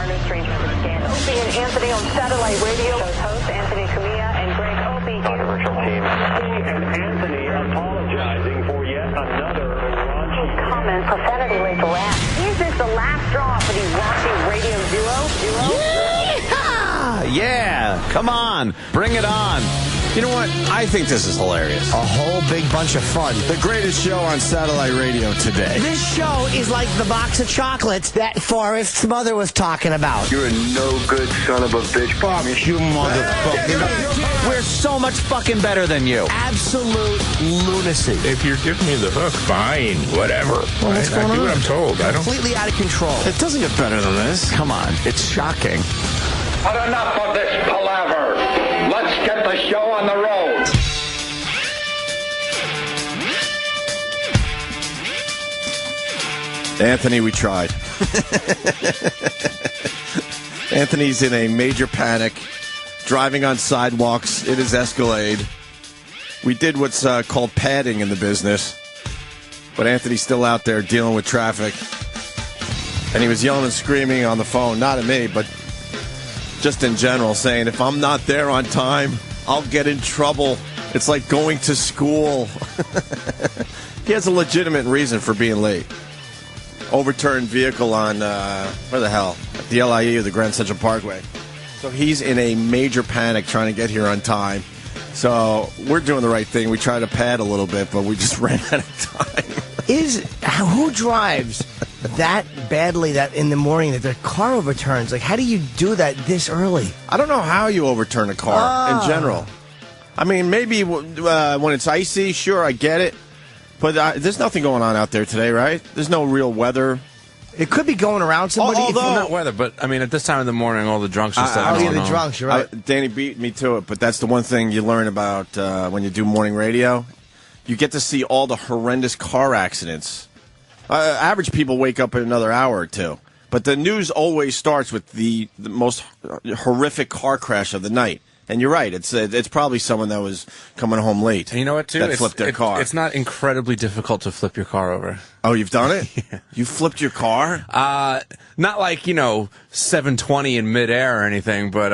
Ernest Strange Scandal. Opie and Anthony on satellite radio. Show's hosts Anthony Cumia and Greg Opie. Controversial team. Opie and Anthony apologizing for yet another raunchy Comment profanity linked rap. Is this the last straw for the raunchy radio duo? Yeah, come on, bring it on. You know what? I think this is hilarious. A whole big bunch of fun. The greatest show on satellite radio today. This show is like the box of chocolates that Forrest's mother was talking about. You're a no-good son of a bitch. Fuck you, motherfucker. We're so much fucking better than you. Absolute lunacy. If you're giving me the hook, fine, whatever. Well, what's going I do on? what I'm told. I don't. Completely out of control. It doesn't get better than this. Come on, it's shocking. But enough of this palaver. Let's get the show on the road. Anthony, we tried. Anthony's in a major panic, driving on sidewalks in his Escalade. We did what's called padding in the business, but Anthony's still out there dealing with traffic. And he was yelling and screaming on the phone, not at me, but just in general, saying, if I'm not there on time, I'll get in trouble. It's like going to school. He has a legitimate reason for being late. Overturned vehicle on, where the hell? At the LIE or the Grand Central Parkway. So he's in a major panic trying to get here on time. So we're doing the right thing. We try to pad a little bit, but we just ran out of time. Who drives that badly that in the morning that their car overturns? Like, how do you do that this early? I don't know how you overturn a car in general. I mean, maybe when it's icy, sure, I get it. But there's nothing going on out there today, right? There's no real weather. It could be going around somebody. Although not weather, but I mean, at this time of the morning, all the drunks and stuff. The drunks, you're right. Danny beat me to it, but that's the one thing you learn about when you do morning radio. You get to see all the horrendous car accidents. Average people wake up in another hour or two. But the news always starts with the most horrific car crash of the night. And you're right. It's probably someone that was coming home late. And you know what, too? That flipped their car. It's not incredibly difficult to flip your car over. Oh, you've done it? Yeah. You flipped your car? Not like, 720 in midair or anything, but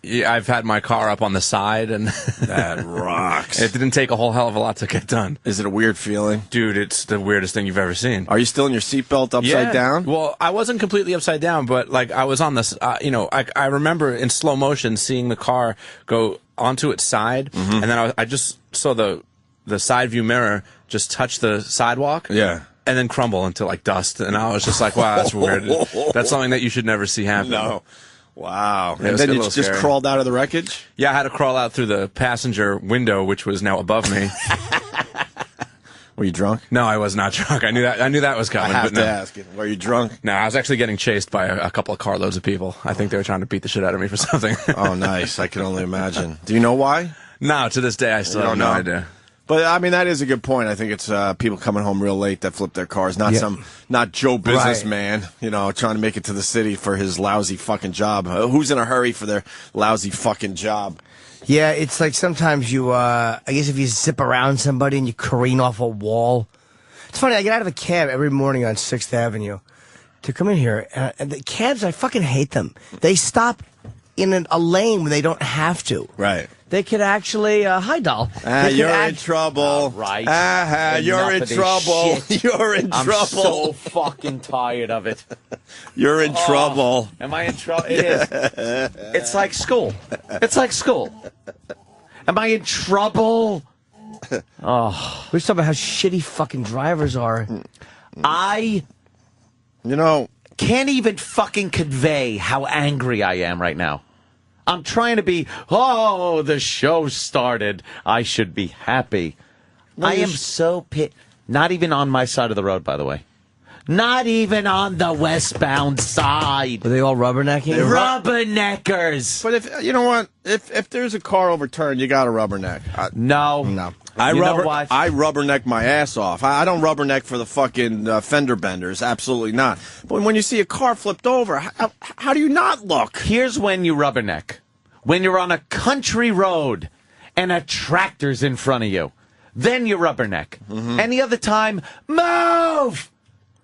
yeah, I've had my car up on the side, and that rocks. It didn't take a whole hell of a lot to get done. Is it a weird feeling? Dude, it's the weirdest thing you've ever seen. Are you still in your seatbelt upside down? Well, I wasn't completely upside down, but I was on this, I remember in slow motion seeing the car go onto its side, and then I just saw the side view mirror just touch the sidewalk. Yeah. And then crumble into dust, and I was just like, "Wow, that's weird. That's something that you should never see happen." No, wow. Yeah, and then you just crawled out of the wreckage. Yeah, I had to crawl out through the passenger window, which was now above me. Were you drunk? No, I was not drunk. I knew that was coming. I have but no. to ask you, were you drunk? No, I was actually getting chased by a couple of carloads of people. I think they were trying to beat the shit out of me for something. Oh, nice. I can only imagine. Do you know why? No, to this day, I still have no idea. But I mean, that is a good point. I think it's people coming home real late that flip their cars, not not Joe businessman, trying to make it to the city for his lousy fucking job. Who's in a hurry for their lousy fucking job? Yeah, it's like sometimes you, I guess if you zip around somebody and you careen off a wall. It's funny, I get out of a cab every morning on 6th Avenue to come in here, and the cabs, I fucking hate them. They stop in a lane when they don't have to. Right. They could actually, hi, doll. You're in trouble. Right. You're in trouble. You're in trouble. I'm so fucking tired of it. You're in trouble. Am I in trouble? It is. It's like school. It's like school. Am I in trouble? Oh. We're just talking about how shitty fucking drivers are. I can't even fucking convey how angry I am right now. I'm trying to be, the show started. I should be happy. I am so pissed. Not even on my side of the road, by the way. Not even on the westbound side. Were they all rubbernecking? Rubberneckers. But if there's a car overturned, you got to rubberneck. No. I rubberneck my ass off. I don't rubberneck for the fucking fender benders. Absolutely not. But when you see a car flipped over, how do you not look? Here's when you rubberneck. When you're on a country road and a tractor's in front of you. Then you rubberneck. Any other time, move!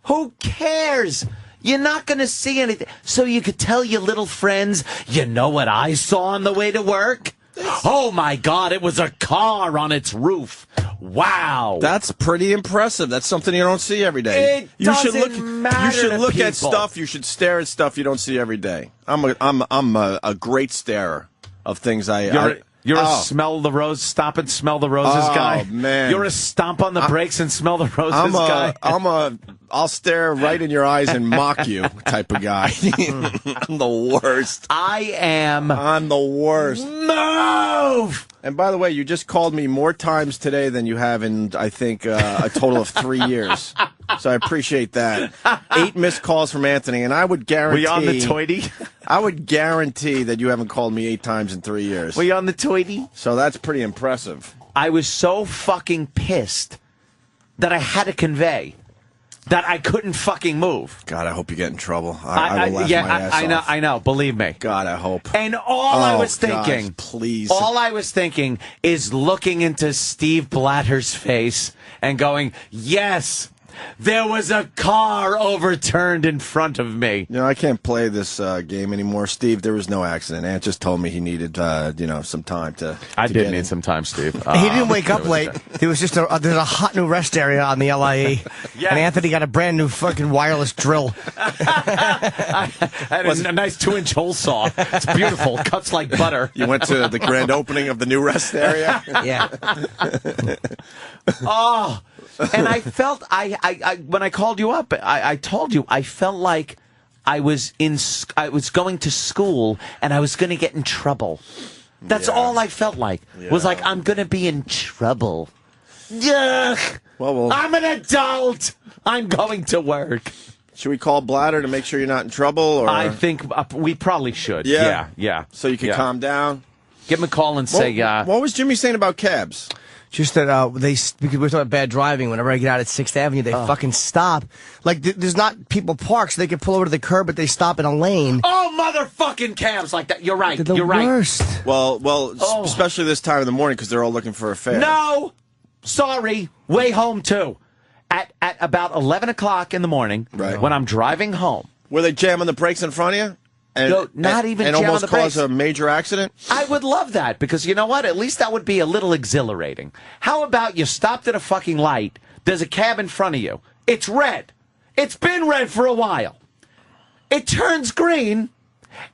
Who cares? You're not going to see anything. So you could tell your little friends, you know what I saw on the way to work? Oh, my God, it was a car on its roof. Wow. That's pretty impressive. That's something you don't see every day. It doesn't matter You should to look at people. stuff. You should stare at stuff you don't see every day. I'm a great starer of things You're a smell the rose, stop and smell the roses guy. Oh, man. You're a stomp on the brakes and smell the roses guy. I'll stare right in your eyes and mock you type of guy. I'm the worst. I'm the worst. Move! And by the way, you just called me more times today than you have in, I think, a total of 3 years. So I appreciate that. 8 missed calls from Anthony, and I would guarantee... Were you on the toity? I would guarantee that you haven't called me 8 times in 3 years. Were you on the toity? So that's pretty impressive. I was so fucking pissed that I had to convey that I couldn't fucking move. God, I hope you get in trouble. I will laugh my ass off. I know. Believe me. God, I hope. And all I was thinking, gosh, please. All I was thinking is looking into Steve Blatter's face and going, yes, there was a car overturned in front of me. You know, I can't play this game anymore, Steve. There was no accident. Ant just told me he needed, some time to. I to did get need in. some time, Steve. He didn't wake up late. There was just there's a hot new rest area on the LIE. Yeah. And Anthony got a brand new fucking wireless drill. I had a nice 2-inch hole saw. It's beautiful. Cuts like butter. You went to the grand opening of the new rest area? Yeah. Oh, and I felt I when I called you up, I told you I felt like I was going to school and I was going to get in trouble. That's all I felt like. Was like I'm going to be in trouble. Yuck. Well, I'm an adult. I'm going to work. Should we call Blatter to make sure you're not in trouble? Or I think we probably should. Yeah. Yeah. So you can calm down. Give him a call and say. What was Jimmy saying about cabs? Just that because we're talking about bad driving. Whenever I get out at 6th Avenue, they fucking stop. Like there's not people parked, so they can pull over to the curb, but they stop in a lane. Oh, motherfucking cabs like that. You're right. They're the You're right. worst. Well, especially this time of the morning because they're all looking for a fare. No, sorry, way home too. At about 11 o'clock in the morning, Right. when I'm driving home. Were they jamming the brakes in front of you? No, not even and jamming almost the brakes. cause a major accident? I would love that because you know what? At least that would be a little exhilarating. How about you stopped at a fucking light? There's a cab in front of you. It's red. It's been red for a while. It turns green,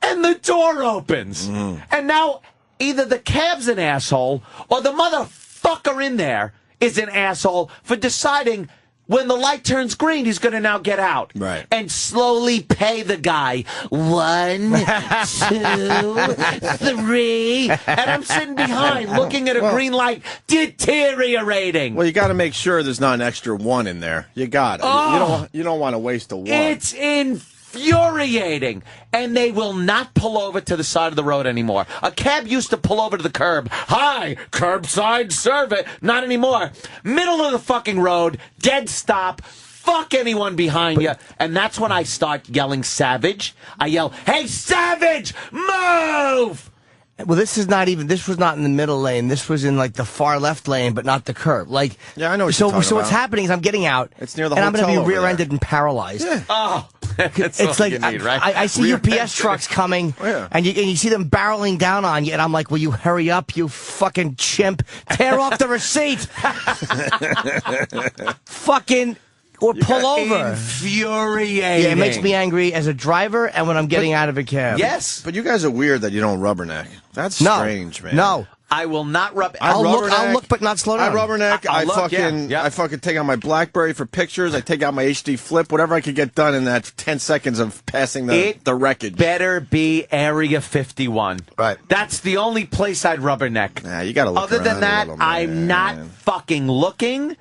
and the door opens. And now either the cab's an asshole or the motherfucker in there is an asshole for deciding when the light turns green, he's going to now get out. Right. And slowly pay the guy. 1, 2, 3. And I'm sitting behind looking at a green light, deteriorating. Well, you got to make sure there's not an extra 1 in there. You got it. You don't want to waste a 1. It's infuriating. And they will not pull over to the side of the road anymore. A cab used to pull over to the curb. Hi, curbside service. Not anymore. Middle of the fucking road, dead stop. Fuck anyone behind you. And that's when I start yelling savage. I yell, hey, savage, move! Well, this was not in the middle lane. This was in like the far left lane, but not the curb. Like, Yeah, I know what so you're talking so what's about. happening is I'm getting out. It's near the and I'm hotel going to over be rear-ended there. and paralyzed. Yeah. Oh, It's all like you need, right? I see UPS trucks coming, Yeah. and you see them barreling down on you, and I'm like, will you hurry up, you fucking chimp? Tear off the receipt. Fucking or pull over. Infuriating. Yeah, it makes me angry as a driver and when I'm getting out of a cab. Yes. But you guys are weird that you don't rubberneck. That's strange, man. No. I will not rub. I'll rubberneck. look, but not slow down. I rubberneck. I'll I look, fucking, yeah. I fucking take out my BlackBerry for pictures. I take out my HD flip. Whatever I could get done in that 10 seconds of passing the wreckage. Better be Area 51. Right. That's the only place I'd rubberneck. Nah, you gotta look Other than around a that, little, man. I'm not fucking looking.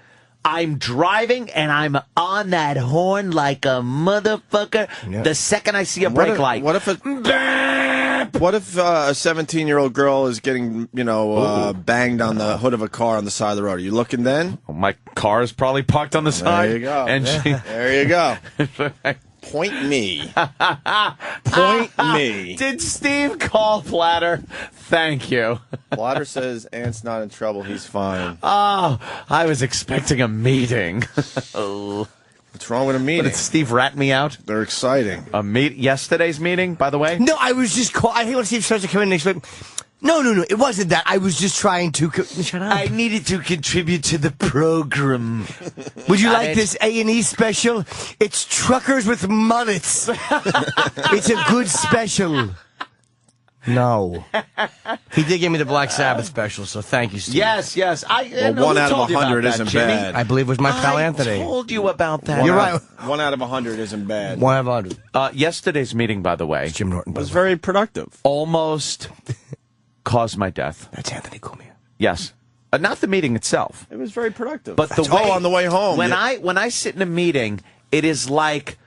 I'm driving and I'm on that horn like a motherfucker. Yeah. The second I see a brake light. What if a 17-year-old girl is getting, banged on the hood of a car on the side of the road? Are you looking then? My car is probably parked on the side. There you go. And There you go. Point me. Point me. Did Steve call Platter? Thank you. Blatter says Ant's not in trouble. He's fine. Oh, I was expecting a meeting. What's What's wrong with a But meeting? did Steve rat me out? They're exciting. Yesterday's meeting, by the way? No, I was just I hate when Steve starts to come in and explain. No, it wasn't that. I was just trying to... Shut up. I needed to contribute to the program. Would you like this A&E special? It's truckers with mullets. It's a good special. No. He did give me the Black Sabbath special, so thank you, Steve. Yes. Well, 1 out of 100 isn't bad. I believe it was my pal Anthony. I told you about that. You're right. 1 out of 100 isn't bad. 1 out of 100. Yesterday's meeting, by the way, Jim Norton. It was very productive. almost caused my death. That's Anthony Cumia. Yes. Not the meeting itself. It was very productive. But the way on the way home. when I sit in a meeting, it is like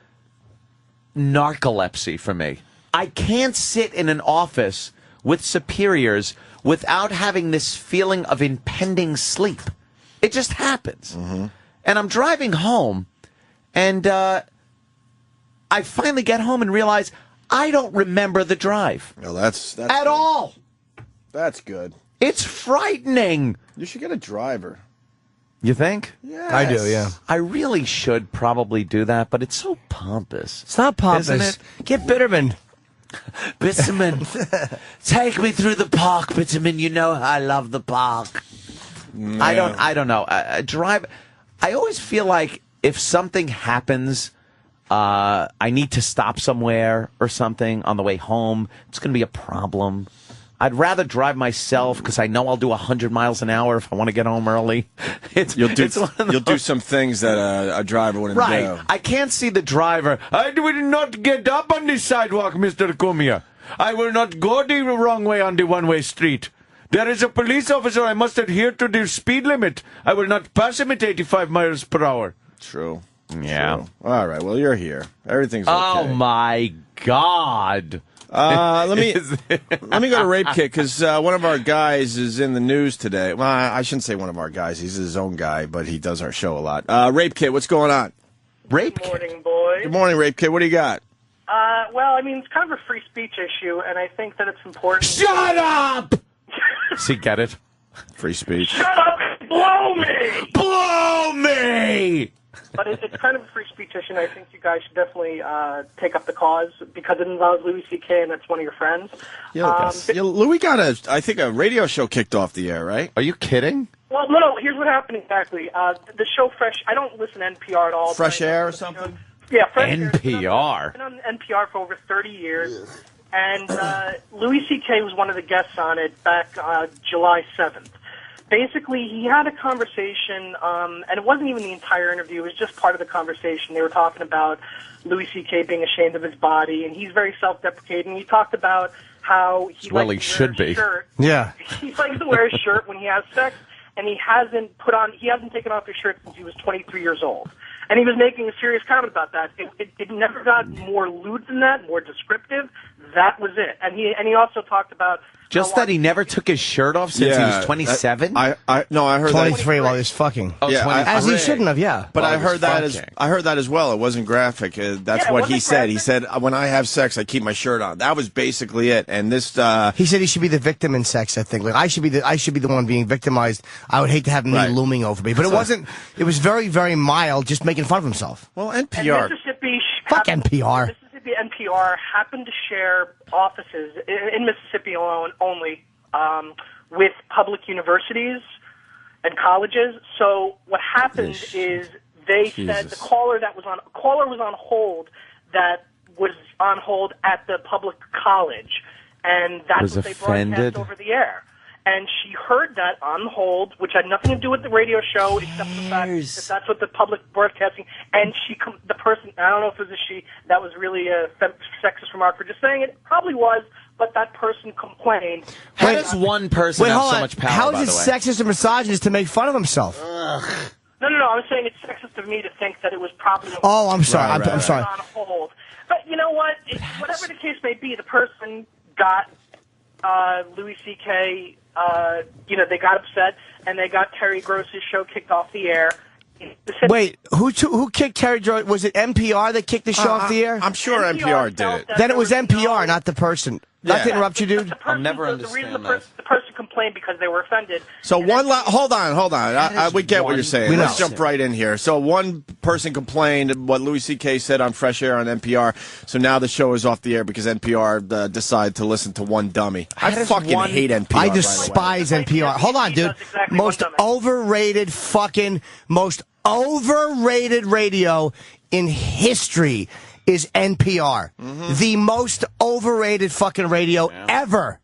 narcolepsy for me. I can't sit in an office with superiors without having this feeling of impending sleep. It just happens. Mm-hmm. And I'm driving home, and I finally get home and realize I don't remember the drive Well, that's at good. all. That's good. It's frightening. You should get a driver. You think? Yes. I do, yeah. I really should probably do that, but it's so pompous. It's not pompous. Isn't it? Get Bitterman. Bitterman, take me through the park, Bitterman. You know I love the park. I don't know. Drive. I always feel like if something happens, I need to stop somewhere or something on the way home. It's going to be a problem. I'd rather drive myself because I know I'll do 100 miles an hour if I want to get home early. You'll do some things that a driver wouldn't do. Right. I can't see the driver. I will not get up on the sidewalk, Mr. Cumia. I will not go the wrong way on the one-way street. There is a police officer. I must adhere to the speed limit. I will not pass him at 85 miles per hour. True. Yeah. True. All right. Well, you're here. Everything's okay. Oh, my God. Let me go to Rape Kit because one of our guys is in the news today. Well, I shouldn't say one of our guys. He's his own guy, but he does our show a lot. Rape Kit, what's going on? Rape Good morning, boys. Good morning, Rape Kit. What do you got? Well, I mean, it's kind of a free speech issue, and I think that it's important. Shut up! See, get it? Free speech. Shut up and blow me! Blow me! But it's kind of a free speech issue, and I think you guys should definitely take up the cause because it involves Louis C.K., and that's one of your friends. Louis got a radio show kicked off the air, right? Are you kidding? Well, no, here's what happened exactly. The show Fresh, I don't listen to NPR at all. Fresh Air or something? Yeah, Fresh NPR. Air. I've been on NPR for over 30 years, and Louis C.K. was one of the guests on it back July 7th. Basically, he had a conversation, and it wasn't even the entire interview. It was just part of the conversation. They were talking about Louis C.K. being ashamed of his body, and he's very self-deprecating. He talked about how he likes to wear a shirt. Yeah. He likes to wear a shirt when he has sex, and he hasn't taken off his shirt since he was 23 years old. And he was making a serious comment about that. It never got more lewd than that, more descriptive. That was it. And he also talked about just that he never took his shirt off since he was 27? I heard 23 while he was fucking. Oh, yeah, 23. As he shouldn't have, yeah. But While I he was heard that fucking. I heard that as well. It wasn't graphic. That's what he said. He said, when I have sex, I keep my shirt on. That was basically it. And this he said he should be the victim in sex, I think. Like I should be the one being victimized. I would hate to have me looming over me. But it wasn't. It was very, very mild, just making fun of himself. Well, NPR. And Mississippi Fuck NPR. Mississippi NPR happened to share offices in Mississippi only with public universities and colleges. So what happened is they said the caller was on hold that was on hold at the public college, and that's what they broadcast over the air. And she heard that on hold, which had nothing to do with the radio show, except the fact that that's what the public broadcasting. And the person, I don't know if it was a she, that was really a sexist remark for just saying it. Probably was, but that person complained. How does one person have so much power? How by is the it way? sexist and misogynist to make fun of himself? No, I'm saying it's sexist of me to think that it was probably. Oh, I'm sorry. I'm sorry. On hold. But you know what? Whatever the case may be, the person got Louis C.K. They got upset and they got Terry Gross's show kicked off the air. Wait, who kicked Terry Gross? Was it NPR that kicked the show off the air? I'm sure NPR did it. Then it was NPR, not the person. Not to interrupt you, dude. I'll never The reason understand that. the person complained because they were offended. So And one, then- hold on. We get what you're saying. We Let's know. jump right in here. So one person complained what Louis C.K. said on Fresh Air on NPR. So now the show is off the air because NPR decided to listen to one dummy. I fucking hate NPR. I by the way. despise NPR. Hold on, dude. That's exactly Most what I'm overrated radio in history is NPR. The most overrated fucking radio ever.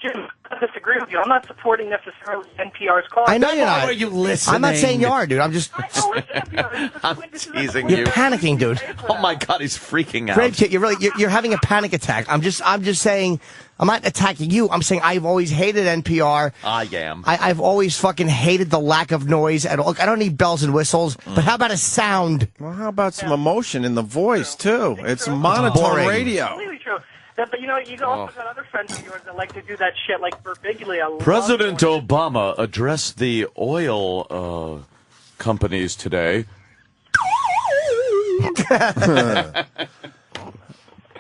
Jim, I disagree with you. I'm not supporting necessarily NPR's cause. I know you're Why not. are you listening? I'm not saying you are, dude. I'm just. I know it's NPR. I'm teasing You're you. panicking, dude. Oh my God, he's freaking out. Rape kit, you're having a panic attack. I'm just saying. I'm not attacking you. I'm saying I've always hated NPR. I am. I've always fucking hated the lack of noise at all. Look, I don't need bells and whistles, but how about a sound? Well, how about some emotion in the voice too? It's monotone boring. radio. Completely true. But you know, you also got other friends of yours that like to do that shit, like Bert Bigley. I love President doing it. Obama addressed the oil companies today.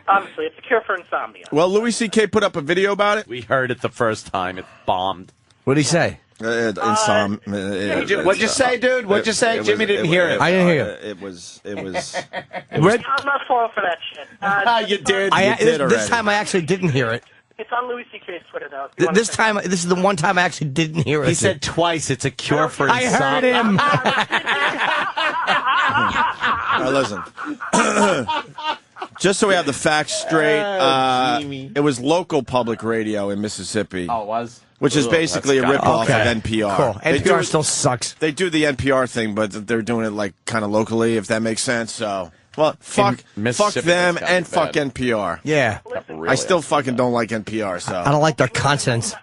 Obviously, it's a cure for insomnia. Well, Louis C.K. put up a video about it. We heard it the first time. It bombed. What'd he say? What'd you say, dude? What'd you say? Jimmy didn't hear it. I didn't hear it. It was. I'm not falling for that shit. You did. This time I actually didn't hear it. It's on Louis C.K.'s Twitter, though. if you wanna This check time, this is the one time I actually didn't hear it. He said twice it's a cure for I heard insomnia. him. Now listen. Just so we have the facts straight, it was local public radio in Mississippi. Oh, it was? Which is basically a ripoff Okay. of NPR. Cool. They NPR do it- still sucks. They do the NPR thing, but they're doing it like kind of locally, if that makes sense. So, well, fuck Mississippi, them that's gotta and be fuck bad. NPR. Yeah. I still fucking don't like NPR. So I don't like their consonants. I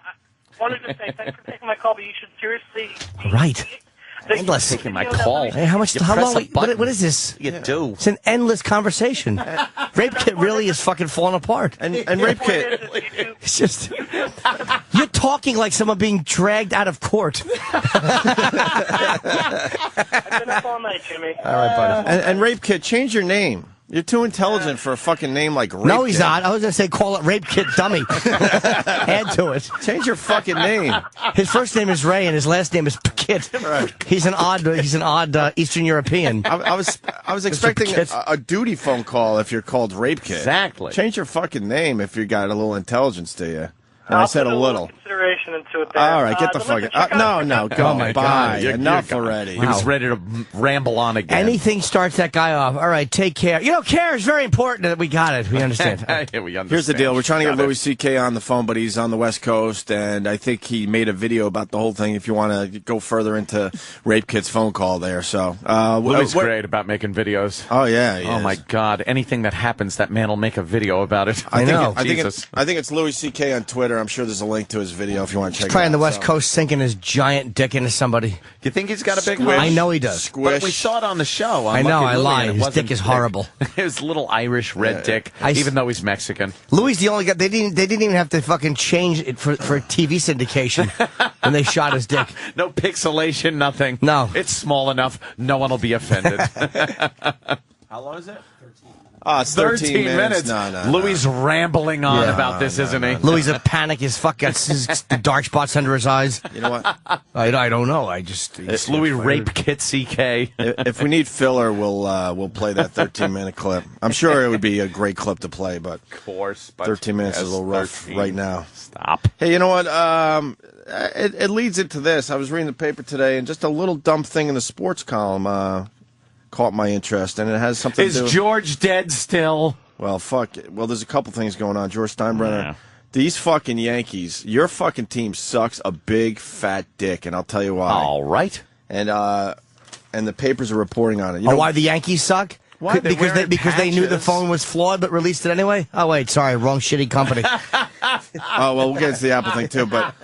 wanted to say thanks for taking my call, but you should seriously. Right. The- Endless. Taking my call. Hey, how much? You How press long? a button. What is this? You do. It's an endless conversation. Rape Kit really is fucking falling apart. and Rape Kit. It's just you're talking like someone being dragged out of court. I've been up all night, Jimmy. All right, buddy. And Rape Kit, change your name. You're too intelligent for a fucking name like Rape No, he's Kit. not. I was gonna say call it Rape Kit Dummy. Add to it. Change your fucking name. His first name is Ray and his last name is Kit. Right. He's an odd Eastern European. I was expecting Kit. a duty phone call if you're called Rape Kit. Exactly. Change your fucking name if you got a little intelligence to you. And I I'll said put a little. consideration into it there. All right, get the but fuck listen, out. check out- No, go. Oh, my Bye. God. Enough already. He was ready to ramble on again. Anything starts that guy off. All right, take care. You know, care is very important. That we got it. We understand. Yeah, we understand. Here's the deal. We're trying to get Got it. Louis C.K. on the phone, but he's on the West Coast, and I think he made a video about the whole thing if you want to go further into Rape Kit's phone call there. So, Louis what- great about making videos. Oh, yeah. he Oh is. my God! Anything that happens, that man will make a video about it. I know. think Jesus. I think it's Louis C.K. on Twitter. I'm sure there's a link to his video if you want to check it out. Probably on the West So- Coast sinking his giant dick into somebody. You think he's got a big? Squish. I know he does. Squish. But we saw it on the show. On I know, Lucky I Louie, lied. and it His wasn't dick is big. horrible. His little Irish red dick, even though he's Mexican. Louis the only guy. They didn't even have to fucking change it for TV syndication when they shot his dick. No pixelation, nothing. No. It's small enough. No one will be offended. How long is it? Oh, it's 13 minutes. No. Louis rambling on Yeah. about this, isn't he? Louis a panic as fuck. Got the dark spots under his eyes. You know what? I don't know. I just It's Louis Rape Kit CK. If we need filler, we'll play that 13-minute clip. I'm sure it would be a great clip to play, but Of course. But 13 minutes yes, is a little rough 13. right now. Stop. Hey, you know what? It leads into this. I was reading the paper today, and just a little dumb thing in the sports column caught my interest, and it has something to do. Is George dead still? Well, fuck it. Well, there's a couple things going on. George Steinbrenner, Yeah. these fucking Yankees, your fucking team sucks a big fat dick, and I'll tell you why. All right. And the papers are reporting on it. You Oh, know, why the Yankees suck? Why? They're Because they knew the patches. phone was flawed but released it anyway? Oh, wait, sorry, wrong shitty company. Oh, well, we'll get into the Apple thing, too. But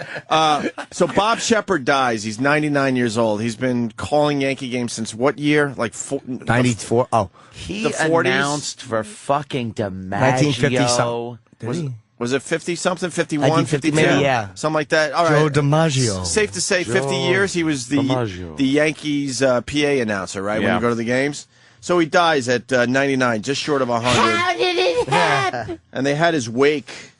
so Bob Shepard dies. He's 99 years old. He's been calling Yankee games since what year? Like 94. Oh, He The 40s? announced for fucking DiMaggio. 1950-something. Did he? Was it 50-something, 51, 1950, 52? maybe, yeah. Something like that. All Joe right. DiMaggio. Safe to say, 50 years, he was DiMaggio. the Yankees PA announcer, right, when Yeah. you go to the games? So he dies at 99, just short of 100. How did it happen? And they had his wake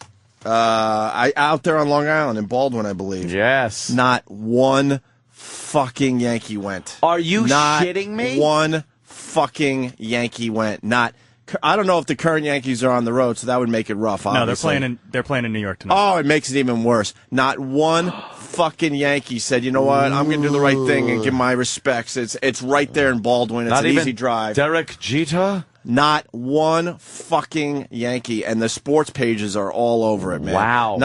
Out there on Long Island in Baldwin, I believe. Yes. Not one fucking Yankee went. Are you Not shitting me? One fucking Yankee went. Not. I don't know if the current Yankees are on the road, so that would make it rough. Obviously. No, they're playing in New York tonight. Oh, it makes it even worse. Not one fucking Yankee said, "You know what? I'm going to do the right thing and give my respects." It's right there in Baldwin. It's Not an even easy drive. Derek Jeter? Not one fucking Yankee, and the sports pages are all over it, man. Wow.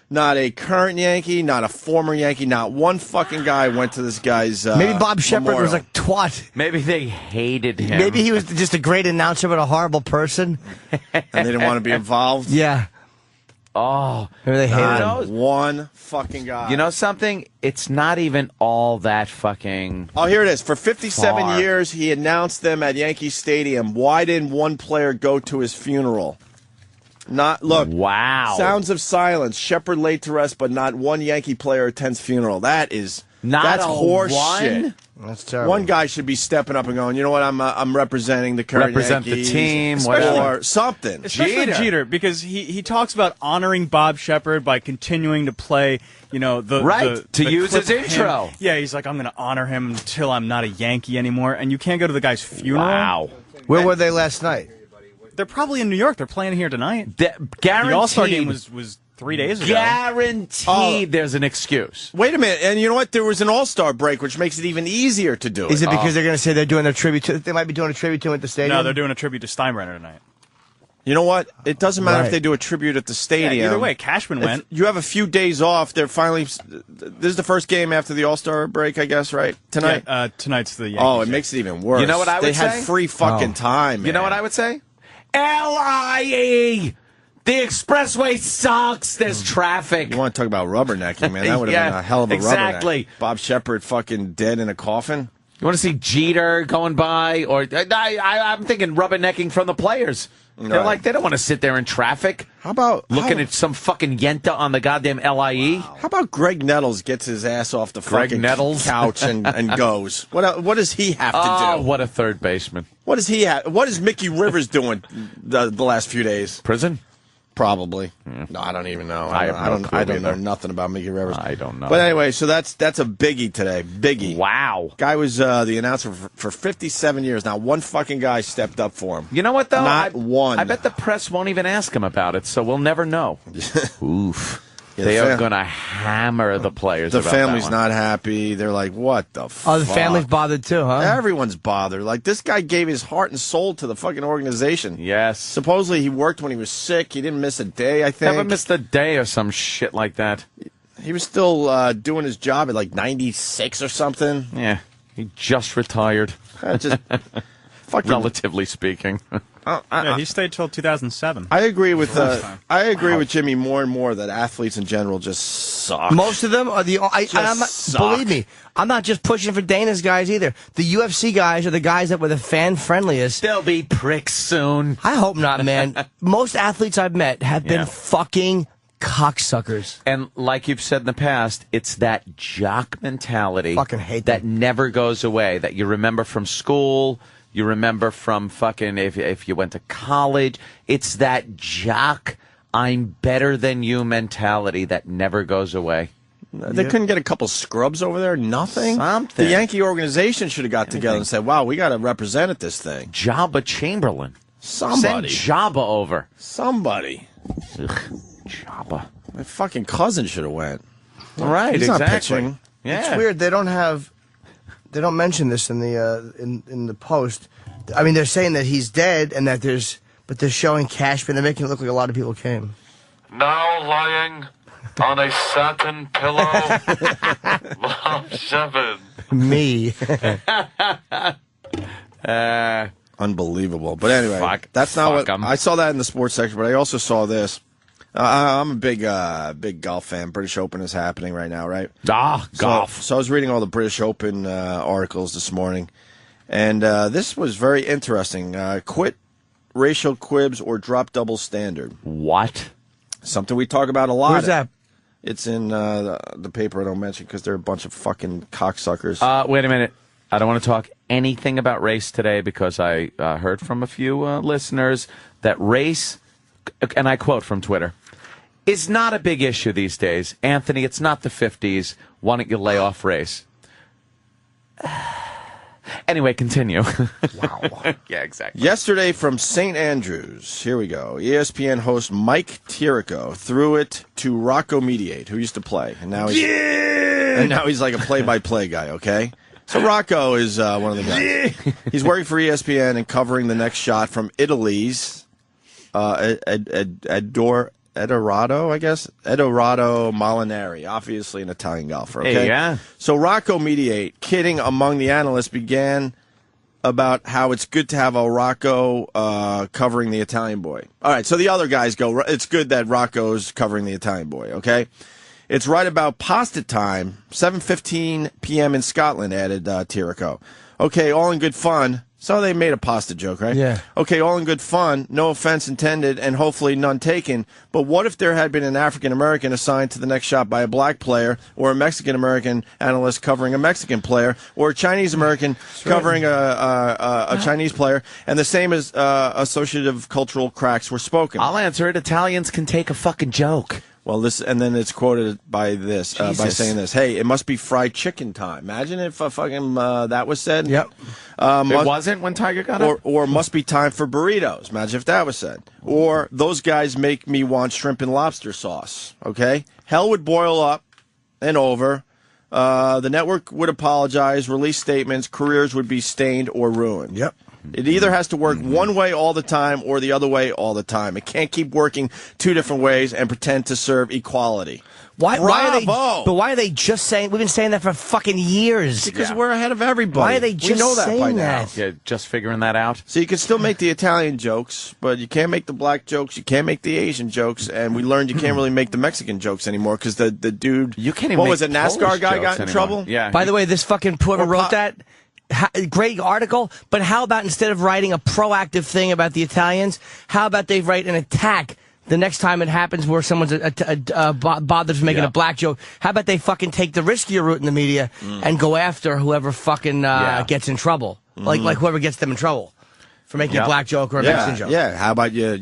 Not a current Yankee, not a former Yankee, not one fucking guy went to this guy's Maybe Bob Shepard memorial. was like twat. Maybe they hated him. Maybe he was just a great announcer but a horrible person. and they didn't want to be involved. Yeah. Oh. Maybe they hated Not him. one fucking guy. You know something? It's not even all that fucking... Oh, here it is. For 57 far. years, he announced them at Yankee Stadium. Why didn't one player go to his funeral? Wow. Sounds of silence. Shepard laid to rest, but not one Yankee player attends funeral. That's horse shit. That's terrible. One guy should be stepping up and going, you know what, I'm representing the current Represent the Yankees, team, or whatever. something. Especially Jeter, because he talks about honoring Bob Shepard by continuing to play, to use his clip intro. him. Yeah, he's like, I'm going to honor him until I'm not a Yankee anymore. And you can't go to the guy's funeral. Wow. Where were they last night? They're probably in New York. They're playing here tonight. Guaranteed. The All-Star game was 3 days ago. Guaranteed there's an excuse. Wait a minute, and you know what? There was an All-Star break, which makes it even easier to do it. Is it because they're going to say they're doing a tribute to? They might be doing a tribute to him at the stadium. No, they're doing a tribute to Steinbrenner tonight. You know what? It doesn't matter Right. if they do a tribute at the stadium. Yeah, either way, Cashman went. You have a few days off. They're finally. This is the first game after the All-Star break, I guess, right? Tonight. Yeah, tonight's the Yankees. Oh, it makes it even worse. You know what I would They say? had free fucking time. Man. You know what I would say? LIE! The expressway sucks. There's traffic. You want to talk about rubbernecking, man? That would have been a hell of a exactly. rubberneck. Bob Shepard fucking dead in a coffin. You want to see Jeter going by? Or I'm thinking rubbernecking from the players. They're Right. like, they don't want to sit there in traffic. How about looking at some fucking Yenta on the goddamn LIE? How about Greg Nettles gets his ass off the Greg fucking Nettles? couch and goes? What does he have to Oh, do? what a third baseman. What does he have? What is Mickey Rivers doing the last few days? Prison? Probably. No, I don't even know. I don't know either. nothing about Mickey Rivers. I don't know. But anyway, so that's a biggie today. Biggie. Wow. Guy was the announcer for 57 years. Not one fucking guy stepped up for him. You know what, though? Not one. I bet the press won't even ask him about it, so we'll never know. Oof. Yeah, They the are fam- going to hammer the players The about family's that one. not happy. They're like, what the fuck? Oh, the family's bothered too, huh? Everyone's bothered. Like, this guy gave his heart and soul to the fucking organization. Yes. Supposedly he worked when he was sick. He didn't miss a day, I think. Never missed a day or some shit like that. He was still doing his job at like 96 or something. Yeah. He just retired, Just fucking. relatively speaking. Yeah, he stayed till 2007. I agree with with Jimmy more and more that athletes in general just suck. Most of them are the. I'm not, suck. believe me, I'm not just pushing for Dana's guys either. The UFC guys are the guys that were the fan friendliest. They'll be pricks soon. I hope not, man. Most athletes I've met have been Yeah. fucking cocksuckers. And like you've said in the past, it's that jock mentality Fucking hate that them. never goes away, that you remember from school, you remember from fucking if you went to college. It's that jock, I'm better than you mentality that never goes away. They couldn't get a couple scrubs over there? Nothing? Something. The Yankee organization should have got together and said, wow, we got to represent at this thing. Jabba Chamberlain. Somebody. Send Jabba over. Somebody. Ugh, Jabba. My fucking cousin should have went. All right, He's exactly. not pitching. Yeah. It's weird. They don't mention this in the in the post. I mean, they're saying that he's dead and that but they're showing Cashman. They're making it look like a lot of people came. Now lying on a satin pillow, Bob Shepard. Me. Unbelievable. But anyway, that's not fuck what 'em. I saw that in the sports section, but I also saw this. I'm a big golf fan. British Open is happening right now, right? Golf. So I was reading all the British Open articles this morning, and this was very interesting. Quit racial quibs or drop double standard. What? Something we talk about a lot. Where's that? It's in the paper I don't mention because they're a bunch of fucking cocksuckers. Wait a minute. I don't want to talk anything about race today because I heard from a few listeners that race, and I quote from Twitter, is not a big issue these days. Anthony, it's not the 50s. Why don't you lay off race? Anyway, continue. Wow. Yeah, exactly. Yesterday from St. Andrews, here we go. ESPN host Mike Tirico threw it to Rocco Mediate, who used to play, and now he's like a play-by-play guy. Okay, so Rocco is one of the guys. He's working for ESPN and covering the next shot from Italy's Edoardo, I guess. Edoardo Molinari, obviously an Italian golfer. Okay? Hey, yeah. So Rocco Mediate, kidding among the analysts, began about how it's good to have a Rocco covering the Italian boy. All right, so the other guys go, it's good that Rocco's covering the Italian boy, okay? It's right about pasta time, 7:15 p.m. in Scotland, added Tirico. Okay, all in good fun. So they made a pasta joke, right? Yeah. Okay, all in good fun, no offense intended, and hopefully none taken. But what if there had been an African-American assigned to the next shot by a black player, or a Mexican-American analyst covering a Mexican player, or a Chinese-American covering a Chinese player, and the same as associative cultural cracks were spoken? I'll answer it. Italians can take a fucking joke. Well, and then it's quoted by this, by saying this. Hey, it must be fried chicken time. Imagine if fucking that was said. Yep. It wasn't when Tiger got up? Or must be time for burritos. Imagine if that was said. Or those guys make me want shrimp and lobster sauce. Okay? Hell would boil up and over. The network would apologize, release statements, careers would be stained or ruined. Yep. It either has to work one way all the time or the other way all the time. It can't keep working two different ways and pretend to serve equality. Why Bravo! But why are they just saying? We've been saying that for fucking years. Because we're ahead of everybody. Why are they just we know that saying by that? now. Yeah, just figuring that out. So you can still make the Italian jokes, but you can't make the black jokes. You can't make the Asian jokes, and we learned you can't really make the Mexican jokes anymore because the dude. You can't even what make was it? NASCAR Polish guy jokes got in anymore. trouble. Yeah. By the way, this fucking whoever wrote that. Great article, but how about instead of writing a proactive thing about the Italians, how about they write an attack the next time it happens where someone's bothered for making a black joke? How about they fucking take the riskier route in the media and go after whoever fucking gets in trouble, like whoever gets them in trouble for making a black joke or a Mexican joke. Yeah, how about you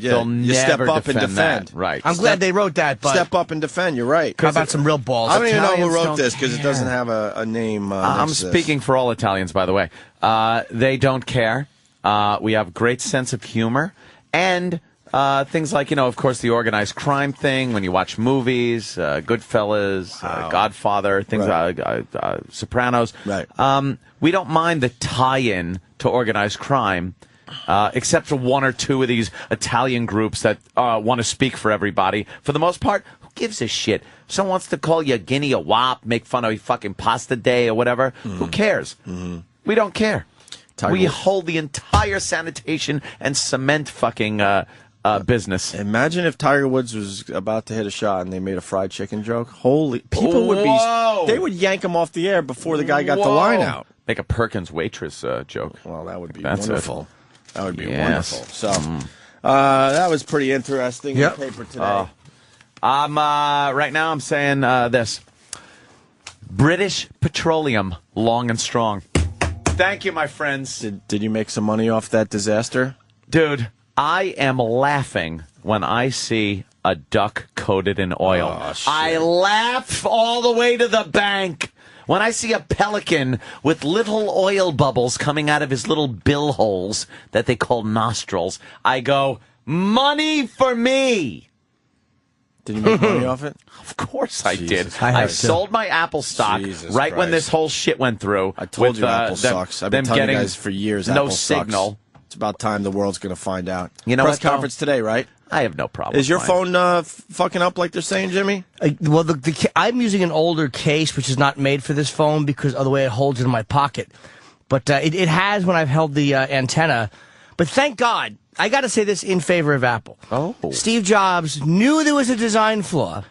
step up and defend? That. Right. I'm glad they wrote that, but step up and defend. You're right. How about some real balls? I don't even know who Italians wrote don't this because it care. doesn't have a name. I'm next to this. speaking for all Italians, by the way. They don't care. We have a great sense of humor. And things like, of course, the organized crime thing, when you watch movies, Goodfellas, Godfather, things Sopranos. Right. We don't mind the tie-in to organized crime, except for one or two of these Italian groups that want to speak for everybody. For the most part, who gives a shit? Someone wants to call you a guinea, a wop, make fun of your fucking pasta day or whatever. Who cares? We don't care. We hold the entire sanitation and cement fucking business. Imagine if Tiger Woods was about to hit a shot and they made a fried chicken joke. Holy, people would be. They would yank him off the air before the guy got the line out. Make a Perkins waitress joke. Well, that would be That's wonderful. That would be Yes. wonderful. So that was pretty interesting in the paper today. Right now I'm saying this. British Petroleum, long and strong. Thank you, my friends. Did you make some money off that disaster? Dude, I am laughing when I see a duck coated in oil. Oh, shit. I laugh all the way to the bank. When I see a pelican with little oil bubbles coming out of his little bill holes that they call nostrils, I go, money for me. Did you make money off it? Of course I Jesus did. I Christ. sold my Apple stock Jesus right when Christ. this whole shit went through. I told with, you Apple them, sucks. I've been them telling you getting guys for years no Apple signal. sucks. It's about time the world's going to find out. You know Press what, though? conference today, right? I have no problem. Is your with mine. phone fucking up like they're saying, Jimmy? Well, I'm using an older case, which is not made for this phone because of the way it holds it in my pocket. But it has when I've held the antenna. But thank God, I got to say this in favor of Apple. Oh. Steve Jobs knew there was a design flaw,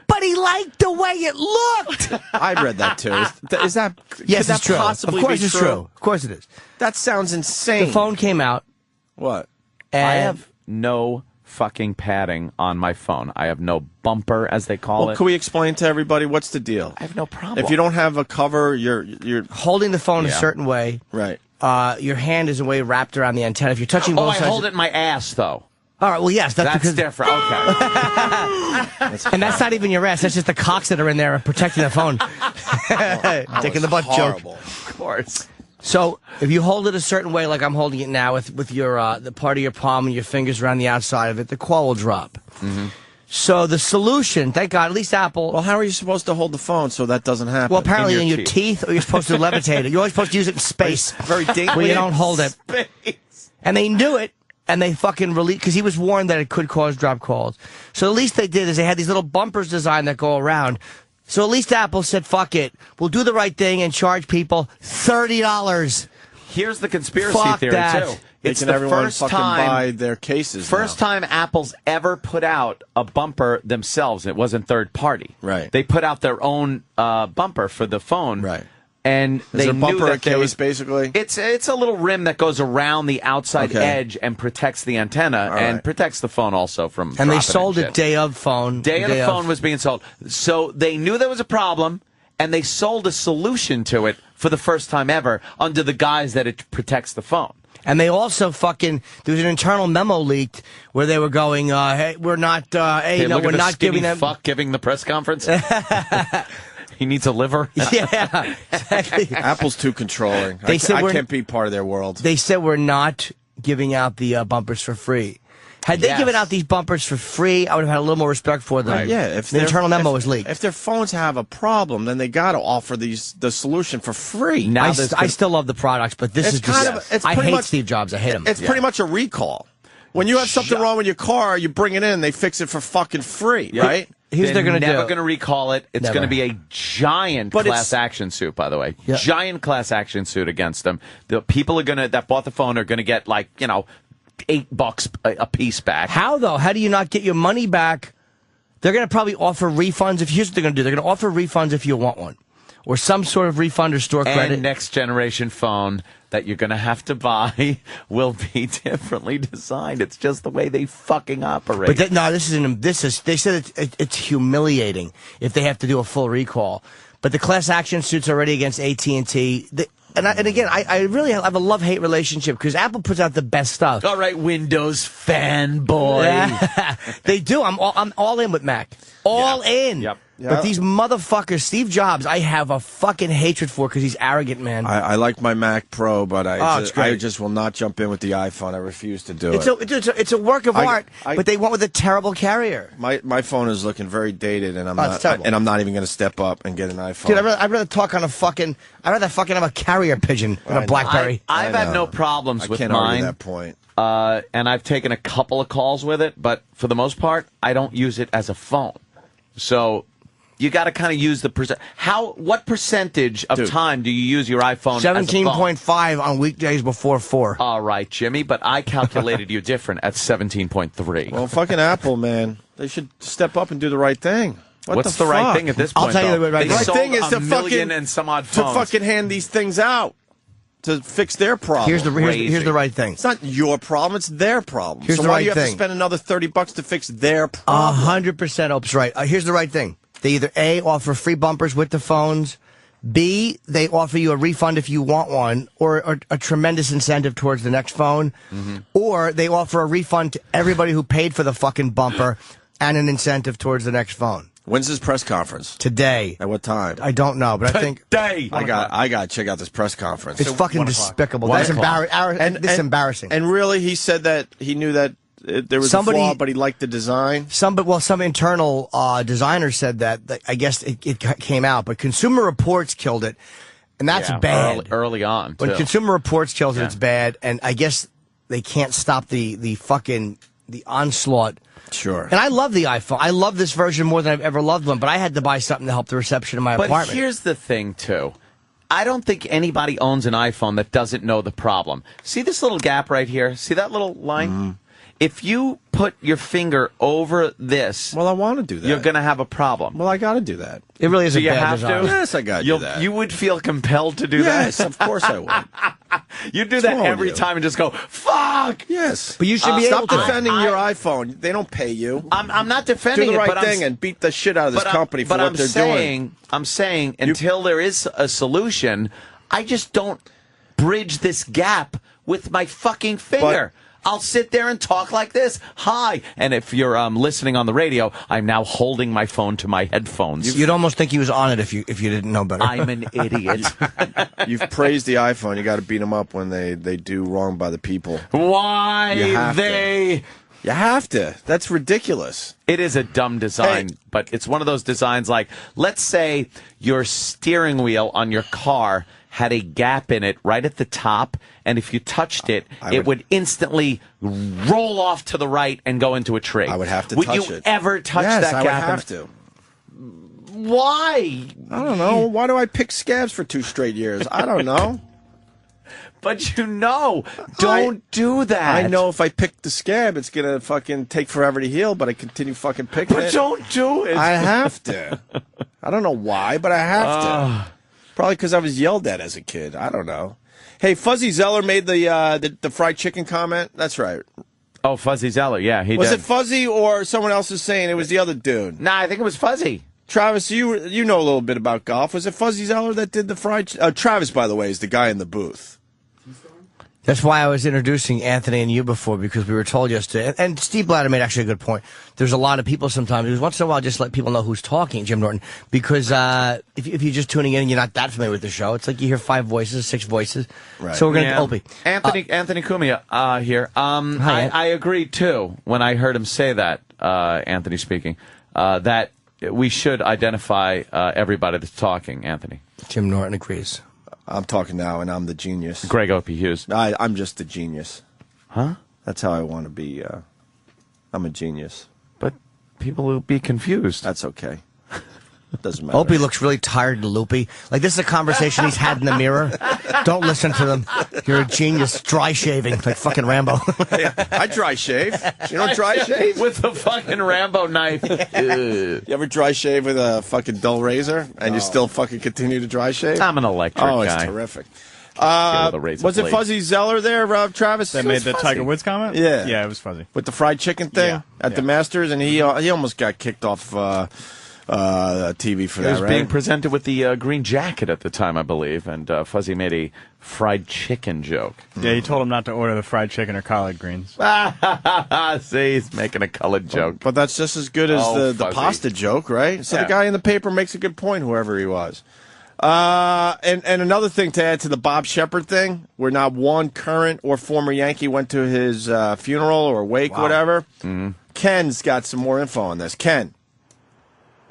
but he liked the way it looked. I read that too. Is that Yes, could that it's true. possibly Of course be it's true. Of course it is. That sounds insane. The phone came out. What? And I have no fucking padding on my phone. I have no bumper, as they call Well, it. can we explain to everybody what's the deal? I have no problem. If you don't have a cover, you're holding the phone a Yeah. certain way. right. Your hand is a way wrapped around the antenna. If you're touching Oh, both I sides. hold it in my ass, though. All right, well, yes. That's because, different. Okay. and that's not even your ass. That's just the cocks that are in there protecting the phone. Dick in the butt joke. Of course. So if you hold it a certain way, like I'm holding it now, with your the part of your palm and your fingers around the outside of it, the call will drop. Mm-hmm. So the solution, thank God, at least Apple. Well, how are you supposed to hold the phone so that doesn't happen? Well, apparently in your teeth, or you're supposed to levitate it. You're always supposed to use it in space, very daintily where you don't hold it. Space. And they knew it, and they fucking released, because he was warned that it could cause drop calls. So at least they did is they had these little bumpers designed that go around. So at least Apple said, fuck it, we'll do the right thing and charge people $30. Here's the conspiracy Fuck theory, that. too. It's the everyone first fucking time, buy their cases First now. time Apple's ever put out a bumper themselves. It wasn't third party. Right. They put out their own bumper for the phone. Right. And they their knew bumper that a case, basically? It's a little rim that goes around the outside edge and protects the antenna and protects the phone also from And they sold it day of phone. Day of the phone was being sold. So they knew there was a problem, and they sold a solution to it for the first time ever under the guise that it protects the phone. And they also there was an internal memo leaked where they were going, hey, we're not, hey, no, look we're at the not giving them. fuck giving the press conference. He needs a liver. Yeah, exactly. Apple's too controlling. They said I can't be part of their world. They said we're not giving out the bumpers for free. Had they given out these bumpers for free, I would have had a little more respect for them. Yeah, if the internal memo was leaked. If their phones have a problem, then they got to offer the solution for free. Now I still love the products, but this is just. I hate Steve Jobs. I hate him. It's pretty much a recall. When you have something wrong with your car, you bring it in, they fix it for fucking free, right? Here's what they're going to do. Never going to recall it. It's going to be a giant class action suit, by the way. Yeah. Giant class action suit against them. The people that bought the phone are going to get $8 a piece back. How though? How do you not get your money back? They're going to probably offer refunds. Here's what they're going to do. They're going to offer refunds if you want one, or some sort of refund or store credit. And next generation phone that you're going to have to buy will be differently designed. It's just the way they fucking operate. But they said it's humiliating if they have to do a full recall. But the class action suit's already against AT&T. And again, I really have a love-hate relationship because Apple puts out the best stuff. All right, Windows fanboy. Yeah. They do. I'm all in with Mac. All in. Yep. But these motherfuckers, Steve Jobs, I have a fucking hatred for because he's arrogant, man. I like my Mac Pro, but it's great. I just will not jump in with the iPhone. I refuse to do it. It's a work of art, but they went with a terrible carrier. My phone is looking very dated, and I'm not even going to step up and get an iPhone. Dude, I'd rather talk on I'd rather fucking have a carrier pigeon than a BlackBerry. I've had no problems with mine. I can't argue that point. And I've taken a couple of calls with it, but for the most part, I don't use it as a phone. So you got to kind of use the percent. What percentage of time do you use your iPhone? 17.5 on weekdays before 4. All right, Jimmy, but I calculated you different at 17.3. Well, fucking Apple, man, they should step up and do the right thing. What's the right thing at this point? I'll tell you the right thing is to million and some odd phones. To fucking hand these things out to fix their problem. Here's the right thing. It's not your problem; it's their problem. Here's so the why right do you have thing. to spend another $30 to fix their problem? 100% Opes right. Here's the right thing. They either A, offer free bumpers with the phones, B, they offer you a refund if you want one, or a tremendous incentive towards the next phone, or they offer a refund to everybody who paid for the fucking bumper and an incentive towards the next phone. When's this press conference? Today. At what time? I don't know, but I think Today. I got to check out this press conference. It's fucking despicable. That's embarrassing. This is embarrassing. And really, he said that he knew that there was a flaw, but he liked the design. Some internal designer said that. I guess it came out, but Consumer Reports killed it, and that's bad. Early on, when too. Consumer Reports kills it, it's bad, and I guess they can't stop the onslaught. Sure. And I love the iPhone. I love this version more than I've ever loved one, but I had to buy something to help the reception in my apartment. But here's the thing, too. I don't think anybody owns an iPhone that doesn't know the problem. See this little gap right here? See that little line? If you put your finger over this, well, I want to do that. You're going to have a problem. Well, I got to do that. It really is. Do a you bad have design. to? Yes, I got to do that. You would feel compelled to do that. Yes, of course I would. You do that every time and just go, fuck. Yes, but you should be able to. Stop defending your iPhone. They don't pay you. I'm not defending do the it, right thing and beat the shit out of this company for what they're doing. I'm saying until there is a solution, I just don't bridge this gap with my fucking finger. I'll sit there and talk like this. Hi. And if you're listening on the radio, I'm now holding my phone to my headphones. You'd almost think he was on it if you didn't know better. I'm an idiot. You've praised the iPhone. You got to beat them up when they do wrong by the people. Why You have they? You have to. That's ridiculous. It is a dumb design, but it's one of those designs like, let's say your steering wheel on your car had a gap in it right at the top, and if you touched it, it would instantly roll off to the right and go into a tree. I would have to would touch it. Would you ever touch yes, that I gap? would have to. Why? I don't know. Why do I pick scabs for 2 straight years? I don't know. But don't do that. I know if I pick the scab, it's going to fucking take forever to heal, but I continue fucking picking it. But don't do it. I have to. I don't know why, but I have to. Probably because I was yelled at as a kid. I don't know. Hey, Fuzzy Zeller made the fried chicken comment. That's right. Oh, Fuzzy Zeller. Yeah, he was did. it Fuzzy or someone else is saying it was the other dude? Nah, I think it was Fuzzy. Travis, you know a little bit about golf. Was it Fuzzy Zeller that did the fried? Travis, by the way, is the guy in the booth. That's why I was introducing Anthony and you before, because we were told yesterday, and Steve Blatter made actually a good point. There's a lot of people sometimes, because once in a while, just let people know who's talking, Jim Norton, because if you're just tuning in and you're not that familiar with the show, it's like you hear 5 voices, 6 voices. Right. So we're going to Opie. Anthony Cumia here. I agree, too, when I heard him say that, Anthony speaking, that we should identify everybody that's talking, Anthony. Jim Norton agrees. I'm talking now, and I'm the genius. Greg Opie Hughes. I'm just the genius. Huh? That's how I want to be. I'm a genius. But people will be confused. That's okay. Doesn't matter. Opie looks really tired and loopy. Like, this is a conversation he's had in the mirror. Don't listen to them. You're a genius. Dry shaving, like fucking Rambo. I dry shave. You don't dry shave? With the fucking Rambo knife. You ever dry shave with a fucking dull razor and you still fucking continue to dry shave? I'm an electric guy. Oh, it's terrific. Was it Fuzzy Zeller there, Travis? That made the Tiger Woods comment? Yeah. Yeah, it was Fuzzy. With the fried chicken thing at the Masters, and he almost got kicked off TV for He that, was right? being presented with the green jacket at the time, I believe, and Fuzzy made a fried chicken joke. Yeah, he told him not to order the fried chicken or collard greens. See, he's making a colored joke. But that's just as good as the Fuzzy. pasta joke, right? So Yeah. the guy in the paper makes a good point, whoever he was. And another thing to add to the Bob Shepard thing, where not one current or former Yankee went to his funeral or wake, whatever. Mm-hmm. Ken's got some more info on this. Ken.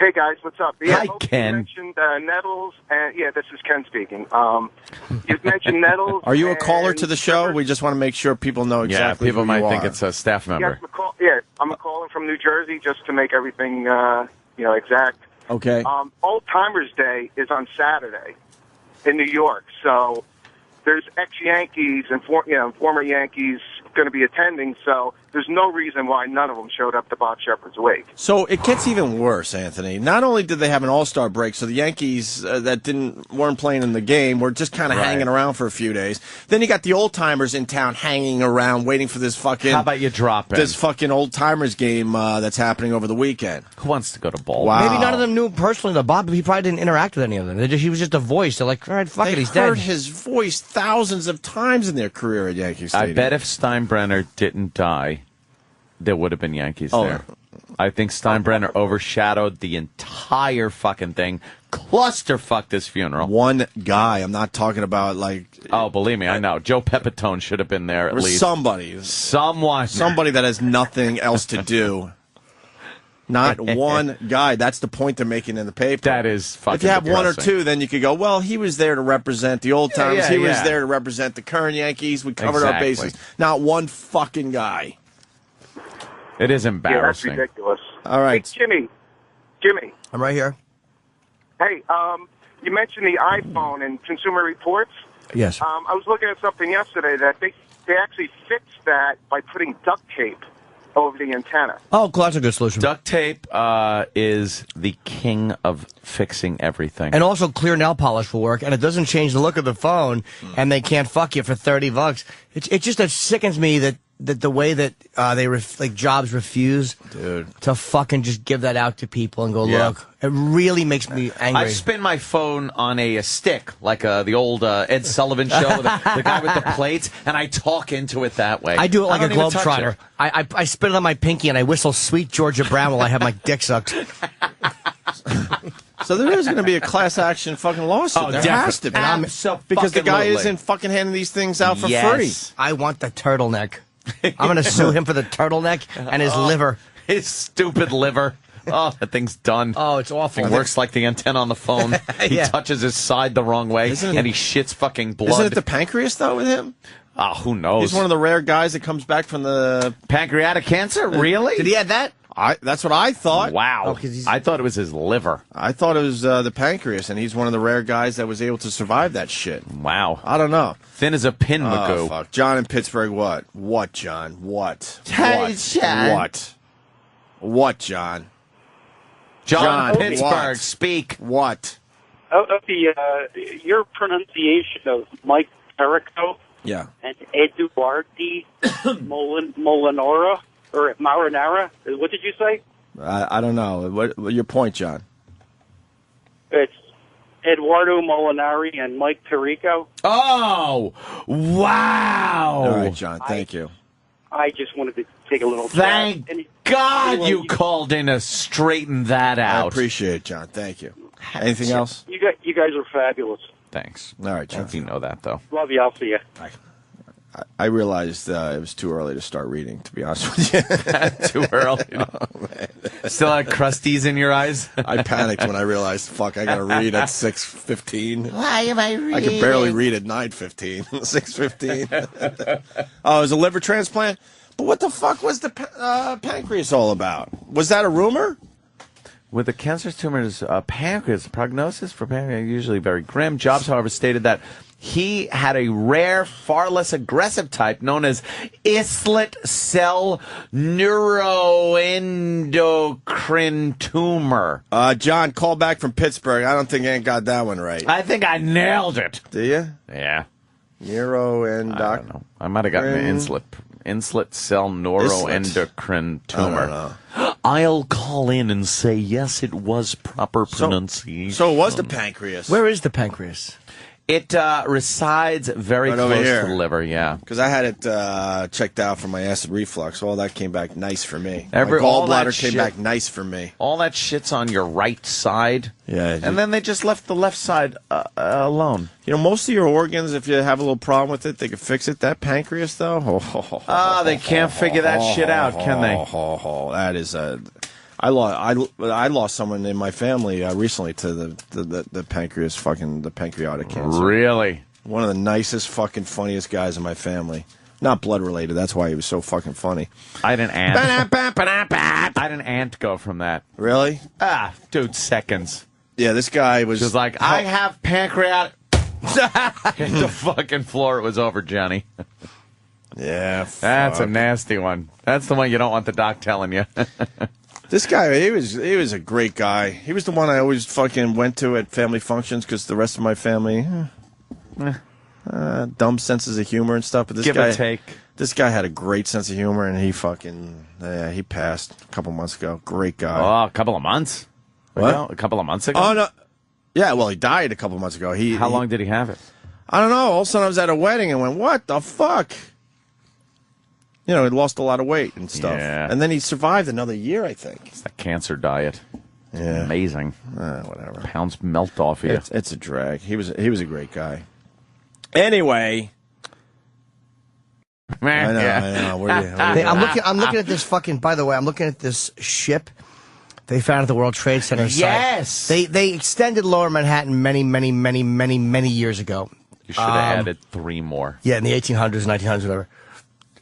Hey guys, what's up? Hi, Opie Ken. mentioned Nettles, and this is Ken speaking. You've mentioned Nettles. Are you a caller and to the show? We just want to make sure people know exactly people who might you think are. it's a staff member. Yes, I'm calling from New Jersey just to make everything exact. Okay. Old Timers Day is on Saturday in New York, so there's ex-Yankees and former Yankees going to be attending, so there's no reason why none of them showed up to Bob Shepard's wake. So it gets even worse, Anthony. Not only did they have an all-star break, so the Yankees that weren't playing in the game were just kind of hanging around for a few days. Then you got the old-timers in town hanging around waiting for this fucking... How about you drop it? This fucking old-timers game that's happening over the weekend. Who wants to go to ball? Wow. Maybe none of them knew him personally, though. Bob, he probably didn't interact with any of them. He was just a voice. They're like, all right, fuck it, he's dead. Heard his voice thousands of times in their career at Yankee Stadium. I bet if Steinbrenner didn't die, there would have been Yankees there. I think Steinbrenner overshadowed the entire fucking thing. Clusterfucked this funeral. One guy. I'm not talking about like... Oh, believe me, I know. Joe Pepitone should have been there at least. Somebody. Somebody that has nothing else to do. Not one guy. That's the point they're making in the paper. That is fucking If you have one or depressing. two, then you could go, well, he was there to represent the old timers. Yeah, he was yeah. there to represent the current Yankees. We covered our Exactly. bases. Not one fucking guy. It is Yeah, that's embarrassing. ridiculous. All right. Hey, Jimmy. I'm right here. Hey, you mentioned the iPhone and Consumer Reports. Yes. I was looking at something yesterday that they actually fixed that by putting duct tape over the antenna. Oh, cool, that's a good solution. Duct tape is the king of fixing everything. And also clear nail polish will work, and it doesn't change the look of the phone, and they can't fuck you for $30. It just sickens me that the way that jobs refuse to fucking just give that out to people and go, look, it really makes me angry. I spin my phone on a stick, like the old Ed Sullivan show, the guy with the plates, and I talk into it that way. I do it like a don't even touch globetrotter. it. I spin it on my pinky and I whistle Sweet Georgia Brown while I have my dick sucked. So there is going to be a class action fucking lawsuit. There has to be. Because the guy isn't fucking handing these things out for free. I want the turtleneck. I'm going to sue him for the turtleneck and his liver. His stupid liver. Oh, that thing's done. Oh, it's awful. It works like the antenna on the phone. He touches his side the wrong way, and he shits fucking blood. Isn't it the pancreas, though, with him? Who knows? He's one of the rare guys that comes back from the... Pancreatic cancer? Really? Did he have that? That's what I thought. Wow. I thought it was his liver. I thought it was the pancreas, and he's one of the rare guys that was able to survive that shit. Wow. I don't know. Thin as a pin, Magoo. Fuck. John in Pittsburgh, what? What, John? What? Hey, John. What? What, John? John, Pittsburgh, what? speak. What? Your pronunciation of Mike Perico Yeah. and Eduardi Molinara or Marinara. What did you say? I don't know. What your point, John? It's Eduardo Molinari and Mike Perico. Oh, wow. All right, John, thank you. I just wanted to take a little Thank chat. God anyway, you called in to straighten that out. I appreciate it, John. Thank you. Anything else? You guys are fabulous. Thanks. All right, John. You know that, though. Love you. I'll see you. I realized it was too early to start reading, to be honest with you. Too early. Still had crusties in your eyes? I panicked when I realized, fuck, I got to read at 6:15. Why am I reading? I could barely read at 9:15, 6:15. Oh, it was a liver transplant? But what the fuck was the pancreas all about? Was that a rumor? With the cancerous tumor's pancreas, prognosis for pancreas usually very grim. Jobs, however, stated that he had a rare, far less aggressive type known as islet cell neuroendocrine tumor. John, call back from Pittsburgh. I don't think I ain't got that one right. I think I nailed it. Do you? Yeah. Neuroendocrine. I don't know. I might have gotten an islet cell neuroendocrine tumor. I don't know. I'll call in and say, yes, it was proper pronunciation. So it was the pancreas. Where is the pancreas? It resides very Right over close here. to the liver, yeah. Because I had it checked out for my acid reflux. All that came back nice for me. All My that gallbladder came shit- back nice for me. All that shit's on your right side. Yeah. And then they just left the left side alone. You know, most of your organs, if you have a little problem with it, they can fix it. That pancreas, though? They can't figure that shit out, can they? That is a... I lost someone in my family recently to the pancreas, the pancreatic cancer. Really? One of the nicest, fucking funniest guys in my family. Not blood related. That's why he was so fucking funny. I had an aunt. I had an aunt go from that. Really? Dude, seconds. Yeah, this guy was... She was like, I have pancreatic... Hit the fucking floor. It was over, Johnny. Yeah, That's a fuck. nasty one. That's the one you don't want the doc telling you. This guy, he was a great guy. He was the one I always fucking went to at family functions because the rest of my family, dumb senses of humor and stuff. But this Give guy, or take. This guy had a great sense of humor, and he he passed a couple months ago. Great guy. Oh, a couple of months? What? Ago? A couple of months ago? Oh no, yeah. Well, he died a couple months ago. How long did he have it? I don't know. All of a sudden, I was at a wedding and went, "What the fuck?" You know, he lost a lot of weight and stuff. Yeah. And then he survived another year, I think. It's that cancer diet. Yeah. Amazing. Whatever. Pounds melt off you. It's a drag. He was a great guy. Anyway. I know. I'm looking at this fucking. By the way, I'm looking at this ship they found at the World Trade Center site. Yes. They extended Lower Manhattan many years ago. You should have added 3 more. Yeah, in the 1800s, 1900s, whatever.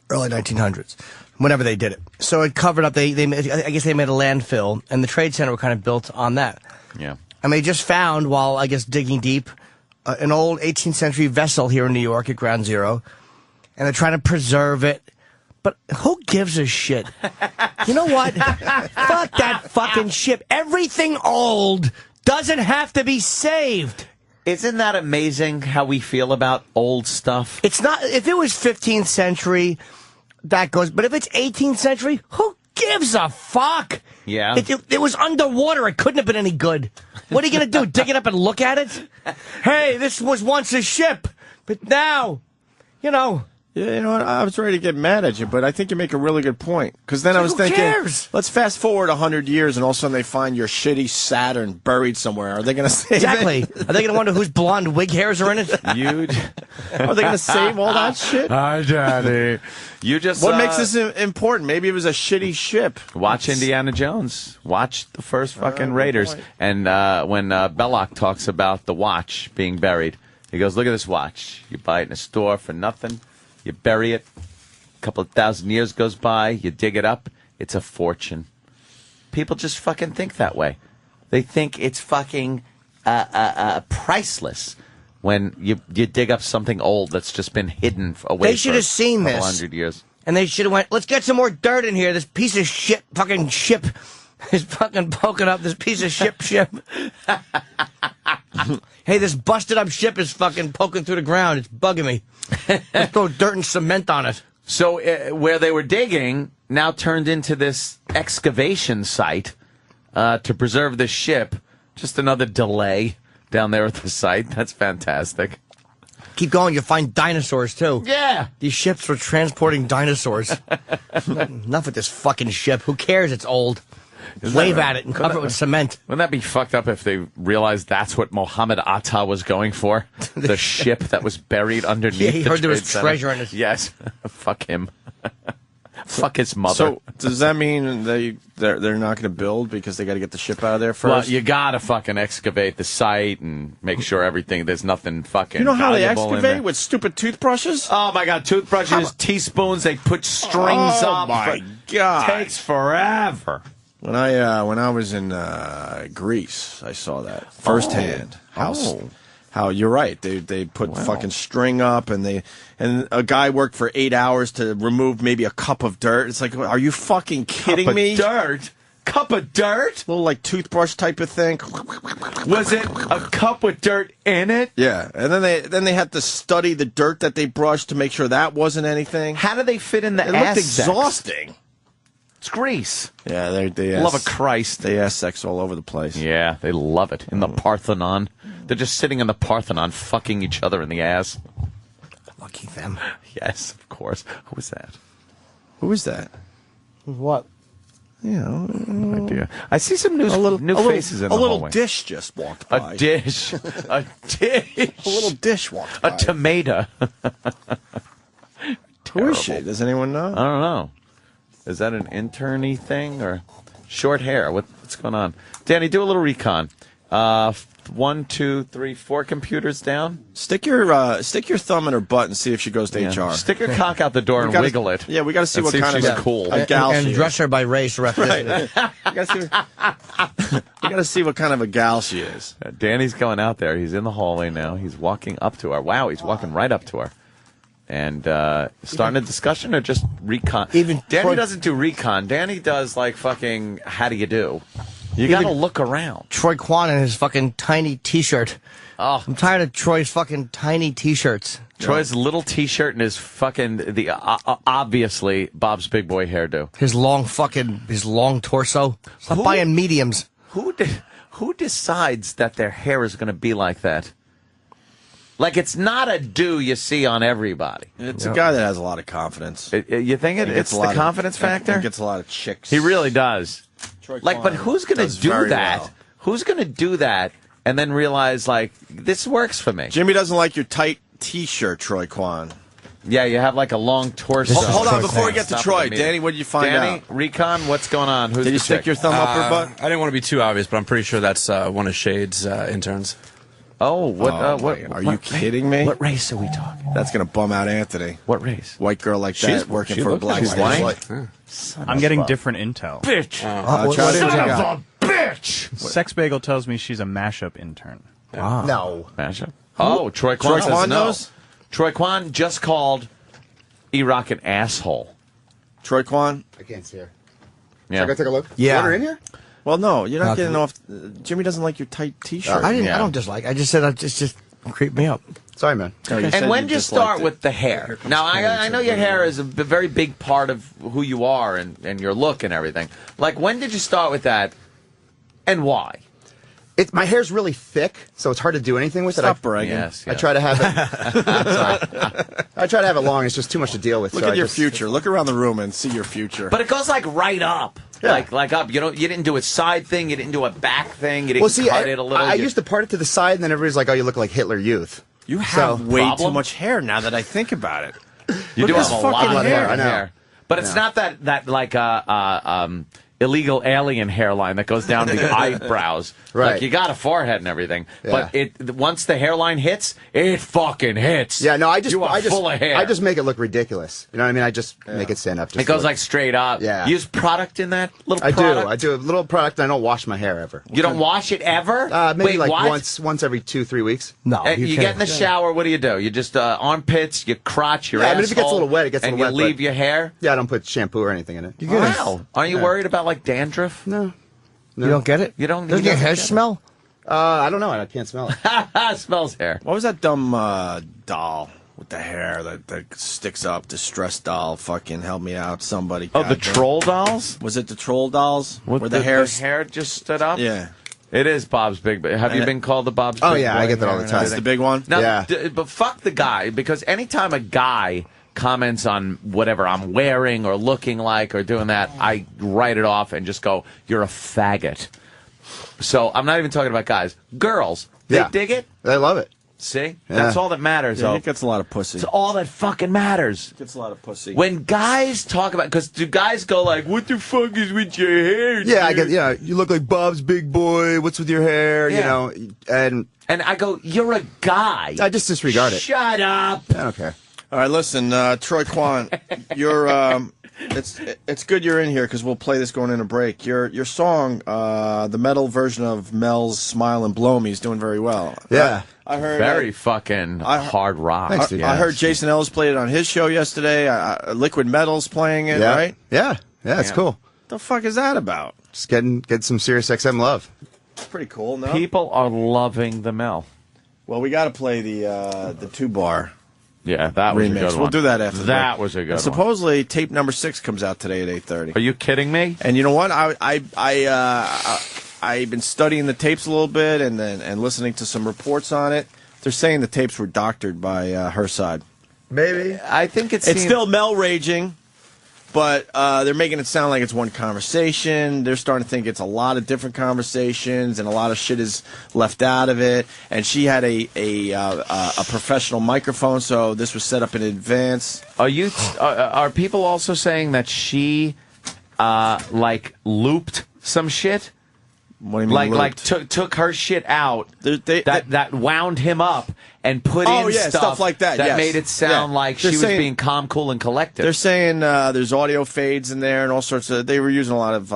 Early 1900s, whenever they did it. So it covered up. I guess they made a landfill, and the Trade Center were kind of built on that. Yeah. And they just found, while I guess digging deep, an old 18th century vessel here in New York at Ground Zero, and they're trying to preserve it. But who gives a shit? You know what? Fuck that fucking ship. Everything old doesn't have to be saved. Isn't that amazing how we feel about old stuff? It's not. If it was 15th century, that goes. But if it's 18th century, who gives a fuck? Yeah. It was underwater. It couldn't have been any good. What are you going to do? Dig it up and look at it? Hey, this was once a ship, but now, you know. Yeah, you know what? I was ready to get mad at you, but I think you make a really good point. Because then I was thinking, cares? let's fast forward 100 years, and all of a sudden they find your shitty Saturn buried somewhere. Are they going to save Exactly. it? Are they going to wonder whose blonde wig hairs are in it? Are they going to save all that shit? Hi, Daddy. You just What makes this important? Maybe it was a shitty ship. watch Indiana Jones. Watch the first fucking Raiders. point. And when Belloc talks about the watch being buried, he goes, "Look at this watch. You buy it in a store for nothing. You bury it. A couple of thousand years goes by. You dig it up. It's a fortune." People just fucking think that way. They think it's fucking priceless when you dig up something old that's just been hidden away. They should have seen for a this. 100 years. And they should have went, let's get some more dirt in here. This piece of shit fucking ship is fucking poking up this piece of ship. Hey, this busted up ship is fucking poking through the ground. It's bugging me. Let's throw dirt and cement on it. So where they were digging now turned into this excavation site to preserve the ship. Just another delay down there at the site. That's fantastic. Keep going, you'll find dinosaurs, too. Yeah. These ships were transporting dinosaurs. Enough with this fucking ship. Who cares? It's old. Wave at it and cover it with cement. Wouldn't that be fucked up if they realized that's what Mohammed Atta was going for? The ship that was buried underneath Yeah, he the heard there was Trade Center? treasure in it. Yes. Fuck him. Fuck his mother. So does that mean they're not going to build because they got to get the ship out of there Well, first? you gotta fucking excavate the site and make sure there's nothing fucking You know how they valuable in excavate there. with stupid toothbrushes? Oh my god, toothbrushes, teaspoons, they put strings Oh up. my God. Takes forever. When I was in Greece, I saw that firsthand. How you're right? They put fucking string up, and a guy worked for 8 hours to remove maybe a cup of dirt. It's like, are you fucking kidding me? Dirt? Cup of dirt? Little like toothbrush type of thing. Was it a cup with dirt in it? Yeah, and then they had to study the dirt that they brushed to make sure that wasn't anything. How do they fit in the It ass looked sex? exhausting. It's Greece. Yeah, they Love of Christ. They ass sex all over the place. Yeah, they love it. In the Parthenon. They're just sitting in the Parthenon fucking each other in the ass. Lucky them. Yes, of course. Who was that? Who is that? What? You know, No idea. I see some new faces in the a little hallway. dish just walked by. A dish. A dish. A little dish walked by. A tomato. Who is she? Does anyone know? I don't know. Is that an interny thing or short hair? What's going on? Danny, do a little recon. 1, 2, 3, 4 computers down. Stick your thumb in her butt and see if she goes to HR. Stick your cock out the door and wiggle it. Yeah, we got to see And what see if kind she's of cool. a gal And she dress is. her by race, ref. We got to see what kind of a gal she is. Danny's going out there. He's in the hallway now. He's walking up to her. Wow, he's walking right up to her. And starting a discussion or just recon? Even Danny Troy- doesn't do recon. Danny does like fucking how do you do? You got to look around. Troy Kwan in his fucking tiny T-shirt. Oh, I'm tired of Troy's fucking tiny T-shirts. Troy's little T-shirt and his fucking obviously Bob's Big Boy hairdo. His long torso. Stop buying mediums. Who decides that their hair is going to be like that? Like it's not a do you see on everybody. It's a guy that has a lot of confidence. You think it's the confidence factor? He gets a lot of chicks. He really does. Troy Like, but Kwan who's going does to do very that? well. Who's going to do that and then realize, like, this works for me? Jimmy doesn't like your tight T-shirt, Troy Kwan. Yeah, you have like a long torso. Hold on, Troy before we Kwan. get to Stop Troy, with me. Danny, what did you find Danny, out? recon, what's going on? Who's Did you the stick chick? your thumb up her butt? I didn't want to be too obvious, but I'm pretty sure that's one of Shade's interns. Oh, what? Are you kidding me? What race are we talking? That's going to bum out Anthony. What race? White girl like that working she for a looks black like she's guy. white. I'm getting different intel. Bitch! What Son do we of got? Bitch! Sex Bagel tells me she's a mashup intern. Wow. No. Mashup. Oh, Troy Kwan Troy says Kwan no. knows? Troy Kwan just called E-Rock an asshole. Troy Kwan? I can't see her. Yeah. Should I go take a look? Yeah. You want her in here? Well, no, you're not Okay. getting off. Jimmy doesn't like your tight T-shirt. I Yeah. don't dislike. I just said I just Creep me up. Sorry, man. And when do you start with the hair? Now, I know your hair is a very big part of who you are and your look and everything. Like, when did you start with that, and why? My hair's really thick, so it's hard to do anything with it. Stop bragging. Yes. I try to have it. I try to have it long. It's just too much to deal with. Look at your future. Look around the room and see your future. But it goes like right up. Yeah. Like up. You didn't do a side thing. You didn't do a back thing. You didn't cut it a little. I used to part it to the side, and then everybody's like, "Oh, you look like Hitler Youth." You have way too much hair now that I think about it. You do have a lot of hair. I know. But it's not that like illegal alien hairline that goes down the eyebrows. Right. Like, you got a forehead and everything. Yeah. But once the hairline hits, it fucking hits. Yeah, no, you are full of hair. I just make it look ridiculous. You know what I mean? I just make it stand up. It goes like straight up. Yeah. You use product in that little I product? do. I do a little product, and I don't wash my hair ever. You don't wash it ever? Maybe Wait, like what? once every 2-3 weeks. No, You get in the shower, what do? You just armpits, your crotch, your Yeah, I asshole. mean, if it gets a little wet, it gets a and little wet. you leave your hair? Yeah, I don't put shampoo or anything in it. Wow. Aren't you worried about like dandruff? No. You don't get it? You don't. Doesn't your hair smell? I don't know. I can't smell it. It smells hair. What was that dumb doll with the hair that sticks up? Distress doll. Fucking help me out, somebody. Oh, the troll dolls? Was it the troll dolls? Where the hair just stood up? Yeah. It is Bob's Big. Have you been called the Bob's Big? Oh, yeah, I get that all the time. That's the big one? Now, Yeah. but fuck the guy, because anytime a guy comments on whatever I'm wearing or looking like or doing that, I write it off and just go, you're a faggot. So I'm not even talking about guys. Girls, they dig it. They love it. See? That's all that matters. Yeah, it gets a lot of pussy. It's all that fucking matters. It gets a lot of pussy. When guys talk about, because do guys go like, what the fuck is with your hair? Yeah, I dude?" get. Yeah, you look like Bob's big boy. What's with your hair? You Yeah. know, and I go, you're a guy. I just disregard it. Shut up. I don't care. All right, listen, Troy Kwan, you're it's good you're in here because we'll play this going in a break. Your song, the metal version of Mel's "Smile and Blow Me" is doing very well. Yeah, I heard very fucking hard rock. Thanks, dude. I heard Jason Ellis played it on his show yesterday. Liquid Metal's playing it, Yeah. right? Yeah, it's cool. What the fuck is that about? Just get some Sirius XM love. It's pretty cool, no? People are loving the Mel. Well, we got to play the 2-bar. Yeah, that was remix. a good one. We'll do that after the That break. was a good And one. supposedly, tape number 6 comes out today at 8:30. Are you kidding me? And you know what? I've been studying the tapes a little bit and listening to some reports on it. They're saying the tapes were doctored by her side. Maybe. I think it's still Mel raging, but they're making it sound like it's one conversation. They're starting to think it's a lot of different conversations, and a lot of shit is left out of it. And she had a professional microphone, so this was set up in advance. Are people also saying that she like looped some shit? What do you mean? Like took her shit out that wound him up and put in stuff like that. Yes. made it sound like They're she was saying- being calm, cool, and collected. They're saying there's audio fades in there and all sorts of. They were using a lot of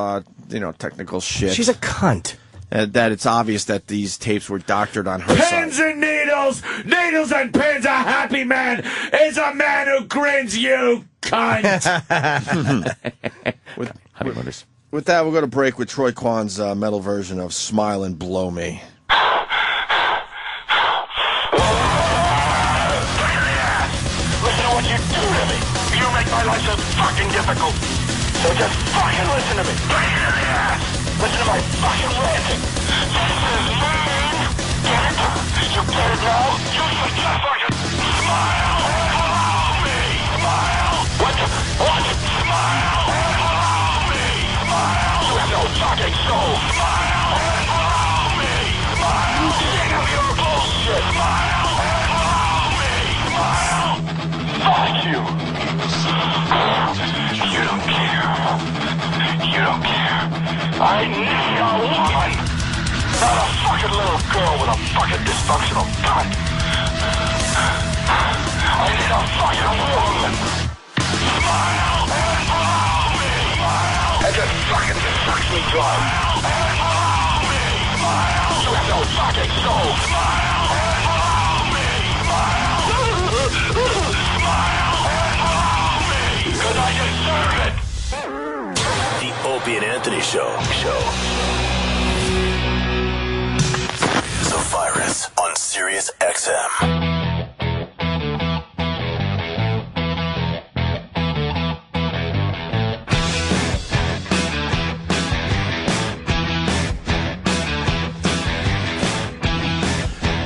technical shit. She's a cunt. That it's obvious that these tapes were doctored on her Pins side. and needles, needles and pins. A happy man is a man who grins. You cunt. Honeymooners. With that, we'll go to break with Troy Kwan's metal version of "Smile and Blow Me." Listen to what you do to me. You make my life so fucking difficult. So just fucking listen to me. Pain in the ass. Listen to my fucking ranting. This is mean. Get it? You get it now? You should just fucking smile and blow me. Smile. What? Smile and blow me. Smile. You have no fucking soul. Smile and blow me. Smile. Sick of your bullshit. Smile and blow me. Smile. Fuck you. You don't care. You don't care. I need a woman. Not a fucking little girl with a fucking dysfunctional cunt. I need a fucking woman. Smile and blow me. And just fucking sucks me dry. And blow me. Smile. You have no fucking soul. Smile and blow me. Smile. Smile and blow me. Because I deserve it. The Opie and Anthony Show. The virus on Sirius XM.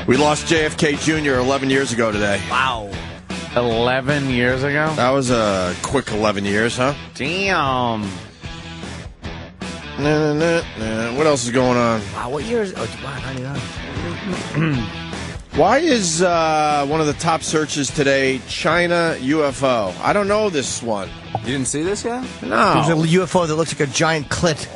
We lost JFK Jr. 11 years ago today. Wow. 11 years ago? That was a quick 11 years, huh? Damn. What else is going on? Wow, what year is? Oh, wow, 99. Why is one of the top searches today China UFO? I don't know this one. You didn't see this yet? No. There's a UFO that looks like a giant clit.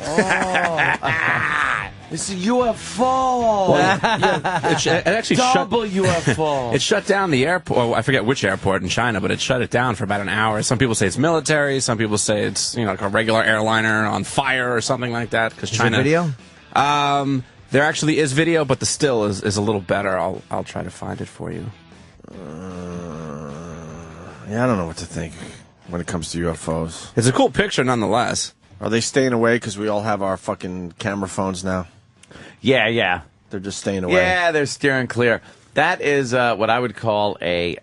It's a UFO. It actually Double UFO. It shut down the airport. Well, I forget which airport in China, but it shut it down for about an hour. Some people say it's military. Some people say it's like a regular airliner on fire or something like that. Because China. Is there video? There actually is video, but the still is a little better. I'll try to find it for you. Yeah, I don't know what to think when it comes to UFOs. It's a cool picture nonetheless. Are they staying away because we all have our fucking camera phones now? Yeah. They're just staying away. Yeah, they're steering clear. That is what I would call a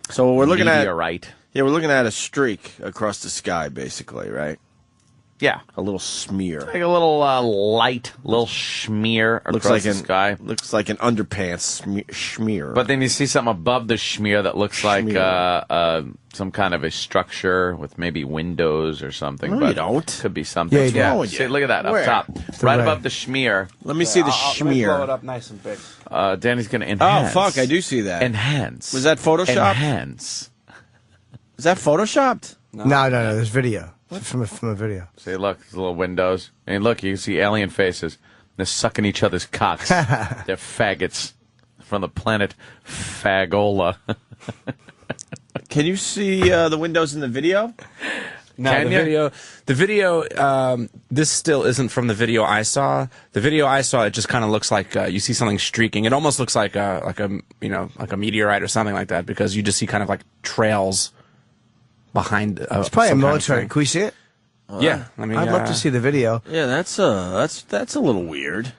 so we're looking meteorite. Yeah, we're looking at a streak across the sky, basically, right? Yeah. A little smear. Like a little light, little smear across the sky. Looks like an underpants smear. But then you see something above the smear that looks like some kind of a structure with maybe windows or something. No, but you don't. Could be something. Yeah, you do. wrong with See, you? look at that Where? up top. Right above the smear. Let me see the Let me smear. blow it up nice and big. Danny's going to enhance. Oh, fuck, I do see that. Enhance. Was that Photoshopped? Enhance. Is that Photoshopped? No. There's video. From a video. See, look, there's little windows. And look, you can see alien faces. They're sucking each other's cocks. They're faggots from the planet Fagola. Can you see the windows in the video? No, Can you? the video, this still isn't from the video I saw. The video I saw, it just kind of looks like you see something streaking. It almost looks like a meteorite or something like that because you just see kind of like trails behind. It's probably a military. Can we see it? Yeah, I mean, I'd love to see the video. Yeah, that's a little weird.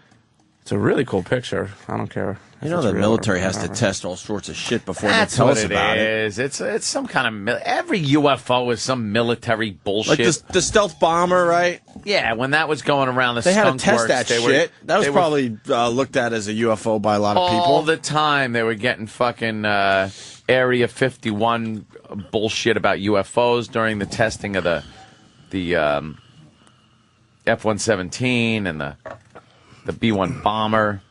It's a really cool picture. I don't care. You know, the military has to test all sorts of shit before That's they tell what us it about is. It's some kind of every UFO is some military bullshit. Like the stealth bomber, right? Yeah, when that was going around the They had to skunk test works, that shit. That was probably looked at as a UFO by a lot of people. All the time they were getting fucking Area 51 bullshit about UFOs during the testing of the F-117 and the B-1 bomber.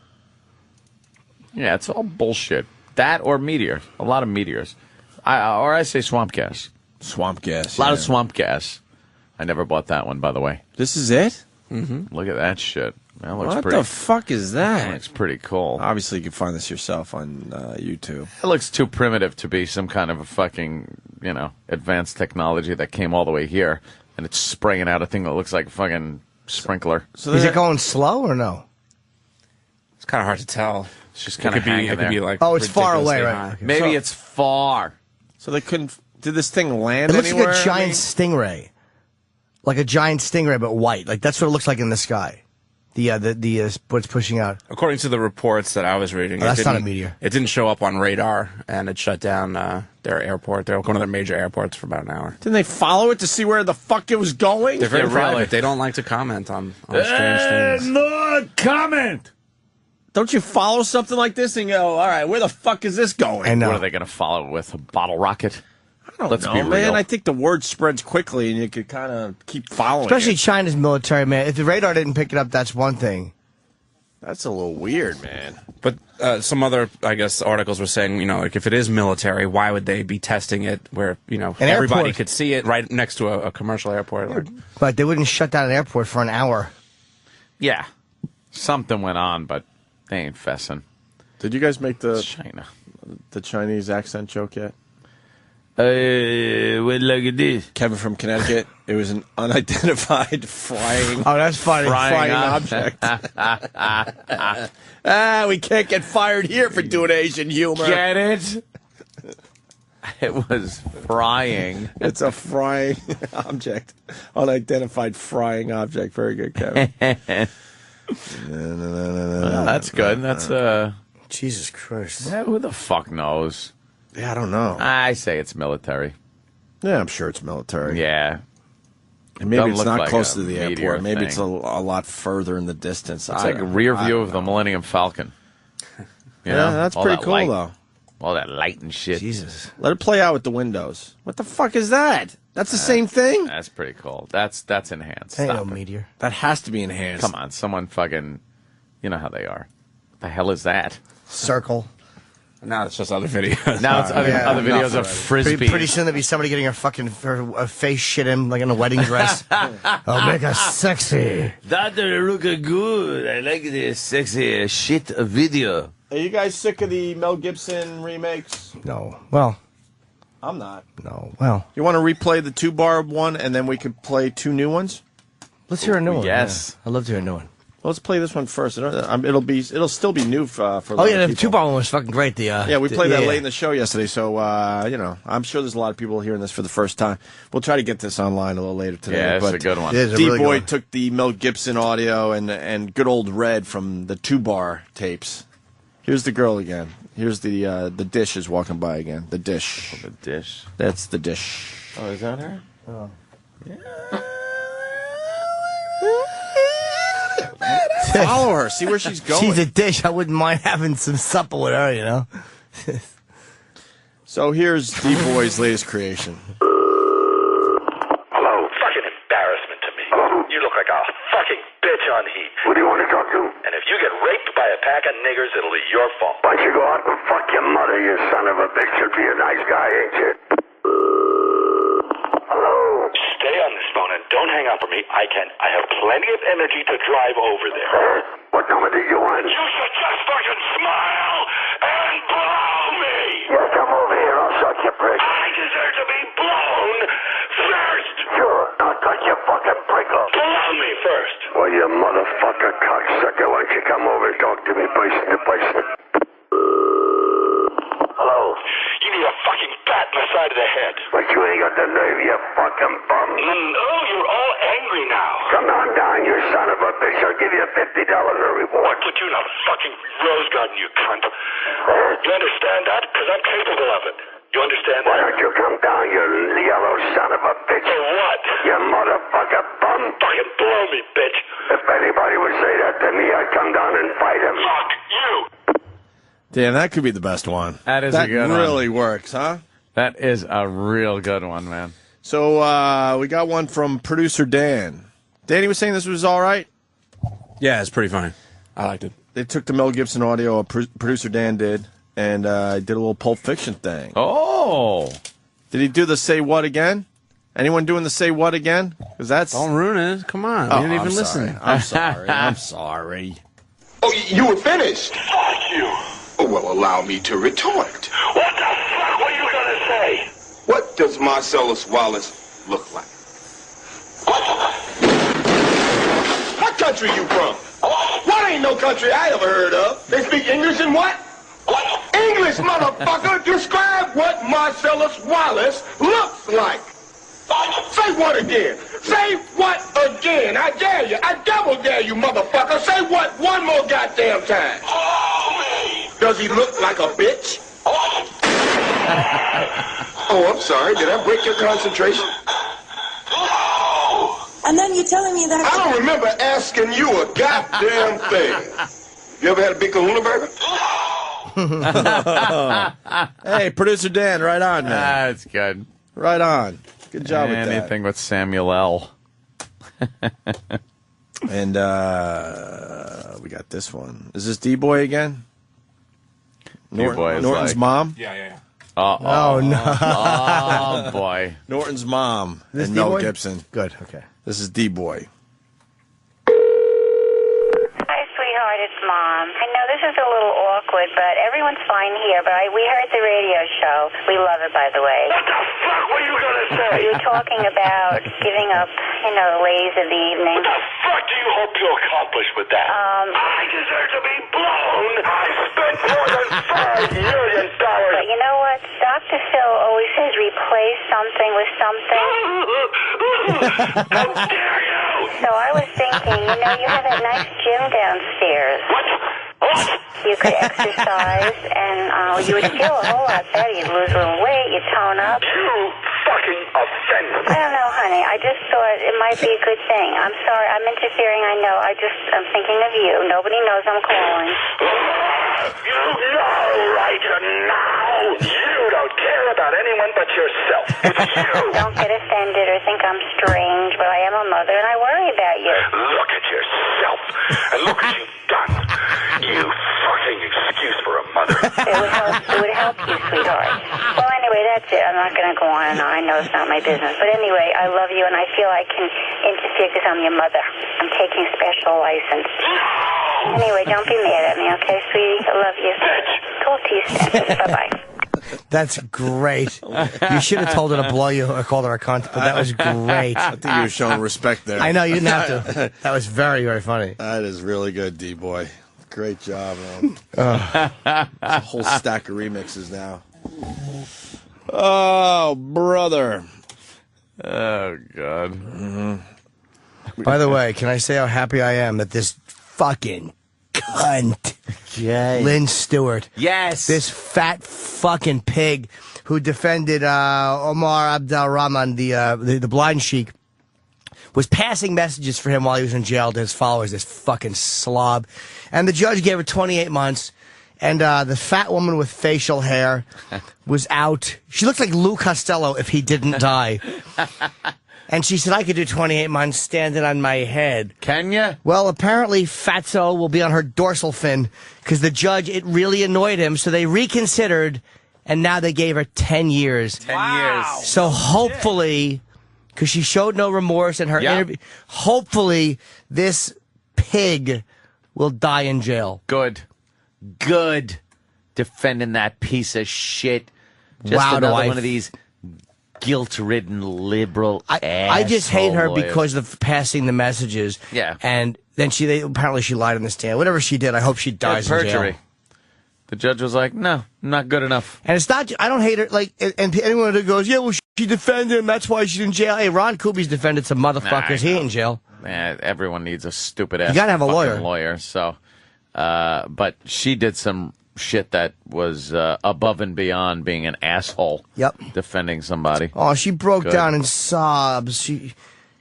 Yeah, it's all bullshit. That or meteors. A lot of meteors. I say swamp gas. Swamp gas. A lot of swamp gas. I never bought that one, by the way. This is it? Mm-hmm. Look at that shit. That looks What pretty, the fuck is that? That looks pretty cool. Obviously, you can find this yourself on YouTube. It looks too primitive to be some kind of a fucking, advanced technology that came all the way here. And it's spraying out a thing that looks like a fucking sprinkler. So is it going slow or no? It's kind of hard to tell. It's just kind of hanging there. It could be like it's far away, ridiculously right? high. Okay. Maybe it's far. So they couldn't. Did this thing land It looks anywhere? like a giant stingray, like a giant stingray, but white. Like that's what it looks like in the sky. The what's pushing out. According to the reports that I was reading, that's not a meteor. It didn't show up on radar, and it shut down their airport. They're one of their major airports for about an hour. Didn't they follow it to see where the fuck it was going? They're very Yeah, private. really. They don't like to comment on strange things. No comment. Don't you follow something like this and go, all right, where the fuck is this going? I know. What are they going to follow it with? A bottle rocket? I don't Let's know, be man. real. I think the word spreads quickly, and you could kind of keep following Especially it. China's military, man. If the radar didn't pick it up, that's one thing. That's a little weird, man. But some other, I guess, articles were saying, like if it is military, why would they be testing it where, everybody airport. could see it right next to a commercial airport? But they wouldn't shut down an airport for an hour. Yeah. Something went on, but they ain't fessing. Did you guys make It's China. the Chinese accent joke yet? Well, look at this. Kevin from Connecticut. It was an unidentified frying. Oh, that's funny. Frying object. We can't get fired here for doing Asian humor. Get it? It was frying. It's a frying object. Unidentified frying object. Very good, Kevin. Well, that's good. That's Jesus Christ. Yeah, who the fuck knows? Yeah, I don't know. I say it's military. Yeah, I'm sure it's military. Yeah. And maybe Doesn't it's look not like close a to the meteor airport. Maybe it's a thing. lot further in the distance. It's like a rear view of the Millennium Falcon. You know? That's All pretty that cool, light. though. All that light and shit. Jesus. Let it play out with the windows. What the fuck is that? That's the same thing? That's pretty cool. That's enhanced. Ain't Stop no it. meteor. That has to be enhanced. Come on, someone fucking... You know how they are. What the hell is that? Circle. Now it's just other videos. Now it's other videos of Pretty frisbees. soon there'll be somebody getting her face shit in, like in a wedding dress. I'll make her sexy. That look good. I like this sexy shit video. Are you guys sick of the Mel Gibson remakes? No. Well, I'm not. no. Well, You want to replay the 2-bar one, and then we could play 2 new ones? let's hear a new one. Yes. Yeah. I'd love to hear a new one. Well, let's play this one first. It'll still be new for a Oh, lot yeah, of the people. 2-bar one was fucking great. Yeah, we played that late in the show yesterday, so I'm sure there's a lot of people hearing this for the first time. We'll try to get this online a little later today. Yeah, it's but a good one. It is a really good D-Boy one. took the Mel Gibson audio and good old Red from the 2-bar tapes. Here's the girl again. Here's the dish is walking by again. The dish. The dish. That's the dish. Oh, is that her? Oh. Follow her. See where she's going. She's a dish. I wouldn't mind having some supper with her, you know? So here's D-Boy's latest creation. Hello. Fucking embarrassment to me. You look like a fucking bitch on heat. Who do you want to talk to? And if you get raped by a pack of niggers, it'll be your fault. Why don't you go out and fuck your mother, you son of a bitch? You'll be a nice guy, ain't you? Hello? Stay on this phone and don't hang up on me. I have plenty of energy to drive over there. What number do you want? You should just fucking smile and blow me! Yeah, come over here. I'll suck your prick. I deserve to be blown first! Sure. I'll cut your fucking prick off. Blow me first! Well, you motherfucker cocksucker, why don't you come over and talk to me person to person? Hello? You need a fucking bat in the side of the head. But you ain't got the nerve, you fucking bum. Oh, you're all angry now. Come on down, you son of a bitch. I'll give you $50 a reward. Put you in a fucking rose garden, you cunt. You understand that? Because I'm capable of it. You understand that? Why don't you come down, you yellow son of a bitch? For what? You motherfucker bum. Fucking blow me, bitch. If anybody would say that to me, I'd come down and fight him. Fuck you. Damn, that could be the best one. That is a good one. That really works, huh? That is a real good one, man. So we got one from producer Dan. Danny was saying this was all right. Yeah, it's pretty funny. I liked it. They took the Mel Gibson audio, producer Dan did, and did a little Pulp Fiction thing. Oh. Did he do the say what again? Anyone doing the say what again? Because that's... Don't ruin it. Come on. Oh, You didn't even I'm listen. sorry. I'm sorry. I'm sorry. Oh, you were finished? Fuck you. Oh, well, allow me to retort. What the fuck were you gonna say? What does Marcellus Wallace look like? What country you from? What ain't no country I ever heard of? They speak English and what? English, motherfucker! Describe what Marcellus Wallace looks like. Say what again? Say what again? I dare you. I double dare you, motherfucker. Say what one more goddamn time. Does he look like a bitch? Oh, I'm sorry. Did I break your concentration? And then you're telling me that... I don't remember asking you a goddamn thing. You ever had a big kahuna burger? Hey, producer Dan, right on, man. That's good. Right on. Good job with that. Anything with Samuel L. And we got this one. Is this D-Boy again? D-Boy is Norton's like- mom? Yeah. Oh, no. Oh, boy. Norton's mom This and Mel D-Boy? Gibson. Good, okay. This is D-Boy. Hi, sweetheart, it's Mom. I know this is a little awkward, but everyone's fine here. But we heard the radio show. We love it, by the way. What the fuck were you gonna say? You were talking about giving up, the ladies of the evening. What the fuck do you hope to accomplish with that? I deserve to be blown. I spent more than $5 million. But you know what? Dr. Phil always says replace something with something. How dare you? So I was thinking, you have that nice gym downstairs. What? You could exercise, and you would feel a whole lot better. You'd lose a little weight, you'd tone up. You fucking offender. I don't know, honey. I just thought it might be a good thing. I'm sorry. I'm interfering, I know. I'm thinking of you. Nobody knows I'm calling. You know right now. You don't care about anyone but yourself. It's you. Don't get offended or think I'm strange, but I am a mother, and I worry about you. Look at yourself, and look what you've done. You fucking excuse for a mother. It would help you, sweetheart. Well, anyway, that's it. I'm not going to go on and on. I know it's not my business. But anyway, I love you, and I feel I can interfere because I'm your mother. I'm taking special license. Anyway, don't be mad at me, okay, sweetie? I love you. Talk to you soon. Bye-bye. That's great. You should have told her to blow you or called her a cunt, but that was great. I think you were showing respect there. I know, you didn't have to. That was very, very funny. That is really good, D-Boy. Great job, man. It's a whole stack of remixes now. Oh, brother. Oh, God. By the way, can I say how happy I am that this fucking cunt, Lynn Stewart, this fat fucking pig who defended Omar Abdel Rahman, the blind sheik, was passing messages for him while he was in jail to his followers, this fucking slob. And the judge gave her 28 months. And the fat woman with facial hair was out. She looked like Lou Costello if he didn't die. And she said, I could do 28 months standing on my head. Can you? Well, apparently Fatso will be on her dorsal fin because the judge, it really annoyed him. So they reconsidered, and now they gave her 10 years. 10 years. So hopefully, because she showed no remorse in her interview, hopefully this pig will die in jail. Good. Defending that piece of shit. Just Wow, another do one of these guilt-ridden liberal I just hate her lawyers. because of passing the messages. Yeah. And then apparently she lied on the stand. Whatever she did, I hope she dies in perjury. jail. The judge was like, no, not good enough. And it's not, I don't hate her, like, and anyone who goes, yeah, well, she defended him, that's why she's in jail. Hey, Ron Kubi's defended some motherfuckers, he ain't in jail. Man, everyone needs a stupid-ass You gotta have a fucking lawyer. So, but she did some shit that was above and beyond being an asshole. Yep. Defending somebody. Oh, she broke Good. down in sobs.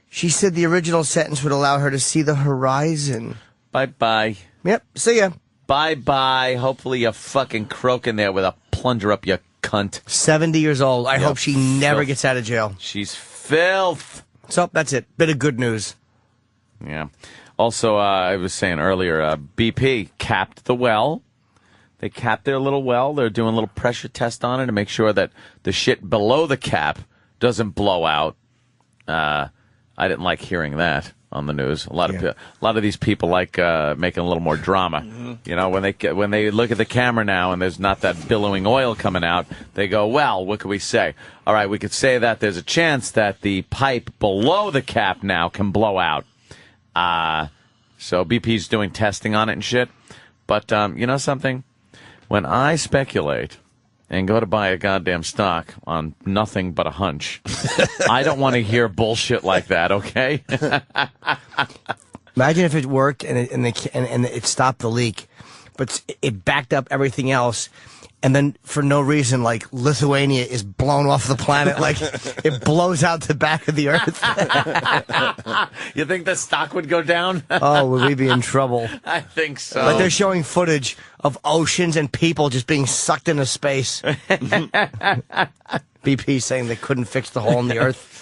She said the original sentence would allow her to see the horizon. Bye-bye. Yep, see ya. Bye-bye. Hopefully you fucking croak in there with a plunger up your cunt. 70 years old. I hope she never filth. gets out of jail. She's filth. So, that's it. Bit of good news. Yeah. Also, I was saying earlier, BP capped the well. They capped their little well. They're doing a little pressure test on it to make sure that the shit below the cap doesn't blow out. I didn't like hearing that on the news. A lot of these people like making a little more drama. You know, when they look at the camera now and there's not that billowing oil coming out, they go, well, what could we say? All right, we could say that there's a chance that the pipe below the cap now can blow out. So BP's doing testing on it and shit. But you know something? When I speculate and go to buy a goddamn stock on nothing but a hunch, I don't want to hear bullshit like that, okay? Imagine if it worked and it stopped the leak, but it backed up everything else, and then for no reason, like Lithuania is blown off the planet, like it blows out the back of the earth. You think the stock would go down? Oh, would we be in trouble? I think so. Like they're showing footage of oceans and people just being sucked into space. BP saying they couldn't fix the hole in the earth.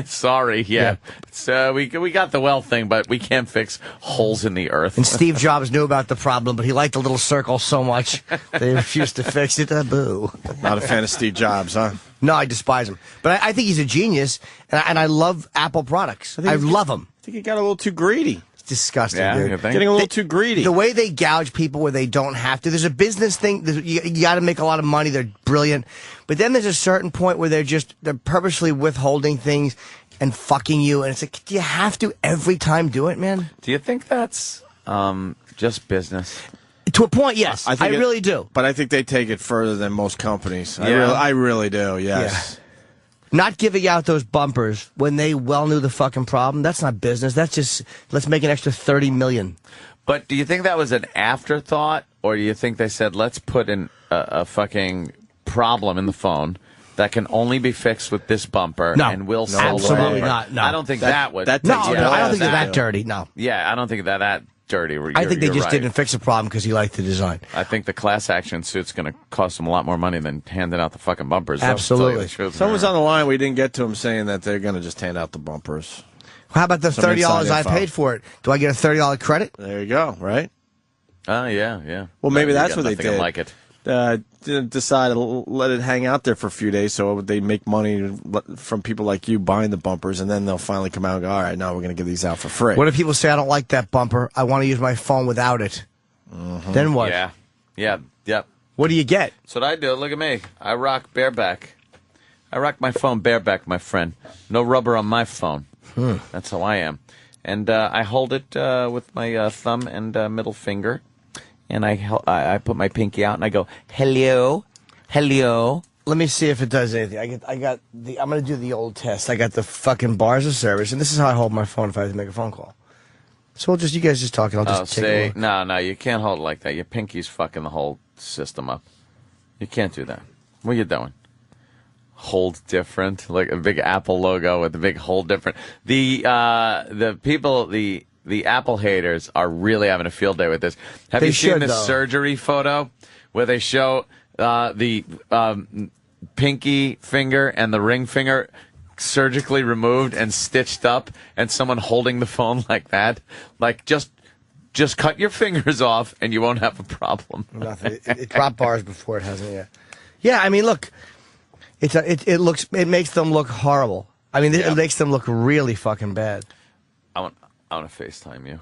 Sorry, yeah. So we got the well thing, but we can't fix holes in the earth. And Steve Jobs knew about the problem, but he liked the little circle so much they refused to fix it. Boo. Not a fan of Steve Jobs, huh? No, I despise him. But I think he's a genius, and I love Apple products. I love them. I think he got a little too greedy. It's disgusting, Yeah, you dude. think? Getting a little too greedy. The way they gouge people where they don't have to. There's a business thing. You got to make a lot of money. They're brilliant. But then there's a certain point where they're purposely withholding things and fucking you. And it's like, do you have to every time do it, man? Do you think that's just business? To a point, yes. I think really do. But I think they take it further than most companies. Yeah. I really do, yes. Yeah. Not giving out those bumpers when they well knew the fucking problem, that's not business. That's just, let's make an extra $30 million. But do you think that was an afterthought, or do you think they said, let's put in a fucking problem in the phone that can only be fixed with this bumper, No. and we'll No sell the absolutely bumper? not, no. I don't think that would. No, I don't think they're that dirty, no. Yeah, I don't think that dirty. I think they You're just right. didn't fix the problem because he liked the design. I think the class action suit's going to cost them a lot more money than handing out the fucking bumpers. Absolutely. Someone's Someone's on the line. We didn't get to him saying that they're going to just hand out the bumpers. How about the Some $30 inside I info. paid for it? Do I get a $30 credit? There you go, right? Oh, yeah. Well, maybe You that's got what they nothing did. like it. Didn't decide to let it hang out there for a few days so they make money from people like you buying the bumpers, and then they'll finally come out and go, all right, now we're going to give these out for free. What if people say, I don't like that bumper, I want to use my phone without it? Then what? Yeah. What do you get? That's what I do. Look at me. I rock bareback. I rock my phone bareback, my friend. No rubber on my phone. That's how I am. And I hold it with my thumb and middle finger. And I put my pinky out and I go, hello. Let me see if it does anything. I'm going to do the old test. I got the fucking bars of service, and this is how I hold my phone if I have to make a phone call. So you guys just talk, and I'll just take a look. No, you can't hold it like that. Your pinky's fucking the whole system up. You can't do that. What are you doing? Hold different, like a big Apple logo with a big hold different. The people, the Apple haters are really having a field day with this. Have you seen this surgery photo where they show the pinky finger and the ring finger surgically removed and stitched up, and someone holding the phone like that? Like, just cut your fingers off and you won't have a problem. Nothing. It dropped bars before it hasn't yet. Yeah, I mean, look, it makes them look horrible. I mean, it makes them look really fucking bad. I want to FaceTime you.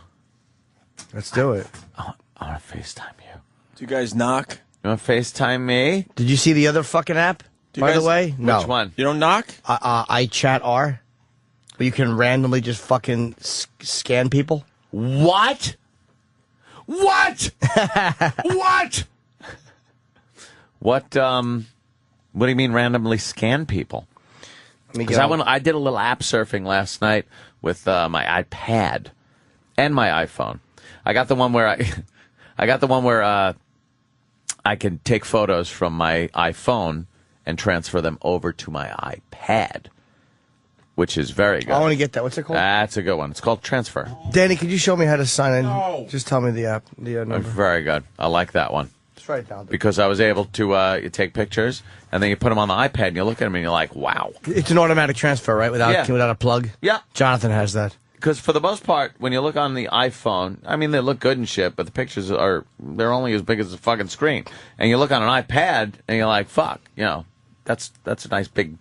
Let's do it. I want to FaceTime you. Do you guys knock? You want to FaceTime me? Did you see the other fucking app, by the way? No. Which one? You don't knock? iChat R. Where you can randomly just fucking scan people. What? What? What? What do you mean randomly scan people? Because I did a little app surfing last night with my iPad and my iPhone. I got the one where I can take photos from my iPhone and transfer them over to my iPad, which is very good. I want to get that. What's it called? That's a good one. It's called Transfer. Danny, could you show me how to sign in? No. Just tell me the app, the number. Very good. I like that one. Just write it down. Because I was able to you take pictures, and then you put them on the iPad, and you look at them, and you're like, wow. It's an automatic transfer, right? Without a plug? Yeah. Jonathan has that. Because for the most part, when you look on the iPhone, I mean, they look good and shit, but the pictures they're only as big as the fucking screen. And you look on an iPad, and you're like, fuck, that's a nice big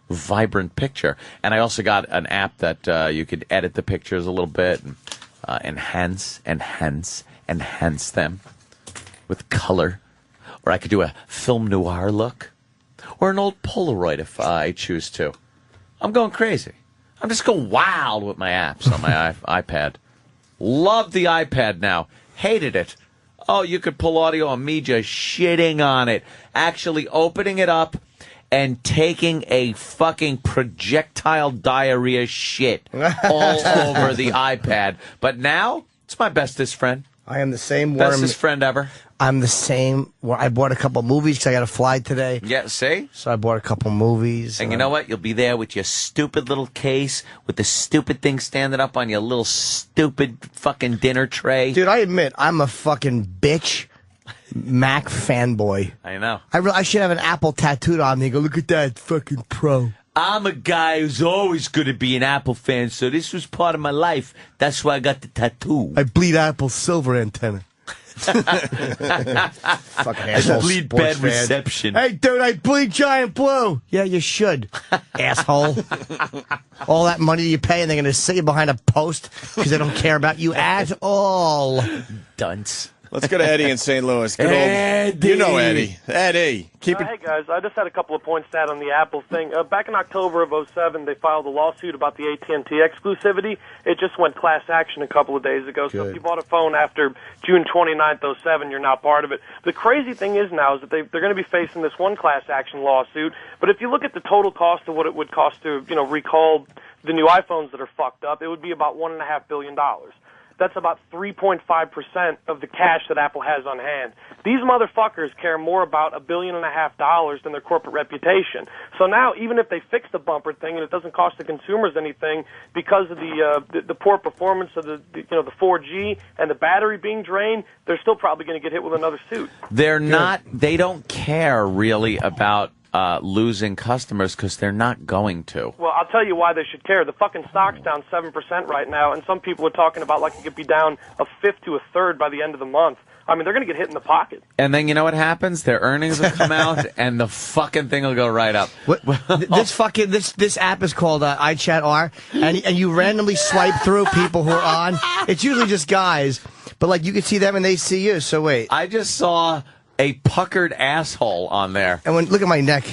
vibrant picture. And I also got an app that you could edit the pictures a little bit and enhance them with color. Or I could do a film noir look, or an old Polaroid if I choose to. I'm going crazy. I'm just going wild with my apps on my iPad. Love the iPad now. Hated it. Oh, you could pull audio on me just shitting on it. Actually opening it up and taking a fucking projectile diarrhea shit all over the iPad. But now, it's my bestest friend. I am the same worm. Bestest friend ever. I'm the same. I bought a couple movies because I got to fly today. Yeah, see? So I bought a couple movies. And you know what? You'll be there with your stupid little case with the stupid thing standing up on your little stupid fucking dinner tray. Dude, I admit, I'm a fucking bitch Mac fanboy. I know. I should have an Apple tattooed on me. Go, look at that fucking pro. I'm a guy who's always going to be an Apple fan, so this was part of my life. That's why I got the tattoo. I bleed Apple silver antenna. Fucking asshole. I bleed bad reception. Hey, dude, I bleed giant blue. Yeah, you should, asshole. All that money you pay, and they're going to sit you behind a post because they don't care about you at all. Dunce. Let's go to Eddie in St. Louis. Good old, Eddie. you know Eddie. Eddie, keep it. Hey guys, I just had a couple of points to add on the Apple thing. Back in October of '07, they filed a lawsuit about the AT&T exclusivity. It just went class action a couple of days ago. So if you bought a phone after June 29th, '07, you're now part of it. The crazy thing is now is that they're going to be facing this one class action lawsuit. But if you look at the total cost of what it would cost to recall the new iPhones that are fucked up, it would be about $1.5 billion. that's about 3.5% of the cash that Apple has on hand. These motherfuckers care more about $1.5 billion than their corporate reputation. So now, even if they fix the bumper thing and it doesn't cost the consumers anything because of the poor performance of the 4G and the battery being drained, they're still probably going to get hit with another suit. They don't care really about losing customers because they're not going to. Well, I'll tell you why they should care. The fucking stock's down 7% right now, and some people are talking about like it could be down a fifth to a third by the end of the month. I mean, they're going to get hit in the pocket. And then you know what happens? Their earnings will come out, and the fucking thing will go right up. This app is called iChat R, and you randomly swipe through people who are on. It's usually just guys, but like you can see them and they see you. So wait, I just saw a puckered asshole on there. And look at my neck.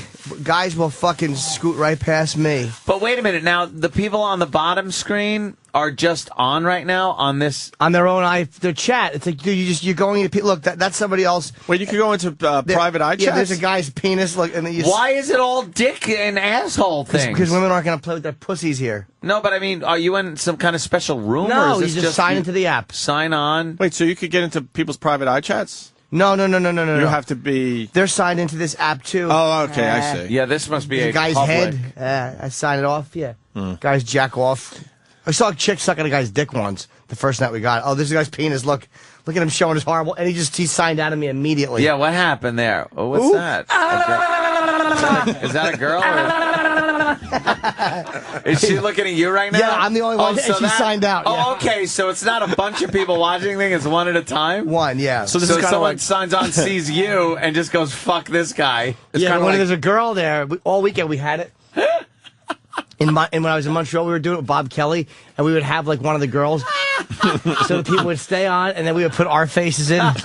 Guys will fucking scoot right past me. But wait a minute. Now, the people on the bottom screen are just on right now on this. On their own their chat. It's like, dude, you're going into look, that's somebody else. Wait, you can go into private iChat? Yeah, there's a guy's penis. Look, and then why is it all dick and asshole things? Because women aren't going to play with their pussies here. No, but I mean, are you in some kind of special room? No, or is this you just sign into the app. Sign on. Wait, so you could get into people's private iChats? No. You have to be. They're signed into this app too. Oh, okay, I see. Yeah, this must be a guy's public. head. I sign it off. Yeah, guys jack off. I saw a chick sucking a guy's dick once. The first night we got it. Oh, this is a guy's penis. Look at him showing his horrible. And he signed out of me immediately. Yeah, what happened there? Oh, what's that? Is that a girl? Is she looking at you right now? Yeah, I'm the only one. And she signed out. Oh, yeah. okay. So it's not a bunch of people watching thing. It's one at a time? One, yeah. So someone signs on, sees you, and just goes, fuck this guy. It's yeah, when there's a girl there, all weekend we had it. And when I was in Montreal, we were doing it with Bob Kelly, and we would have like one of the girls, so the people would stay on, and then we would put our faces in and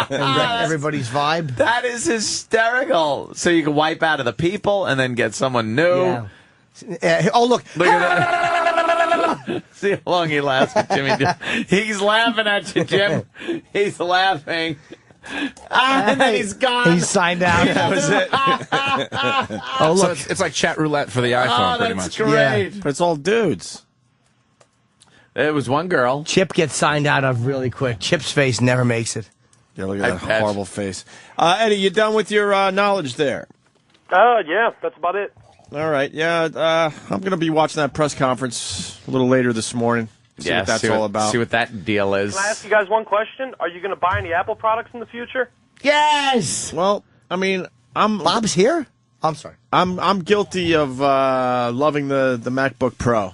wreck everybody's vibe. That is hysterical. So you can wipe out of the people and then get someone new. Yeah. Oh, look at that. See how long he laughs at Jimmy. He's laughing at you, Jim. He's laughing. And then he's gone. He signed out. That was it. Oh, look. So it's like chat roulette for the iPhone, pretty much. Great. Yeah. But it's all dudes. It was one girl. Chip gets signed out of really quick. Chip's face never makes it. Yeah, look at that horrible face. Eddie, you done with your knowledge there? Yeah, that's about it. All right. Yeah, I'm going to be watching that press conference a little later this morning. See what that's all about. See what that deal is. Can I ask you guys one question? Are you going to buy any Apple products in the future? Yes. Well, I mean, Bob's here. I'm sorry. I'm guilty of loving the MacBook Pro,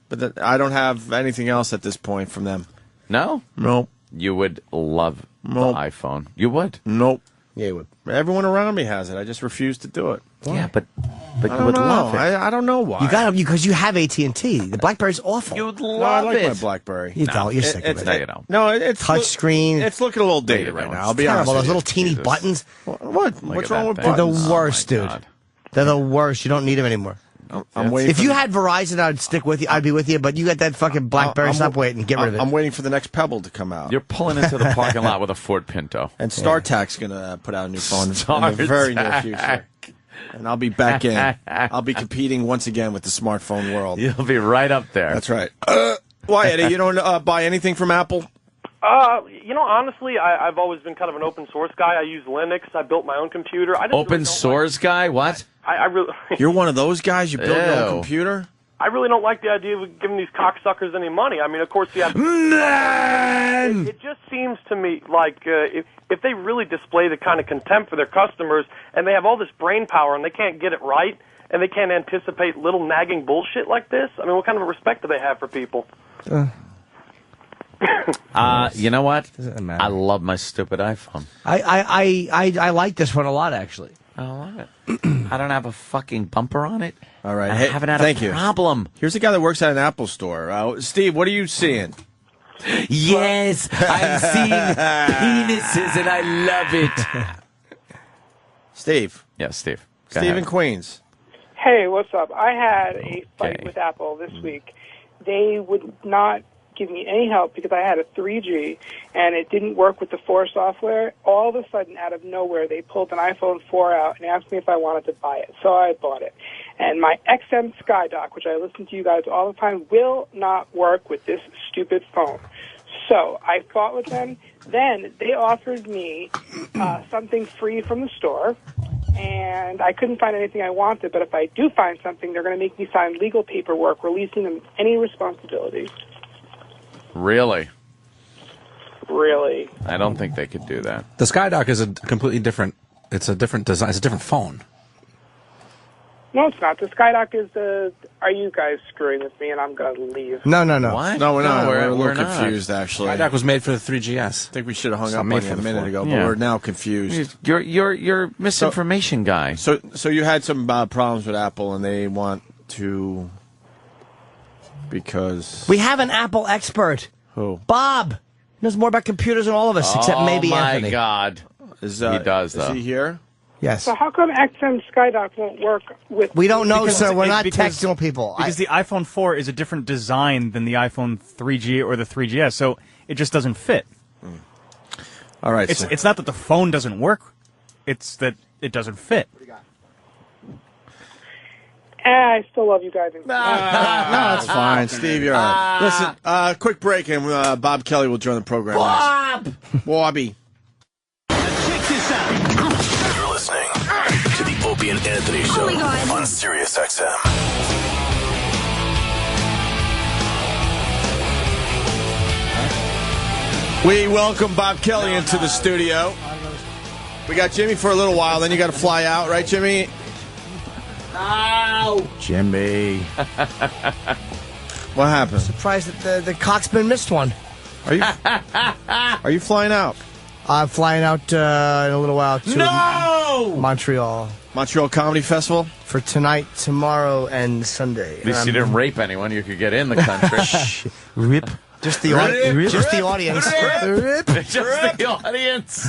but I don't have anything else at this point from them. No? Nope. You would love the iPhone. You would? Nope. Yeah, you would. Everyone around me has it. I just refuse to do it. Why? Yeah, but you would love it. I don't know why. You got because you have AT&T. The BlackBerry's awful. You'd No, I love like it. my BlackBerry. You don't. You're sick of it. No, you don't. No, it's touch screen. It's looking a little dated right now. I'll be honest. Terrible. with Those you. little teeny buttons. What? What's wrong with They're the buttons? worst, dude. God. They're the worst. You don't need them anymore. I'm waiting. If you had Verizon, I'd stick with you. I'd be with you. But you got that fucking BlackBerry. Stop waiting. Get rid of it. I'm waiting for the next Pebble to come out. You're pulling into the parking lot with a Ford Pinto. And StarTAC's going to put out a new phone in the very near future. And I'll be back in. I'll be competing once again with the smartphone world. You'll be right up there. That's right. Why, Eddie? You don't buy anything from Apple? Honestly, I've always been kind of an open source guy. I use Linux. I built my own computer. I just Open really source guy? What? I really. You're one of those guys? You build your Ew. own computer? I really don't like the idea of giving these cocksuckers any money. I mean, of course, you have. It just seems to me like if they really display the kind of contempt for their customers, and they have all this brain power, and they can't get it right, and they can't anticipate little nagging bullshit like this. I mean, what kind of a respect do they have for people? You know what? Doesn't matter. I love my stupid iPhone. I like this one a lot, actually. I love it. I don't have a fucking bumper on it. All right. I Hey, haven't had thank a you. problem. Here's a guy that works at an Apple store. Steve, what are you seeing? Yes, I'm seeing penises and I love it. Steve. Yes, Steve. Go Steve ahead. in Queens. Hey, what's up? I had a fight Okay. with Apple this week. They would not give me any help because I had a 3G and it didn't work with the 4 software. All of a sudden, out of nowhere, they pulled an iPhone 4 out and asked me if I wanted to buy it. So I bought it. And my XM SkyDock, which I listen to you guys all the time, will not work with this stupid phone. So I fought with them. Then they offered me something free from the store, and I couldn't find anything I wanted. But if I do find something, they're going to make me sign legal paperwork releasing them any responsibility. Really? Really? I don't think they could do that. The SkyDock is a completely different. It's a different design. It's a different phone. No, it's not. The SkyDock is the... Are you guys screwing with me and I'm going to leave? No. What? No, we're not. We're a we're little not. confused, actually. SkyDock was made for the 3GS. I think we should have hung It's up made on you for a the minute phone. ago, but Yeah. we're now confused. You're misinformation guy. So you had some problems with Apple, and they want to because We have an Apple expert. Who? Bob. He knows more about computers than all of us, except maybe Anthony. Oh, my God. He does, though. Is he here? Yes. So how come XM SkyDock won't work with... We don't know, Because sir. We're it- not because- technical people. Because the iPhone 4 is a different design than the iPhone 3G or the 3GS, so it just doesn't fit. All right. It's not that the phone doesn't work; it's that it doesn't fit. I still love you guys. No, that's fine. Steve, you're all right. Listen, quick break, and Bob Kelly will join the program. Bob! Bobby. You're listening to the Opie and Anthony Show on Sirius XM. We welcome Bob Kelly into the studio. We got Jimmy for a little while, then you got to fly out, right, Jimmy? Ow! Jimmy. What happened? Surprised that the Coxman missed one. Are you flying out? I'm flying out in a little while to Montreal. Montreal Comedy Festival? For tonight, tomorrow, and Sunday. At least you didn't rape anyone. You could get in the country. Rip. Just the audience. Just the audience. Rip. Just the audience.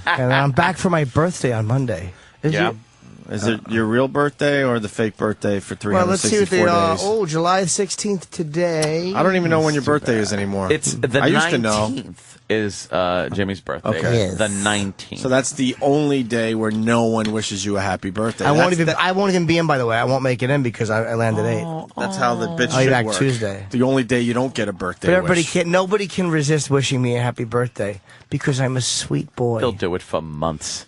And I'm back for my birthday on Monday. Is it your real birthday or the fake birthday for 364 Well, let's see what they are. days? Oh, July 16th today. I don't even know when your birthday is anymore. It's the I used to know. 19th is Jimmy's birthday. Okay. Yes. The 19th. So that's the only day where no one wishes you a happy birthday. I won't That's even be in, by the way. I won't make it in because I landed 8. That's how the bitch I'll be should back work. Tuesday. The only day you don't get a birthday But everybody wish. nobody can resist wishing me a happy birthday because I'm a sweet boy. He'll do it for months.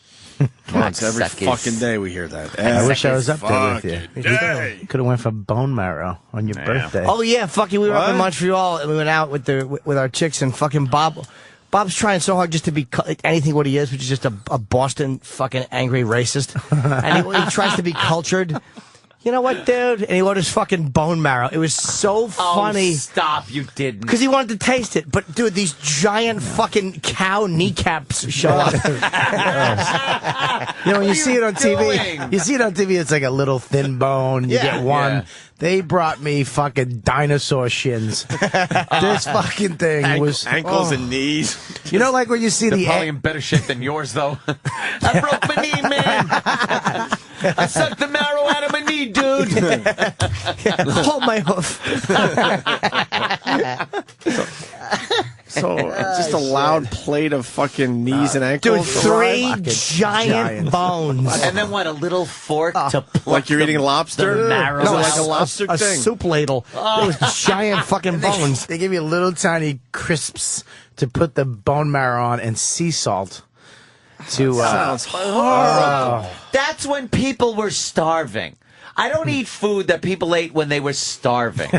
Once every Cocksuckers. fucking day we hear that. I wish I was up there with you. Fucking You could have went for bone marrow on your birthday. Oh yeah, fucking. We were up in What? Montreal and we went out with our chicks and fucking Bob. Bob's trying so hard just to be anything what he is, which is just a Boston fucking angry racist, and he tries to be cultured. You know what, dude? And he ordered fucking bone marrow. It was so funny. Oh, stop! You didn't. Because he wanted to taste it. But, dude, these giant fucking cow kneecaps show up. You know, when you see it on doing? TV, you see it on TV, it's like a little thin bone. You Yeah. get one. Yeah. They brought me fucking dinosaur shins. This fucking thing was ankles oh. and knees. You know, like when you see They're the probably in better shape than yours, though. I broke my knee, man. I sucked the marrow out of my knee, dude. Hold my hoof. So just a loud plate of fucking knees and Dude, ankles. 3 giant bones. And then what? A little fork to pluck Like you're eating lobster? the marrow. Is it No, like a lobster a thing? soup ladle. It was giant fucking bones. They give you little tiny crisps to put the bone marrow on and sea salt. To Sounds horrible. That's when people were starving. I don't eat food that people ate when they were starving.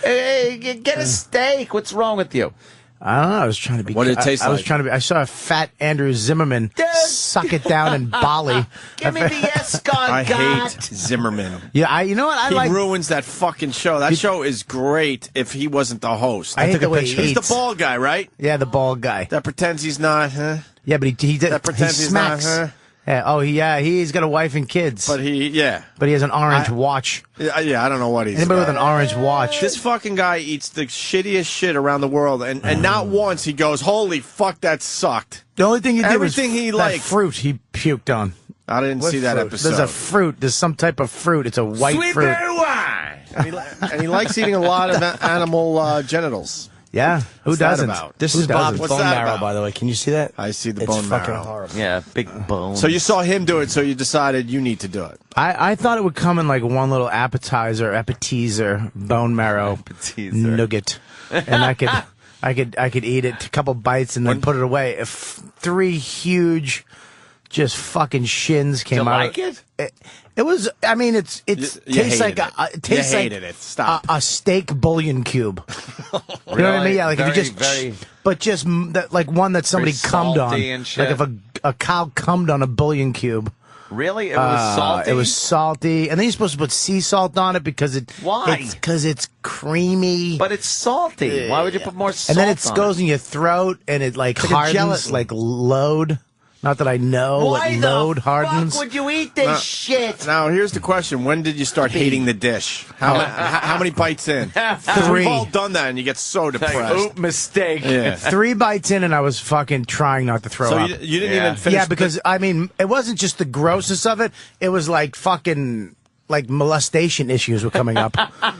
Hey, get a steak. What's wrong with you? I don't know. I was trying to be. What did it taste I was like? trying to be. I saw a fat Andrew Zimmerman suck it down in Bali. Give me the escargot. I hate Zimmerman. Yeah, you know what? I He like. ruins that fucking show. That show is great if he wasn't the host. I hate took the a way he picture. He's the eats. bald guy, right? Yeah, the bald guy. That pretends he's not, huh? Yeah, but he That pretends he he's not, smacks. huh? Yeah, he's got a wife and kids. But he has an orange watch. Yeah, I don't know what he's Anybody got. with an orange watch? This fucking guy eats the shittiest shit around the world, and not once he goes, "Holy fuck, that sucked." The only thing he did was Everything he that liked. fruit he puked on. I didn't see that fruit? episode. There's a fruit. There's some type of fruit. It's a white Sweet fruit. berry wine. and he likes eating a lot of animal genitals. Yeah, who What's that doesn't? about? This Who is Bob's doesn't? What's bone that marrow, about? by the way. Can you see that? I see the It's bone fucking marrow. horrible. Yeah, big bone. So you saw him do it, so you decided you need to do it. I thought it would come in like one little appetizer, bone marrow Appetizer. nugget, and I could eat it, a couple bites, and then put it away. If 3 huge, just fucking shins came you out. Like it? It was. I mean, it tastes like it tastes like hated it. Stop. A steak bouillon cube. You know what I mean? Yeah, like if you just, but just like one that somebody cummed on. And shit. Like if a cow cummed on a bouillon cube. Really? It was salty? It was salty. And then you're supposed to put sea salt on it because it. Why? Because it's creamy. But it's salty. Why would you put more salt And then it on goes in your throat and it like hardens gelatin. like load. Not that I know. Why like the load hardens. fuck would you eat this shit? Now, here's the question. When did you start hating the dish? How many bites in? 3. We've all done that, and you get so depressed. Oop, mistake. Yeah. 3 bites in, and I was fucking trying not to throw So up. you didn't even finish. Yeah, because I mean, it wasn't just the grossness of it; it was like fucking like molestation issues were coming up.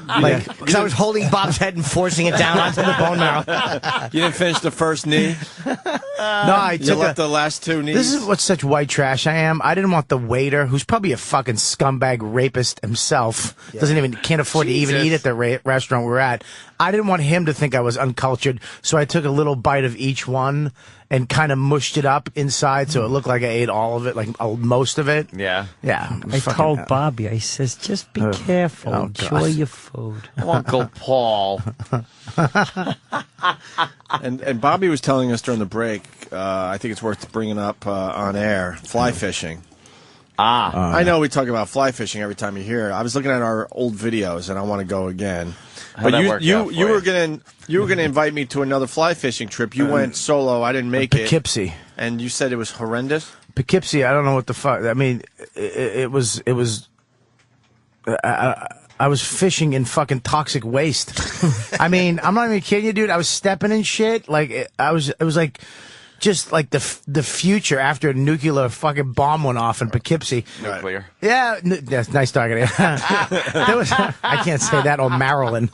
Like because I was holding Bob's head and forcing it down onto the bone marrow. You didn't finish the first knee. no, I You took left the last 2 knees. This is what such white trash I am. I didn't want the waiter, who's probably a fucking scumbag rapist himself, can't afford to even eat at the restaurant we're at. I didn't want him to think I was uncultured, so I took a little bite of each one and kind of mushed it up inside so it looked like I ate all of it, like most of it. Yeah. Yeah. I told Bobby, I says, just be careful. Oh, Enjoy God. your food. Uncle Paul. And Bobby was telling us during the break, I think it's worth bringing up on air, fly fishing. I know we talk about fly fishing every time you're here. I was looking at our old videos, and I want to go again. How'd that work out for you were gonna invite me to another fly fishing trip. You went solo. I didn't make it. Poughkeepsie. And you said it was horrendous. Poughkeepsie, I don't know what the fuck. I mean, it was. I was fishing in fucking toxic waste. I mean, I'm not even kidding you, dude. I was stepping in shit. Like it was like. Just like the future after a nuclear fucking bomb went off in Poughkeepsie. Nuclear. Yeah, that's nice talking to you. I can't say that. Or Marilyn,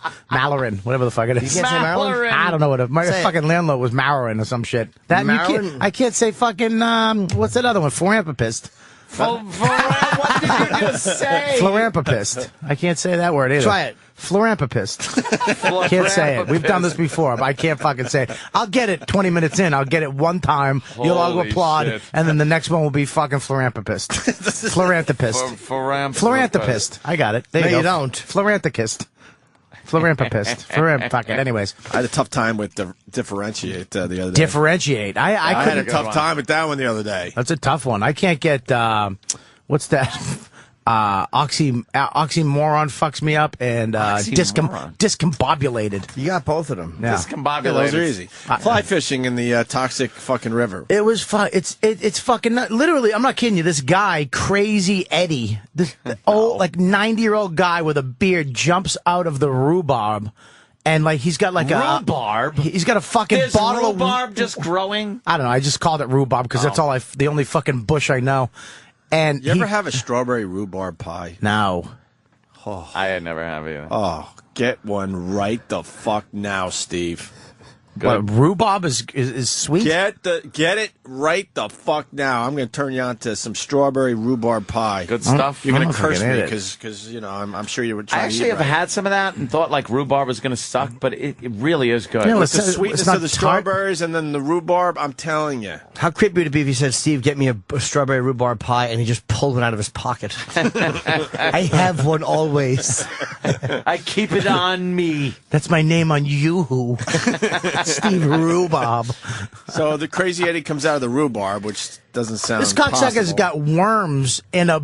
whatever the fuck it is. You can't say Marilyn? I don't know what my Say it. fucking landlord was Marilyn or some shit. That Marilyn? I can't say fucking what's that other one? Florampapist. What did you just say? Florampapist. I can't say that word either. Try it. Florampapist. Can't say it. We've done this before, but I can't fucking say it. I'll get it 20 minutes in. I'll get it one time. You'll all Holy applaud, shit. and then the next one will be fucking Florampapist. Floranthropist. Floranthropist. I got it. There No, you go. you don't. Floranthropist. Florampapist. Fuck it. Anyways. I had a tough time with differentiate the other day. Differentiate. I I had a couldn't. tough time with that one the other day. That's a tough one. I can't get, what's that? Oxymoron fucks me up, and Oxymoron. discombobulated. You got both of them. Yeah. Discombobulated. Yeah, those are easy. Fly fishing in the toxic fucking river. It was fun. It's fucking literally. I'm not kidding you. This guy, Crazy Eddie, this old like 90-year-old guy with a beard, jumps out of the rhubarb, and like he's got like Rhubarb? He's got a fucking There's bottle rhubarb just growing? I don't know. I just called it rhubarb because that's all the only fucking bush I know. And You ever have a strawberry rhubarb pie? No. I had never have either. Oh, get one right the fuck now, Steve. What, rhubarb is sweet. Get it right the fuck now. I'm going to turn you on to some strawberry rhubarb pie. Good stuff. You're going I'm to not curse gonna me eat it. because you know I'm sure you would try. I actually have had some of that and thought like rhubarb was going to suck, but it really is good. Yeah, With the It's sweetness not of the tart. strawberries and then the rhubarb, I'm telling you. How creepy would it be if you said, Steve, get me a strawberry rhubarb pie, and he just pulled one out of his pocket? I have one always. I keep it on me. That's my name on Yoo-Hoo. Steve Rhubarb. So the Crazy Eddie comes out of the rhubarb, which doesn't sound. This cocksucker's possible. got worms in a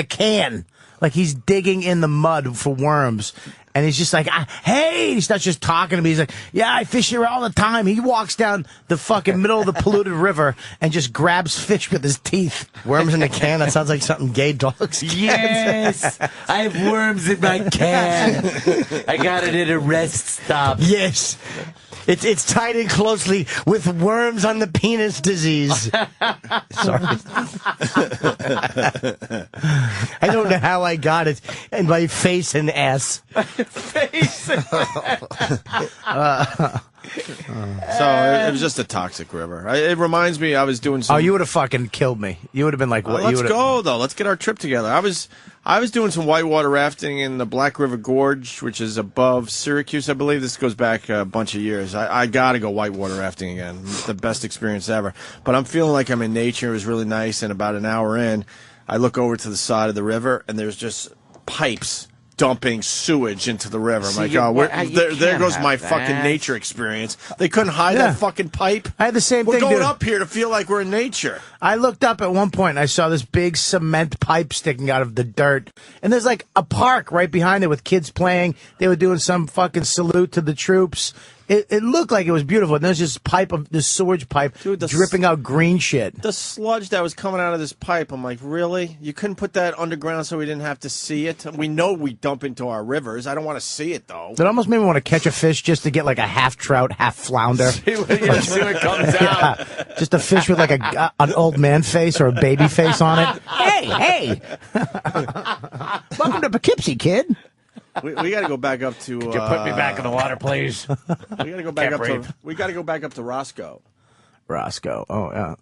can. Like he's digging in the mud for worms. And he's just like, hey, he starts just talking to me. He's like, yeah, I fish here all the time. He walks down the fucking middle of the polluted river and just grabs fish with his teeth. Worms in a can? That sounds like something gay dogs can. Yes, I have worms in my can. I got it at a rest stop. Yes. It's tied in closely with worms on the penis disease. Sorry. I don't know how I got it in my face and ass. face. So it was just a toxic river. It reminds me, I was doing some. Oh, you would have fucking killed me. You would have been like, what? Let's go though. Let's get our trip together. I was doing some whitewater rafting in the Black River Gorge, which is above Syracuse, I believe. This goes back a bunch of years. I got to go whitewater rafting again. It's the best experience ever. But I'm feeling like I'm in nature. It was really nice. And about an hour in, I look over to the side of the river, and there's just pipes dumping sewage into the river. I'm like, there goes my fucking nature experience. They couldn't hide that fucking pipe. I had the same We're thing. going dude. up here to feel like we're in nature. I looked up at one point and I saw this big cement pipe sticking out of the dirt. And there's like a park right behind it with kids playing. They were doing some fucking salute to the troops. It looked like it was beautiful. And there's this sewage pipe dripping out green shit. The sludge that was coming out of this pipe, I'm like, really? You couldn't put that underground so we didn't have to see it? We know we dump into our rivers. I don't want to see it, though. It almost made me want to catch a fish just to get like a half trout, half flounder. See what comes out. Just a fish with like an old man face or a baby face on it. Hey! Welcome to Poughkeepsie, kid. We got to go back up to. Could you put me back in the water, please? We got to go back We got to go back up to Roscoe. Roscoe. Oh yeah.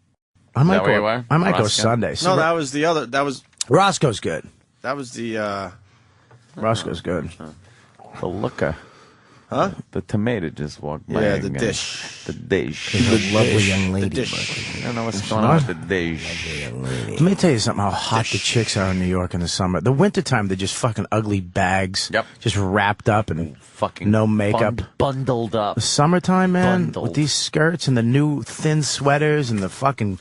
I might where you are? I might go Roscoe? Sunday. No, that was the other. That was Roscoe's good. That was the. Roscoe's good. The looker. Huh? The tomato just walked by. Yeah, the again. dish. The dish. The lovely young lady. The dish. I don't know what's going on with the dish. Let me tell you something, how hot the chicks are in New York in the summer. The wintertime, they're just fucking ugly bags. Yep. Just wrapped up and Fucking no makeup. Bundled up. The summertime, man, Bundled. with these skirts and the new thin sweaters and the fucking...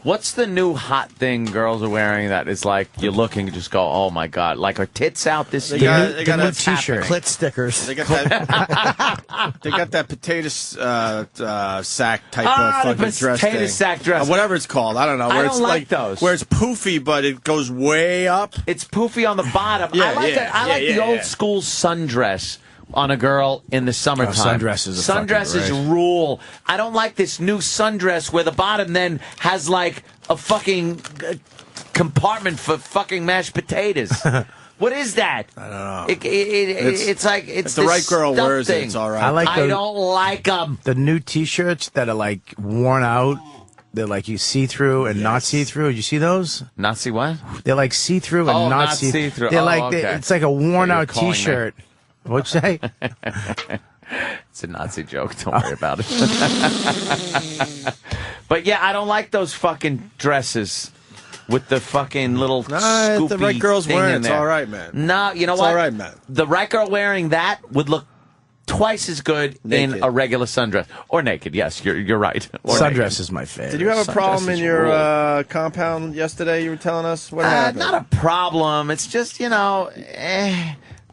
What's the new hot thing girls are wearing that is like you look and you just go, oh my god, like her tits out this They year? got new a t-shirt. Clit stickers. They got that. They got that potato sack type Ah, of the fucking dress potato thing. sack dress. Whatever it's called, I don't know. I Where don't it's like those. Where it's poofy, but it goes way up. It's poofy on the bottom. Yeah, I like yeah, I like yeah, the yeah, old yeah. school sundress on a girl in the summertime. sundresses are fucking Sundresses great. rule. I don't like this new sundress where the bottom then has like a fucking compartment for fucking mashed potatoes. What is that? I don't know. It's like it's if the right girl stuff wears thing. it, it's all right. I like I the- don't like them. The new t-shirts that are like worn out. They're like you see-through and not see-through. You see those? Not see what? They're like see-through and Oh, not not see-through. see-through. They're Oh, like okay. it's like a worn-out calling me. t-shirt. What'd you say? It's a Nazi joke. Don't worry about it. But yeah, I don't like those fucking dresses with the fucking little Nah, if the scoopy right girl's thing wearing in it, it's there. all right, man. No, you know It's what? all right, man. The right girl wearing that would look twice as good Naked. in a regular sundress or naked. Yes, you're right. Or Sundress naked. is my favorite. Did you have a Sundresses problem in your rule. compound yesterday? You were telling us what happened. Not a problem. It's just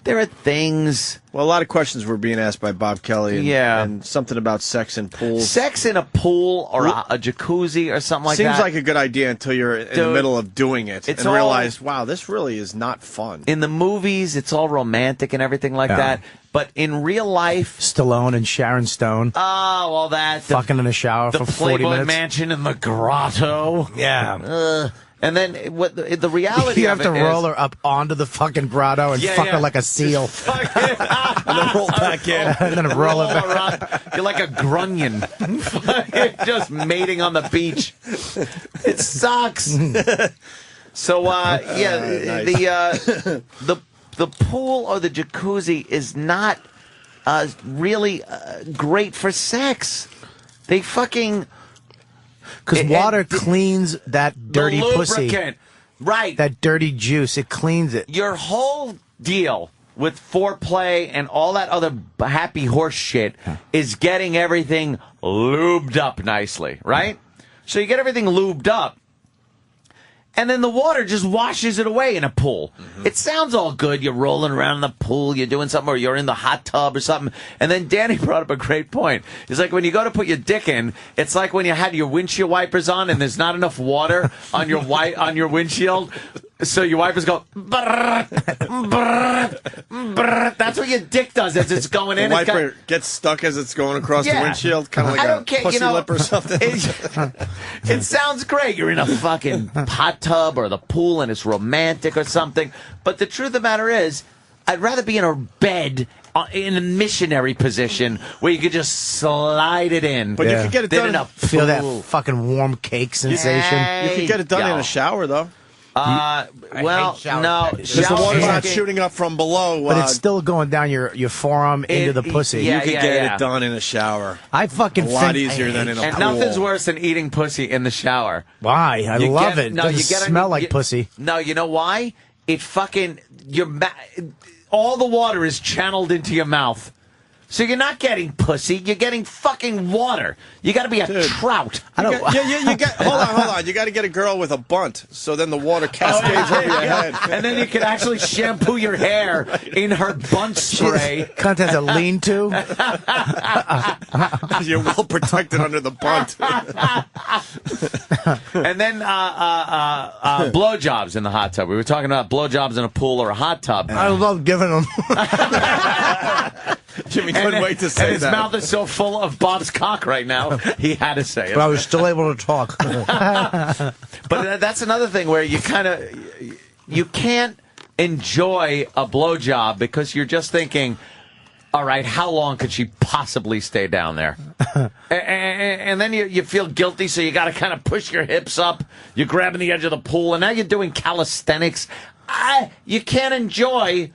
there are things. Well, a lot of questions were being asked by Bob Kelly. And, Yeah. and something about sex in pools. Sex in a pool or a jacuzzi or something like Seems that. like a good idea until you're in the Dude, middle of doing it it's and all- realize, wow, this really is not fun. in the movies, it's all romantic and everything like Yeah. that. But in real life, Stallone and Sharon Stone oh, well, that the, fucking in the shower the for 40 Playboy minutes? Mansion in the grotto. Yeah. And then what the reality You have of to it roll is, her up onto the fucking grotto and Yeah, fuck yeah. her like a seal. And then roll back in. And then roll it back. around. You're like a grunion, just mating on the beach. It sucks. So the pool or the jacuzzi is not really great for sex. They fucking Because water cleans that dirty the pussy. lubricant. Right. That dirty juice. It cleans it. Your whole deal with foreplay and all that other happy horse shit is getting everything lubed up nicely, right? So you get everything lubed up, and then the water just washes it away in a pool. It sounds all good. You're rolling around in the pool, you're doing something, or you're in the hot tub or something. And then Danny brought up a great point. It's like when you go to put your dick in, it's like when you had your windshield wipers on and there's not enough water on your on your windshield. So your wipers go, brrr, brrr, brrr. That's what your dick does as it's going in. The It's got- wiper gets stuck as it's going across Yeah. the windshield, kind of like I a don't care, pussy you know, lip or something. It sounds great. You're in a fucking hot tub or the pool and it's romantic or something. But the truth of the matter is, I'd rather be in a bed in a missionary position where you could just slide it in. But you could get it done. In a Feel that pool. fucking warm cake sensation. You could get it done in Yo. a shower, though. Well, no. Because the water's not shooting up from below. But it's still going down your forearm into the pussy. You could get it done in a shower. I fucking a lot think- easier than in a And pool. nothing's worse than eating pussy in the shower. Why? I You love get- it. No, Doesn't you get smell like pussy. No, you know why? It fucking all the water is channeled into your mouth. So you're not getting pussy, you're getting fucking water. You got to be a trout. You got, hold on. You got to get a girl with a bunt, so then the water cascades over your head. And then you can actually shampoo your hair in her bunt spray. Cunt has a lean-to. You're well protected under the bunt. And then blowjobs in the hot tub. We were talking about blowjobs in a pool or a hot tub. I love giving them. Jimmy couldn't wait to say and his that. mouth is so full of Bob's cock right now, he had to say it. But I was still able to talk. But that's another thing where you you can't enjoy a blowjob because you're just thinking, all right, how long could she possibly stay down there? And then you feel guilty, so you got to kind of push your hips up. You're grabbing the edge of the pool, and now you're doing calisthenics. You can't enjoy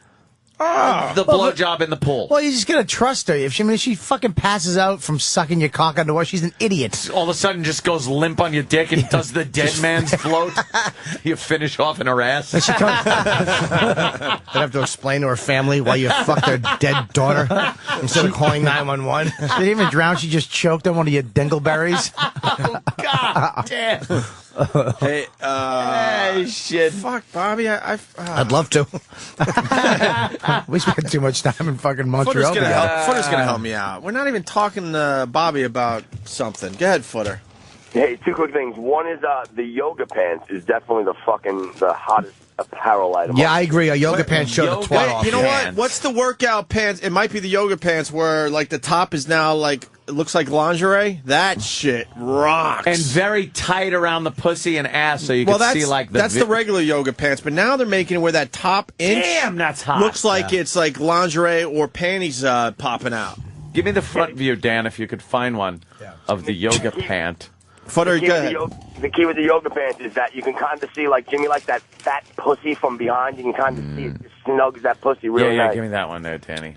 the blowjob in the pool. Well, you just gotta trust her. If she fucking passes out from sucking your cock underwater, she's an idiot. All of a sudden, just goes limp on your dick and does the dead man's float. You finish off in her ass. I'd have to explain to her family why you fucked their dead daughter instead of calling 911. She didn't even drown. She just choked on one of your dingleberries. Oh, God damn. Hey, shit. Fuck, Bobby. I'd love to. We spent too much time in fucking Montreal. Footer's gonna help me out. We're not even talking to Bobby about something. Go ahead, Footer. Hey, two quick things. One is the yoga pants is definitely the hottest apparel item. Yeah, I agree. A yoga pants show the twat off. You know what? What's the workout pants? It might be the yoga pants where like the top is now like it looks like lingerie. That shit rocks. And very tight around the pussy and ass, so you can see like that's the regular yoga pants. But now they're making it where that top inch Damn, that's hot. looks like it's like lingerie or panties popping out. Give me the front view, Dan, if you could find one of the yoga pant. Footer, go ahead. The key with the yoga pants is that you can kind of see, like Jimmy, like that fat pussy from behind. You can kind of see it just snugs that pussy really Yeah, nice. give me that one there, Danny.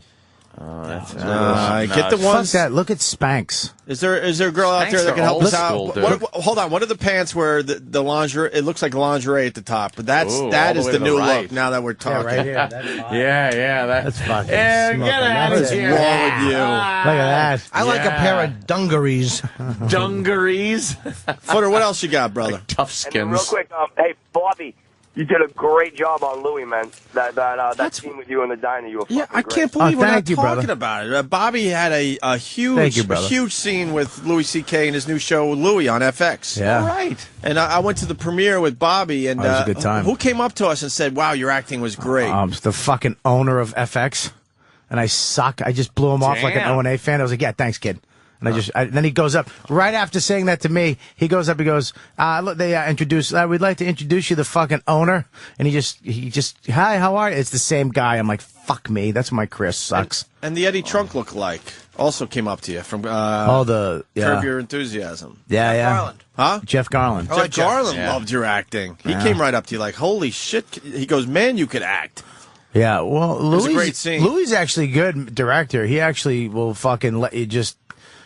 Oh, that's Get the Fuck ones. that. Look at Spanx. Is there a girl out Spanx there that are can help old us out? school, dude. Hold on. What are the pants where the lingerie? It looks like lingerie at the top, but that Ooh, is all the way the to new the right. look. Now that we're talking, right here. That's fine. Yeah, That's fucking get smoking. out That's of here. wrong with you? Look at that. I like a pair of dungarees. Dungarees. Footer, what else you got, brother? Tough And then real skins. quick, hey, Bobby, you did a great job on Louis, man. That scene with you in the diner, you were fucking Yeah, I great. can't believe we're not thank you, talking brother. about it. Bobby had a Thank huge, you, brother. huge scene with Louis C.K. in his new show Louis on FX. Yeah. All right. And I went to the premiere with Bobby, and Oh, it was a good time. who came up to us and said, "Wow, your acting was great." The fucking owner of FX, and I suck. I just blew him off like an Damn. O&A fan. I was like, yeah, thanks, kid. And then he goes up right after saying that to me. He goes up. He goes, look, they introduce. We'd like to introduce you the fucking owner. And he just, hi, how are you? It's the same guy. I'm like, fuck me. That's why my career sucks. And the Eddie Trunk lookalike also came up to you from Curb Curb Your Enthusiasm. yeah. Garland. Huh? Jeff Garland. Jeff Garland Yeah. loved your acting. He came right up to you like, holy shit. He goes, man, you could act. Yeah, well, was a great scene. Louis is actually a good director. He actually will fucking let you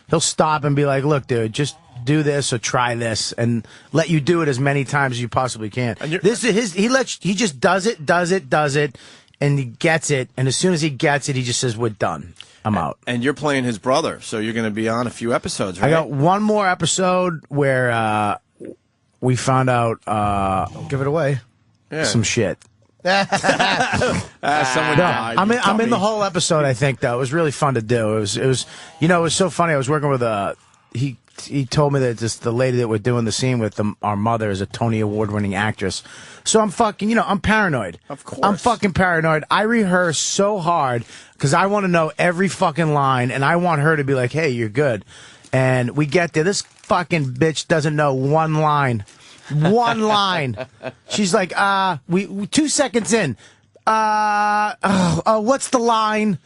he'll stop and be like, look, dude, just do this or try this and let you do it as many times as you possibly can. This is he just does it, and he gets it. And as soon as he gets it, he just says, we're done. I'm out. And you're playing his brother, so you're going to be on a few episodes, right? I got one more episode where we found out Give it away. some shit. Someone died. I'm in the whole episode. I think though it was really fun to do. It was it was so funny. I was working with he told me that the lady that we're doing the scene with, our mother, is a Tony Award winning actress. So I'm fucking I'm paranoid. Of course. I'm fucking paranoid. I rehearse so hard because I want to know every fucking line, and I want her to be like, "Hey, you're good." And we get there. This fucking bitch doesn't know one line. One line. She's like, we 2 seconds in. What's the line?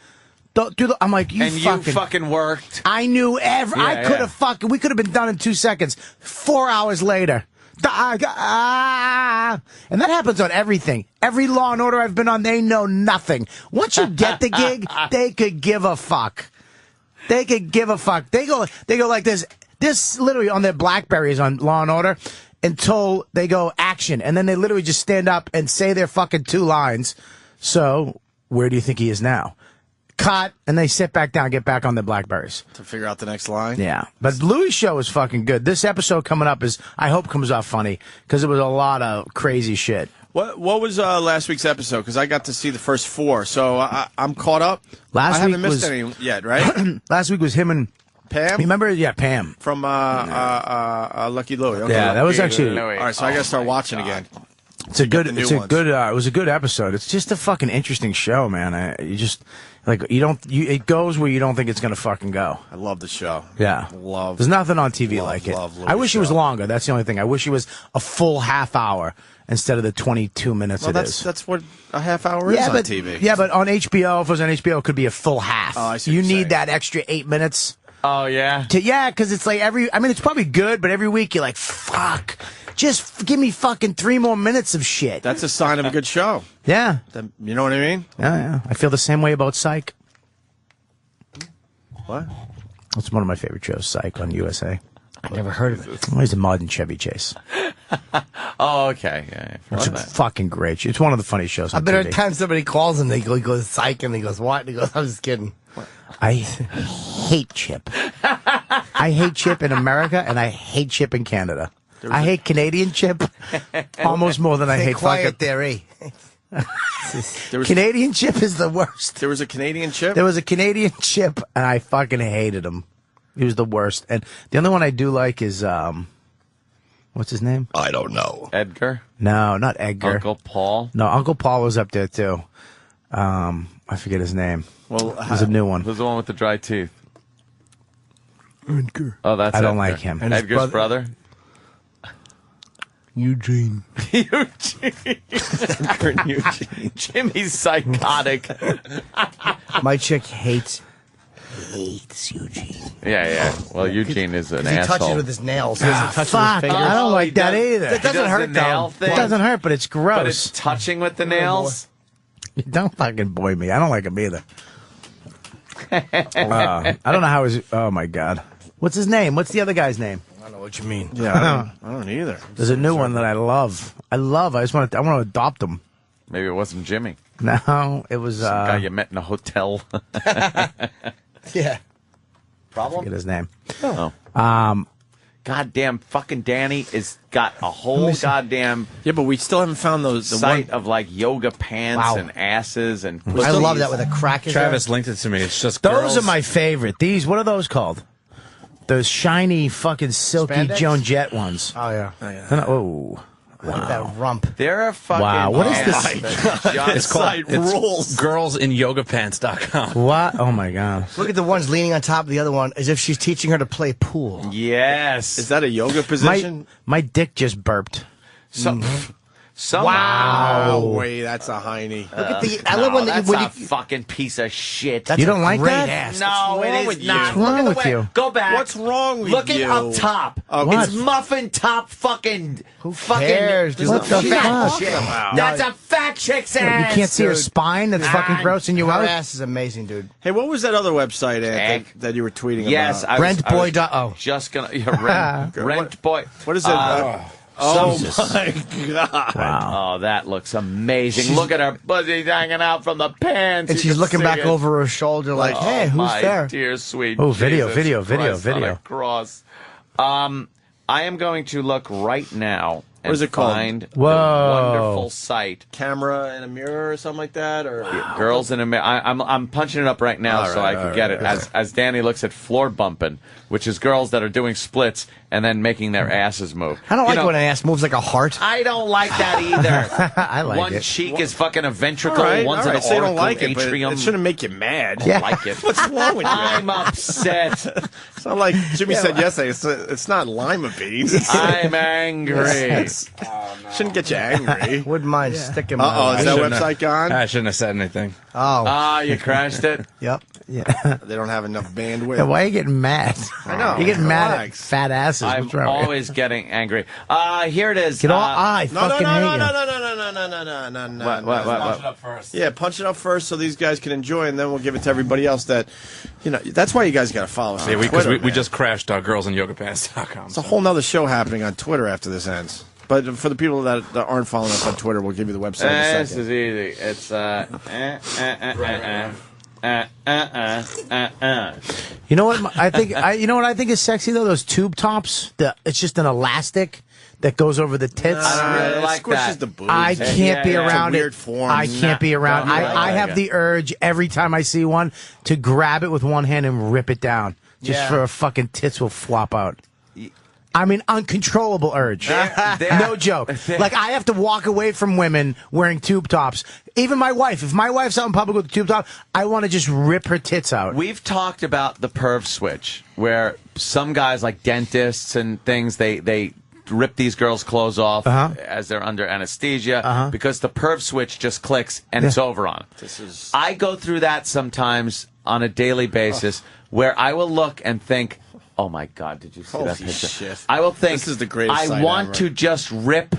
Don't do the. I'm like, you fucking worked. I knew I could have fucking. We could have been done in 2 seconds. 4 hours later. And that happens on everything. Every Law and Order I've been on, they know nothing. Once you get the gig, they could give a fuck. They could give a fuck. They go like this. This literally on their Blackberries on Law and Order until they go action, and then they literally just stand up and say their fucking 2 lines. So where do you think he is now? Cut, and they sit back down, get back on their Blackberries to figure out the next line. Yeah, but Louis' show is fucking good. This episode coming up I hope comes off funny because it was a lot of crazy shit. What was last week's episode? Because I got to see the first 4, so I'm caught up. I haven't missed any yet, right? Last week was him and Pam. Remember? Yeah, Pam from Lucky Louie. Okay. Yeah, that was actually. All right, so I got to start watching again. It was a good episode. It's just a fucking interesting show, man. It goes where you don't think it's gonna fucking go. I love the show. Yeah, there's nothing on TV like it. I wish it was longer. That's the only thing. I wish it was a full half hour instead of the 22 minutes That's what a half hour is on TV. Yeah, but on HBO, if it was on HBO, it could be a full half. Oh, I see you what you're need that extra 8 minutes. Oh yeah. Because it's like it's probably good, but every week you're like, fuck. Just give me fucking 3 more minutes of shit. That's a sign of a good show. Yeah. You know what I mean? Yeah. I feel the same way about Psych. What? That's one of my favorite shows, Psych on USA. I've never heard of it. He's a modern Chevy Chase. Oh, okay. Yeah, it's fucking great. It's one of the funniest shows on I've been TV. at times somebody calls him, he goes, Psych, and he goes, what? And he goes, I'm just kidding. I hate Chip. I hate Chip in America, and I hate Chip in Canada. I hate Canadian Chip almost more than I hate quiet fucking... there, Canadian Chip is the worst. There was a Canadian Chip? There was a Canadian Chip, and I fucking hated him. He was the worst. And the only one I do like is, what's his name? I don't know. Edgar? No, not Edgar. Uncle Paul? No, Uncle Paul was up there, too. I forget his name. Well, there's a new one. Who's the one with the dry teeth? Edgar. Oh, that's I don't Edgar. like him. And Edgar's brother? Eugene. Edgar and Eugene. Jimmy's psychotic. My chick hates Eugene. Yeah. Well, Eugene is an he asshole. touches with his nails. He doesn't touch Fuck, with his fingers. I don't like that either. It doesn't hurt, though. It doesn't hurt, but it's gross. But it's touching with the nails? Don't fucking boy me. I don't like him either. I don't know how his... Oh, my God. What's his name? What's the other guy's name? I don't know what you mean. Yeah, I don't either. There's a new one that I love. I just want to adopt him. Maybe it wasn't Jimmy. No, it was... Some guy you met in a hotel. Yeah. Problem? Forget his name. Oh. Goddamn fucking Danny is got a whole goddamn but we still haven't found the site of like yoga pants Wow. and asses and I love that with a crack in Travis linked it to me. It's just Those girls. are my favorite. These, what are those called? Those shiny fucking silky Spandex? Joan Jett ones. Oh, yeah. Oh. Look at that rump. They're a fucking... Wow, what is this? It's called girlsinyoga.pants.com. What? Oh, my God. Look at the ones leaning on top of the other one as if she's teaching her to play pool. Yes. Is that a yoga position? My dick just burped. Wow. Oh, wait, that's a hiney. Look at the... I love when that's when a fucking piece of shit. That's You don't a like great that? ass. No, What's it wrong is with not. What's wrong Look at with the way, you? Go back. What's wrong with Look you? at up top. What? It's muffin top fucking... Who cares? Fucking, What the fat fuck? chick. Wow. That's a fat chick's ass. You can't see her dude. spine? That's fucking grossing you Her out? ass is amazing, dude. Hey, what was that other website, Egg. that you were tweeting Yes, about? Rentboy. Just gonna... Yeah, rent boy. What is it? Oh, my God. Wow. Oh, that looks amazing. Look at her pussy hanging out from the pants. And You she's can looking see back it. over her shoulder like, hey, who's my there? Dear sweet. Oh, video, Jesus video, Christ on video. a cross. I am going to look right now. What is it called? Find Whoa. the wonderful site. Camera in a mirror or something like that? Or Girls in a mirror. I'm punching it up right now All so right, I can all get right, it as Danny looks at floor bumping. which is girls that are doing splits and then making their asses move. I don't like when an ass moves like a heart. I don't like that either. I like One it. cheek is fucking a ventricle, All right, one's all an right, so you don't like auricle it, but atrium. it shouldn't make you mad. I like it. What's wrong with you? I'm upset. It's not like Jimmy said yesterday. It's not lima beans. I'm angry. Shouldn't get you angry. Wouldn't mind sticking my Uh-oh, is that Shouldn't website gone? I shouldn't have said anything. Oh. Ah, you crashed it? Yep. Yeah. They don't have enough bandwidth. Yeah, why are you getting mad? I know. You're getting mad at Relax. fat asses. I'm What's wrong with you? always getting angry. Here it is. Get all I No, no, fucking no, hate no, you. no, no, no, no, no, no, no, no, What? Punch it up first. Yeah, punch it up first so these guys can enjoy, and then we'll give it to everybody else that, that's why you guys got to follow us Yeah, on because Twitter, we man. just crashed girlsandyogapants.com. It's a whole nother show happening on Twitter after this ends. But for the people that aren't following us on Twitter, we'll give you the website in a This second. is easy. It's You know what I think? You know what I think is sexy though? Those tube tops. It's just an elastic that goes over the tits. I don't really like Squishes that. the boobs. I can't be yeah. around It's a weird it. form. I can't be around. Nah, I have the urge every time I see one to grab it with one hand and rip it down, just for a fucking tits will flop out. I mean, uncontrollable urge. No joke. Like, I have to walk away from women wearing tube tops. Even my wife. If my wife's out in public with a tube top, I want to just rip her tits out. We've talked about the perv switch, where some guys, like dentists and things, they rip these girls' clothes off as they're under anesthesia because the perv switch just clicks and it's over on them. I go through that sometimes on a daily basis where I will look and think, oh my God, did you see that Holy picture? shit. I will think, This is the greatest I sight want ever. to just rip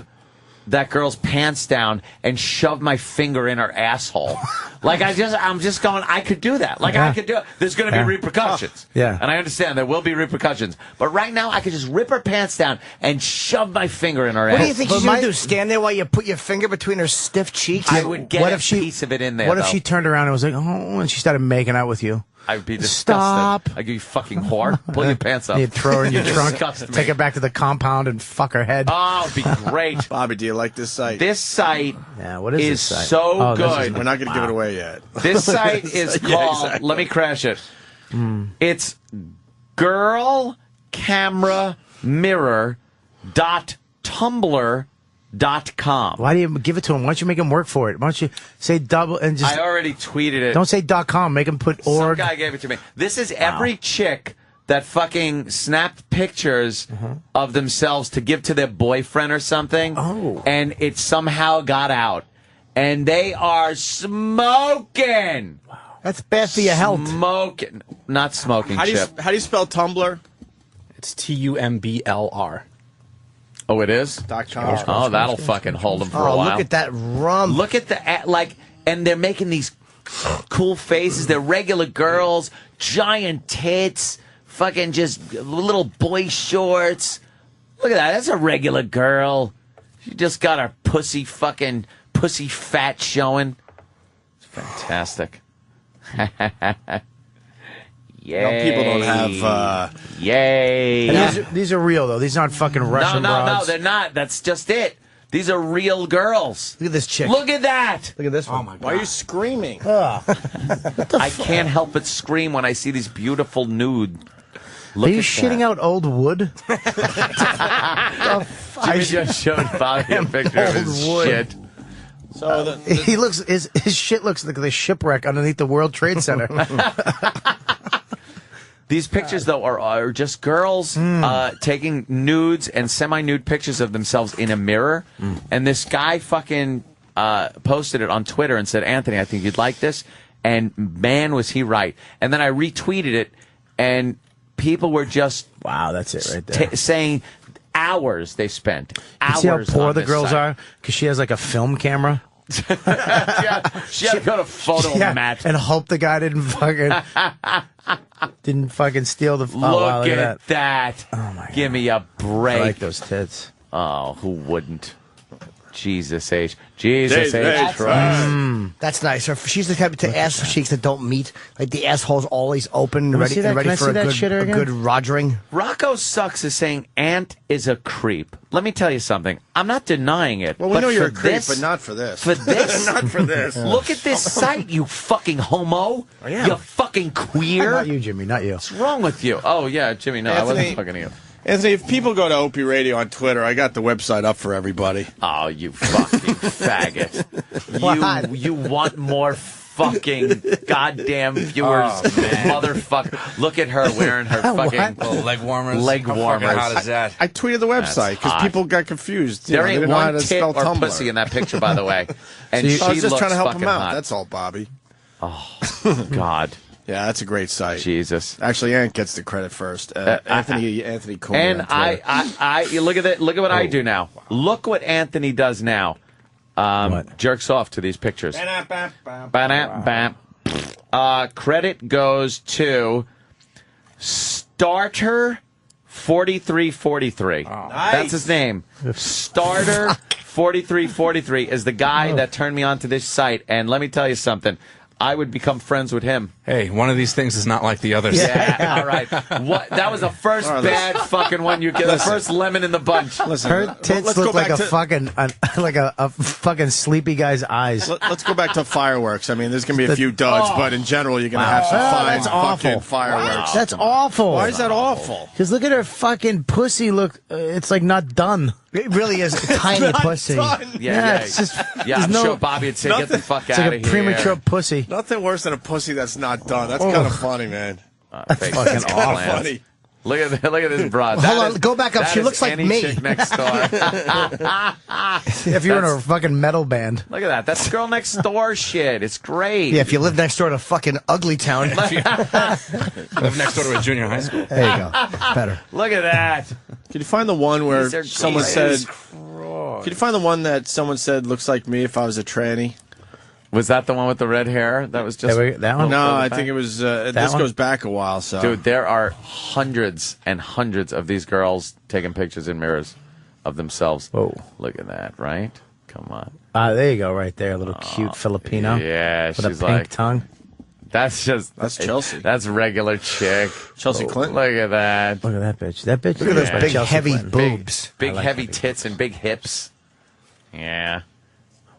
that girl's pants down and shove my finger in her asshole. I'm just going, I could do that. I could do it. There's going to be repercussions. Yeah. And I understand there will be repercussions. But right now, I could just rip her pants down and shove my finger in her What asshole. do you think she's going to do? Stand there while you put your finger between her stiff cheeks? I would get What a if she- piece of it in there, What if though. she turned around and was like, oh, and she started making out with you? I would be disgusted. Stop. I give you fucking whore. Pull your pants up. You'd throw her in your trunk, Disgust me. take her back to the compound, and fuck her head. Oh, it'd be great. Bobby, do you like this site? This site Yeah, what is is this site? so Oh, this is good. We're not going to give it away yet. This site is Yeah, called, exactly. let me crash it. It's girlcameramirror.tumblr.com. Why do you give it to him? Why don't you make him work for it? Why don't you say double and just I already tweeted it. don't say .com? Make him put Some org. guy gave it to me. This is every chick that fucking snapped pictures of themselves to give to their boyfriend or something. Oh. And it somehow got out. And they are smoking. That's bad for your health. Smoking. Not smoking, How do Chip. you spell Tumblr? It's TUMBLR. Oh, it is? .com. Oh, that'll fucking hold them for a Oh, while. look at that rum. Look at and they're making these cool faces. They're regular girls, giant tits, fucking just little boy shorts. Look at that. That's a regular girl. She just got her pussy fat showing. It's fantastic. Yay. No, people don't have. Yay. And these are real though. These aren't fucking Russian No, broads. they're not. That's just it. These are real girls. Look at this chick. Look at that. Look at this one. Why are you screaming? I can't help but scream when I see these beautiful nude. Look Are you at shitting that. out old wood? Jimmy just showed Bobby a picture of his Old wood. shit. So He looks his shit looks like the shipwreck underneath the World Trade Center. These pictures, though, are just girls taking nudes and semi-nude pictures of themselves in a mirror. And this guy fucking posted it on Twitter and said, Anthony, I think you'd like this. And man, was he right. And then I retweeted it, and people were just wow, that's it right there. saying hours they spent. You Hours see how poor on the this girls site. are? Because she has like a film camera. She had to go to photo mat. And hope the guy didn't fucking steal the. Look, wow, look at that. Oh my Give me a break. I like those tits. Oh, who wouldn't? Jesus H. Jesus H. Christ. That's nice. She's the type to ass cheeks that don't meet. Like the asshole's always open and ready, and ready for a good rogering. Rocco Sucks is saying Ant is a creep. Let me tell you something. I'm not denying it. Well, we know you're a creep, but not for this. For this? Not for this. Look at this site, you fucking homo. Oh, yeah. You fucking queer. Not you, Jimmy, not you. What's wrong with you? Oh, yeah, Jimmy, no, I wasn't fucking you. Anthony, if people go to Opie Radio on Twitter, I got the website up for everybody. Oh, you fucking faggot. You want more fucking goddamn viewers, motherfucker. Look at her wearing her fucking leg warmers. Leg warmers. How hot is that? I tweeted the website because people got confused. There they ain't didn't know how one to tit spell or Tumblr. pussy in that picture, by the way. And I was just trying to help fucking him out. hot. That's all, Bobby. Oh, God. Yeah, that's a great site. Jesus. Actually, Ant gets the credit first. Anthony Cooley. And I look at that. Look at what I do now. Look what Anthony does now. Jerks off to these pictures. Credit goes to Starter 4343. That's his name. Starter 4343 is the guy that turned me onto this site. And let me tell you something. I would become friends with him. Hey, one of these things is not like the others. Yeah, all right. What? That was the first bad fucking one you get. The first lemon in the bunch. Listen, her tits look like a fucking sleepy guy's eyes. Let's go back to fireworks. I mean, there's going to be a few duds, but in general, you're going to have some fine fucking fireworks. That's awful. Why is that awful? Because look at her fucking pussy. Look, it's like not done. It really is a tiny pussy. Yeah, it's just. I'm sure Bobby would say, "Get the fuck out of here." It's like a premature pussy. Nothing worse than a pussy that's not done. That's kind of funny, man. That's fucking awful. Funny. Look at this broad. Hold on, go back up. She looks like any me. Chick next door. If you're in a fucking metal band. Look at that. That's girl next door shit. It's great. Yeah, if you live next door to fucking Ugly Town. Live next door to a junior high school. There you go. Better. Look at that. Can you find the one where These are someone great. said? Can you find the one that someone said looks like me if I was a tranny? Was that the one with the red hair? That was just that one. No, I think it was. This goes back a while. So, dude, there are hundreds and hundreds of these girls taking pictures in mirrors of themselves. Whoa, look at that! Right? Come on. There you go, right there, a little cute Filipino. Yeah, with she's a pink like tongue. That's Chelsea. That's regular chick. Chelsea Clinton. Look at that. Look at that bitch. That bitch. Look at those big Chelsea heavy Clinton. boobs. Big like heavy heavy tits and big hips. Yeah.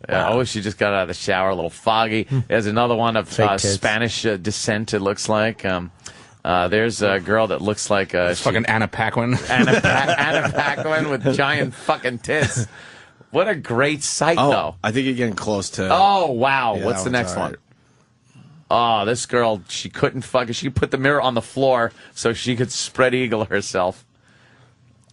Oh, she just got out of the shower, a little foggy. There's another one of Spanish descent, it looks like. There's a girl that looks like... fucking Anna Paquin. Anna Paquin with giant fucking tits. What a great sight, though. I think you're getting close to... Oh, wow. Yeah, What's the that next one's all one? Oh, this girl, she couldn't fucking... She put the mirror on the floor so she could spread eagle herself.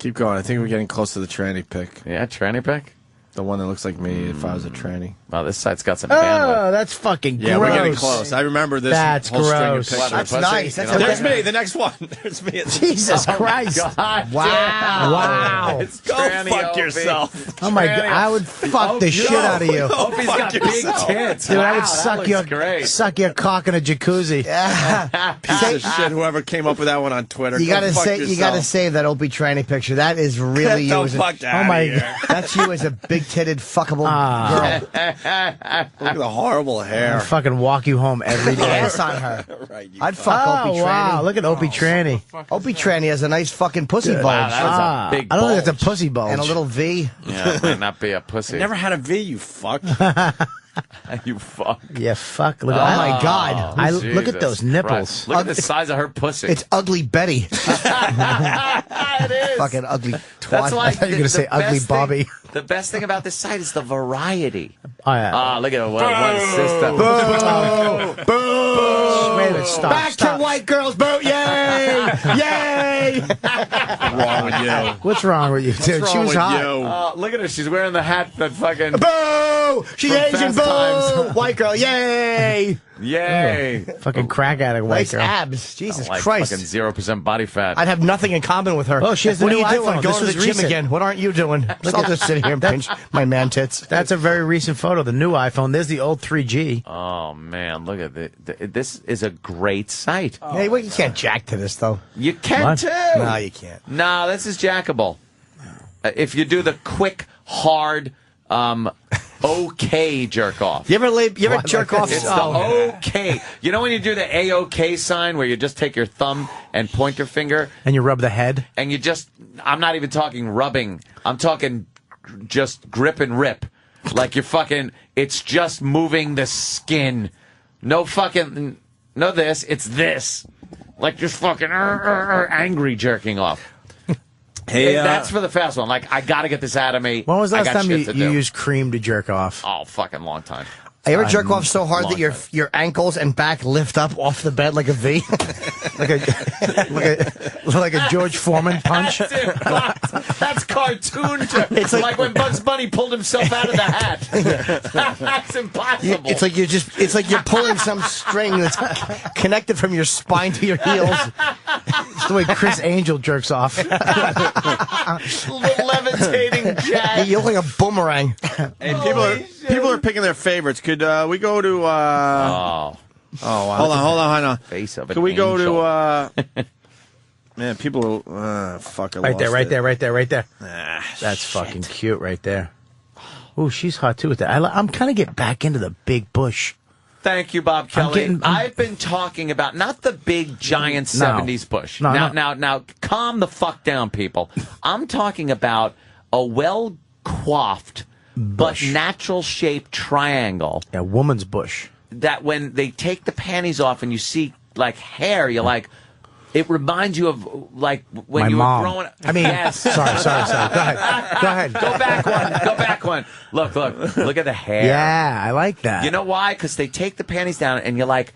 Keep going. I think we're getting close to the tranny pic. Yeah, tranny pic? The one that looks like me if I was a tranny. Wow, this site's got some bandwidth. Oh, that's fucking gross. Yeah, we're getting close. I remember this That's whole string of gross. pictures. That's nice. That's There's me. The next one. There's me. Jesus Christ. God, Wow. It's Go tranny fuck Opie. yourself. Oh my god, I would fuck the shit out of you. Opie's got big tits. Dude, I Wow, would suck great. your cock in a jacuzzi. Piece of shit. Whoever came up with that one on Twitter. You Go gotta fuck say, yourself. you gotta save that Opie tranny picture. That is really Get you. the As a, fuck outta my here. God. that's you as a big-titted fuckable girl. Look at the horrible hair. I'd fucking walk you home every day. Ass on her. Right, you I'd fuck Opie tranny. Wow, look at Opie Tranny. Opie tranny has a nice fucking pussy bulge. Wow, that is a big I don't think bulge. it's a pussy bulge. And a little V. Yeah, it might not be a pussy. Never had a V, you fuck. You fuck. Yeah, fuck. Look at Oh my God. look at Jesus those nipples. Christ. Look at the size of her pussy. It's Ugly Betty. It is. Fucking ugly twat. That's why I thought you were gonna say Ugly best Bobby. The best thing about this site is the variety. Oh, yeah. Look at one sister. Boo! Wait a minute, stop. Back to white girls, boo! Yay! Yay! Wrong with you. What's wrong with you, dude? What's She wrong was with hot. you? Look at her. She's wearing the hat that fucking... Boo! She's From Asian, Fast boo! Times. White girl, yay! Yay. Fucking crack addict white Nice girl. abs. Jesus Like Christ. fucking 0% body fat. I'd have nothing in common with her. Oh, she has the What are new you doing? iPhone. Going This to the was gym recent. again. What aren't you doing? I'll just sit here and pinch my man tits. That's a very recent photo. The new iPhone. There's the old 3G. Oh, man. Look at this. Is a great site. Hey, well, you can't jack to this, though. You can, What? too. No, you can't. No, this is jackable. If you do the quick, hard okay jerk off. You ever jerk off? It's the okay. You know when you do the A-OK sign where you just take your thumb and point your finger? And you rub the head? And you just, I'm not even talking rubbing. I'm talking just grip and rip. Like you're fucking, it's just moving the skin. No fucking, no this, it's this. Like just fucking angry jerking off. Hey, that's for the fast one. Like, I got to get this out of me. When was the I last got time shit to you do. used cream to jerk off? Oh, fucking long time. You ever jerk off so hard long that your ankles and back lift up off the bed like a V? like a George Foreman punch? That's cartoon. It's like when Bugs Bunny pulled himself out of the hat. That's impossible. It's like you're pulling some string that's connected from your spine to your heels. It's the way Chris Angel jerks off. Levitating jack. You look like a boomerang. Hey, people are picking their favorites. Could we go to? Wow. Hold on. Face of an Could we go angel. to? Man, people fucking Right there, lost right it. there. That's fucking cute right there. Ooh, she's hot too with that. I'm kind of getting back into the big bush. Thank you, Bob Kelly. I've been talking about not the big giant 70s bush. No, Now, calm the fuck down, people. I'm talking about a well-coiffed but natural-shaped triangle. Yeah, woman's bush. That when they take the panties off and you see, like, hair, you're like... It reminds you of, like, when My you mom. were growing up. I mean, yes. sorry. Go ahead. Go back one. Look at the hair. Yeah, I like that. You know why? Because they take the panties down and you're like,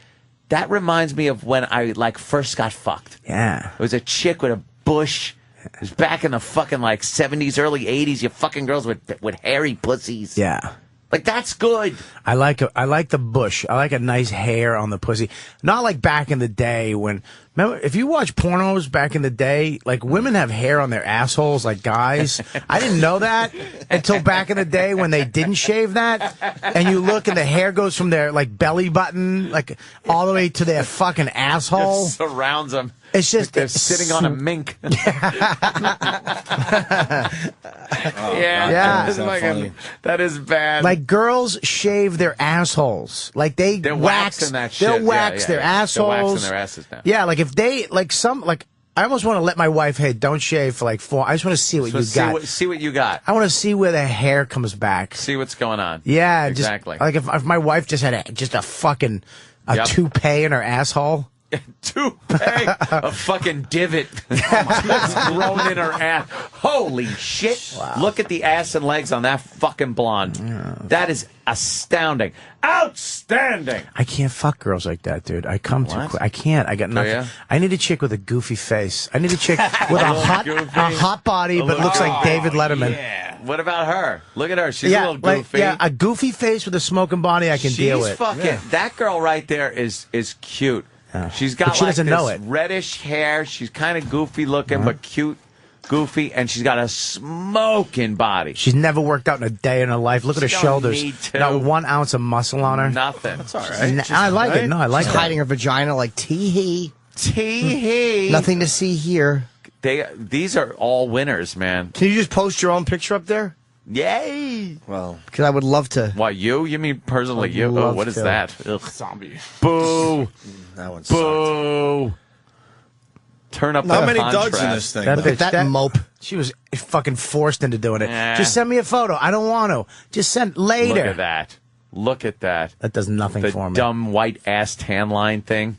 that reminds me of when I, like, first got fucked. Yeah. It was a chick with a bush. It was back in the fucking, like, 70s, early 80s. You fucking girls with hairy pussies. Yeah. Like, that's good. I like the bush. I like a nice hair on the pussy. Not like back in the day when... Remember, if you watch pornos back in the day, like, women have hair on their assholes like guys. I didn't know that until back in the day when they didn't shave that. And you look and the hair goes from their, like, belly button, like, all the way to their fucking asshole. Just surrounds them. It's just... They're sitting on a mink. Yeah. That is bad. Like, girls shave their assholes. Like, they're waxing that shit. They'll wax their assholes. They're waxing their asses now. Yeah, like, if they, like, I almost want to let my wife, hey, don't shave for, like, 4. I just want to see what you got. See what you got. I want to see where the hair comes back. See what's going on. Yeah, exactly. Just, like, if my wife just had a fucking toupee in her asshole. Toupee, a fucking divot just grown in her ass. Holy shit! Wow. Look at the ass and legs on that fucking blonde. That is astounding, outstanding. I can't fuck girls like that, dude. I come too quick. I can't. I got nothing. Yeah? I need a chick with a goofy face. I need a chick with a hot body, but looks like David Letterman. Yeah. What about her? Look at her. She's a little goofy. A goofy face with a smoking body. I can deal with. She's fucking. That girl right there is cute. She's got she like doesn't this know it. reddish hair. She's kind of goofy looking, but cute, goofy, and she's got a smoking body. She's never worked out in a day in her life. Look at her She don't shoulders. need to. Not 1 ounce of muscle on her. Nothing. That's all right. I like it. No, I like She's it. hiding her vagina like tee-hee. Tee-hee. Nothing to see here. These are all winners, man. Can you just post your own picture up there? Yay! Well, because I would love to. Why you? You mean personally I'd you? Oh, love what is to. that? Ugh. Zombie. Boo! That one Boo! Turn up. How the many contrast. Dougs in this thing? That Look at bitch, that mope. She was fucking forced into doing it. Yeah. Just send me a photo. I don't want to. Just send later. Look at that. Look at that. That does nothing The for me. dumb white ass tan line thing,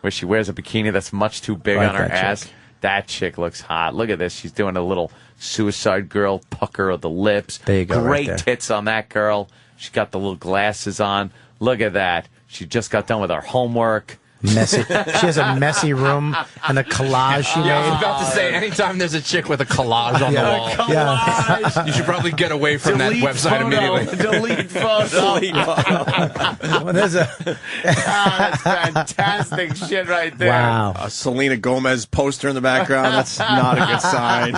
where she wears a bikini that's much too big Like on her that ass. chick. That chick looks hot. Look at this. She's doing a little Suicide Girl pucker of the lips. There you go, right Great there. tits on that girl. She got the little glasses on. Look at that. She just got done with her homework. Messy. She has a messy room and a collage she Yeah, I was made. about to say, anytime there's a chick with a collage on the wall, Yeah. you should probably get away from that website immediately. Delete photo. Well, there's a That's fantastic shit right there. wow. A Selena Gomez poster in the background. That's not a good sign.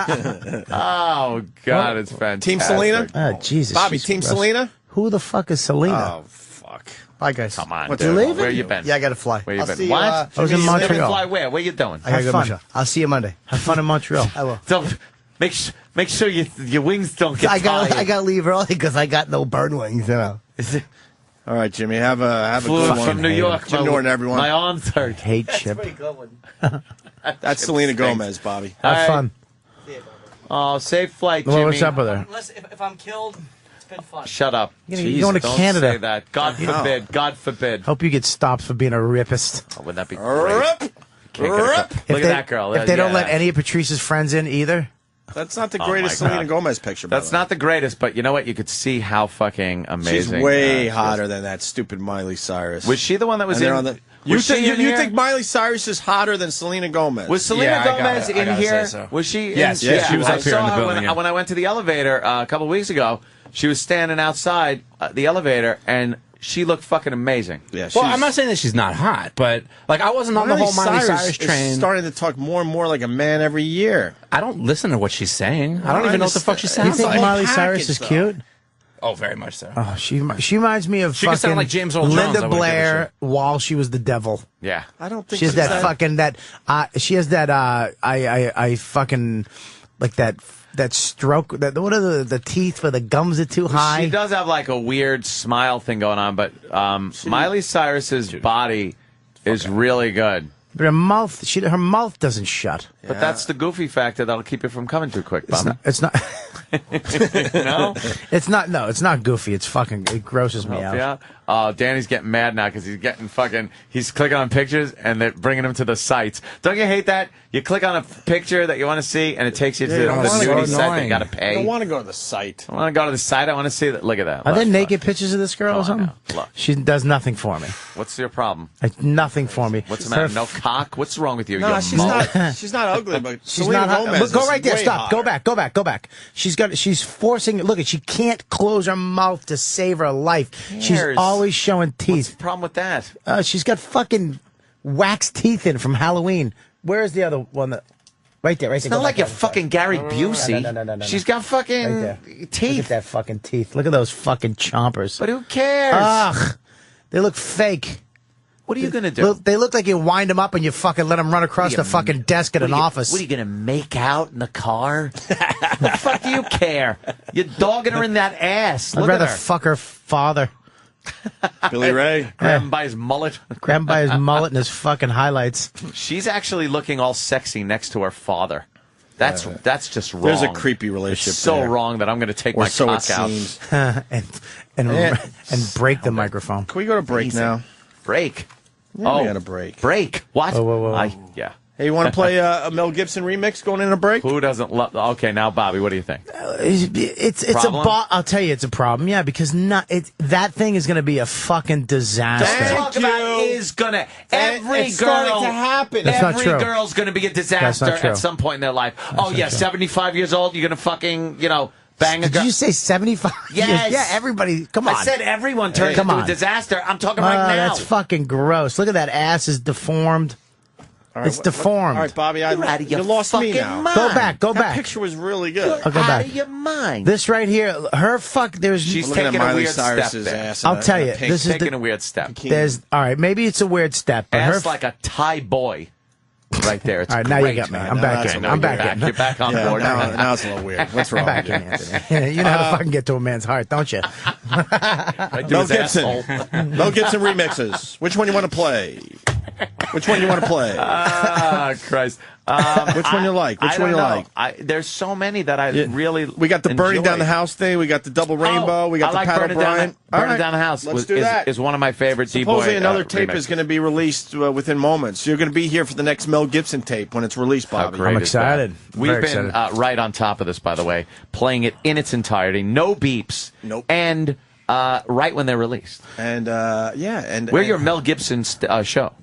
Oh, God, it's fantastic. Team Selena? Oh, Jesus. Bobby, she's Team gross. Selena? Who the fuck is Selena? Oh, fuck. Bye, guys. Come on, What's dude. your leaving? Where you been? Yeah, I got to fly. Where you I'll been? see you, What? I was in You live Montreal. Fly where? Where you doing? I gotta Have go to fun. Montreal. I'll see you Monday. Have fun in Montreal. I will. So, make Make sure your wings don't get I got tired. to leave early because I got no burn wings. You know. All right, Jimmy, have a Flew good one. from New York. Jim Norton, everyone. My arms hurt. Hate Chip. That's Selena Gomez, Bobby. Have fun. Oh, safe flight, Jimmy. Well, what's up with her? Unless if I'm killed, it's been fun. Shut up. You're going to don't Canada. say that. God forbid. God forbid. Hope you get stopped for being a rapist. Oh, wouldn't that be great? Look at that girl. If they don't Yeah. let any of Patrice's friends in either. That's not the Oh, greatest my Selena God. Gomez picture. by That's the way. not the greatest, but you know what? You could see how fucking She's amazing. way she hotter is. than that stupid Miley Cyrus. Was she the one that was And they're in? on the- was she in you here? think Miley Cyrus is hotter than Selena Gomez? Was Selena Yeah, I Gomez gotta- I in gotta here? say so. Was she? Yes, in, yes, she was I up here in saw the her building, yeah. when I went to the elevator a couple of weeks ago. She was standing outside the elevator, and she looked fucking amazing. Yeah, Well, I'm not saying that she's not hot, but like I wasn't on the whole Miley Cyrus train. is starting to talk more and more like a man every year. I don't listen to what she's saying. I don't even know what the fuck she You sounds think like. Miley Cyrus is cute? Oh, very much so. Oh, she reminds me of She could fucking sound like James Earl Jones, I Linda wouldn't give a Blair while she was the devil. Yeah, I don't think She has she's that fucking that. She has that. I fucking like that stroke. That what are the teeth where the gums are too high? She does have like a weird smile thing going on, but Miley Cyrus's body is really good. But her mouth doesn't shut. But that's the goofy factor that'll keep you from coming too quick, It's Bum. not. It's not. No? It's not. No, it's not goofy. It's fucking. It grosses me out. Yeah. Danny's getting mad now because he's clicking on pictures and they're bringing him to the sites. Don't you hate that? You click on a picture that you want to see and it takes you to the nudity site that you got to pay. I don't want to go to the site. I want to go to the site. I want to see that. Look at that. Are there Look. naked pictures of this girl or something? Look. She does nothing for me. What's your problem? Nothing for me. What's the matter? Her No cock? What's wrong with you? No, You're she's mullet? not. She's not ugly, but She's Selena not hot. Gomez. Go is right there. way Stop. hotter. Go back. She's forcing. Look, she can't close her mouth to save her life. She's cares? always showing What's teeth. the problem with that? She's got fucking wax teeth in from Halloween. Where is the other one? Right there. It's not like you're fucking Gary Busey. No. She's got fucking Right there. teeth. Look at that fucking teeth. Look at those fucking chompers. But who cares? Ugh, they look fake. What are you gonna do? They look like you wind them up and you fucking let them run across the fucking desk at an office. What are you gonna make out in the car? The fuck do you care? You're dogging her in that ass. I'd Look rather at her. fuck her father. Billy Ray. Grab him by his mullet. Grab him by his mullet and his fucking highlights. She's actually looking all sexy next to her father. That's just wrong. There's a creepy relationship. It's so there. wrong that I'm going to take Or my so cock it out. seems. and break the microphone. Can we go to break now? Break. Yeah, we got a break. Break. What? Whoa. Yeah. Hey, you want to play a Mel Gibson remix going in a break? Who doesn't love? Okay, now Bobby, what do you think? It's Problem? I'll tell you, it's a problem. Yeah, because that thing is going to be a fucking disaster. Don't talk about is gonna. Every it's starting girl to happen. That's not every true. girl's gonna be a That's disaster not true. at some point in their life. Oh yeah, true. 75 years old, you're gonna fucking bang a Did girl. you say 75? Yes. Yeah, everybody. Come on. I said everyone turns Come into on. a disaster. I'm talking right now. That's fucking gross. Look at that ass is deformed. All right, It's deformed. All right, Bobby, You're out of your you lost me fucking now. mind. Go That back. picture was really good. I'll go out back. of your mind. This right here, there's. She's Looking at taking a Miley weird step Cyrus's there. ass. I'll tell you, pink. this is Taking a weird step. There's all right. Maybe it's a weird step, but Ass her. like a Thai boy, right there. It's All right, now you great. got me. Now I'm back that's in. a I'm little back in. You're back on Yeah, board. now it's a little weird. What's wrong Back with in, you? Anthony. You know how to fucking get to a man's heart, don't you? Right to Mel his Gibson. asshole. Mel Gibson remixes. Which one you want to play? Which one you want to play? Ah, Christ. Which one you like? Which I one don't you know. like? There's so many that I really. We got the Burning enjoy. Down the House thing. We got the Double Rainbow. We got I the like Pat Burning O'Brien. Down, Burning Down the House. Let's do that. Is one of my favorite D-Boy Supposedly another tape remixes. is going to be released within moments. You're going to be here for the next Mel Gibson tape when it's released, How Bobby. great I'm is that? excited. We've Very been right on top of this, by the way, playing it in its entirety, no beeps, Nope. and right when they're released. And and We're your Mel Gibson show.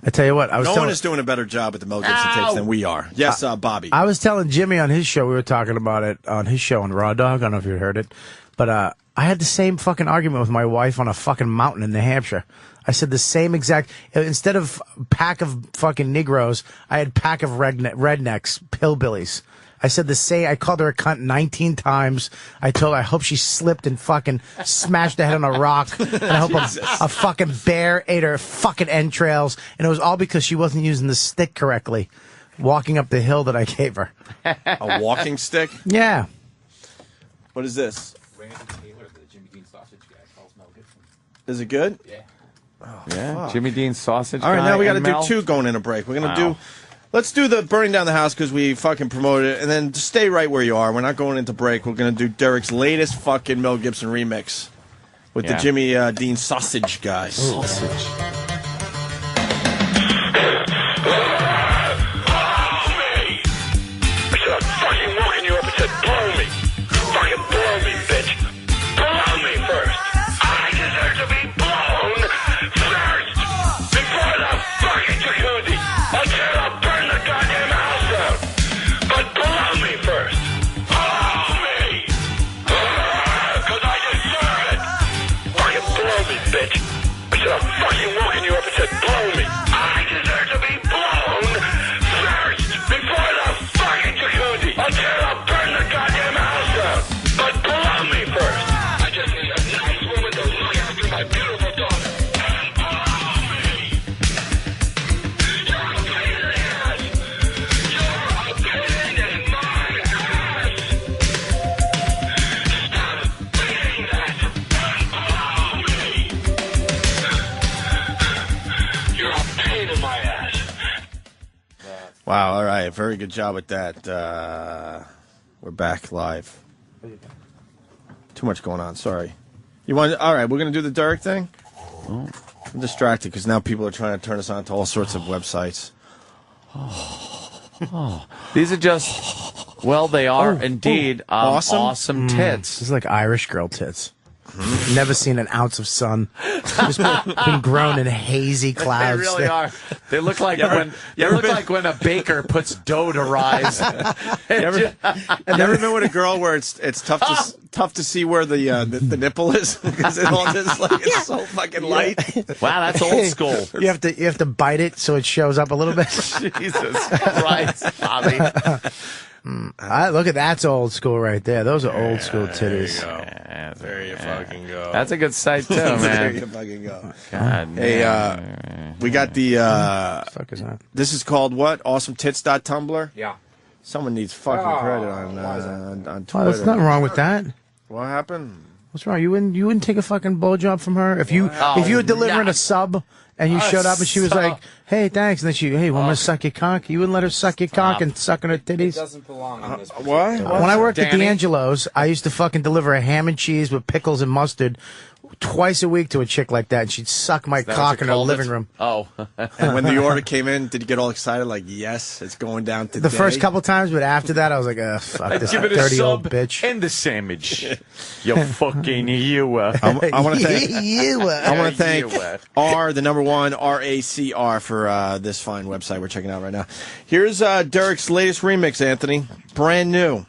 I tell you what, I was no telling, one is doing a better job at the Mel Gibson tapes than we are. Yes, Bobby. I was telling Jimmy on his show. We were talking about it on his show on Raw Dog. I don't know if you heard it, but I had the same fucking argument with my wife on a fucking mountain in New Hampshire. I said the same exact. Instead of pack of fucking Negroes, I had pack of rednecks, hillbillies. I said the same. I called her a cunt 19 times. I told her I hope she slipped and fucking smashed her head on a rock. And I hope a fucking bear ate her fucking entrails. And it was all because she wasn't using the stick correctly. walking up the hill that I gave her. A walking stick? Yeah. What is this? Randy Taylor, the Jimmy Dean sausage guy, calls Mel Gibson. Is it good? Yeah. Yeah, fuck. Jimmy Dean sausage. All right, guy now we got to and do Mel? 2 going in a break. We're going to Wow. do. Let's do the burning down the house because we fucking promoted it, and then just stay right where you are. We're not going into break. We're going to do Derek's latest fucking Mel Gibson remix with the Yeah. Jimmy Dean sausage guy. Sausage. I said, I'm fucking walking you up and said, blow me. Fucking blow me, bitch. Blow me first. I deserve to be blown first. Before the fucking jacuzzi. Until I'll burn the goddamn house down. But blow me first. Blow me. Because I deserve it. Fucking blow me, bitch. I said, I'm fucking walking you up and said, blow me. I deserve to be blown first. Before the fucking jacuzzi. Until I'll burn the goddamn house down. But blow me first. I just need a nice woman to look after my beautiful daughter. And blow me. You're a pain in the ass. You're a pain in my ass. Stop being that. And blow me. You're a pain in my ass. Wow, all right. Very good job with that. We're back live. Too much going on. Sorry. You want? All right, we're going to do the Derek thing? I'm distracted because now people are trying to turn us on to all sorts of websites. These are just, well, they are indeed awesome tits. This is like Irish girl tits. Never seen an ounce of sun. Just been grown in hazy clouds. They really are. They look like like when a baker puts dough to rise. You ever been with a girl where it's tough to see where the nipple is because it all just like it's so fucking light. Wow, that's old school. You have to bite it so it shows up a little bit. Jesus Christ, Bobby. Look at that's old school right there. Those are old school titties. There you fucking go. That's a good site too, man. There you fucking go. God, Hey, we got the. Fuck is that? This is called what? AwesomeTits.tumblr? Yeah. Someone needs fucking credit on Twitter. Oh, there's nothing wrong with that. What happened? What's wrong? You wouldn't take a fucking blowjob from her if you were delivering a sub and you showed up and she was like, "Hey, thanks," and then hey, want me to suck your cock? You wouldn't let her suck your cock and suck on her titties. It doesn't belong on this. What? When I worked at D'Angelo's, I used to fucking deliver a ham and cheese with pickles and mustard twice a week to a chick like that, and she'd suck my cock in her living room. Oh. And when the order came in, did you get all excited? Like, yes, it's going down today. The first couple times, but after that, I was like, fuck this Give it a dirty sub old bitch. and the sandwich. You fucking you. I want to thank. You. I want to thank the number one RACR for this fine website we're checking out right now. Here's Derek's latest remix, Anthony. Brand new.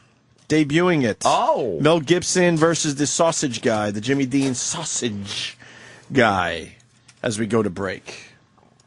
Debuting it. Oh. Mel Gibson versus the sausage guy, the Jimmy Dean sausage guy, as we go to break.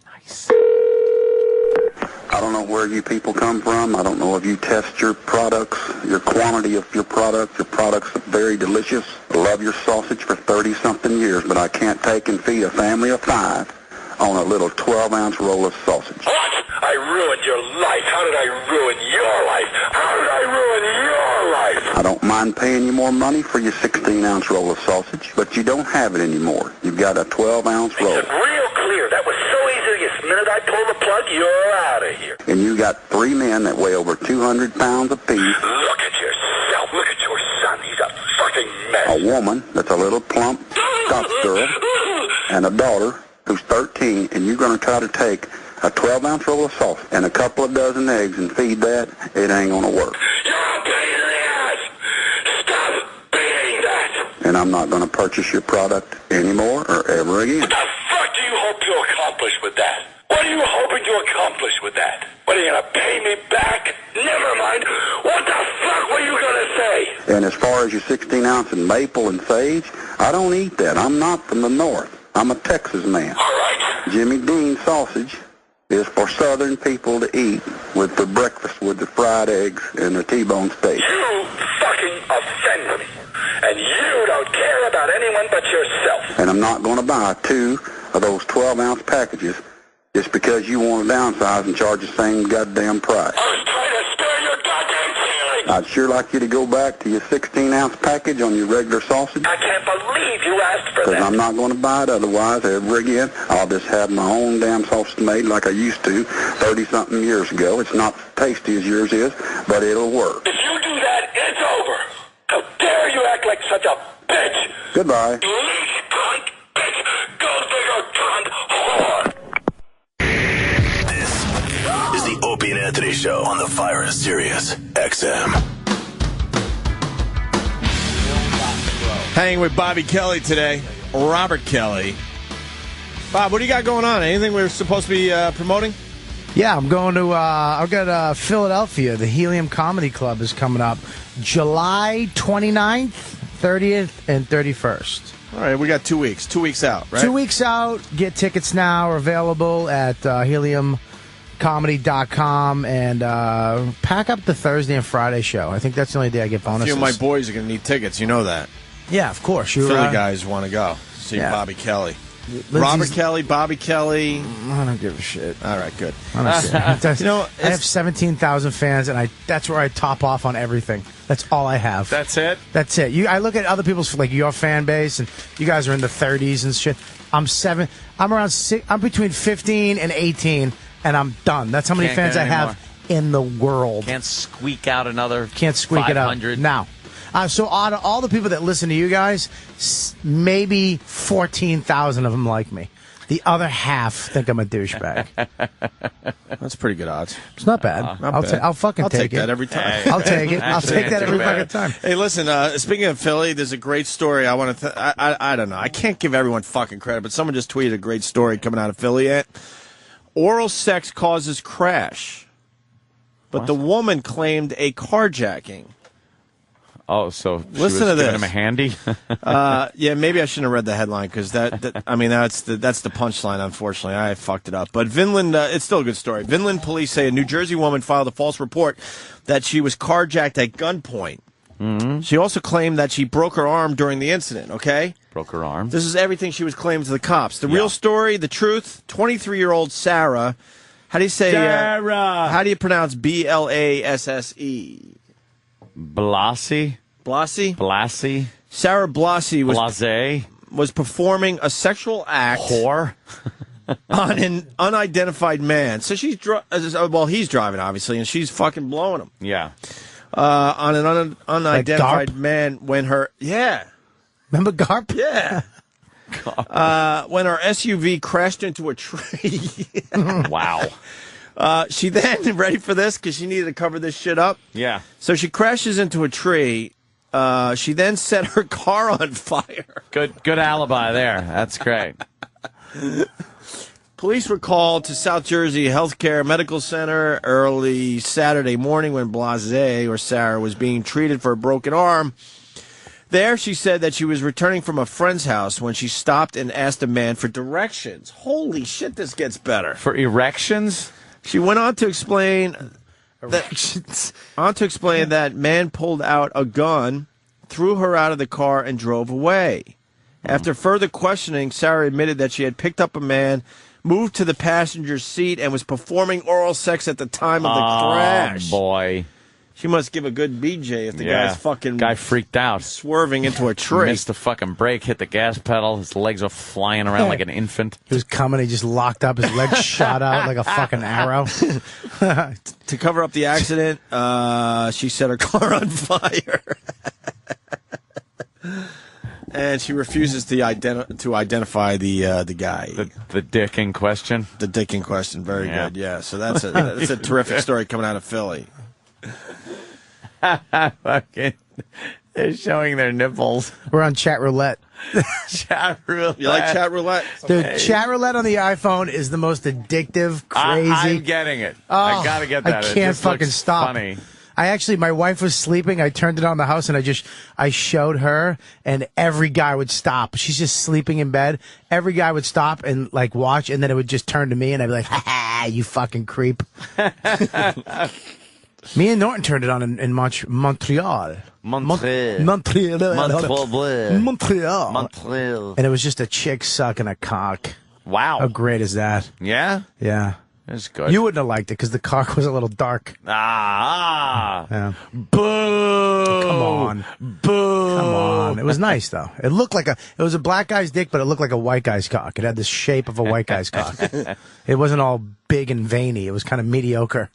Nice. I don't know where you people come from. I don't know if you test your products, your quantity of your products. Your products are very delicious. I love your sausage for 30-something years, but I can't take and feed a family of 5 on a little 12-ounce roll of sausage. What? I ruined your life. How did I ruin your life? How did I ruin your life? I don't mind paying you more money for your 16-ounce roll of sausage, but you don't have it anymore. You've got a 12-ounce roll. It's real clear. That was so easy. The minute I pull the plug, you're out of here. And you got 3 men that weigh over 200 pounds apiece. Look at yourself. Look at your son. He's a fucking mess. A woman that's a little plump, tough girl, and a daughter who's 13, and you're going to try to take a 12-ounce roll of sausage and a couple of dozen eggs and feed that, it ain't going to work. You're a pain in the ass. Stop being that. And I'm not going to purchase your product anymore or ever again. What the fuck do you hope to accomplish with that? What are you hoping to accomplish with that? What, are you going to pay me back? Never mind. What the fuck were you going to say? And as far as your 16-ounce and maple and sage, I don't eat that. I'm not from the north. I'm a Texas man. All right. Jimmy Dean sausage is for Southern people to eat with their breakfast with the fried eggs and the T-bone steak. You fucking offend me. And you don't care about anyone but yourself. And I'm not going to buy 2 of those 12-ounce packages Just because you want to downsize and charge the same goddamn price. I was trying to spare your goddamn feelings. I'd sure like you to go back to your 16-ounce package on your regular sausage. I can't believe you asked for Because that. I'm not going to buy it otherwise ever again. I'll just have my own damn sausage made like I used to 30-something years ago. It's not tasty as yours is, but it'll work. If you do that, it's over. How dare you act like such a bitch? Goodbye. You leech cunt bitch. Gold digger cunt whore. Is the Opie and Anthony Show on the Fire Sirius XM. Hanging with Bobby Kelly today. Robert Kelly. Bob, what do you got going on? Anything we're supposed to be promoting? Yeah, I'm going to. I've got Philadelphia. The Helium Comedy Club is coming up July 29th, 30th, and 31st. All right, we got 2 weeks. 2 weeks out, right? 2 weeks out. Get tickets now. Are available at heliumcomedy.com. And pack up the Thursday and Friday show. I think that's the only day I get A bonuses. few of my boys are going to need tickets. You know that. Yeah, of course. Philly guys want to go see yeah. Bobby Kelly. Lindsay's- Robert Kelly, Bobby Kelly. I don't give a shit. All right, good. I don't care. You know, I have 17,000 fans, and that's where I top off on everything. That's all I have. That's it? That's it. I look at other people's, like your fan base, and you guys are in the 30s and shit. I'm around 6. I'm between 15 and 18, and I'm done. That's how many Can't fans get I any have more. in the world. Can't squeak out another Can't squeak 500. it out now. So out of all the people that listen to you guys, maybe 14,000 of them like me. The other half think I'm a douchebag. That's pretty good odds. It's not bad. Not I'll bad. I'll fucking I'll take it. that every time. I'll take it. I'll take that every fucking time. Hey, listen. Speaking of Philly, there's a great story. I want to. I don't know. I can't give everyone fucking credit, but someone just tweeted a great story coming out of Philly. Oral sex causes crash, but the woman claimed a carjacking. Oh, so she Listen was to giving this. him a handy? Yeah, maybe I shouldn't have read the headline because that's the punchline. Unfortunately, I fucked it up. But Vinland, it's still a good story. Vinland police say a New Jersey woman filed a false report that she was carjacked at gunpoint. Mm-hmm. She also claimed that she broke her arm during the incident. Okay, broke her arm. This is everything she was claiming to the cops. The real story, the truth. 23-year-old Sarah. How do you say? Sarah. How do you pronounce Blasse? Blassie? Blassie? Sarah Blassie was performing a sexual act whore on an unidentified man. So she's he's driving obviously, and she's fucking blowing him. Yeah. On an unidentified Garp? man when her Remember Garp? Yeah. When her SUV crashed into a tree. Wow. She then, ready for this, because she needed to cover this shit up. Yeah. So she crashes into a tree. She then set her car on fire. Good alibi there. That's great. Police were called to South Jersey Healthcare Medical Center early Saturday morning when Blase, or Sarah, was being treated for a broken arm. There, she said that she was returning from a friend's house when she stopped and asked a man for directions. Holy shit, this gets better. For erections? She went on to explain that man pulled out a gun, threw her out of the car, and drove away. After further questioning, Sarah admitted that she had picked up a man, moved to the passenger seat, and was performing oral sex at the time of the crash. Oh, boy. She must give a good BJ if the guy's fucking guy freaked out, swerving into a tree. Missed the fucking brake, hit the gas pedal. His legs were flying around like an infant. He was coming. He just locked up. His legs shot out like a fucking arrow. To cover up the accident, she set her car on fire. And she refuses to identify the guy. The dick in question? The dick in question. Very good, yeah. So that's a terrific story coming out of Philly. Fucking, they're showing their nipples. We're on chat roulette. Chat roulette. You like chat roulette? Dude, chat roulette on the iPhone is the most addictive, crazy. I'm getting it. Oh, I gotta get that. I It can't just fucking looks stop. Funny. My wife was sleeping. I turned it on the house and I showed her, and every guy would stop. She's just sleeping in bed. Every guy would stop and like watch, and then it would just turn to me, and I'd be like, "Ha ha, you fucking creep." Me and Norton turned it on in Montreal. Montreal. And it was just a chick sucking a cock. Wow. How great is that? Yeah? Yeah. That's good. You wouldn't have liked it because the car was a little dark. Ah. Boo! Come on. Boo! Come on. It was nice, though. It looked like it was a black guy's dick, but it looked like a white guy's cock. It had the shape of a white guy's cock. It wasn't all big and veiny. It was kind of mediocre.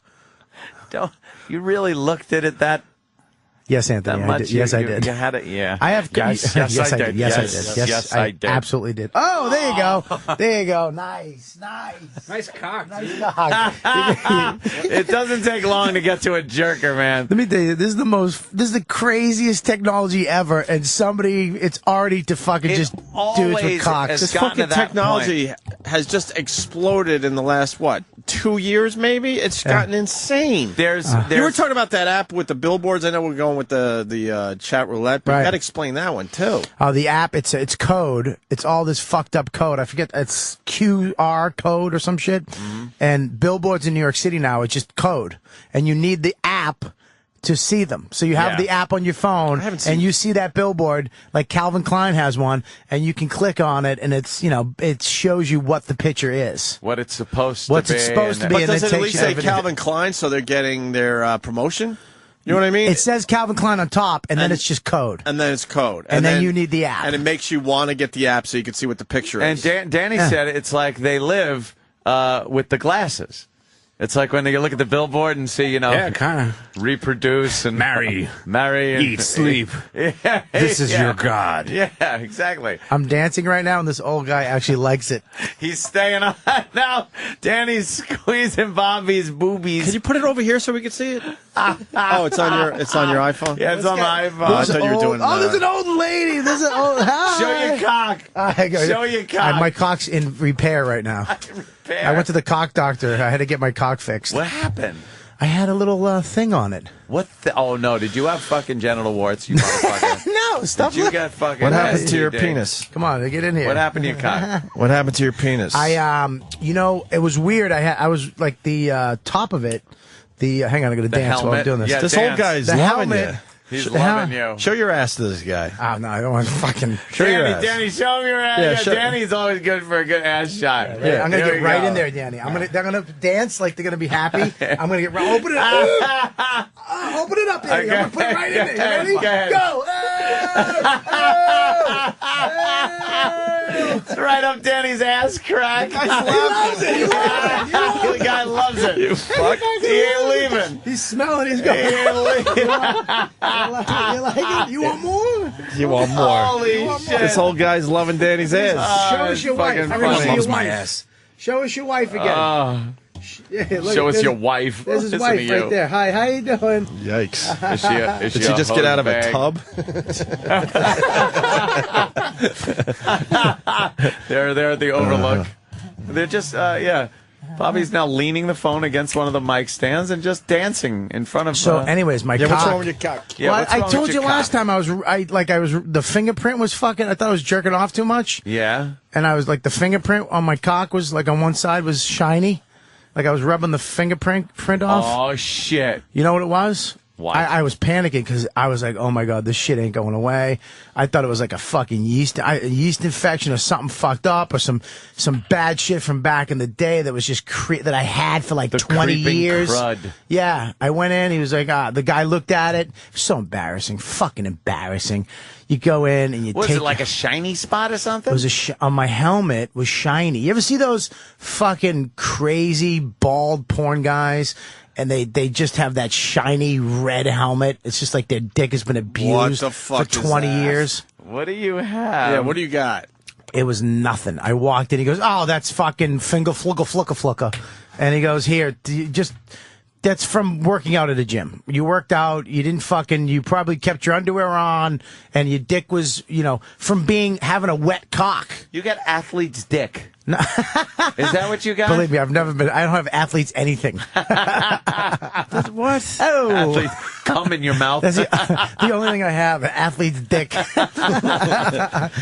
You really looked at it that Yes, Anthony. much? I did. Yes, I did. You had it, yeah. I have. Yes, yes, I I did. did. Yes, Yes, I did. yes, I did. Absolutely did. Oh, there you go. There you go. Nice. Nice cock. Nice cock. It doesn't take long to get to a jerker, man. Let me tell you, this is the craziest technology ever, and it's already to fucking just dudes with cocks. This fucking technology has just exploded in the last, 2 years maybe? It's gotten insane. There's you were talking about that app with the billboards. I know we're going with the chat roulette, but Right. you got to explain that one too. The app, it's code. It's all this fucked up code. I forget, it's QR code or some shit. Mm-hmm. And billboards in New York City now, it's just code. And you need the app to see them. So you have Yeah. the app on your phone, and you see that billboard, like Calvin Klein has one, and you can click on it, and it's, it shows you what the picture is. What it's supposed What's to be. it supposed to be, But and does then it at takes least you say over to- Calvin Klein so they're getting their promotion? You know what I mean? It says Calvin Klein on top, and then it's just code. And then it's code. And then you need the app. And it makes you want to get the app so you can see what the picture And is. Danny said it's like they live with the glasses. It's like when you look at the billboard and see, Yeah, kind of. reproduce and marry, and eat, sleep. Yeah, This is yeah. your God. Yeah, exactly. I'm dancing right now, and this old guy actually likes it. He's staying on now. Danny's squeezing Bobby's boobies. Can you put it over here so we can see it? Oh, it's on your iPhone? Yeah, it's on my iPhone. I thought you were doing Oh, there's an old lady. There's an old. Hi. Show your cock. Show your cock. My cock's in repair right now. I went to the cock doctor. I had to get my cock fixed. What happened? I had a little thing on it. What? Oh no! Did you have fucking genital warts? You motherfucker! No, stop. Did you get fucking? What happened to your STD? penis? Come on, get in here. What happened to your cock? What happened to your penis? It was weird. I was like the top of it. Hang on, I'm gonna The dance while I'm helmet? doing this. Yeah, this dance. old guy's The loving helmet. you. He's The loving hell- you. Show your ass to this guy. Oh no, I don't want to fucking. Show your ass. Danny, show him your ass. Yeah, Yeah, show- Danny's always good for a good ass shot. Yeah, I'm gonna Here get we right go. in there, Danny. They're gonna dance like they're gonna be happy. I'm gonna get right. Open it up. Open it up, Danny. I'm gonna put it right in there. You ready? Go ahead. Go. It's right up Danny's ass crack. He loves it. He loves it. The guy loves it. You fuck. He ain't leaving. He's smelling. He's He going. ain't leaving. You like it? You want more? You want more? Holy shit. This old guy's loving Danny's ass. Show us your wife. fucking I want to see funny. your wife. Show us your wife again. Yeah, look, Show us there's- your wife. There's his Listen wife to right you. there. Hi, how you doing? Yikes. Is she Did she just get out of a tub? They're at the Overlook. They're just, Bobby's now leaning the phone against one of the mic stands and just dancing in front of. So, anyways, my cock. What's wrong with your cock? Yeah, Well, what's I wrong told with you your last cock? time the fingerprint was fucking. I thought I was jerking off too much, Yeah. and I was like the fingerprint on my cock was like on one side was shiny, like I was rubbing the fingerprint off. Oh shit. You know what it was? What? I was panicking because I was like, oh my God, this shit ain't going away. I thought it was like a fucking yeast infection or something fucked up or some bad shit from back in the day that was just that I had for like The 20 creeping years. crud. Yeah. I went in, he was like, the guy looked at it. So embarrassing. Fucking embarrassing. You go in and you Was take it like a shiny spot or something? it was on my helmet was shiny. You ever see those fucking crazy bald porn guys? And they just have that shiny red helmet. It's just like their dick has been abused the fuck for is 20 that? years. What do you have? Yeah, what do you got? It was nothing. I walked in. He goes, "Oh, that's fucking finger flucka." And he goes, "Here, that's from working out at a gym. You worked out. You didn't fucking. You probably kept your underwear on, and your dick was, from having a wet cock." You got athlete's dick. No. Is that what you got? Believe me, I don't have athletes anything. What? Oh, Athletes cum in your mouth. that's the only thing I have, an athlete's dick.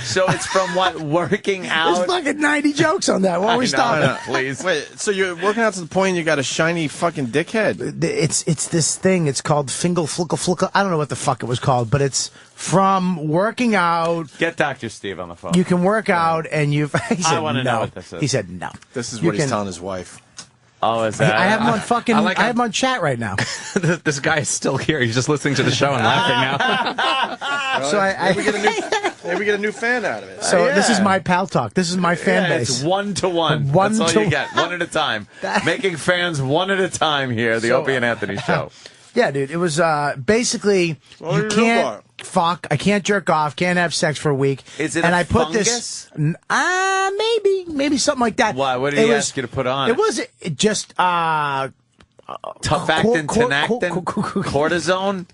So it's from what? Working out? There's fucking 90 jokes on that. Why don't we stop? Please. Wait, so you're working out to the point you got a shiny fucking dickhead? It's this thing. It's called finger flucka. I don't know what the fuck it was called, but it's from working out. Get Dr. Steve on the phone. You can work out, and you've. He said I want to no. know what this is. He said no. This is You what he's can- telling his wife. Oh, is that? I have him on fucking. I I have him on chat right now. This guy is still here. He's just listening to the show and laughing now. So maybe we get a new fan out of it. So this is my pal talk. This is my fan Yeah, base. it's 1-to-1. One That's all to you get. One at a time. Making fans one at a time here. The Opie and Anthony show. Yeah, dude. It was basically Well, you you're can't fuck. I can't jerk off. Can't have sex for a week. Is it and a I put fungus? this. Maybe something like that. Why? What did he ask you to put on? It was just Tufactin, Tenactin, cortisone,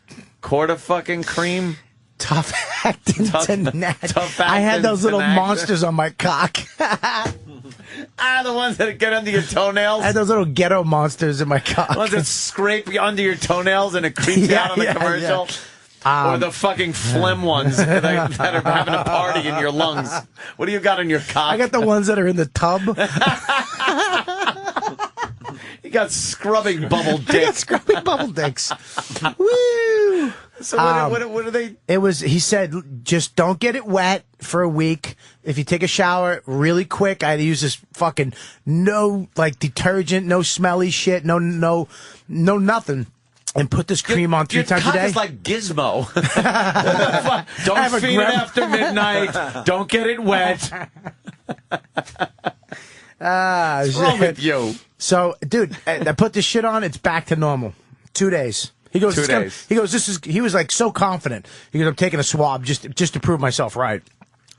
fucking cream. Tufactin, Tufactin, I had those little Tenactin. monsters on my cock. The ones that get under your toenails. I had those little ghetto monsters in my cock. The ones that scrape you under your toenails and it creeps you out on the commercial. Or the fucking phlegm ones that are having a party in your lungs. What do you got in your cock? I got the ones that are in the tub. You got scrubbing bubble I got dicks. scrubbing bubble dicks. Woo! So what are they? It was. He said, just don't get it wet for a week. If you take a shower really quick, I had to use this fucking no detergent, no smelly shit, no nothing, and put this cream on 3 times a day. It's like Gizmo. Don't have a feed it grandma- after midnight. Don't get it wet. What's wrong with you? So, dude, I put this shit on. It's back to normal. 2 days. He goes. 2 "It's gonna-" days. He goes. He was like so confident. He goes, I'm taking a swab just to prove myself right.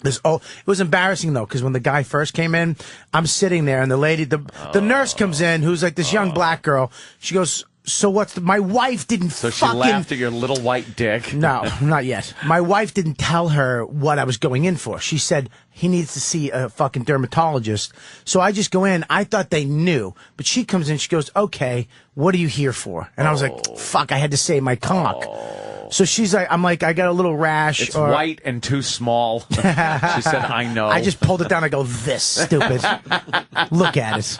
It was embarrassing though, because when the guy first came in, I'm sitting there, and the lady, the nurse comes in, who's like this young black girl. She goes, "So what's my wife didn't So she fucking laughed at your little white dick. No, not yet. My wife didn't tell her what I was going in for. She said he needs to see a fucking dermatologist. So I just go in. I thought they knew. But she comes in. She goes, okay, what are you here for? And I was like, fuck, I had to save my cock. So she's like, I'm like, I got a little rash. It's white and too small. She said, I know. I just pulled it down. I go, this, stupid. Look at it.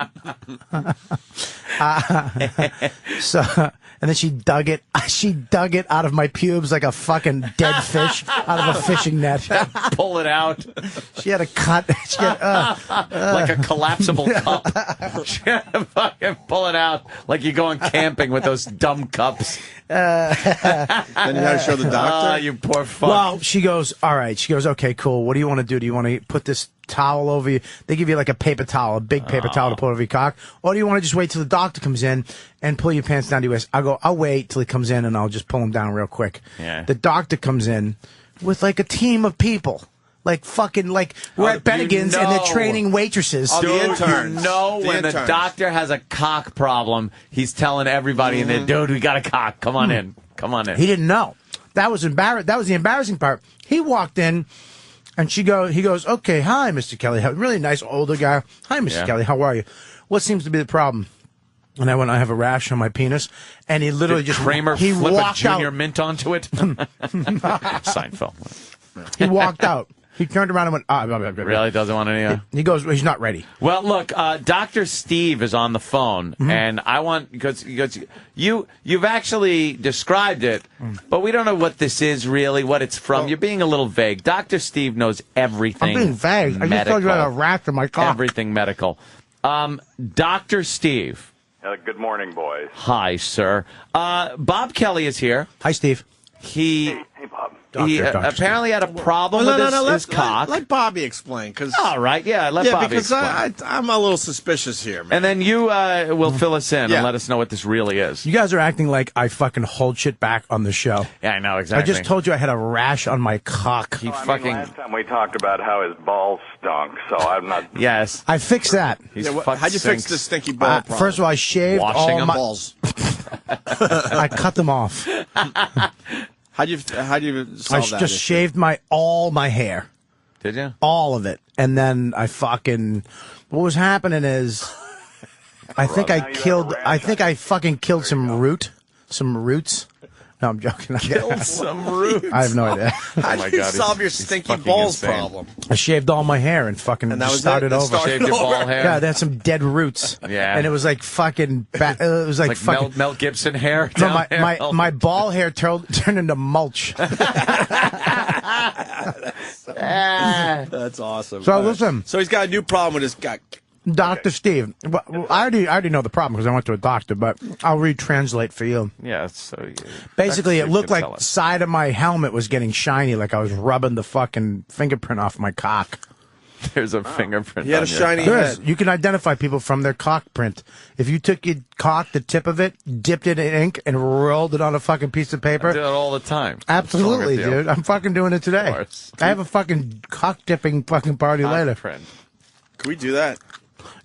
And then she dug it. She dug it out of my pubes like a fucking dead fish out of a fishing net. Pull it out. She had a cut. She had, like a collapsible cup. She had to fucking pull it out like you're going camping with those dumb cups. Then you had to show the doctor. You poor fuck. Well, she goes, all right. She goes, okay, cool. What do you want to do? Do you want to put this towel over you? They give you like a paper towel, a big paper towel to put over your cock. Or do you want to just wait till the doctor comes in and pull your pants down to your waist? I'll go, I'll wait till he comes in and I'll just pull him down real quick. Yeah. The doctor comes in with like a team of people. Like fucking, like we're at Bennigan's and they're training waitresses. Oh, the Dude, interns. you know The when the interns. doctor has a cock problem, he's telling everybody in there, dude, we got a cock. Come on in. Come on in. He didn't know. That was That was the embarrassing part. He walked in, and he goes, okay, hi, Mr. Kelly. Really nice older guy. Hi, Mr. Yeah. Kelly. How are you? What seems to be the problem? And I went, I have a rash on my penis. And he literally Did just Kramer he flip a walked junior out. mint onto it? Seinfeld. He walked out. He turned around and went, Really doesn't want any. He goes, well, he's not ready. Well, look, Dr. Steve is on the phone, and I want because you've actually described it, but we don't know what this is really, what it's from. You're being a little vague. Dr. Steve knows everything. I'm being vague. I just told you I had a rash on my cock. Everything medical. Dr. Steve. Good morning, boys. Hi, sir. Bob Kelly is here. Hi, Steve. He Bob. he Dr. apparently had a problem with his cock. Let Bobby explain. Cause, All right, let Bobby because explain. I'm a little suspicious here, man. And then you will fill us in Yeah. and let us know what this really is. You guys are acting like I fucking hold shit back on the show. Yeah, I know, exactly. I just told you I had a rash on my cock. Last time we talked about how his balls stunk, so I'm not. Yes. I fixed that. How'd you fix the stinky ball problem? First of all, I shaved Washing all them. my balls. I cut them off. How'd you I solve that? just shaved all my hair. Did you? All of it. And then I fucking what was happening is I think I fucking killed some roots. No, I'm joking. Killed some roots. I have no idea. How my do you God, solve he's your stinky fucking balls insane. problem? I shaved all my hair and fucking And that was started it? over. Shaved your ball hair? Yeah, they had some dead roots. Yeah. And it was like fucking it was like, It's like fucking Mel Gibson hair. No, down there. my ball hair turned into mulch. That's awesome. So listen. So he's got a new problem with his gut. Dr. Steve. Well, I already know the problem because I went to a doctor, but I'll retranslate for you. Yeah, so Basically, it Steve looked can like tell us. side of my helmet was getting shiny, like I was rubbing the fucking fingerprint off my cock. There's a fingerprint. He had on a your shiny cock. head. You can identify people from their cock print. If you took your cock, the tip of it, dipped it in ink, and rolled it on a fucking piece of paper. I do it all the time. Absolutely, What's wrong with you? dude. I'm fucking doing it today. Of course. I have a fucking cock dipping fucking party later. Print. Can we do that?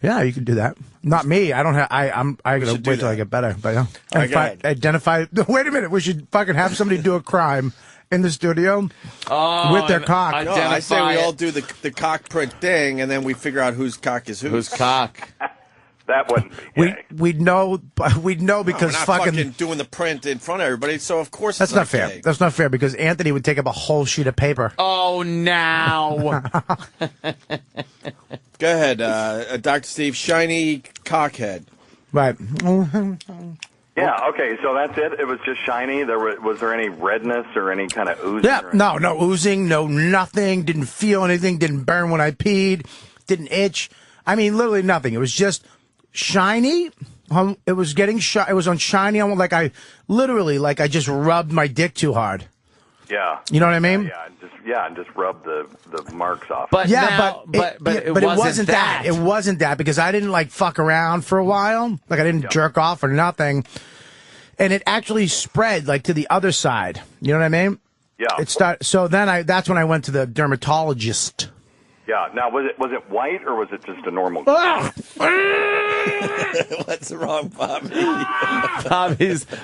Yeah, you can do that. Not me. I don't have. I gotta should do wait till that. I get better. But yeah. All right, go ahead. Identify. Wait a minute. We should fucking have somebody do a crime in the studio Oh, with their and cock. No, I say we Identify all it. do the cock print thing, and then we figure out whose cock is whose. Whose cock? That wouldn't be gay. We'd know because we're not fucking. doing the print in front of everybody, so of course That's it's not fair. gay. That's not fair because Anthony would take up a whole sheet of paper. Oh, now. Go ahead, Dr. Steve. Shiny cockhead. Right. Yeah, okay, so that's it. It was just shiny. Was there any redness or any kind of oozing? Yeah, or no oozing, no nothing. Didn't feel anything. Didn't burn when I peed. Didn't itch. I mean, literally nothing. It was just shiny. It was getting It was on shiny. Like I just rubbed my dick too hard. Yeah. You know what I mean? And just rub the marks off. But Yeah, now, but it wasn't that. It wasn't that because I didn't like fuck around for a while. Like I didn't jerk off or nothing, and it actually spread like to the other side. You know what I mean? Yeah. It started. So then that's when I went to the dermatologist. Yeah. Now, was it white or was it just a normal? What's wrong, Bobby?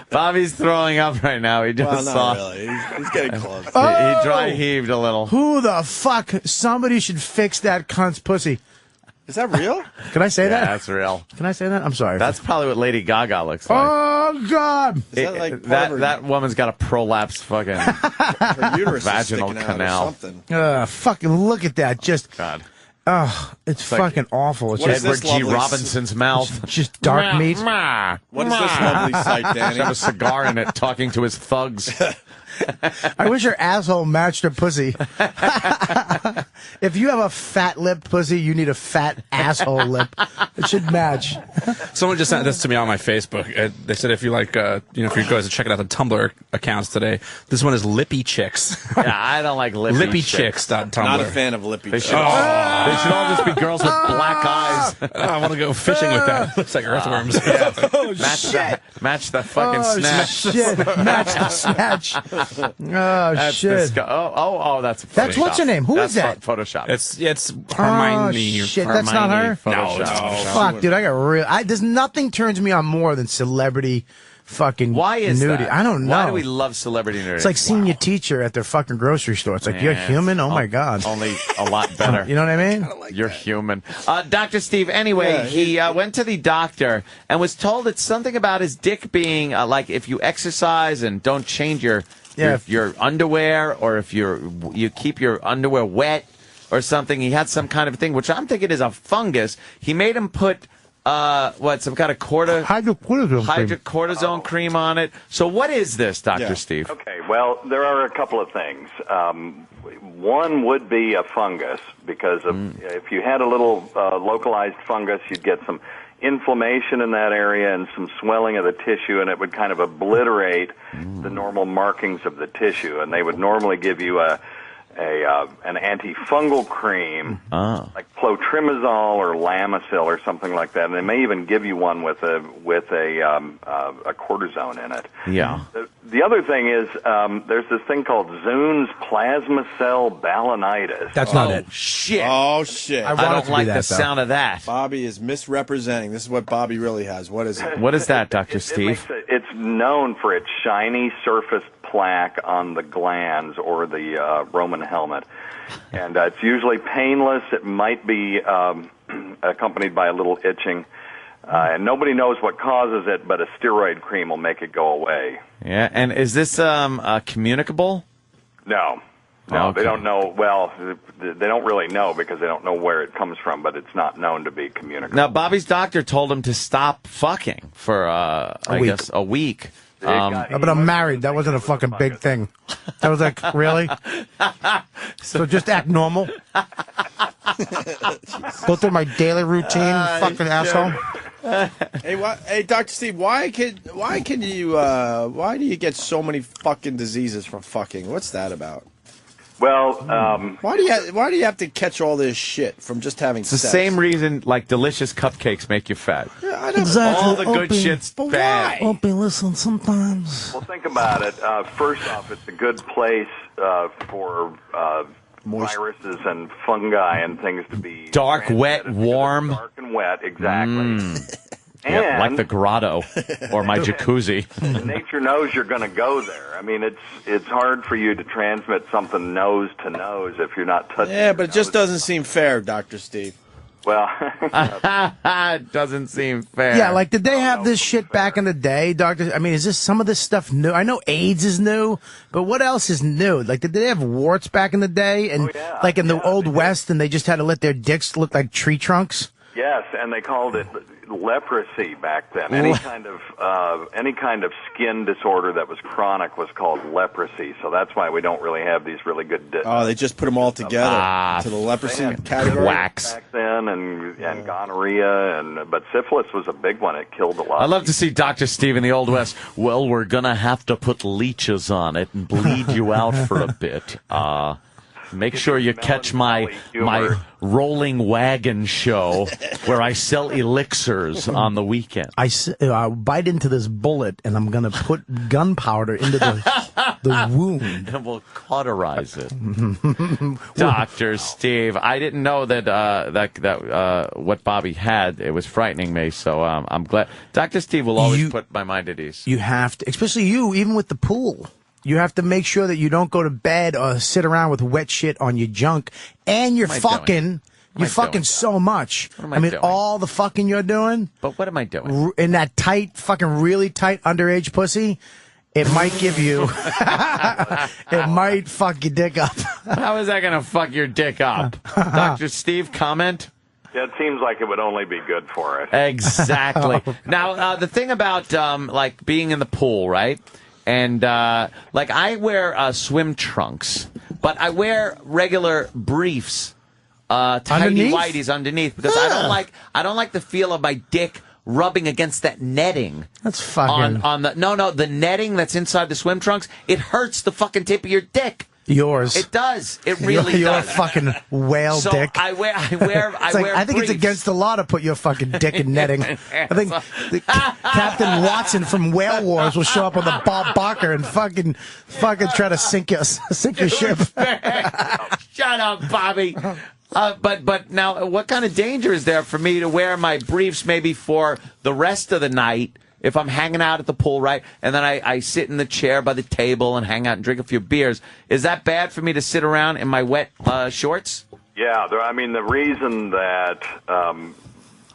Bobby's throwing up right now. He just Well, saw. not really. He's getting close. He dry heaved a little. Who the fuck? Somebody should fix that cunt's pussy. Is that real? Can I say Yeah, that? that's real. Can I say that? I'm sorry. That's probably what Lady Gaga looks like. Oh God! Is that like part of her- that woman's got a prolapsed fucking her uterus is vaginal sticking out or canal. something? Fucking look at that! Just God. it's like fucking awful. It's What is just this Edward G. lovely Robinson's mouth. just dark meat. What is this lovely sight, Danny? Have a cigar in it, talking to his thugs. I wish her asshole matched her pussy. If you have a fat lip pussy, you need a fat asshole lip. It should match. Someone just sent this to me on my Facebook. They said if you like, if you guys are checking out the Tumblr accounts today, this one is Lippy Chicks. Yeah, I don't like lippy LippyChicks.tumblr. Not a fan of lippy. They should all just be girls with black eyes. I want to go fishing with that. Looks like earthworms. Match that fucking Oh snatch. shit! Match the snatch. Oh That's shit! that's That's what's her name? Who That's is that? Photoshop. It's Hermione. Oh shit! That's not her. Photoshop. Fuck, dude! I got real. There's nothing turns me on more than celebrity fucking Why is nudity. that? I don't know. Why do we love celebrity nudity? It's like seeing your teacher at their fucking grocery store. It's like, you're Yeah, human? Oh it's my God. Only a lot better. You know what I mean? You're human. Dr. Steve, anyway, he went to the doctor and was told it's something about his dick being like if you exercise and don't change your underwear, or if you keep your underwear wet or something. He had some kind of thing, which I'm thinking is a fungus. He made him put some kind of hydrocortisone cream on it. So what is this, Dr. Steve? Okay, well, there are a couple of things. One would be a fungus, because if you had a little localized fungus, you'd get some inflammation in that area and some swelling of the tissue, and it would kind of obliterate the normal markings of the tissue. And they would normally give you an antifungal cream, like clotrimazole or Lamisil or something like that, and they may even give you one with a cortisone in it. Yeah. The other thing is there's this thing called Zuhn's plasma cell balanitis. That's not it. Shit. Oh shit! I don't like the sound of that. Bobby is misrepresenting. This is what Bobby really has. What is it? What is that, Dr. Steve? It's known for its shiny surfaced plaque on the glands or the Roman helmet, and it's usually painless. It might be accompanied by a little itching, and nobody knows what causes it, but a steroid cream will make it go away. Yeah, and is this communicable? No, Okay. They don't know. Well, they don't really know because they don't know where it comes from, but it's not known to be communicable. Now, Bobby's doctor told him to stop fucking for, I guess, a week. But I'm married. That wasn't a fucking big thing. I was like, really? So just act normal. Go through my daily routine, fucking asshole. Hey, Dr. Steve, why do you get so many fucking diseases from fucking? What's that about? Well, why do you have to catch all this shit from just having It's the sex? same reason like delicious cupcakes make you fat. Yeah, I know. Exactly. All the good Opie. shit's But bad. why? Opie, listen, sometimes. well, think about it. First off, it's a good place for viruses and fungi and things to be Dark, wet, warm. dark and wet. Exactly. Yeah, like And the grotto or my jacuzzi. nature knows you're going to go there. I mean, it's hard for you to transmit something nose to nose if you're not touching. Yeah, but it just doesn't seem fair, Dr. Steve. Well, It doesn't seem fair. Yeah, like, did they have this shit back in the day, Doctor? I mean, is this some of this stuff new? I know AIDS is new, but what else is new? Like, did they have warts back in the day? And, like, in the Old West, and they just had to let their dicks look like tree trunks? yes, and they called it leprosy back then. Any kind of skin disorder that was chronic was called leprosy. So that's why we don't really have these really good. Oh, they just put them all together to the leprosy category. Wax. Back then, and gonorrhea, but syphilis was a big one. It killed a lot. I'd love to see Dr. Steve in the Old West. Well, we're going to have to put leeches on it and bleed you out for a bit. Make sure you catch my rolling wagon show where I sell elixirs on the weekend. I bite into this bullet, and I'm going to put gunpowder into the wound. And we'll cauterize it. Dr. Steve, I didn't know that what Bobby had, it was frightening me, so I'm glad. Dr. Steve will always put my mind at ease. You have to, especially you, even with the pool. You have to make sure that you don't go to bed or sit around with wet shit on your junk, and you're fucking so much. What am I mean, all the fucking you're doing. But what am I doing? In that tight, fucking really tight underage pussy, it might give you, it might fuck your dick up. How is that going to fuck your dick up? Dr. Steve, comment? Yeah, it seems like it would only be good for it. Exactly. Now, the thing about like being in the pool, right? And like I wear swim trunks, but I wear regular briefs, tidy Underneath? whities underneath because I don't like the feel of my dick rubbing against that netting. That's fucking on the the netting that's inside the swim trunks. It hurts the fucking tip of your dick. Yours. It does. It really your does. fucking whale So dick. I wear I think it's briefs. against the law to put your fucking dick in netting. I think Captain Watson from Whale Wars will show up on the Bob Barker and fucking try to sink your ship. Shut up, Bobby. But now, what kind of danger is there for me to wear my briefs maybe for the rest of the night if I'm hanging out at the pool, right? And then I sit in the chair by the table and hang out and drink a few beers. Is that bad for me to sit around in my wet shorts? Yeah, I mean, the reason that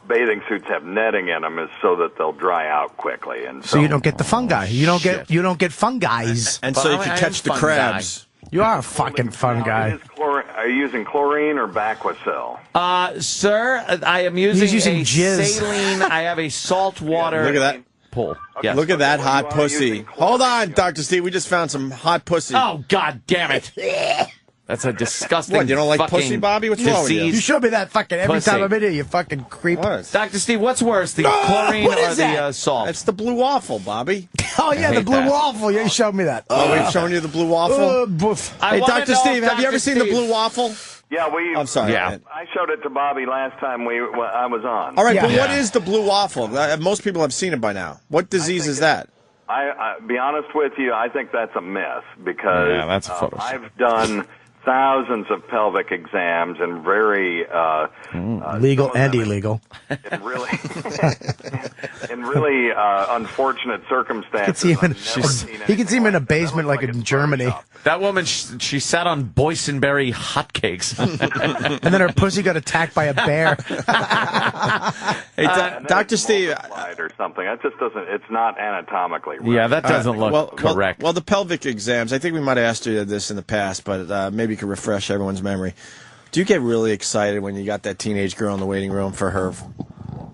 bathing suits have netting in them is so that they'll dry out quickly, and So you don't get the fungi. You don't get fungi's. And so you can catch the crabs. You are a fucking fun guy. Are you using chlorine or Baquacil? Sir, I am using, He's using a jizz. saline. I have a salt water Look at that. pool. Yes. Look at that hot pussy. Hold on, Dr. Steve. We just found some hot pussy. Oh, God damn it. That's a disgusting What, you don't like fucking pussy, Bobby? What's wrong with you? You disease. show me that fucking every Pussy. time I'm in here, you fucking creep. Dr. Steve, what's worse, the chlorine what or is the that? salt? It's the blue waffle, Bobby. Oh yeah, the hate blue that. waffle. Yeah, you showed me that. Oh, we've shown you the blue waffle? Boof. I Hey, wanna Dr. know Steve, if have you ever Dr. seen the Steve- blue waffle? Yeah, I'm sorry. Yeah. I showed it to Bobby last time I was on. All right, Yeah. but what is the blue waffle? Most people have seen it by now. What disease is that? I be honest with you, I think that's a myth because Yeah, that's a Photoshop. I've done thousands of pelvic exams and very Legal and illegal. in really in really unfortunate circumstances. See him in, I've never seen he can see him in a basement like it's in Germany. That woman, she sat on boysenberry hotcakes. And then her pussy got attacked by a bear. Hey, Dr. Steve. Light or something. That just doesn't. It's not anatomically right. Yeah, that doesn't look correct. Well, the pelvic exams, I think we might have asked you this in the past, but maybe you could refresh everyone's memory. Do you get really excited when you got that teenage girl in the waiting room for her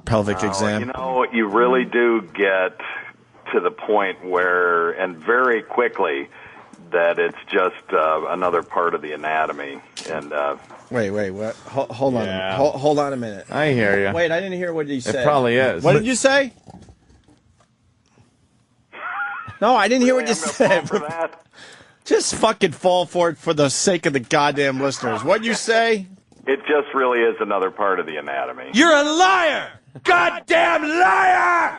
pelvic exam? You know, you really do get to the point where, and very quickly, that it's just another part of the anatomy. And Wait, what? Hold on. Yeah. Hold on a minute. I hear you. Wait, I didn't hear what you said. It probably is. What did you say? No, I didn't hear what you said. for that. Just fucking fall for it for the sake of the goddamn listeners. What'd you say? It just really is another part of the anatomy. You're a liar! Goddamn liar!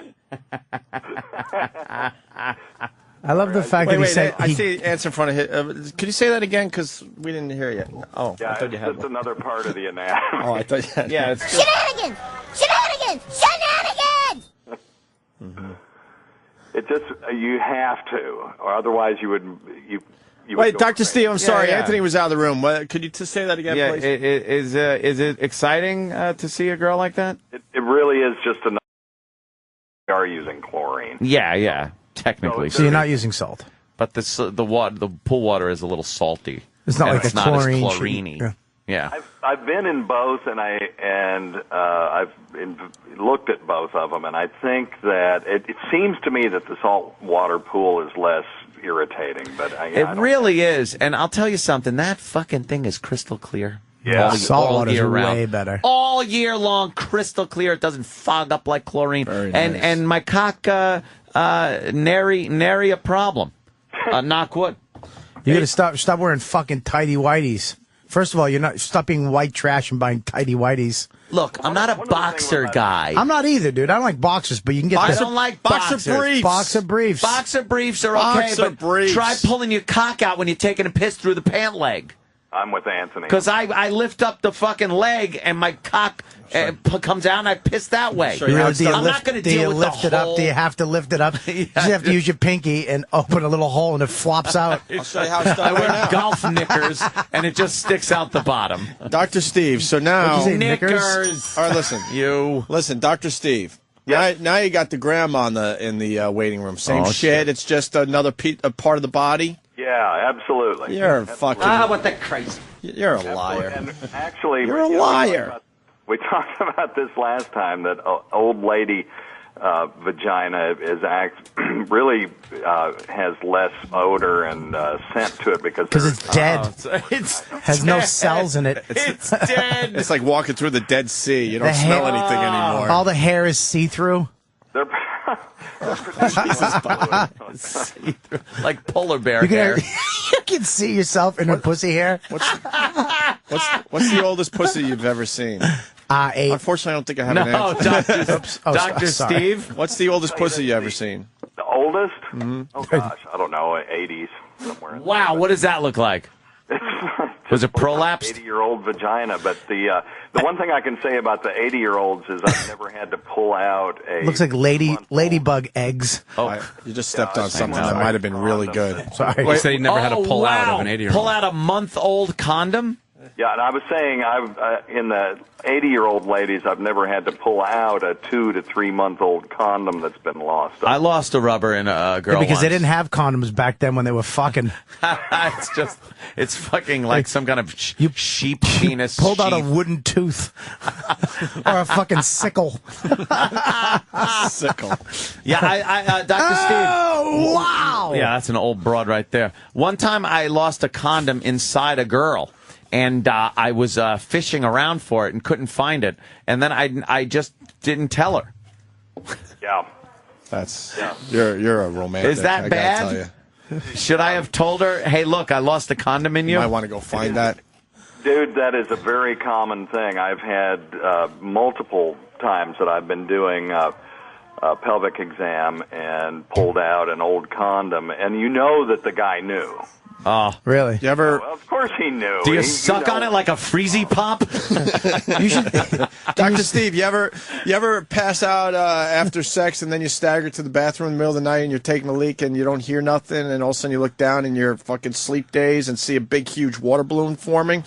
I love the fact that he said I see answer in front of him. Could you say that again? Because we didn't hear you. Oh, Yeah, I thought you it's had just one. another part of the anatomy. Oh, I thought you had. Yeah, it's Shenanigans! Shenanigans! Shenanigans! It just you have to, or otherwise you would you would Wait, go Dr. crazy. Steve, I'm sorry. yeah. Anthony was out of the room. Could you just say that again, Yeah, please? is it exciting to see a girl like that? It really is just another. We are using chlorine. Yeah, technically. So you're not using salt. But the pool water is a little salty. It's not And like it's the not as chlorine. chlorine-y. Yeah. I've been in both, and I've looked at both of them, and I think that it seems to me that the salt water pool is less irritating. But It really is. And I'll tell you something, that fucking thing is crystal clear. Yeah. Salt all water's year round. way better. All year long, crystal clear. It doesn't fog up like chlorine. Very nice. And my cock, nary a problem. Knock wood. You gotta stop wearing fucking tighty whities. First of all, stop being white trash and buying tighty whities. Look, I'm not a boxer guy. I'm not either, dude. I don't like boxers, but you can get I the don't like boxer boxers. briefs. boxer briefs. Boxer briefs are okay, Boxer but briefs. try pulling your cock out when you're taking a piss through the pant leg. I'm with Anthony. Because I lift up the fucking leg and my cock comes out and I piss that way. Sure, yeah, Do you I'm not going to deal with lift the it up? whole... Do you have to lift it up? You just have to use your pinky and open a little hole and it flops out. I'll show you how it's I done wear right now. golf knickers and it just sticks out the bottom. Dr. Steve, so now... What'd you say, Knickers. All right, listen. Listen, Dr. Steve. Yes. Now you got the grandma in the waiting room. Same Oh, shit. It's just another a part of the body. Yeah, absolutely. You're fucking... what the crazy... You're a liar. And actually, You're a liar. We talked about this last time, that old lady vagina is really has less odor and scent to it because it's dead. It's Has no cells in it. It's dead. It's like walking through the Dead Sea. You don't The smell hair- anything anymore. All the hair is see-through. they're Like polar bear You hair. can, you can see yourself in her pussy hair. What's the oldest pussy you've ever seen? 8. Unfortunately, I don't think I have No, an answer. Dr. sorry. Steve. What's the oldest pussy you ever seen? the oldest. Oh gosh, I don't know, 80s somewhere. Wow, what does that look like? Was it prolapsed? 80-year-old vagina, but the one thing I can say about the 80-year-olds is I've never had to pull out a. Looks like ladybug eggs. You just stepped on something know. that might have been really good. Sorry. He said he never had to pull out wow. of an 80-year-old. Pull out a month-old condom? Yeah, and I was saying in the 80-year-old ladies, I've never had to pull out a 2 to 3 month old condom that's been lost. I lost a rubber in a girl because they once. didn't have condoms back then when they were fucking. It's fucking like some kind of sheep penis. Pulled out a sheath. wooden tooth or a fucking sickle. Sickle. Yeah, Dr. Steve. Oh, wow. Yeah, that's an old broad right there. One time I lost a condom inside a girl. And I was fishing around for it and couldn't find it. And then I just didn't tell her. Yeah. That's you're a romantic. Is that I bad? gotta tell you. Should I have told her, hey, look, I lost a condom in you? You might want to go find that. Dude, that is a very common thing. I've had multiple times that I've been doing a pelvic exam and pulled out an old condom, and you know that the guy knew. Oh, really? You ever? Well, of course he knew. Do you suck on it like a freezy pop? You should. Dr. Steve, you ever pass out after sex and then you stagger to the bathroom in the middle of the night and you're taking a leak and you don't hear nothing and all of a sudden you look down in your fucking sleep days and see a big huge water balloon forming?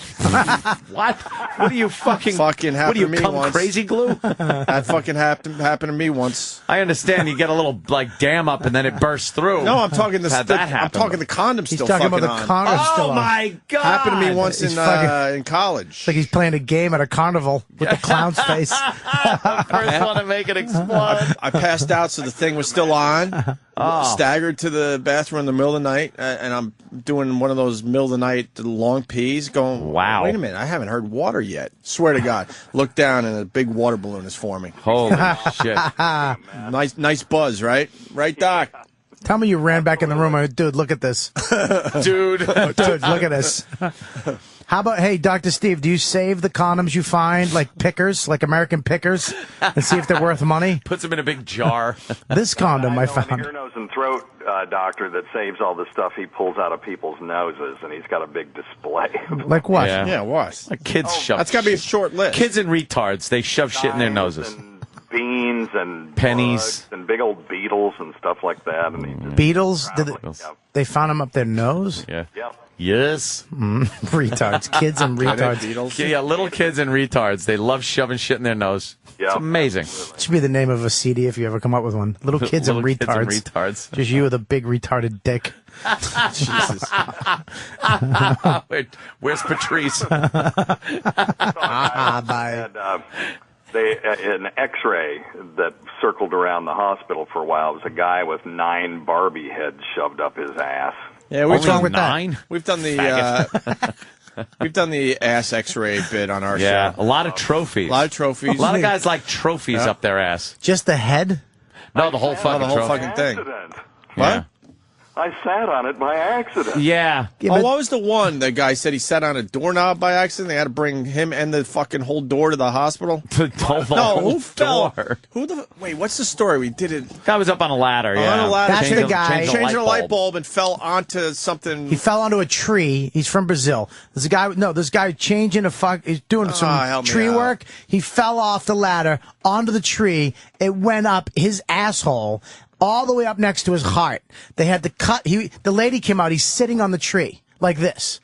What? What are you fucking? What What do you happened to me come once. crazy glue? That fucking happened to me once. I understand you get a little like dam up and then it bursts through. No, I'm talking How'd that I'm happen? talking the condom He's still talking fucking about the on. condoms still on. Oh my God! Happened to me once He's in fucking- college. It's like he's playing a game at a carnival with the clown's face. First one to make it explode. I passed out, so the thing was still on. Staggered to the bathroom in the middle of the night, and I'm doing one of those middle of the night long pees. Going, wow! Wait a minute, I haven't heard water yet. Swear to God, look down, and a big water balloon is forming. Holy shit! Nice buzz, right? Right, Doc. Tell me you ran back in the room. Dude, look at this. Dude, look at this. How about, hey, Dr. Steve, do you save the condoms you find, like pickers, like American pickers, and see if they're worth money? Puts them in a big jar. This condom I An found. ear, nose, and throat doctor that saves all the stuff he pulls out of people's noses, and he's got a big display. Like what? Yeah, what? Like kids shove. That's got to be a short list. Kids and retards. They shove shit in their noses. Beans and pennies bugs and big old beetles and stuff like that. And he just Beetles? They found them up their nose? Yeah. Yep. Yes. Retards. Kids and retards. Yeah, little kids and retards. They love shoving shit in their nose. Yeah. It's amazing. Should be the name of a CD if you ever come up with one. Little kids and Little retards. kids and retards. Just you with a big retarded dick. Jesus. Where's Patrice? Bye. An X-ray that circled around the hospital for a while. It was a guy with 9 Barbie heads shoved up his ass. Yeah, What's wrong with that? We've done the we've done the ass X-ray bit on our Yeah, show. a lot of trophies. A lot of trophies. A lot of guys like trophies up their ass. Just the head? No, the whole fucking the whole trophy. fucking thing. Accident. What? I sat on it by accident. Yeah. Oh, what was the one? The guy said he sat on a doorknob by accident. They had to bring him and the fucking whole door to the hospital. The whole who fell? door. Who the? Wait, what's the story? We did it Guy was up on a ladder. Yeah. on a ladder. That's the guy. Changed a light bulb and fell onto something. He fell onto a tree. He's from Brazil. There's a guy. No, this guy changing he's doing some help me tree out. work. He fell off the ladder onto the tree. It went up his asshole all the way up next to his heart. They had to cut. The lady came out. He's sitting on the tree like this.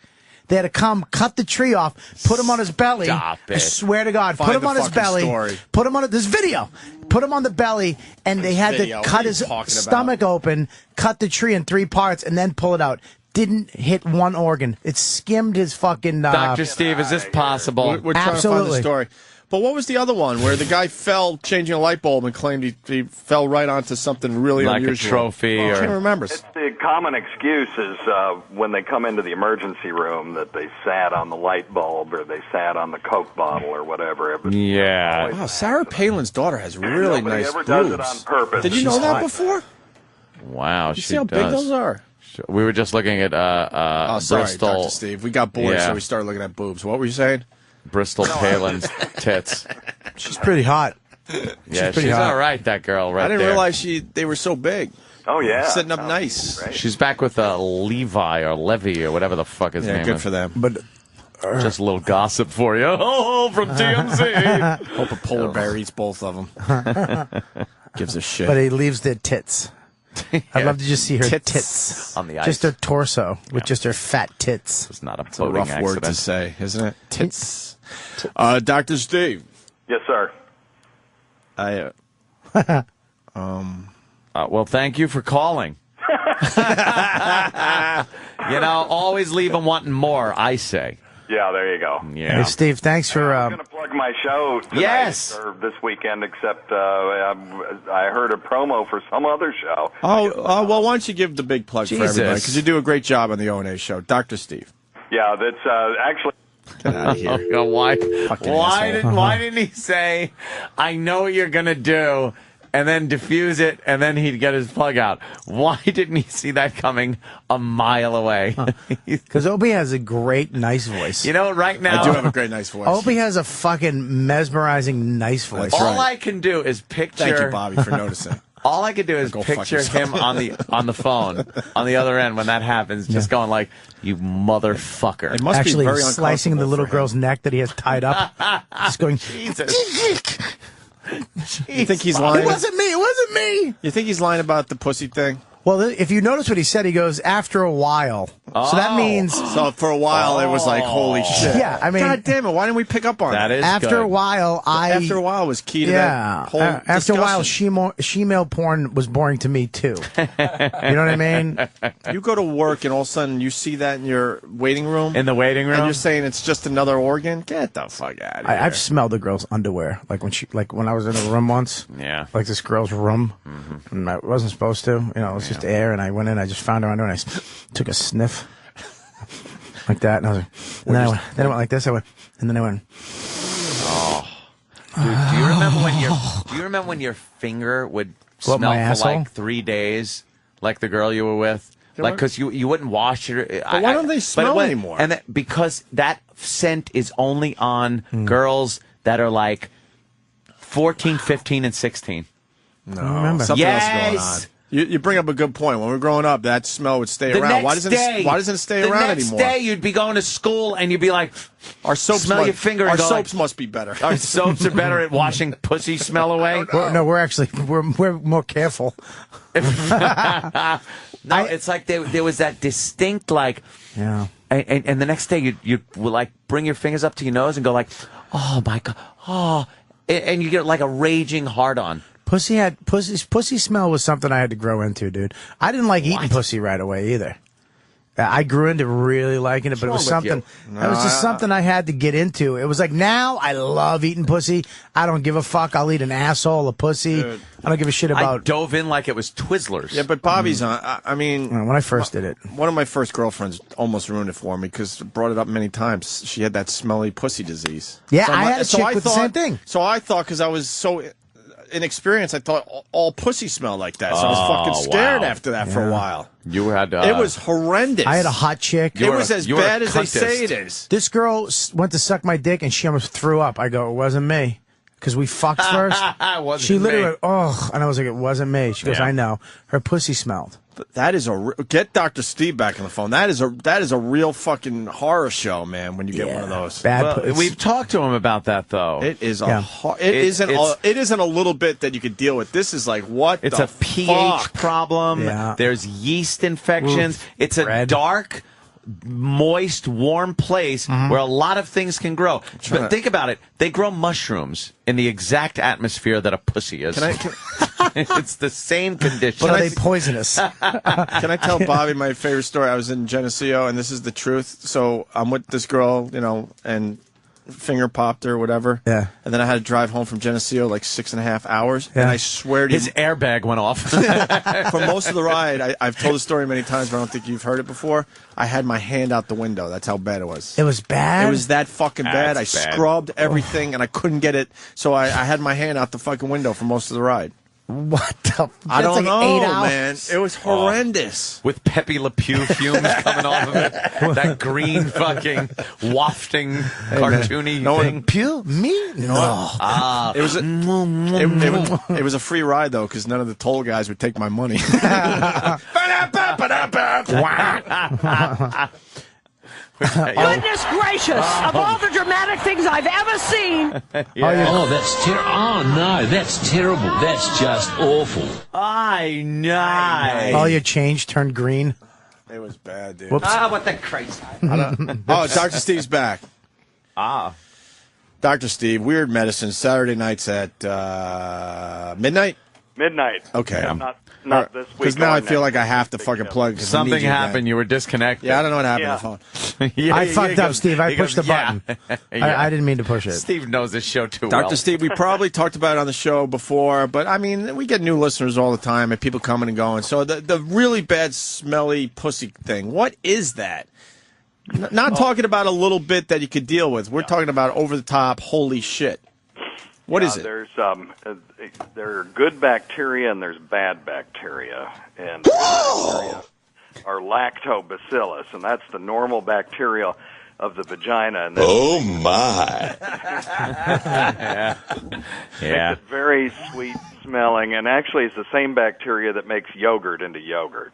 They had to come cut the tree off, put him on his belly. Stop I it. swear to God, Find put him the on his fucking belly. story. Put him on this video. Put him on the belly, and they had video. to What cut are you his talking about? stomach open, cut the tree in 3 parts, and then pull it out. Didn't hit one organ. It skimmed his fucking. Dr. Steve, is this possible? We're trying to find Absolutely. the story. But what was the other one where the guy fell changing a light bulb and claimed he fell right onto something really Like a unusual? trophy I or- can't remember. The common excuse is when they come into the emergency room that they sat on the light bulb or they sat on the Coke bottle or whatever. Yeah. Wow, Sarah Palin's daughter has really Nobody nice ever does it boobs. on purpose. Did you know She's that hot. before? Wow, You she see how does. big those are? We were just looking at Oh, sorry, Bristol. Dr. Steve. We got bored, Yeah. so we started looking at boobs. What were you saying? Bristol Palin's tits. She's pretty hot. Yeah, pretty she's hot. all right. That girl right I didn't there. realize they were so big. Oh, yeah. Sitting up nice. Great. She's back with Levi or Levy or whatever the fuck his Yeah, name good is. for them. But Just a little gossip for you. Oh, from TMZ. Hope a polar bear eats both of them. Gives a shit. he leaves their tits. I'd love to just see her tits. On the ice. Just her torso with just her fat tits. It's not a It's a boating rough accident. word to say, isn't it? Tits. Dr. Steve. Yes, sir. Well, thank you for calling. Always leave them wanting more, I say. Yeah, there you go. Yeah. Hey, Steve, thanks for. I'm going to plug my show tonight Yes. or this weekend, except I heard a promo for some other show. Well, why don't you give the big plug for Jesus. everybody? Because you do a great job on the O&A show. Dr. Steve. Yeah, that's actually... Get out of here. Oh, why asshole. didn't he say, I know what you're going to do, and then diffuse it, and then he'd get his plug out? Why didn't he see that coming a mile away? Because Opie has a great, nice voice. Right now... I do have a great, nice voice. Opie has a fucking mesmerizing, nice voice. That's all right. I can do is picture... Thank you, Bobby, for noticing. All I could do is Go fuck picture yourself. him on the phone on the other end when that happens, just going like, "You motherfucker!" It must Actually be very slicing the uncomfortable little for him. girl's neck that he has tied up. Just going, Jesus. You think he's it lying? wasn't me, it wasn't me. You think he's lying about the pussy thing? Well, if you notice what he said, he goes, after a while. So that means... So for a while, it was like, holy shit. Yeah, I mean... God damn it, why didn't we pick up on That is After good. a while, After a while was key to that whole After a while, discussion. she-mail porn was boring to me, too. You know what I mean? You go to work and all of a sudden you see that in your waiting room. In the waiting room? And you're saying it's just another organ? Get the fuck out of here. I've smelled a girl's underwear, like when I was in a room once. Yeah. Like this girl's room, and I wasn't supposed to. You know, it was just air, and I went in. I just found her underwear, and I took a sniff, like that, and I was like, and then I went like this. I went, and then I went. Oh, dude, do you remember when your finger would What, smell my for asshole? like 3 days, like the girl you were with? Like, because you wouldn't wash it. But why don't they smell anymore? And because that scent is only on girls that are like 14, 15, and 16. No, remember. something else going on. Yes. You bring up a good point. When we were growing up, that smell would stay The around. next day, Why doesn't it stay around The next anymore? day, you'd be going to school and you'd be like, Our soaps smell your finger. Our and go soaps like, must be better. Our soaps are better at washing pussy smell away. We're actually we're more careful. No, it's like there was that distinct like, Yeah. and the next day you would like bring your fingers up to your nose and go like, oh my god, oh, and you get like a raging hard on. Pussy smell was something I had to grow into, dude. I didn't like eating pussy right away either. I grew into really liking it, but it was wrong with something. you? It was just something I had to get into. It was like now I love eating pussy. I don't give a fuck. I'll eat an asshole, a pussy. Dude. I don't give a shit I about. dove in like it was Twizzlers. Yeah, but Bobby's on. I mean, When I first did it, one of my first girlfriends almost ruined it for me because brought it up many times. She had that smelly pussy disease. Yeah, I had a chick with the same thing. So I thought, because I was so inexperienced, I thought all pussy smelled like that. So I was fucking scared after that for a while. You had It was horrendous. I had a hot chick. It was as bad as they say it is. This girl went to suck my dick and she almost threw up. I go, it wasn't me. Because we fucked first. Wasn't She literally me. went, oh, and I was like, it wasn't me. She goes, Yeah. I know. Her pussy smelled. That is get Dr. Steve back on the phone. That is a real fucking horror show, man. When you get one of those, Bad. We've talked to him about that though. it is Yeah. it isn't a little bit that you could deal with. This is like what? It's the a pH fuck? problem. Yeah. There's yeast infections. It's a dark, moist, warm place where a lot of things can grow. But think about it. They grow mushrooms in the exact atmosphere that a pussy is. It's the same condition. But are they poisonous? Can I tell Bobby my favorite story? I was in Geneseo, and this is the truth. So I'm with this girl, and finger popped her or whatever. Yeah. And then I had to drive home from Geneseo like 6.5 hours. Yeah. And I swear to His airbag went off. for most of the ride, I've told the story many times, but I don't think you've heard it before. I had my hand out the window. That's how bad it was. It was bad? It was that fucking bad. That's I bad. scrubbed everything, and I couldn't get it. So I had my hand out the fucking window for most of the ride. What the? I That's don't like know, 8 hours. man. It was horrendous. With Pepe Le Pew fumes coming off of it. That green fucking wafting cartoony thing. Pew? Me? No. It was it was a free ride though, because none of the toll guys would take my money. Goodness gracious! Of all the dramatic things I've ever seen. Oh, that's terrible. That's just awful. I know. All your change turned green. It was bad, dude. Whoops. What the Christ? Oh, Dr. Steve's back. Dr. Steve, Weird Medicine, Saturday nights at midnight? Midnight. Okay. Yeah, not this week. Because now or I feel next like I have to fucking plug. 'cause we Something need you again. happened. You were disconnected. Yeah, I don't know what happened Yeah. on the phone. Yeah, I he fucked up, goes- Steve. I he pushed goes, the button. Yeah. I didn't mean to push it. Steve knows this show too Dr. well. Steve, we probably talked about it on the show before, but I mean, we get new listeners all the time and people coming and going. So the really bad, smelly pussy thing, what is that? Not talking about a little bit that you could deal with. We're talking about over the top, holy shit. What is it? There's there are good bacteria and there's bad bacteria, and bacteria are lactobacillus, and that's the normal bacteria of the vagina. And Oh, my. Makes it very sweet smelling, and actually it's the same bacteria that makes yogurt into yogurt.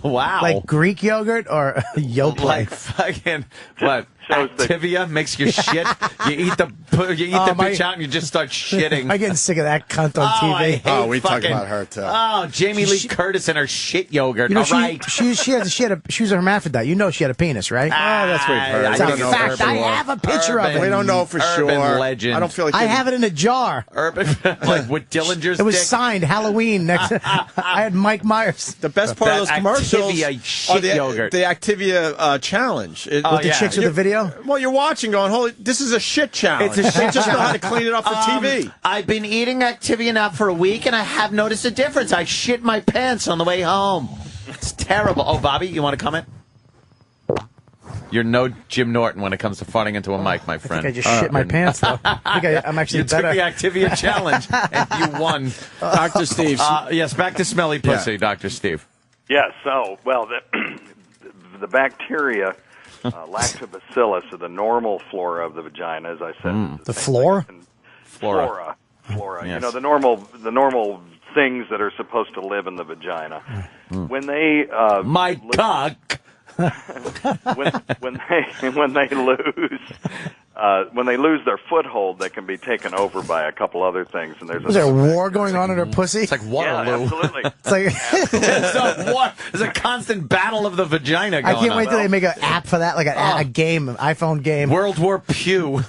Wow. Like Greek yogurt or Yoplait? Like fucking what? shows that Activia makes you shit. You eat the bitch out and you just start shitting. I'm getting sick of that cunt on TV. Oh, we talk about her too. Oh, Jamie Lee Curtis and her shit yogurt. You know, All right. she was a hermaphrodite. You know she had a penis, right? That's what we've heard. It's We a don't know fact. for sure. I have a picture of it. We don't know for sure. Legend. I don't feel like I have it in a jar. Like with Dillinger's It was dick. signed Halloween. I had Mike Myers. The best part of those commercials Activia are shit yogurt. the Activia challenge. With the chicks with the video? Well, you're watching going, holy, this is a shit challenge. It's a shit They just know how to challenge. clean it up for TV. I've been eating Activia now for a week, and I have noticed a difference. I shit my pants on the way home. It's terrible. Oh, Bobby, you want to comment? You're no Jim Norton when it comes to farting into a mic, my friend. I think I just shit my pants, though. I think I'm actually You better. took the Activia challenge, and you won. Dr. Steve. Yes, back to smelly pussy, Dr. Steve. Yes. So, well, the bacteria, lactobacillus, are the normal flora of the vagina, as I said. The floor? Flora. Yes. You know, the normal things that are supposed to live in the vagina. When they My cock. when they lose their foothold, they can be taken over by a couple other things. And Was there a war going on in her pussy? It's like Waterloo. Yeah, absolutely. It's like There's a constant battle of the vagina I going can't wait on. till they make an app for that, like a game, an iPhone game. World War Pew.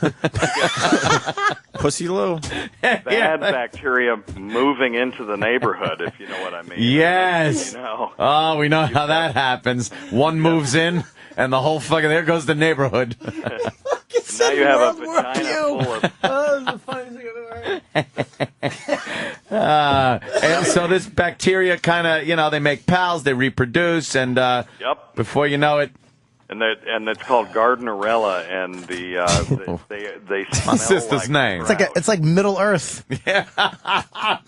Pussy Lou. Bad bacteria moving into the neighborhood, if you know what I mean. Yes. You know. Oh, we know how that happens. One moves in, and the whole fucking there goes the neighborhood. Now you have a vagina full of. Oh, that's the funniest thing I've ever heard. And so this bacteria kind of, they make pals, they reproduce, and Yep. before you know it, And it's called Gardnerella, and they smell my sister's like name. It's like Middle Earth.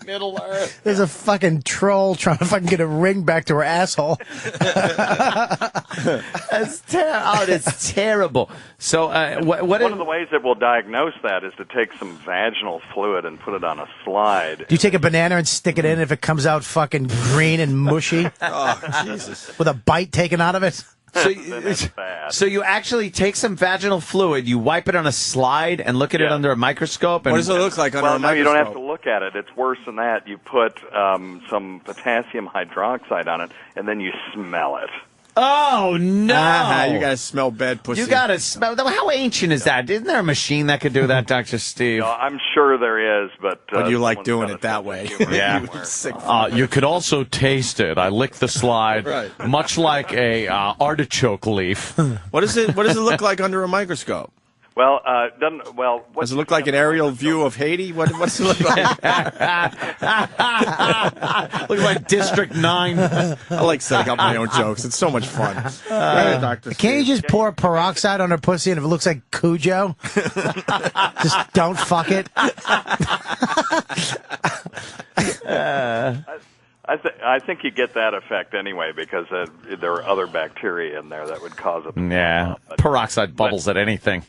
Middle Earth. There's a fucking troll trying to fucking get a ring back to her asshole. That's it's terrible. So what One of the ways that we'll diagnose that is to take some vaginal fluid and put it on a slide. Do you take a banana and stick it in if it comes out fucking green and mushy? Oh, Jesus. With a bite taken out of it? So you actually take some vaginal fluid, you wipe it on a slide, and look at it under a microscope. And What does it look like under Well, a no, microscope? you don't have to look at it. It's worse than that. You put some potassium hydroxide on it, and then you smell it. Oh no! You guys smell bad pussy. You gotta smell. How ancient is that? Isn't there a machine that could do that, Dr. Steve? I'm sure there is, but you like someone's doing got it a that sense of way. humor Yeah. somewhere. You could also taste it. I lick the slide, Right. much like a artichoke leaf. What does it look like under a microscope? Well, Does it look like an aerial view of Haiti? What does it look like? Look like District 9. I like setting up my own jokes. It's so much fun. Dr. Can't you just pour peroxide on her pussy and if it looks like Cujo, just don't fuck it? I think you get that effect anyway because there are other bacteria in there that would cause it. Yeah, peroxide bubbles at anything.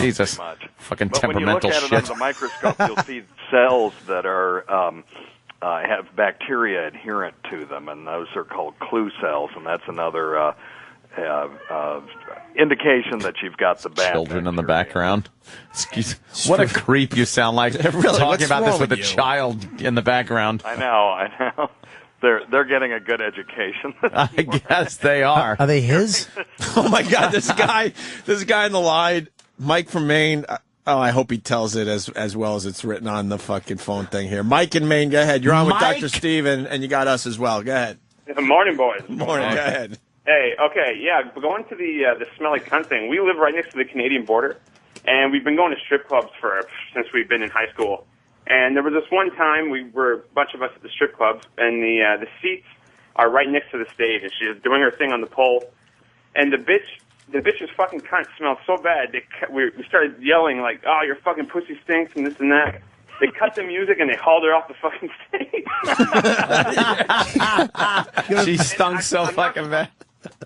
Jesus, fucking But when you look temperamental at it shit. under the microscope, you'll see cells that are have bacteria adherent to them, and those are called clue cells, and that's another indication that you've got the bad Children in the bacteria. background. Excuse. What a creep you sound like. Really, talking what's about this wrong with a with you? child in the background. I know. They're getting a good education. I guess they are. Are they his? Oh my God, this guy in the line, Mike from Maine. Oh, I hope he tells it as well as it's written on the fucking phone thing here. Mike in Maine, go ahead. You're on with Mike? Dr. Steve, and you got us as well. Go ahead. Morning, boys. Morning, go ahead. Hey, okay, yeah, going to the smelly cunt thing. We live right next to the Canadian border, and we've been going to strip clubs since we've been in high school. And there was this one time we were a bunch of us at the strip club, and the seats are right next to the stage, and she's doing her thing on the pole. And the bitch's fucking cunt smelled so bad. We started yelling like, "Oh, your fucking pussy stinks," and this and that. They cut the music and they hauled her off the fucking stage. She stunk so fucking bad.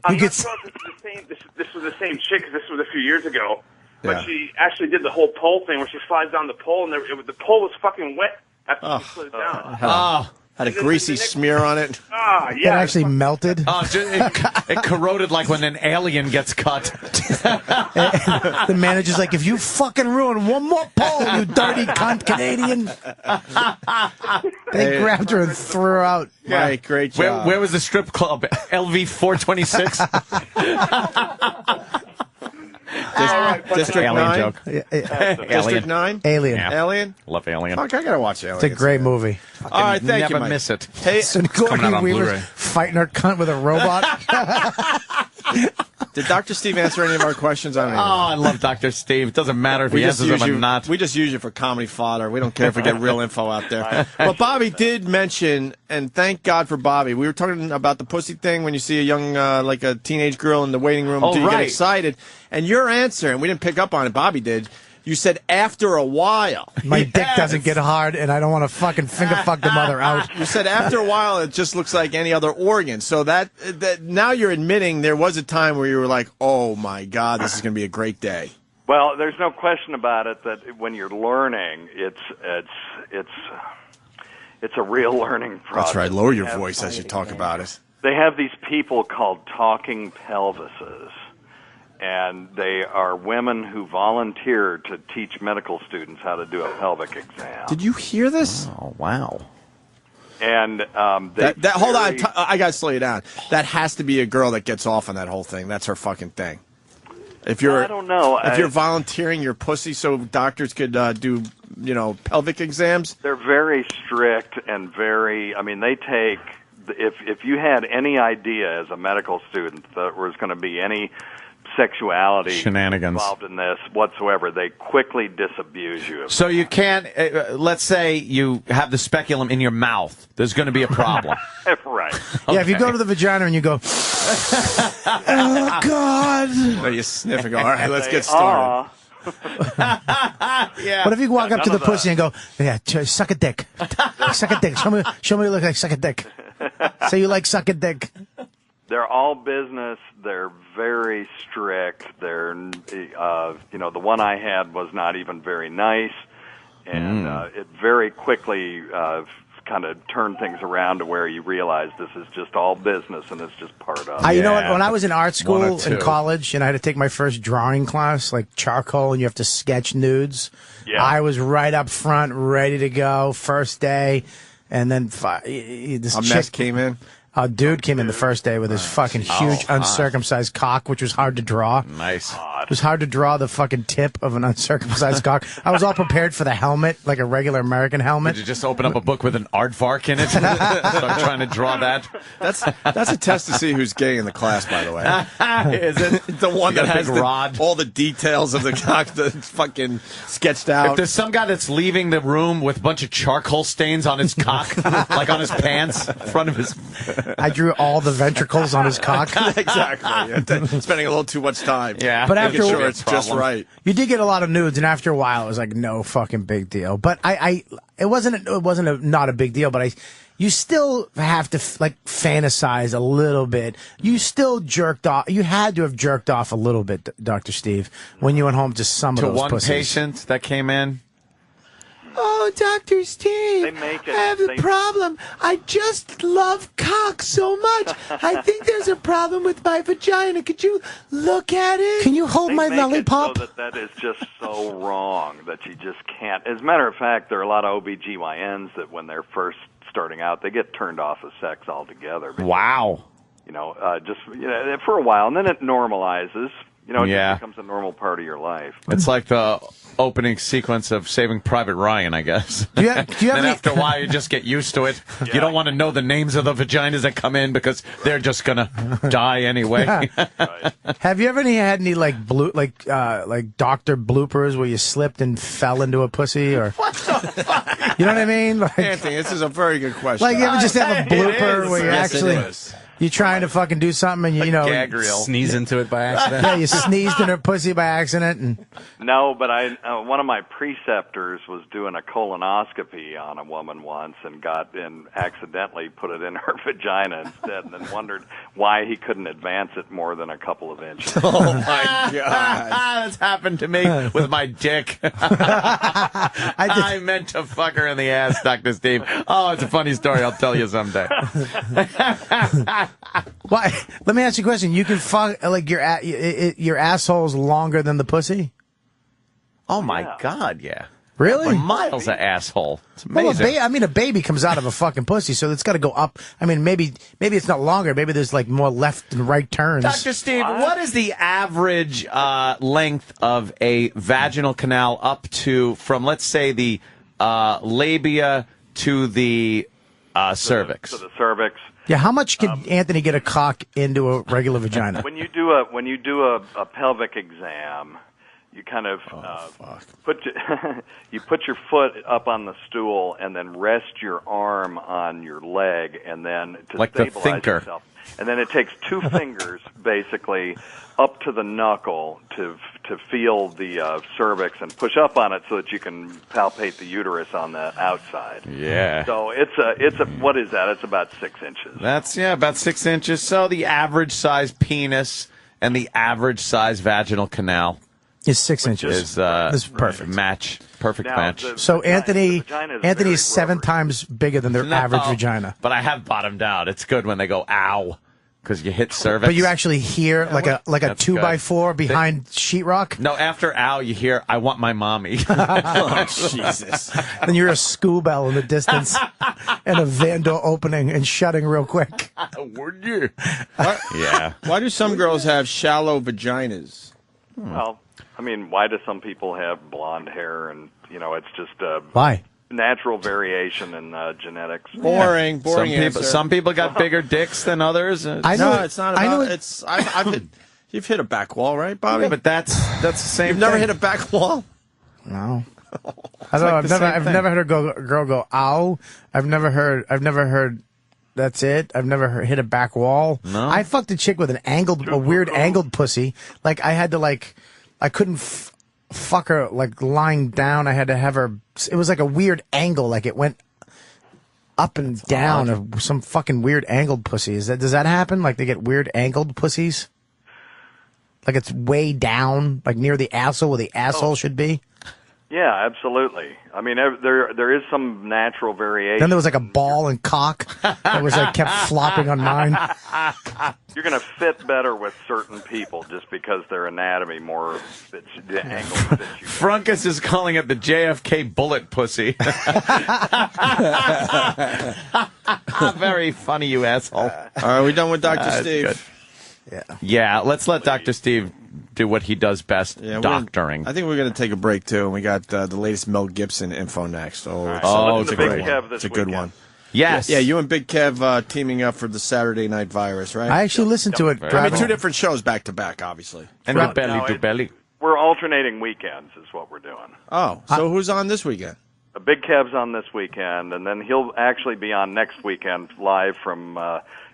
I'm not sure if this was the same chick, 'cause this was a few years ago. But Yeah. she actually did the whole pole thing where she slides down the pole, and the pole was fucking wet after she slid down. Oh, Had a greasy smear on it. Ah, It yeah. actually melted. Oh, it corroded like when an alien gets cut. The manager's like, if you fucking ruin one more poll, you dirty cunt Canadian. They grabbed her and threw her out. Right, great job. Where was the strip club? LV 426? District Alien 9? joke. District 9? Alien. Yeah. Alien? Love Alien. Fuck, I gotta watch Alien. It's a great movie. All right, thank you, Never Mike. miss it. Hey, Sigourney coming out on Weaver's Blu-ray. fighting her cunt with a robot. did Dr. Steve answer any of our questions? I don't Oh, even know. I love Dr. Steve. It doesn't matter if he answers them or not. We just use you for comedy fodder. We don't care if we get real info out there. But Bobby did mention, and thank God for Bobby. We were talking about the pussy thing when you see a young, like a teenage girl in the waiting room. Oh, do you get right. excited? And your answer, and we didn't pick up on it, Bobby did. You said after a while. My dick doesn't get hard, and I don't want to fucking finger fuck the mother out. You said after a while it just looks like any other organ. So that now you're admitting there was a time where you were like, oh my God, this is going to be a great day. Well, there's no question about it that when you're learning, it's a real learning process. That's right. Lower your voice as you talk about it. They have these people called talking pelvises, and they are women who volunteer to teach medical students how to do a pelvic exam. Did you hear this? Oh, wow. And Hold on, I got to slow you down. That has to be a girl that gets off on that whole thing. That's her fucking thing. If you're, I don't know. If you're volunteering your pussy so doctors could do, pelvic exams. They're very strict and very. I mean, they take. If you had any idea as a medical student that there was going to be any sexuality Shenanigans involved in this whatsoever, they quickly disabuse you. So you can't, let's say you have the speculum in your mouth. There's going to be a problem. Right. Yeah, if you go to the vagina and you go, oh, God. So you sniff and go, all right, let's get started. What if you walk up to the pussy and go, yeah, suck a dick. Suck a dick. Show me you look like suck a dick. Say you like suck a dick. They're all business. They're very strict. They're, the one I had was not even very nice, and it very quickly kind of turned things around to where you realize this is just all business and it's just part of. You know what? When I was in art school in college and I had to take my first drawing class, like charcoal, and you have to sketch nudes, I was right up front, ready to go, first day, and then this A chick mess came in. A dude came in the first day with his fucking huge uncircumcised cock, which was hard to draw. Nice. It was hard to draw the fucking tip of an uncircumcised cock. I was all prepared for the helmet, like a regular American helmet. Did you just open up a book with an aardvark in it? Start trying to draw that? That's a test to see who's gay in the class, by the way. Is it? The one You got that a has big rod? all the details of the cock that's fucking sketched out. If there's some guy that's leaving the room with a bunch of charcoal stains on his cock, like on his pants, in front of his... I drew all the ventricles on his cock. Exactly. Spending a little too much time. Yeah. But making after sure it's just right. You did get a lot of nudes, and after a while, it was like no fucking big deal. But it wasn't not a big deal. But you still have to fantasize a little bit. You still jerked off. You had to have jerked off a little bit, Dr. Steve, when you went home to some of those one pussies. patient that came in. Oh, Dr. Steve, I have a problem. I just love cock so much. I think there's a problem with my vagina. Could you look at it? Can you hold my lollipop? So that is just so wrong that you just can't. As a matter of fact, there are a lot of OBGYNs that when they're first starting out, they get turned off of sex altogether. Because, Wow. For a while, and then it normalizes. It Yeah. just becomes a normal part of your life. It's like the opening sequence of Saving Private Ryan, I guess. Do you have then any- after a while, you just get used to it. You don't want to know the names of the vaginas that come in because they're just going to die anyway. Have you ever had any like doctor bloopers where you slipped and fell into a pussy or what the fuck? You know what I mean? Like, Anthony, this is a very good question. like you ever just have a blooper where you Yes, it actually is. You trying to fucking do something and you know gag reel. Sneeze into it by accident. Yeah, you sneezed in her pussy by accident and No, but one of my preceptors was doing a colonoscopy on a woman once and accidentally put it in her vagina instead, and then wondered why he couldn't advance it more than a couple of inches. Oh my God. That's happened to me with my dick. I meant to fuck her in the ass, Dr. Steve. Oh, it's a funny story. I'll tell you someday. why? Let me ask you a question. You can fuck like your asshole's longer than the pussy? Oh my God, yeah. Really? Like miles of asshole. It's amazing. Well, a baby comes out of a fucking pussy, so it's got to go up. I mean, maybe it's not longer. Maybe there's like more left and right turns. Dr. Steve, what is the average length of a vaginal canal up to, from let's say the labia to the cervix? To the cervix. Yeah, how much can Anthony get a cock into a regular vagina? When you do a pelvic exam, you kind of put your foot up on the stool and then rest your arm on your leg, and then to like stabilize the thinker. yourself. And then it takes two fingers basically up to the knuckle to feel the cervix and push up on it so that you can palpate the uterus on the outside. Yeah. So it's a what is that? It's about 6 inches. That's about 6 inches. So the average size penis and the average size vaginal canal is 6 inches. Is perfect match. Perfect Now, match. So Anthony is 7 times bigger than their average vagina. But I have bottomed out. It's good when they go ow, because you hit cervix. But you actually hear like a 2x4 behind sheetrock. No, after ow, you hear I want my mommy. Oh, Jesus. Then you're a school bell in the distance and a van door opening and shutting real quick. Would you? Yeah. Why do some girls have shallow vaginas? Well, I mean, why do some people have blonde hair? And it's just why natural variation in genetics. Boring answer. Some people got bigger dicks than others. I know it's not about. You've hit a back wall, right, Bobby? Yeah, but that's the same. You've never hit a back wall? No. I don't know. I've never heard a girl go ow. I've never heard. That's it. I've never hit a back wall. No. I fucked a chick with a weird angled pussy. Like I had to I couldn't fuck her like lying down. I had to have her. It was like a weird angle. Like it went up and down of some fucking weird angled pussy. Does that happen? Like they get weird angled pussies? Like it's way down, like near the asshole where the asshole should be? Yeah, absolutely. I mean, there is some natural variation. Then there was like a ball and cock that was like kept flopping on mine. You're going to fit better with certain people just because their anatomy more fits the angle fits you. Frunkus is calling it the JFK bullet pussy. Very funny, you asshole. Are we done with Dr. Steve? Yeah, let's let Dr. Steve do what he does best, doctoring. I think we're going to take a break, too, and we got the latest Mel Gibson info next. So it's a great one. It's a good one. Yes. Yeah, you and Big Kev teaming up for the Saturday Night Virus, right? I actually listened to it. I mean, two different shows back-to-back, obviously. And the belly to belly. We're alternating weekends is what we're doing. Oh, so who's on this weekend? Big Kev's on this weekend, and then he'll actually be on next weekend live from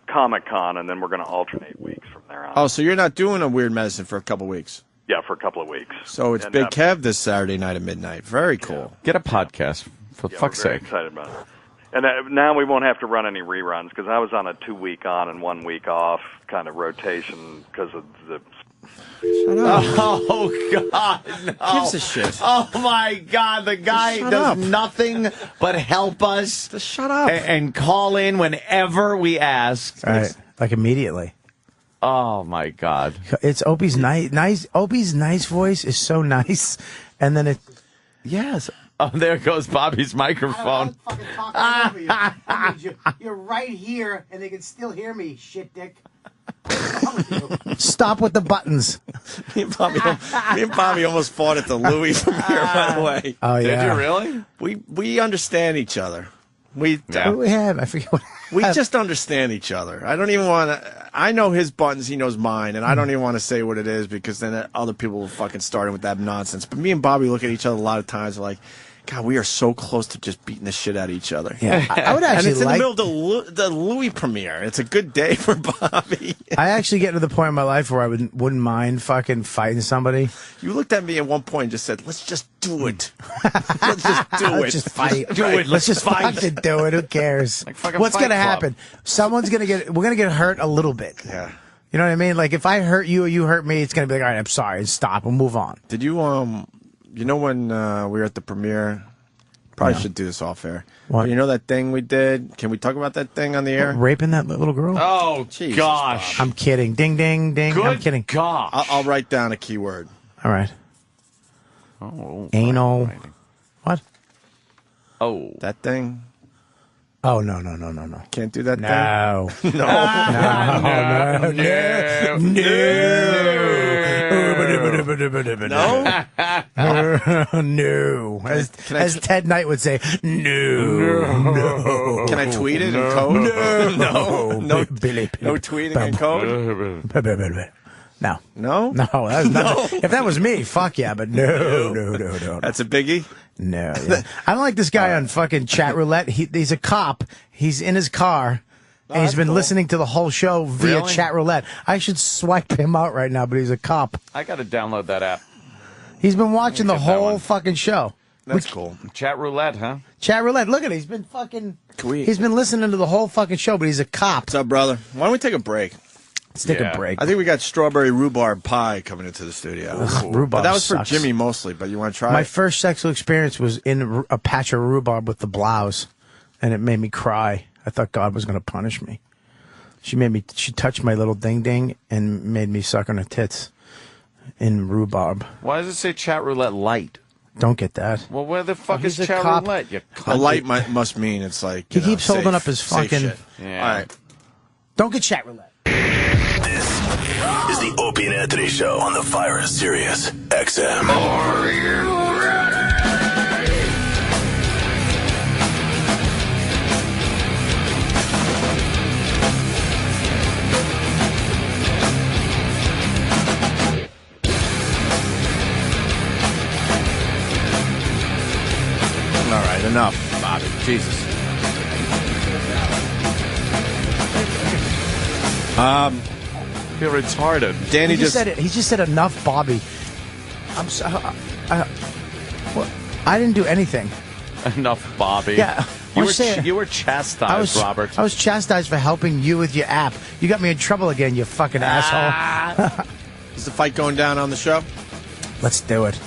Comic-Con, and then we're going to alternate weeks from there on. Oh, so you're not doing a Weird Medicine for a couple weeks? Yeah, for a couple of weeks. So it's Big Kev this Saturday night at midnight. Very cool. Get a podcast, for fuck's we're very sake. Excited about it. And now we won't have to run any reruns because I was on a 2-week on and 1 week off kind of rotation because of the. Shut up. Oh, God, no. Gives a shit. Oh, my God, the guy does nothing but help us. Just shut up. And call in whenever we ask. Right, like immediately. Oh, my God. It's Opie's nice. Opie's nice voice is so nice. And then it. Yes. Oh, there goes Bobby's microphone. You're right here, and they can still hear me, shit dick. Stop with the buttons. Me and Bobby almost fought at the Louis from here, by the way. Oh, yeah. Did you really? We understand each other. What do we have? I forget what. We just understand each other. I don't even want to. I know his buttons. He knows mine, and I don't even want to say what it is because then other people will fucking start with that nonsense. But me and Bobby look at each other a lot of times like, God, we are so close to just beating the shit out of each other. Yeah, I would And actually it's in like. the middle of the Louis premiere. It's a good day for Bobby. I actually get to the point in my life where I wouldn't mind fucking fighting somebody. You looked at me at one point and just said, "Let's just do it. Let's just do it. Let's just fight. Do it. Let's just fucking do it. Who cares? fucking What's Fight gonna Club. happen? Someone's gonna get. We're gonna get hurt a little bit. Yeah. You know what I mean? Like if I hurt you or you hurt me, it's gonna be like, all right, I'm sorry, and stop, and move on. Did you you know when we were at the premiere? Probably should do this off air. What? You know that thing we did? Can we talk about that thing on the air? Raping that little girl? Oh, Jesus, gosh. I'm kidding. Ding, ding, ding. I'm kidding. Gosh. I'll write down a keyword. All right. Oh. Anal. What? Oh. That thing? Oh, no. Can't do that No. thing? No. No. As Ted Knight would say, no. Can I tweet it in code? No. Billy. No tweeting in code? No. No? No. That was not, if that was me, fuck yeah, but no. That's a biggie? No. Yeah. I don't like this guy on fucking chat roulette. He's a cop. He's in his car. And he's been listening to the whole show via Really? chat roulette. I should swipe him out right now, but he's a cop. I got to download that app. He's been watching the Let me get that whole one. fucking show. That's cool. Chat roulette, huh? Chat roulette. Look at it. He's been fucking. Tweet. He's been listening to the whole fucking show, but he's a cop. What's up, brother? Why don't we take a break? Let's take a break. I think we got strawberry rhubarb pie coming into the studio. Rhubarb But that was for sucks. Jimmy mostly, but you want to try My it? first sexual experience was in a patch of rhubarb with the blouse, and it made me cry. I thought God was going to punish me. She touched my little ding ding and made me suck on her tits in rhubarb. Why does it say chat roulette light? Don't get that. Well, where the fuck He's is a chat cop. roulette? You A cunt? light must mean it's like He keeps holding safe- up his safe fucking. shit. Yeah. All right. Don't get chat roulette. This is the Opie and Anthony Show on the Fire of Sirius XM. Are you ready? All right, enough, Bobby. Jesus. You're retarded. Danny He just said it. He just said enough, Bobby. I'm so. Well, I didn't do anything. Enough, Bobby. Yeah, You I'm were, saying- you were chastised, Robert. I was chastised for helping you with your app. You got me in trouble again, you fucking asshole. Is the fight going down on the show? Let's do it.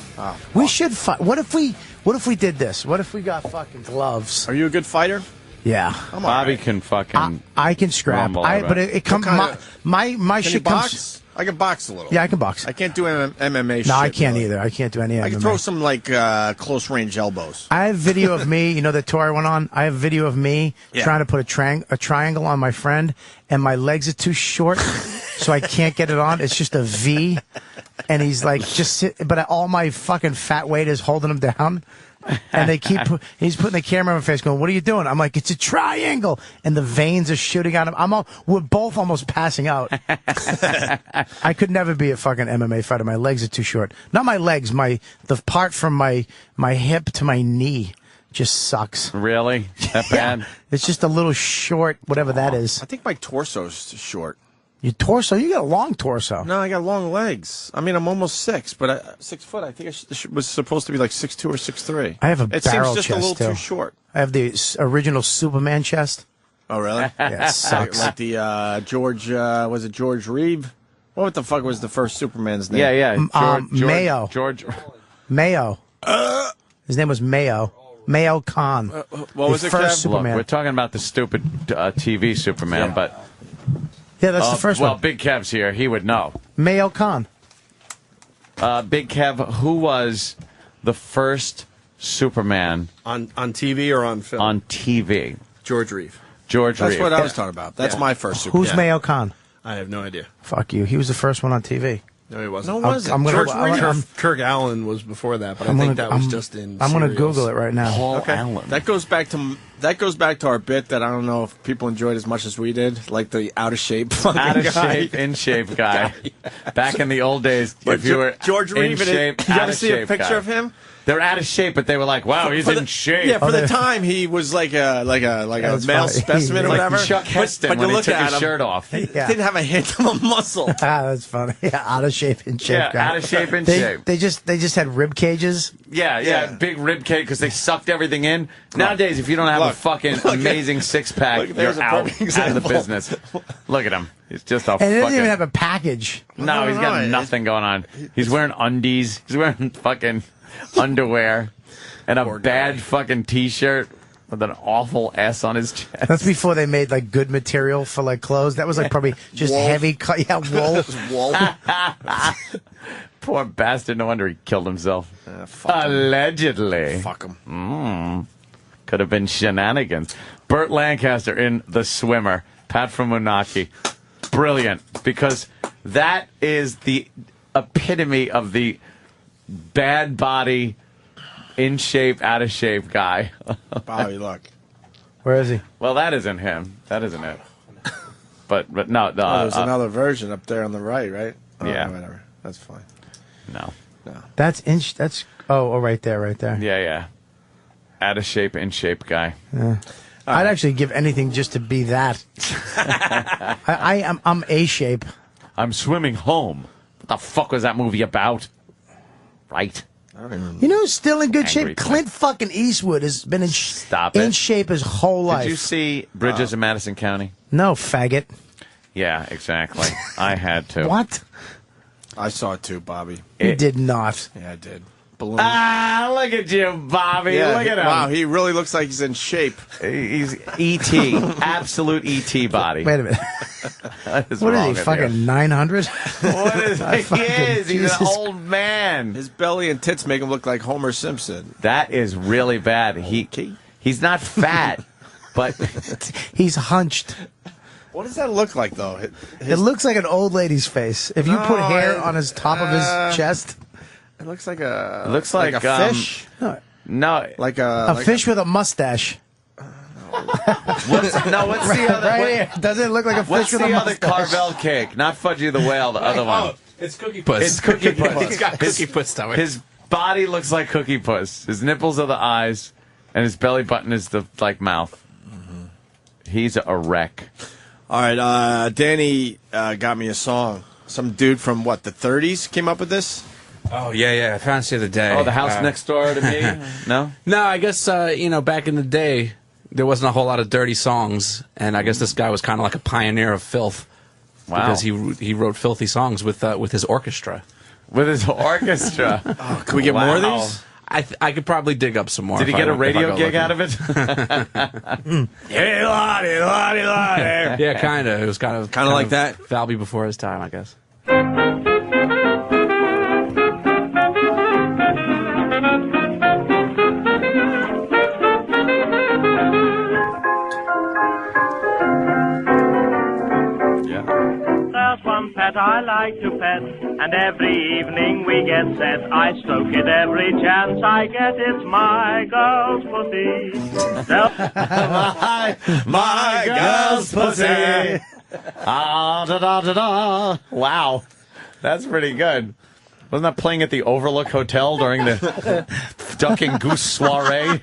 We should fight. What if we did this? What if we got fucking gloves? Are you a good fighter? Yeah. Bobby can fucking. I can scrap. rumble, But it comes. What My Can you shit box? comes. I can box a little. Yeah, I can box. I can't do MMA shit. No, I can't really. either. I can't do any I MMA. can throw some like close range elbows. I have video of me. You know the tour I went on. I have video of me Yeah. trying to put a triangle on my friend, and my legs are too short, so I can't get it on. It's just a V, and he's like but all my fucking fat weight is holding him down. And he's putting the camera in my face going, what are you doing? I'm like, it's a triangle. And the veins are shooting out of him. We're both almost passing out. I could never be a fucking MMA fighter. My legs are too short. Not my legs, the part from my hip to my knee just sucks. Really? That bad? It's just a little short, whatever that is. I think my torso's short. Your torso? You got a long torso. No, I got long legs. I mean, I'm almost 6, but 6 foot. I think I was supposed to be like 6'2" or 6'3". I have a It barrel seems just chest a little too. too short. I have the original Superman chest. Oh, really? Yeah, it sucks. Like the George, was it George Reeve? What the fuck was the first Superman's name? Yeah. Mayo. George. Mayo. His name was Mayo. Mayo Khan. What was the it, first Kev? Superman. Look, we're talking about the stupid TV Superman, but. Yeah, that's the first well, one. Big Kev's here. He would know. Mayo Khan. Big Kev, who was the first Superman On TV or on film? on TV? George Reeve. George That's Reeve. what I was talking about. That's my first Superman. Who's Mayo Khan? I have no idea. Fuck you. He was the first one on TV. No, he wasn't. No, was it? I'm gonna- George I'm- Reeve. I'm- Kirk Allen was before that, but I I'm think gonna- that was I'm- just in. I'm going to serials. Google it right now. Paul Okay. Allen. That goes back to That goes back to our bit that I don't know if people enjoyed as much as we did, like the out of shape fucking Out of guy. shape, in shape guy. Back in the old days, But if you were George in Reeve, shape, you out ever of see a shape picture guy. of him? They're out of shape, but they were like, "Wow, he's For in the- shape." Yeah, for the time he was like a That's male funny. specimen or Like whatever. Chuck Heston but when you he look took at his him, shirt off. He Yeah. didn't have a hint of a muscle. That's funny. Yeah, out of shape, in shape. Yeah, guy. out of shape, in they, shape. They just had rib cages. Yeah, big rib cake because they sucked everything in. Nowadays, if you don't have a fucking amazing six pack, there's you're a out, perfect out of the example. business. Look at him; he's just a And it doesn't fucking. even have a package. No, he's got nothing going on. He's wearing undies. He's wearing fucking underwear and a bad fucking T-shirt with an awful S on his chest. That's before they made like good material for like clothes. That was like probably just Wool. heavy cut. Yeah, wool. Wool. Poor bastard. No wonder he killed himself. Fuck him. Allegedly. Fuck him. Could have been shenanigans. Burt Lancaster in The Swimmer. Pat from Moonachie. Brilliant. Because that is the epitome of the bad body, in shape, out of shape guy. Bobby, look. Where is he? Well, that isn't him. That isn't it. But no. There's another version up there on the right, right? Oh, Yeah. Whatever. That's fine. No. That's inch. That's right there, right there. Yeah. Out of shape, in shape guy. Yeah. I'd actually give anything just to be that. I'm A shape. I'm swimming home. What the fuck was that movie about? Right. You know who's still in good Angry shape? Clint fucking Eastwood has been in Stop in it. shape his whole life. Did you see Bridges in Madison County? No, faggot. Yeah, exactly. I had to. What? I saw it too, Bobby. You did not. Yeah, I did. Balloon. Ah, look at you, Bobby. Yeah, look at him. Wow, he really looks like he's in shape. He's E.T. Absolute E.T. body. Wait a minute. What is What wrong is he, with fucking 900? you? What is he? He's Jesus. an old man. His belly and tits make him look like Homer Simpson. That is really bad. He's not fat, but He's hunched. What does that look like, though? It looks like an old lady's face. If you put No, hair on his top of his chest, It looks like a. It looks like, a fish. no. Like a fish with a mustache. What's the other? Right here. Does it look like a fish What's with the a other mustache? Carvel cake? Not Fudgy the Whale, the other one. It's Cookie Puss. It's Cookie Puss. He's got Cookie Puss stomach. His body looks like Cookie Puss. His nipples are the eyes, and his belly button is the mouth. He's a wreck. All right, Danny got me a song. Some dude from the 30s came up with this. Oh yeah. I found this the other day. Oh, the house next door to me? No? No, I guess back in the day there wasn't a whole lot of dirty songs, and I guess this guy was kind of like a pioneer of filth. Wow. Because he wrote filthy songs with his orchestra. With his orchestra. Can we get more of these? I could probably dig up some more. Did he if get I- a if I radio go gig looking. out of it? Yeah, kind of. It was kind of like that? Falby before his time, I guess. There's one pet I like to pet, and every evening we get set. I stroke it every chance I get. It's my girl's pussy. My girl's pussy. Ah, da, da, da, da. Wow. That's pretty good. Wasn't that playing at the Overlook Hotel during the Duck and Goose soiree?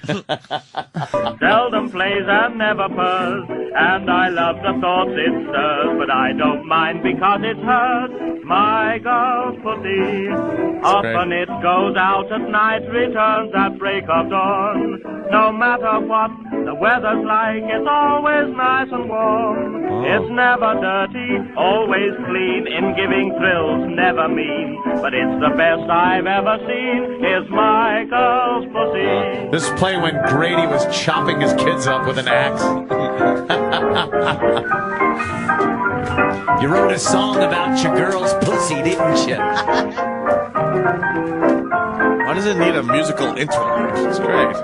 Seldom plays and never purrs, and I love the thoughts it stirs, but I don't mind because it's hers, my girl's pussy. Often it goes out at night, returns at break of dawn. No matter what the weather's like, it's always nice and warm. It's never dirty, always clean, in giving thrills, never mean, but it's the best I've ever seen, is my girl's pussy. This is playing when Grady was chopping his kids up with an axe. You wrote a song about your girl's pussy, didn't you? Why does it need a musical interlude? It's great.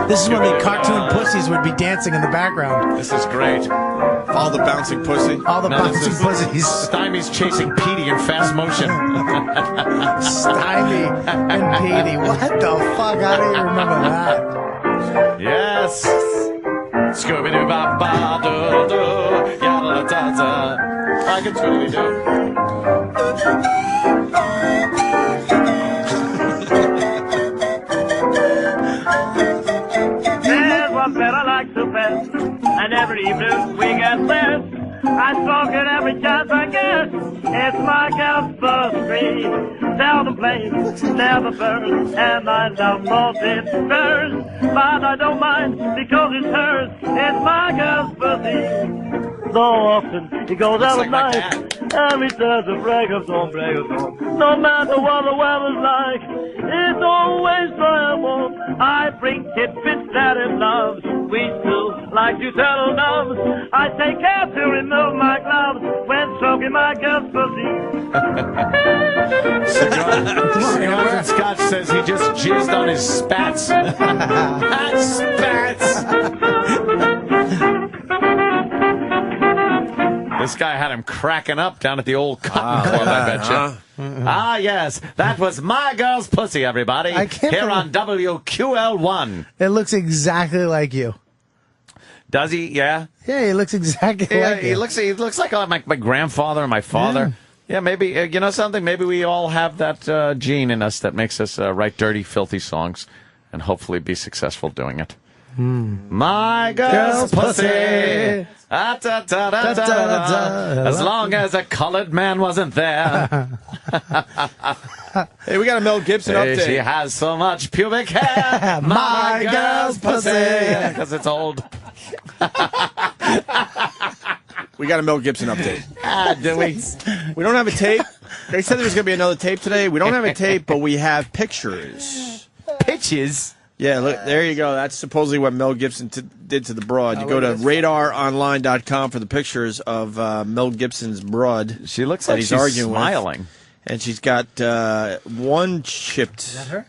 This is when the cartoon pussies would be dancing in the background. This is great. All the bouncing pussy. All the bouncing pussies. Stymie's chasing Petey in fast motion. Stymie and Petey. What the fuck? How do you remember that? Yes, yes. Scooby-Doo-Ba-Ba-Doo-Doo, yada-da-da-da. I can totally do. There's one bed I like to best, and every evening we get this. I smoke it every chance I get. It's my girl's birthday. Seldom plays, never burns, and I love most it burns. But I don't mind because it's hers. It's my girl's birthday. So often he goes out at night and returns a break of dawn, break of dawn. No matter what the weather's like, it's always dry and warm. I bring tidbits that it loves. We still like to turtle doves. I take care to remove my gloves when stroking my girl's pussy. Cigar Scotch says he just jizzed on his spats. Spats! This guy had him cracking up down at the old Cotton Club, I bet you. Ah, yes. That was my girl's pussy, everybody. I can't Here believe- on WQL1. It looks exactly like you. Does he? Yeah? Yeah, he looks exactly Yeah, like he you. looks like my grandfather and my father. Yeah, maybe, you know something? Maybe we all have that gene in us that makes us write dirty, filthy songs and hopefully be successful doing it. My girl's pussy. Ah, da, da, da, da, da. As long as a colored man wasn't there. Hey, we got a Mel Gibson update. She has so much pubic hair. My girl's pussy. Because it's old. We got a Mel Gibson update. Do we? We don't have a tape. They said there was going to be another tape today. We don't have a tape, but we have pictures. Pictures? Yeah, look, there you go. That's supposedly what Mel Gibson did to the broad. You go to radaronline.com for the pictures of Mel Gibson's broad. She looks that like he's she's arguing smiling. with. And she's got one chipped. Is that her?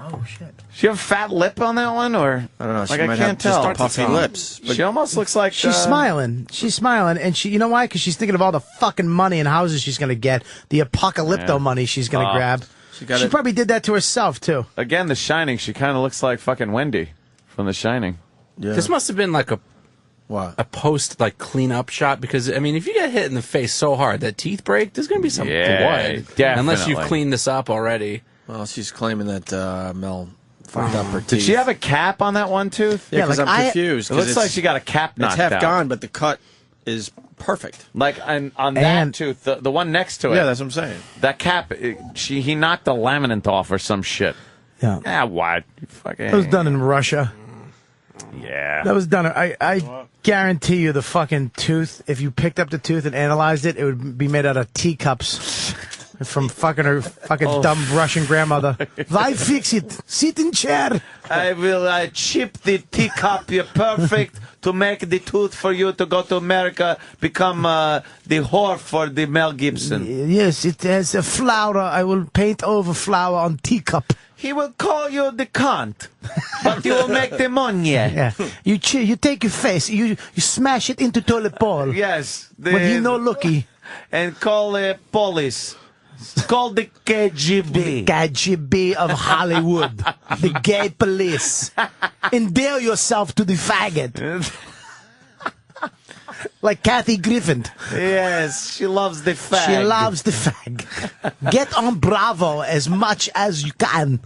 Oh, shit. She have a fat lip on that one, or I don't know. She like, I might can't have tell. just puffy lips. She almost looks like She's smiling. She's smiling, and you know why? Because she's thinking of all the fucking money and houses she's going to get, the apocalypto money she's going to grab. She probably did that to herself too. Again, The Shining. She kind of looks like fucking Wendy from The Shining. Yeah. This must have been like a post like clean up shot, because I mean, if you get hit in the face so hard that teeth break, there's going to be some blood. Definitely. Unless you've cleaned this up already. Well, she's claiming that Mel fucked up her teeth. Did she have a cap on that one tooth? Yeah, because I'm confused. It looks like she got a cap knocked It's half out. gone, but the cut is perfect. Like on that tooth, the one next to it. Yeah, that's what I'm saying. That cap, he knocked the laminate off or some shit. Yeah. Ah, what? Fucking. That was done in Russia. Yeah. That was done. I guarantee you the fucking tooth, if you picked up the tooth and analyzed it, it would be made out of teacups from fucking her fucking dumb Russian grandmother. Why fix it? Sit in chair. I will chip the teacup. You're perfect to make the tooth for you to go to America, become the whore for the Mel Gibson. Yes, it has a flower. I will paint over flower on teacup. He will call you the cunt, but you will make the money. Yeah. You take your face, you smash it into toilet bowl. Yes. When he no looky. And call police. Call the KGB. KGB of Hollywood. The gay police. Endear yourself to the faggot. Like Kathy Griffin. Yes, she loves the fag. She loves the fag. Get on Bravo as much as you can.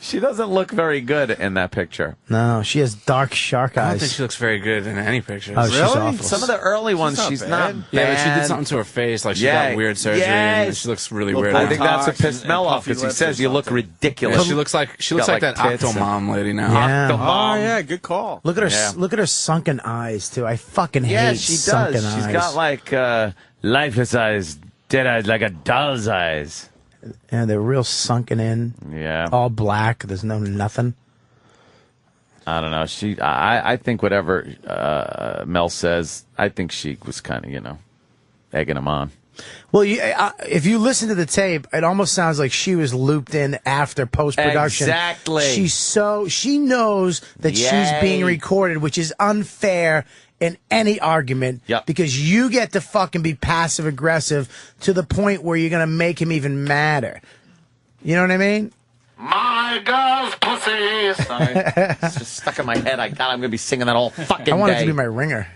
She doesn't look very good in that picture. No, she has dark shark I don't eyes. think she looks very good in any pictures. Oh, she's awful. Some of the early ones, she's not bad. Yeah, but she did something to her face. Like she got weird surgery, and she looks really weird. I think that's what pissed Mel off, because he says you look ridiculous. Yeah, she looks like that Octomom lady now. Yeah. Oh, yeah, good call. Look at her. Look at her sunken eyes too. I fucking hate she sunken does. eyes. She's got like lifeless eyes, dead eyes, like a doll's eyes. Yeah, they're real sunken in. Yeah. All black. There's no nothing. I don't know. I think whatever Mel says, I think she was kind of, egging him on. Well, if you listen to the tape, it almost sounds like she was looped in after post-production. Exactly. She knows that she's being recorded, which is unfair in any argument. Yep. Because you get to fucking be passive-aggressive to the point where you're going to make him even madder. You know what I mean? My girl's pussy. Sorry. It's just stuck in my head. I'm going to be singing that all fucking day. I want it to be my ringer.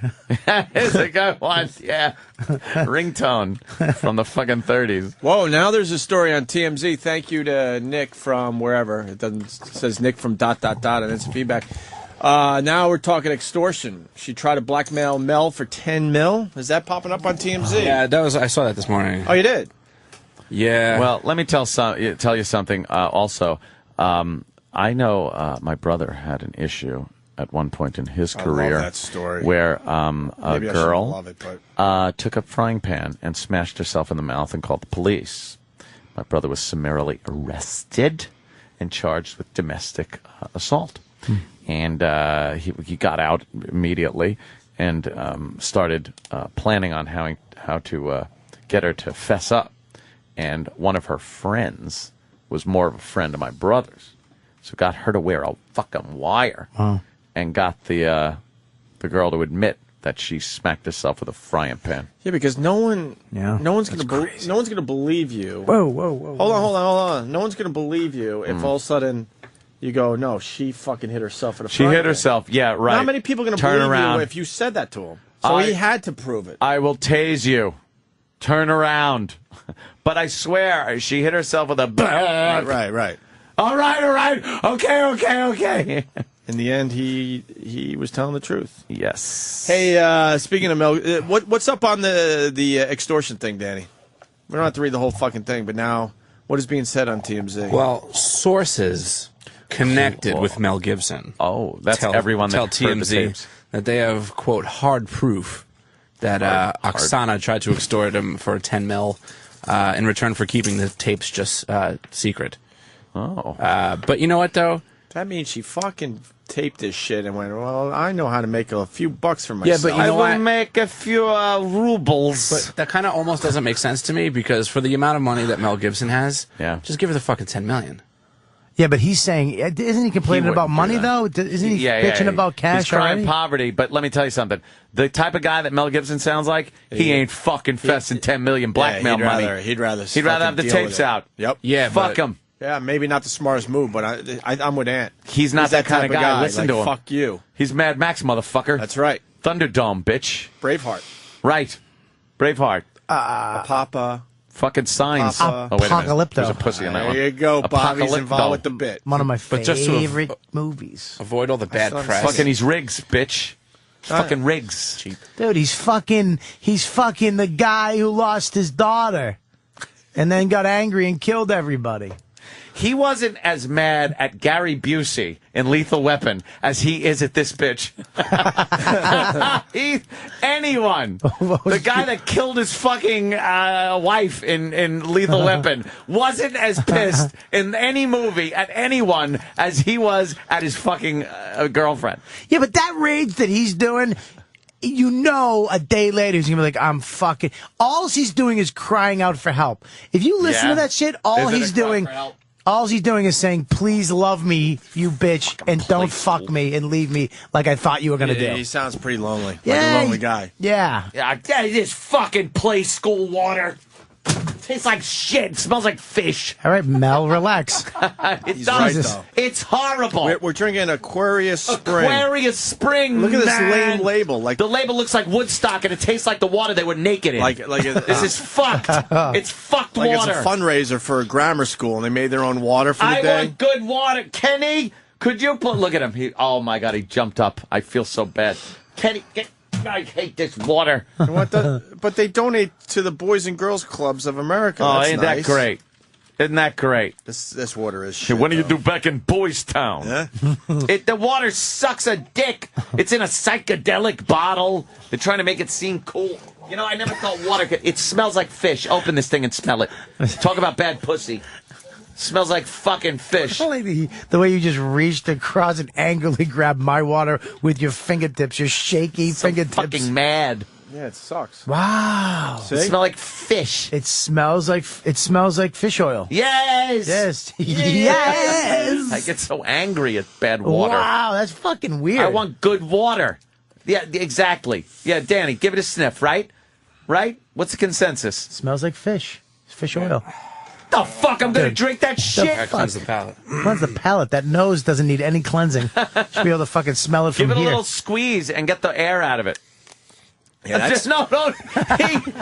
It's a good one. Yeah. Ringtone from the fucking 30s. Whoa, now there's a story on TMZ. Thank you to Nick from wherever. It says Nick from ... and it's feedback. Now we're talking extortion. She tried to blackmail Mel for $10 million. Is that popping up on TMZ? Yeah, I saw that this morning. Oh, you did? Yeah. Well, let me tell you something. Also, I know my brother had an issue at one point in his career. Love that story. Where a Maybe girl I shouldn't love it, took a frying pan and smashed herself in the mouth and called the police. My brother was summarily arrested and charged with domestic assault. And he got out immediately and started planning on how to get her to fess up. And one of her friends was more of a friend of my brother's, so got her to wear a fucking wire, and got the girl to admit that she smacked herself with a frying pan. Yeah, because no one's gonna believe you. Whoa. Hold on. No one's gonna believe you if all of a sudden you go, no, she fucking hit herself with a She frying hit pan. herself. Yeah, right. How many people are gonna Turn believe around. you if you said that to him? So he had to prove it. I will tase you. Turn around. But I swear, she hit herself with a... Right. All right. Okay. In the end, he was telling the truth. Yes. Hey, speaking of Mel, what's up on the extortion thing, Danny? We don't have to read the whole fucking thing, but now, what is being said on TMZ? Well, sources connected with Mel Gibson. Oh, that's everyone tell that heard the TMZ tapes. that they have, quote, hard proof that Oksana tried to extort him for $10 million in return for keeping the tapes just secret. Oh. But you know what, though? That means she fucking taped this shit and went, well, I know how to make a few bucks for myself. Yeah, but you know I will make a few rubles. But that kind of almost doesn't make sense to me, because for the amount of money that Mel Gibson has, just give her the fucking $10 million. Yeah, but he's saying, isn't he complaining about money, though? Isn't he bitching about cash He's crying already? poverty, but let me tell you something. The type of guy that Mel Gibson sounds like, he ain't fucking fessing $10 million blackmail money. He'd rather have the tapes out. Yep. Yeah, fuck him. Yeah, maybe not the smartest move, but I'm with Ant. He's not that kind of guy. Listen like, to him. Fuck you. He's Mad Max, motherfucker. That's right. Thunderdome, bitch. Braveheart. Right. Braveheart. Papa. Fucking signs. Papa. Oh, wait a minute. Apocalypto. There's a pussy in that one. There you go. Bobby's Apocalypto. involved with the bit. One of my But just to favorite movies. Avoid all the bad press. Fucking he's Riggs, bitch. Fucking Riggs. Dude, he's fucking the guy who lost his daughter and then got angry and killed everybody. He wasn't as mad at Gary Busey in Lethal Weapon as he is at this bitch. Anyone. The guy that killed his fucking wife in Lethal Weapon wasn't as pissed in any movie at anyone as he was at his fucking girlfriend. Yeah, but that rage that he's doing, you know, a day later he's gonna be like, I'm fucking. All he's doing is crying out for help. If you listen to that shit, all he's doing is saying, please love me, you bitch, and don't fuck me and leave me like I thought you were going to do. He sounds pretty lonely. Yeah, like a lonely guy. Yeah. Yeah, this fucking play school water. Tastes like shit. Smells like fish. All right, Mel, relax. It He's does. right, though. It's horrible. We're drinking Aquarius Spring. Aquarius Spring. Look at this man. lame label. Like the label looks like Woodstock, and it tastes like the water they were naked in. This is fucked. It's fucked like water. It's a fundraiser for a grammar school, and they made their own water for the day. I want good water, Kenny. Could you look at him? Oh my God, he jumped up. I feel so bad. Kenny, I hate this water. But they donate to the Boys and Girls Clubs of America. Oh, That's ain't nice. that great? Isn't that great? This water is Hey, shit. what do you do back in Boys Town? The water sucks a dick. It's in a psychedelic bottle. They're trying to make it seem cool. You know, I never thought water could... It smells like fish. Open this thing and smell it. Talk about bad pussy. Smells like fucking fish. I like the way you just reached across and angrily grabbed my water with your fingertips, your shaky fingertips. Fucking mad. Yeah, it sucks. Wow. It smells like fish. It smells like fish oil. Yes. Yes. Yes. I get so angry at bad water. Wow, that's fucking weird. I want good water. Yeah, exactly. Yeah, Danny, give it a sniff, right? Right? What's the consensus? Smells like fish. It's fish oil. The fuck? I'm gonna Dude, drink that shit. That cleanse the palate. Cleanse the palate. That nose doesn't need any cleansing. Should be able to fucking smell it from Give it a here. little squeeze and get the air out of it. Yeah, that's- No.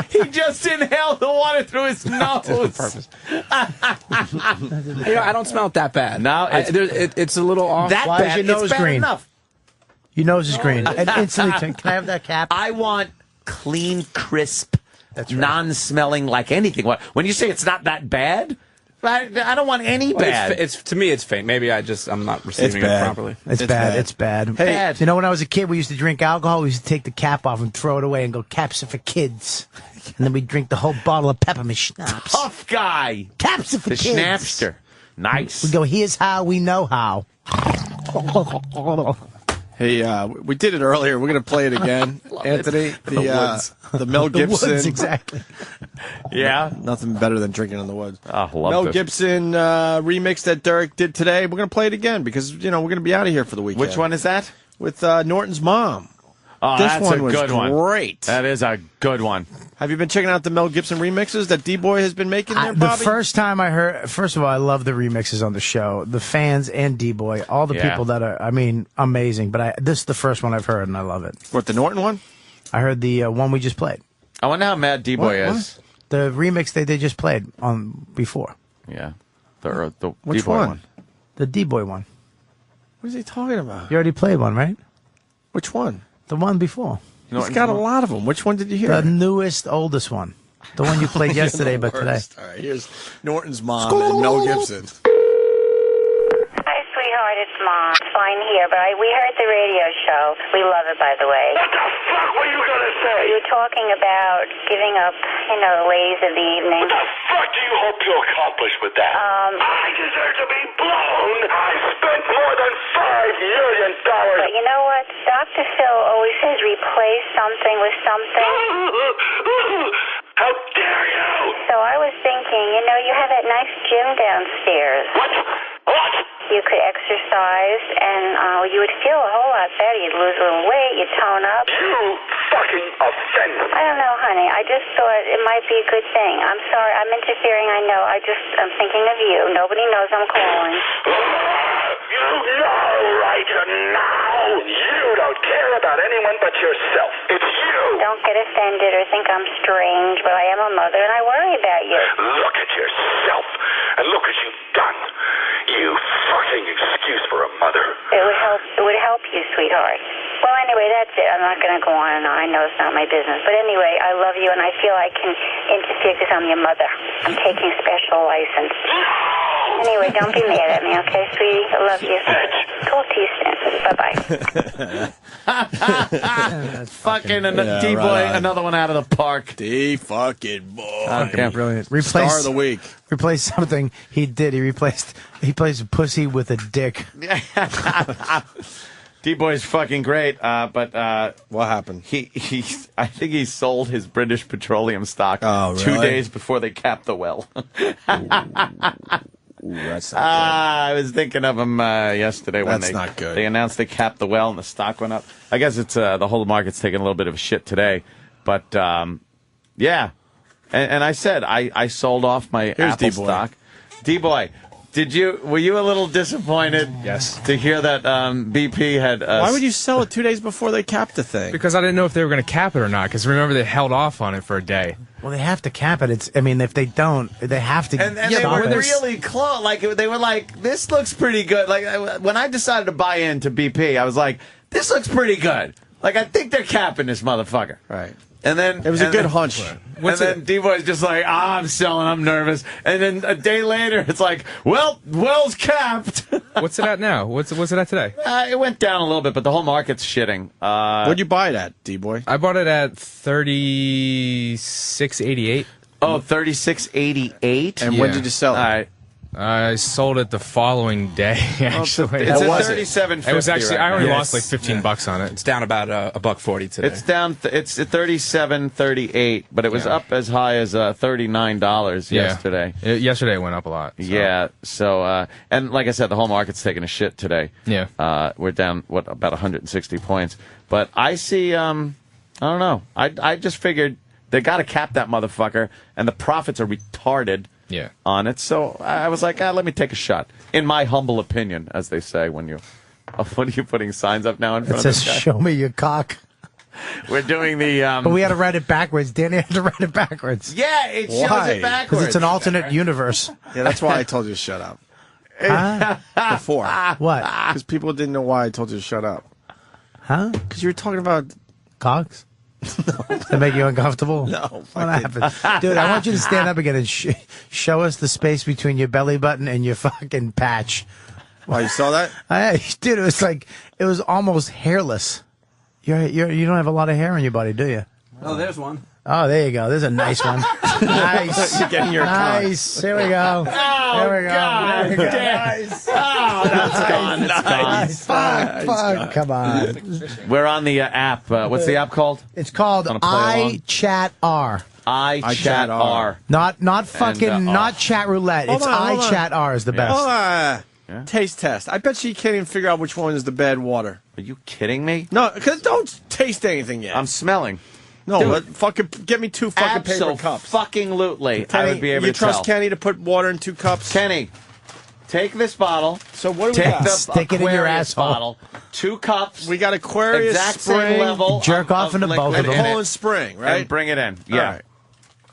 He just inhaled the water through his nose. On purpose. I don't smell it that bad. No, it's a little off. That Why bad. is your nose it's bad green? enough. Your nose is green. And instantly, can I have that cap? I want clean, crisp, That's right. non-smelling like anything. When you say it's not that bad, I don't want any bad. It's to me, it's faint. Maybe I'm not receiving it bad. properly. It's bad. It's bad. Hey, Bad. You know, when I was a kid, we used to drink alcohol. We used to take the cap off and throw it away and go, caps are for kids. And then we'd drink the whole bottle of peppermint schnapps. Tough guy. Caps are for The kids. Schnapster. Nice. We go, here's how we know how. Hey, we did it earlier. We're going to play it again. Anthony, the Mel The Gibson. woods, exactly. Yeah. Nothing better than drinking in the woods. Oh, love Mel this. Gibson remix that Derek did today. We're going to play it again because, we're going to be out of here for the weekend. Which one is that? With Norton's mom. Oh, This that's one a was good one. great. That is a good one. Have you been checking out the Mel Gibson remixes that D-Boy has been making there, The Bobby? first time I heard, first of all, I love the remixes on the show. The fans and D-Boy, all the Yeah. people that are, amazing. But this is the first one I've heard, and I love it. What, the Norton one? I heard the one we just played. I wonder how mad D-Boy What? is. The remix they just played on before. Yeah. The Which D-Boy one? The D-Boy one. What is he talking about? You already played one, right? Which one? The one before. He's got a lot of them. Which one did you hear? The newest, oldest one. The one you played yesterday, but today. All right, here's Norton's mom and Mel Gibson. Hi, sweetheart. It's Mom. It's fine here, but we heard the radio show. We love it, by the way. What the fuck were you gonna say? You were talking about giving up, the ladies of the evening. What the fuck do you hope to accomplish with that? I deserve to be blown. I spent more than $5 million. But you know what? Dr. Phil always says replace something with something. How dare you? So I was thinking, you have that nice gym downstairs. What? You could exercise, and you would feel a whole lot better. You'd lose a little weight, you'd tone up. You fucking offend me. I don't know, honey. I just thought it might be a good thing. I'm sorry. I'm interfering, I know. I'm thinking of you. Nobody knows I'm calling. You know right now. You don't care about anyone but yourself. It's you. Don't get offended or think I'm strange, but I am a mother, and I worry about you. Look at yourself, and look what you've done. You fucking excuse for a mother. It would help you, sweetheart. Well, anyway, that's it. I'm not going to go on and on. I know it's not my business. But anyway, I love you, and I feel I can interfere because I'm your mother. I'm taking special license. Anyway, don't be mad at me, okay, sweetie? I love you. Talk to you soon. Bye-bye. Fucking Yeah, D-Boy, right on. another one out of the park. D-fucking boy. Okay. Brilliant. Star of the week. Replace something he did. He replaced pussy with a dick. D-Boy's fucking great, but what happened? I think he sold his British Petroleum stock 2 really? days before they capped the well. Ooh, that's not I was thinking of him yesterday when That's not good. they announced they capped the well and the stock went up. I guess it's the whole market's taking a little bit of a shit today, but yeah. And I said I sold off my Here's Apple D-Boy. stock. D-Boy, were you a little disappointed? Yes. To hear that BP had. Why would you sell it 2 days before they capped the thing? Because I didn't know if they were going to cap it or not. Because remember, they held off on it for a day. Well, they have to cap it. If they don't, they have to. And they stop were it. really close. Like they were like, this looks pretty good. Like when I decided to buy into BP, I was like, this looks pretty good. Like I think they're capping this motherfucker. Right. And then It was a good hunch. And then D-Boy's just like, I'm selling, I'm nervous. And then a day later, it's like, well's capped. What's it at now? What's it at today? It went down a little bit, but the whole market's shitting. What'd you buy it at, D-Boy? I bought it at $36.88. Oh, $36.88. And when did you sell it? All right. I sold it the following day. Actually, It's at was it? $37.50. It was actually I only now. lost like $15 on it. It's down about $1.40 today. It's down. It's at $37.38, but it was up as high as $39 yesterday. Yesterday it went up a lot. So. Yeah. So, and like I said, the whole market's taking a shit today. Yeah. We're down about 160 points. But I see. I don't know. I just figured they got to cap that motherfucker, and the profits are retarded. on it. So I was like, let me take a shot. In my humble opinion, as they say when you... what are you putting signs up now in front It of says, this guy? show me your cock. We're doing the... But we had to write it backwards. Danny had to write it backwards. Yeah, it shows Why? it backwards. Because it's an alternate universe. Yeah, that's why I told you to shut up. Huh? Before. What? Because people didn't know why I told you to shut up. Huh? Because you were talking about... Cocks? Does that make you uncomfortable? No. What happened? Dude, I want you to stand up again and show us the space between your belly button and your fucking patch. Wow, you saw that? Dude, it was almost hairless. You don't have a lot of hair on your body, do you? Oh, there's one. Oh, there you go. There's a nice one. Nice. You're getting your Nice. Here we go. Oh, Here we go. God There we go. damn. Nice. Oh, that's gone. It's Nice. Fuck. Come on. We're on the app. What's the app called? It's called Wanna play along? iChatR. iChatR. Not fucking, And, not chat roulette. Hold It's on, hold on. iChatR is the best. Hold on. Yeah. Taste test. I bet you can't even figure out which one is the bad water. Are you kidding me? No, because don't taste anything yet. I'm smelling. No, Dude. but fucking get me 2 fucking paper cups. Fucking-lutely. I Kenny, would be able you to trust tell. Kenny to put water in 2 cups? Kenny, take this bottle. So what do we Take got? the Stick it in your Aquarius asshole. bottle. 2 cups. We got Aquarius, exact Spring, same level. Jerk off into both of and them. in it. Poland Spring, right? And bring it in. All Yeah. right.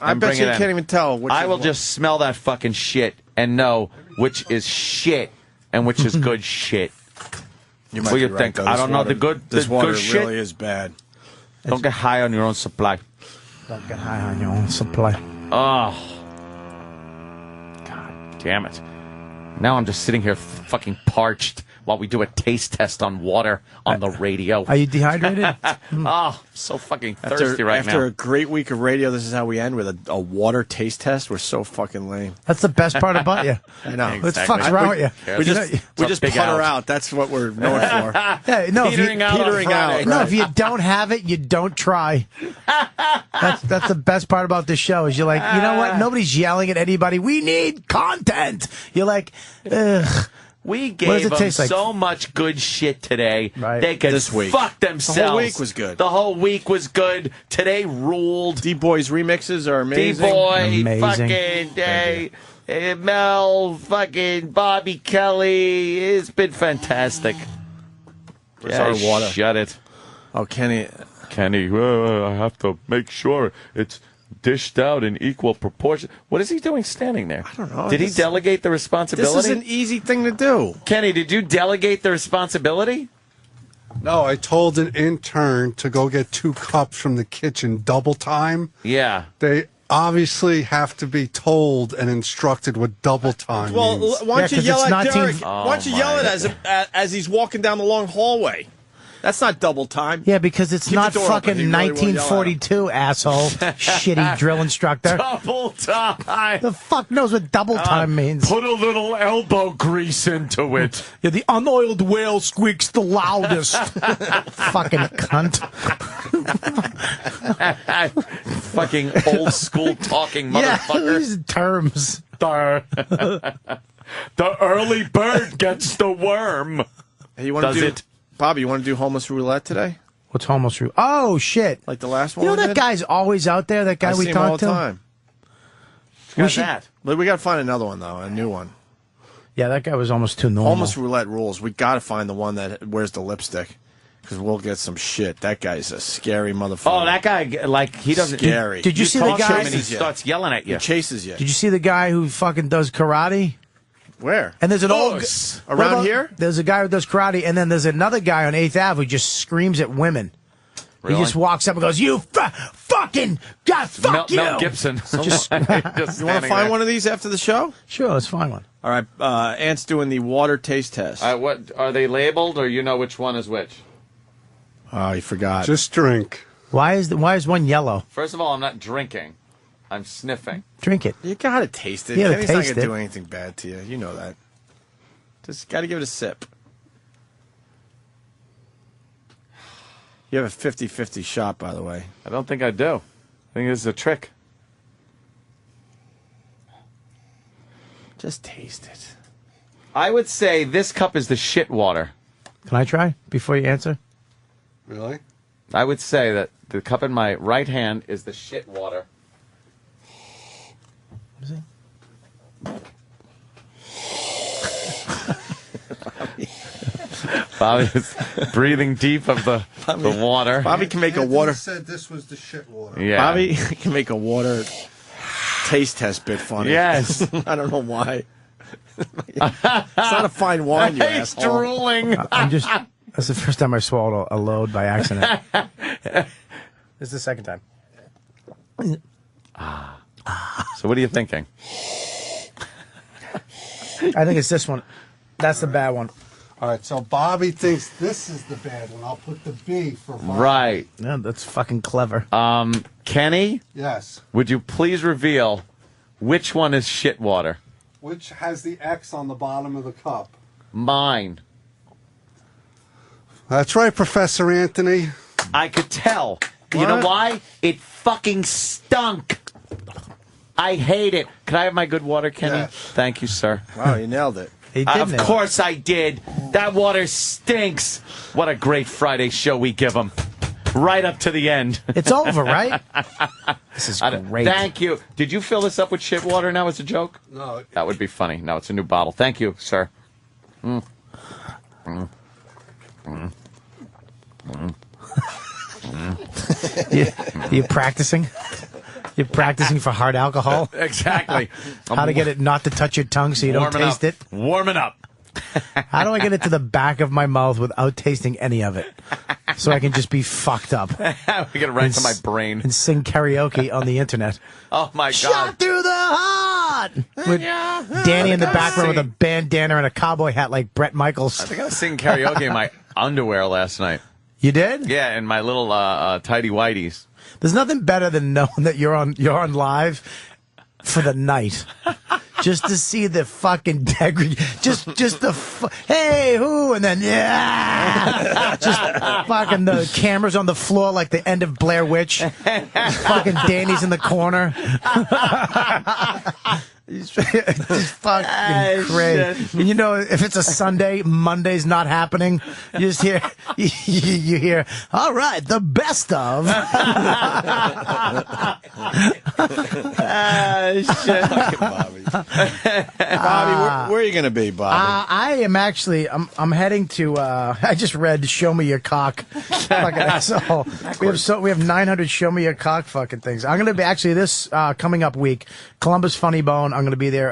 I And bet bring you it in. can't even tell which I is will what. just smell that fucking shit and know which is shit and which is good shit. You What do you think? though. I This don't know water- the good. This the water good shit. really is bad. Don't get high on your own supply. Don't get high on your own supply. Oh, God damn it! Now I'm just sitting here fucking parched while we do a taste test on water on the radio. Are you dehydrated? Oh, so fucking thirsty right after now. a great week of radio, this is how we end with a water taste test. We're so fucking lame. That's the best part about you. I know. What the Exactly. fuck's wrong with you? We You just know- we just big putter out. out. That's what we're known for. Yeah, no, if you, Petering out on petering out, Friday. no, right. if you don't have it, you don't try. That's the best part about this show is you're like, you know what? Nobody's yelling at anybody. We need content. You're like, ugh. We What does gave it them taste like? so much good shit today. Right. They could This week. fuck themselves. The whole week was good. The whole week was good. Today ruled. D-Boy's remixes are amazing. D-Boy, Amazing. fucking Mel, fucking Bobby Kelly. It's been fantastic. Where's our water? Shut it. Oh, Kenny. Kenny, I have to make sure it's dished out in equal proportion. What is he doing standing there? I don't know. Did he This- delegate the responsibility? This is an easy thing to do. Kenny, did you delegate the responsibility? No, I told an intern to go get 2 cups from the kitchen double time. Yeah. They obviously have to be told and instructed what double time Well, means. why don't you yell at Derek? Oh, Why don't you yell at as he's walking down the long hallway? That's not double time. Yeah, because it's Keep not the door open. fucking You really will yell at him. 1942, asshole. Shitty drill instructor. Double time. The fuck knows what double time means? Put a little elbow grease into it. Yeah, the unoiled whale squeaks the loudest. Fucking cunt. Fucking old school talking Yeah, motherfucker. these terms. The early bird gets the worm. Hey, you want Does to do it? Bobby? You want to do homeless roulette today? What's almost true? Oh, shit. Like the last You one? know we that did? guy's always out there, that guy I we see him all talked the to? time. We How's should- that? But we got to find another one though, a new one. Yeah, that guy was almost too normal. Homeless roulette rules. We got to find the one that wears the lipstick because we'll get some shit. That guy's a scary motherfucker. Oh, that guy, like, he doesn't. Scary. Did you see the talk to him guy? and he starts yelling at you. He chases you. Did you see the guy who fucking does karate? Where? And there's an old Us. What Around about- here? There's a guy who does karate, and then there's another guy on 8th Ave who just screams at women. Really? He just walks up and goes, "You fucking God, fuck you!" Mel Gibson. Just- You want to find one of these after the show? Sure, let's find one. All right. Ant's doing the water taste test. What are they labeled, or you know which one is which? Oh, you forgot. Just drink. Why is one yellow? First of all, I'm not drinking. I'm sniffing. Drink it. You gotta taste it. You gotta Kenny's not taste gonna it. do anything bad to you. You know that. Just gotta give it a sip. You have a 50-50 shot, by the way. I don't think I do. I think this is a trick. Just taste it. I would say this cup is the shit water. Can I try before you answer? Really? I would say that the cup in my right hand is the shit water. Bobby is breathing deep of the water. Bobby can make a water. Said this was the shit water. Yeah. Bobby can make a water taste test bit funny. Yes. I don't know why. It's not a fine wine, you He's asshole. drooling. That's the first time I swallowed a load by accident. This is the second time. So what are you thinking? I think it's this one. That's the bad one. All right, so Bobby thinks this is the bad one. I'll put the B for Bobby. Right. Yeah, that's fucking clever. Kenny? Yes. Would you please reveal which one is shit water? Which has the X on the bottom of the cup? Mine. That's right, Professor Anthony. I could tell. You know why? It fucking stunk. I hate it. Can I have my good water, Kenny? Yes. Thank you, sir. Wow, you nailed it. Of course I did. That water stinks. What a great Friday show we give them. Right up to the end. It's over, right? This is great. Thank you. Did you fill this up with shit water now as a joke? No. That would be funny. No, it's a new bottle. Thank you, sir. You practicing? You're practicing for hard alcohol? Exactly. How to get it not to touch your tongue so you don't taste it? Warming up. How do I get it to the back of my mouth without tasting any of it? So I can just be fucked up. We get it right to my brain. And sing karaoke on the internet. Oh, my God. Shot through the heart! With Danny in the background with a bandana and a cowboy hat like Bret Michaels. I think I was singing karaoke in my underwear last night. You did? Yeah, in my little tidy whities. There's nothing better than knowing that you're on live for the night. Just to see the fucking just the hey who, and then just fucking the cameras on the floor like the end of Blair Witch. Fucking Danny's in the corner. It's fucking crazy. And you know, if it's a Sunday, Monday's not happening. You just hear, you hear, all right, the best of. Shit. Bobby, where are you going to be, Bobby? I am actually, I'm heading to, I just read Show Me Your Cock. Fucking asshole. We have 900 Show Me Your Cock fucking things. I'm going to be actually this coming up week, Columbus Funny Bone. I'm going to be there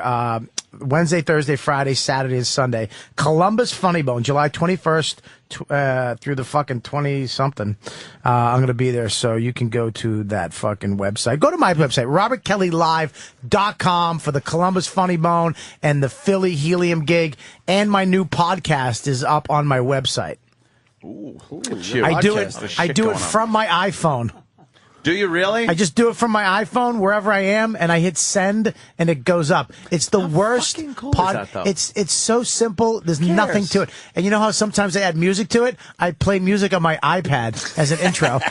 Wednesday, Thursday, Friday, Saturday, and Sunday. Columbus Funny Bone, July 21st through the fucking 20-something. I'm going to be there, so you can go to that fucking website. Go to my website, robertkellylive.com for the Columbus Funny Bone and the Philly Helium gig, and my new podcast is up on my website. Ooh, I do it from my iPhone. Do you really? I just do it from my iPhone wherever I am, and I hit send, and it goes up. It's the worst cool is that, though? It's so simple. There's nothing to it. And you know how sometimes I add music to it? I play music on my iPad as an intro.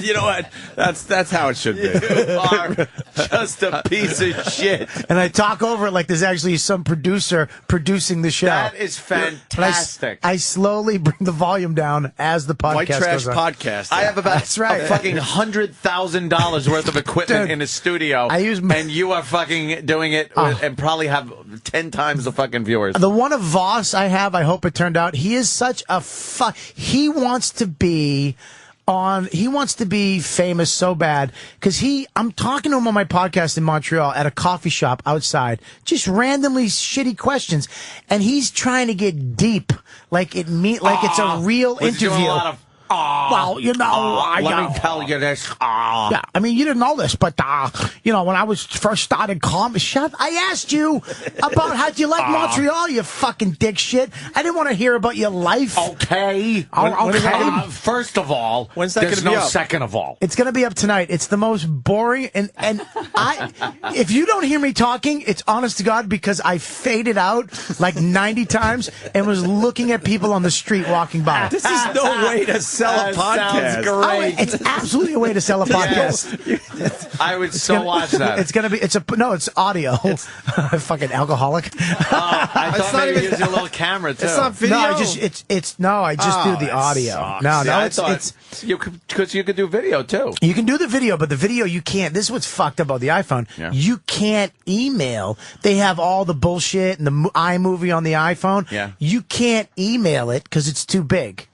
You know what? That's how it should be. You are just a piece of shit. And I talk over it like there's actually some producer producing the show. That is fantastic. I slowly bring the volume down as the podcast White Trash goes on. Podcast. I have about That's right. a fucking $100,000 worth of equipment in the studio. and you are fucking doing it and probably have 10 times the fucking viewers. The one of Voss I have, I hope it turned out. He is such a he wants to be famous so bad because I'm talking to him on my podcast in Montreal at a coffee shop outside, just randomly shitty questions, and he's trying to get deep, like it's a real interview. Doing a lot of, well, you know, let me tell you this. Yeah, I mean, you didn't know this, but you know, when I was first started comedy, I asked you about how do you like Montreal, you fucking dick shit. I didn't want to hear about your life. Okay. First of all, when's that there's gonna be no up? second of all. It's going to be up tonight. It's the most boring, and if you don't hear me talking, it's honest to God because I faded out like 90 times and was looking at people on the street walking by. This is no way to sell sell a podcast. Oh, it's absolutely a way to sell a podcast. I would watch that. It's audio. Fucking alcoholic. I thought maybe using a little camera too. It's not video. No, I just do the audio. Sucks. Because you could do video too. You can do the video, but the video you can't. This is what's fucked up about the iPhone. Yeah. You can't email. They have all the bullshit and the iMovie on the iPhone. Yeah. You can't email it because it's too big.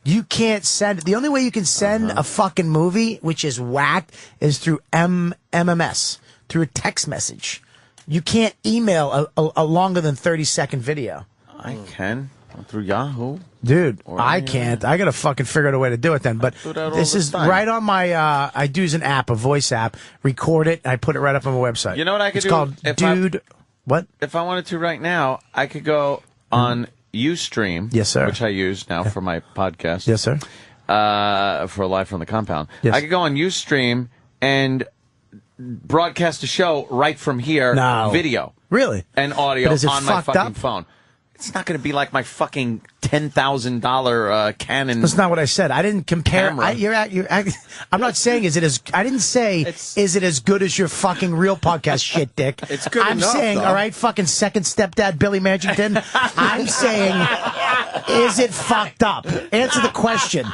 You can't send it. The only way you can send a fucking movie, which is whacked, is through MMS, through a text message. You can't email a longer than 30-second video. I can. Through Yahoo. Dude, I can't. I got to fucking figure out a way to do it then. But this is right on my, I use an app, a voice app, record it, and I put it right up on my website. You know what I could do? It's called Dude. What? If I wanted to right now, I could go on Ustream. Yes, sir. Which I use now for my podcast. Yes, sir. For Live from the Compound. Yes. I could go on Ustream and broadcast a show right from here. No. Video. Really? And audio But is it on my fucked fucking up? phone. It's not going to be like my fucking $10,000 Canon. That's not what I said. I didn't compare. Camera. I'm not saying I didn't say is it as good as your fucking real podcast shit, Dick. It's good I'm enough, saying, though. all right, fucking second stepdad Billy Magington. I'm saying, is it fucked up? Answer the question.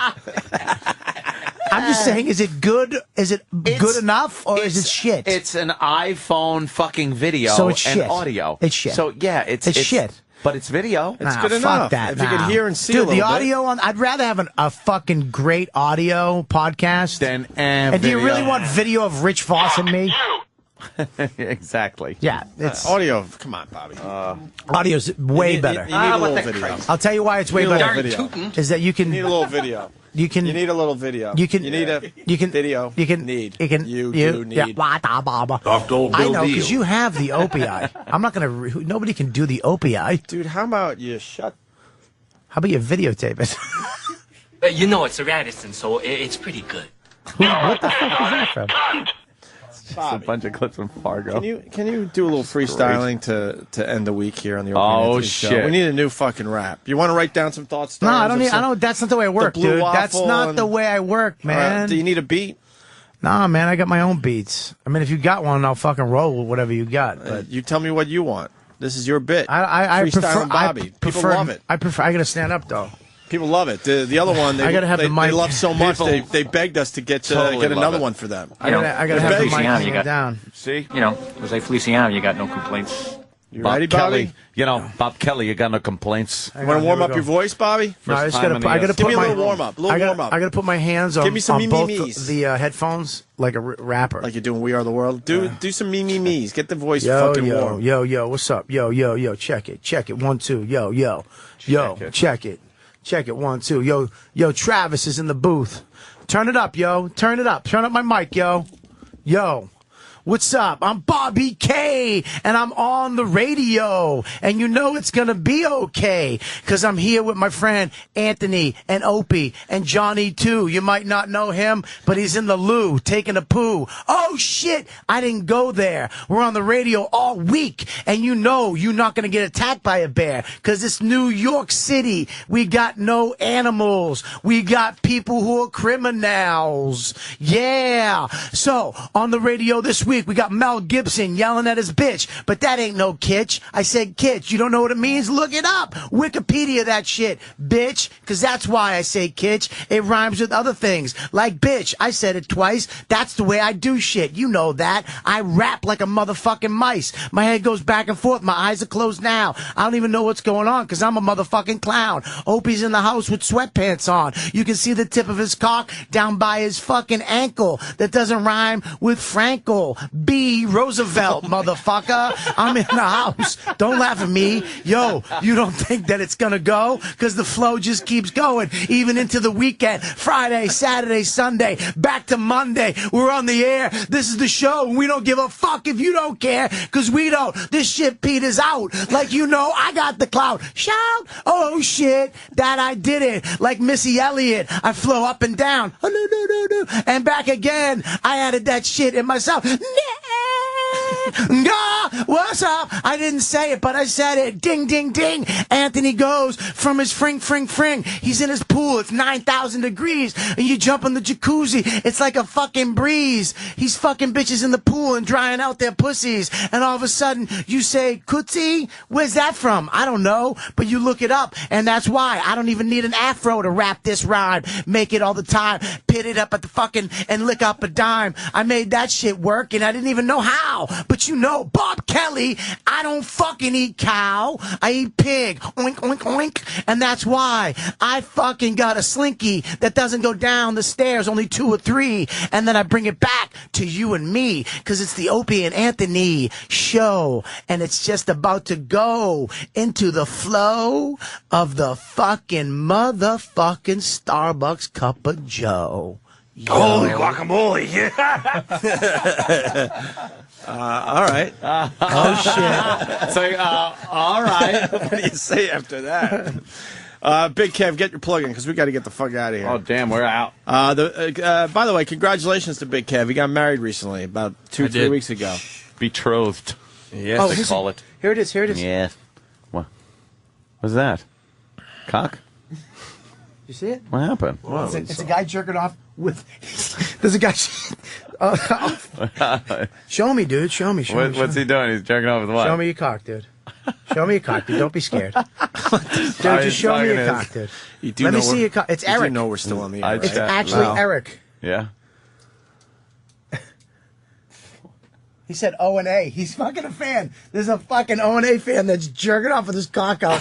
I'm just saying, is it good? Is it good enough, or is it shit? It's an iPhone fucking video So it's and shit. audio. It's shit. So yeah, it's shit. But it's video. Nah, good fuck enough. that. If you can hear and see a Dude, the little bit. audio on. I'd rather have a fucking great audio podcast Then And do you really want video of Rich Voss and me? Exactly. Yeah, it's audio. Come on, Bobby. audio's way better. You need a little video. I'll tell you why it's way You need a better. little video. Is that you can You need a little video. You can. You need a little video. You can. You need a You can. video. You can. Need. You can. You You do need. Yeah, blah, blah, blah, blah. Dr. Bill I know Deal. because you have the OPI. I'm not gonna. Nobody can do the OPI. Dude, how about you shut? How about you videotape it? You know, it's a Radisson, so it's pretty good. What the fuck is that from? It's a bunch of clips from Fargo. Can you do a little freestyling to end the week here on the Opie Oh, Anthony Show? shit. We need a new fucking rap. You want to write down some thoughts? No, I Stars, don't of need. I some- don't. That's not the way I work, the blue dude. That's waffle not and- the way I work, man. Do you need a beat? Nah, man. I got my own beats. I mean, if you got one, I'll fucking roll with whatever you got. But You tell me what you want. This is your bit. I Freestyling prefer. Bobby. I People prefer, love it. I prefer. I gotta stand up though. People love it. The other one, I gotta have they the mic. love so much. People They begged us to get totally get love another it. one for them. I gotta have the Feliciano, mic down. See? You know, Jose Feliciano, you got no complaints. You Bob ready, Kelly. Bobby? You know, Bob Kelly, you got no complaints. You want to warm up your voice, Bobby? No, I just gotta. time Put, I in the gotta Give put me a my little warm up. I gotta put my hands on, Give me some on both me-me-me's. the headphones like a rapper. Like you're doing We Are the World. Do some me-me-me's. Get the voice Yo, fucking yo, warm. yo, what's up? Yo, check it. 1, 2, yo, check it. 1, 2, yo, Travis is in the booth. Turn it up, yo. Turn it up. Turn up my mic, yo. What's up? I'm Bobby K, and I'm on the radio, and you know it's gonna be okay, cause I'm here with my friend Anthony and Opie and Johnny too. You might not know him, but he's in the loo taking a poo. Oh shit, I didn't go there. We're on the radio all week, and you know you're not gonna get attacked by a bear, cause it's New York City. We got no animals. We got people who are criminals. Yeah. So on the radio this week, we got Mel Gibson yelling at his bitch, but that ain't no kitsch. I said kitsch. You don't know what it means? Look it up. Wikipedia that shit, bitch, because that's why I say kitsch. It rhymes with other things, like bitch. I said it twice. That's the way I do shit. You know that. I rap like a motherfucking mice. My head goes back and forth. My eyes are closed now. I don't even know what's going on because I'm a motherfucking clown. Opie's in the house with sweatpants on. You can see the tip of his cock down by his fucking ankle. That doesn't rhyme with Frankel. B. Roosevelt, motherfucker. I'm in the house. Don't laugh at me. Yo, you don't think that it's gonna go? Because the flow just keeps going, even into the weekend. Friday, Saturday, Sunday, back to Monday. We're on the air. This is the show. We don't give a fuck if you don't care, because we don't. This shit peters out. Like, you know, I got the clout. Shout, oh shit, that I did it. Like Missy Elliott, I flow up and down. And back again. I added that shit in myself. What's up? I didn't say it, but I said it. Ding, ding, ding. Anthony goes from his fring. He's in his pool. It's 9,000 degrees. And you jump in the jacuzzi. It's like a fucking breeze. He's fucking bitches in the pool and drying out their pussies. And all of a sudden, you say, Kutsi? Where's that from? I don't know. But you look it up. And that's why I don't even need an afro to rap this rhyme. Make it all the time. Pit it up at the fucking and lick up a dime. I made that shit work and I didn't even know how. But you know, Bob Kelly, I don't fucking eat cow. I eat pig. Oink, oink, oink. And that's why I fucking got a slinky that doesn't go down the stairs, only 2 or 3. And then I bring it back to you and me because it's the Opie and Anthony show. And it's just about to go into the flow of the fucking motherfucking Starbucks cup of Joe. Yo. Holy guacamole! Yeah. All right. Oh shit! So, all right. What do you say after that? Big Kev, get your plug in because we got to get the fuck out of here. Oh damn, we're out. By the way, congratulations to Big Kev. He got married recently, about 2-3 weeks ago. Betrothed. Yes, they call it. Here it is. Yeah. What? What's that? Cock? You see it? What happened? It's a guy jerking off with. There's a guy. Show me, dude. Show me. What's he doing? He's jerking off with what? Show me your cock, dude. Show me your cock, dude. Don't be scared. Dude, just show me your cock, dude. Let me see your cock. It's Eric. You know we're still on the air. It's actually Eric. Yeah. He said O and A. He's fucking a fan. There's a fucking O and A fan that's jerking off with his cock out.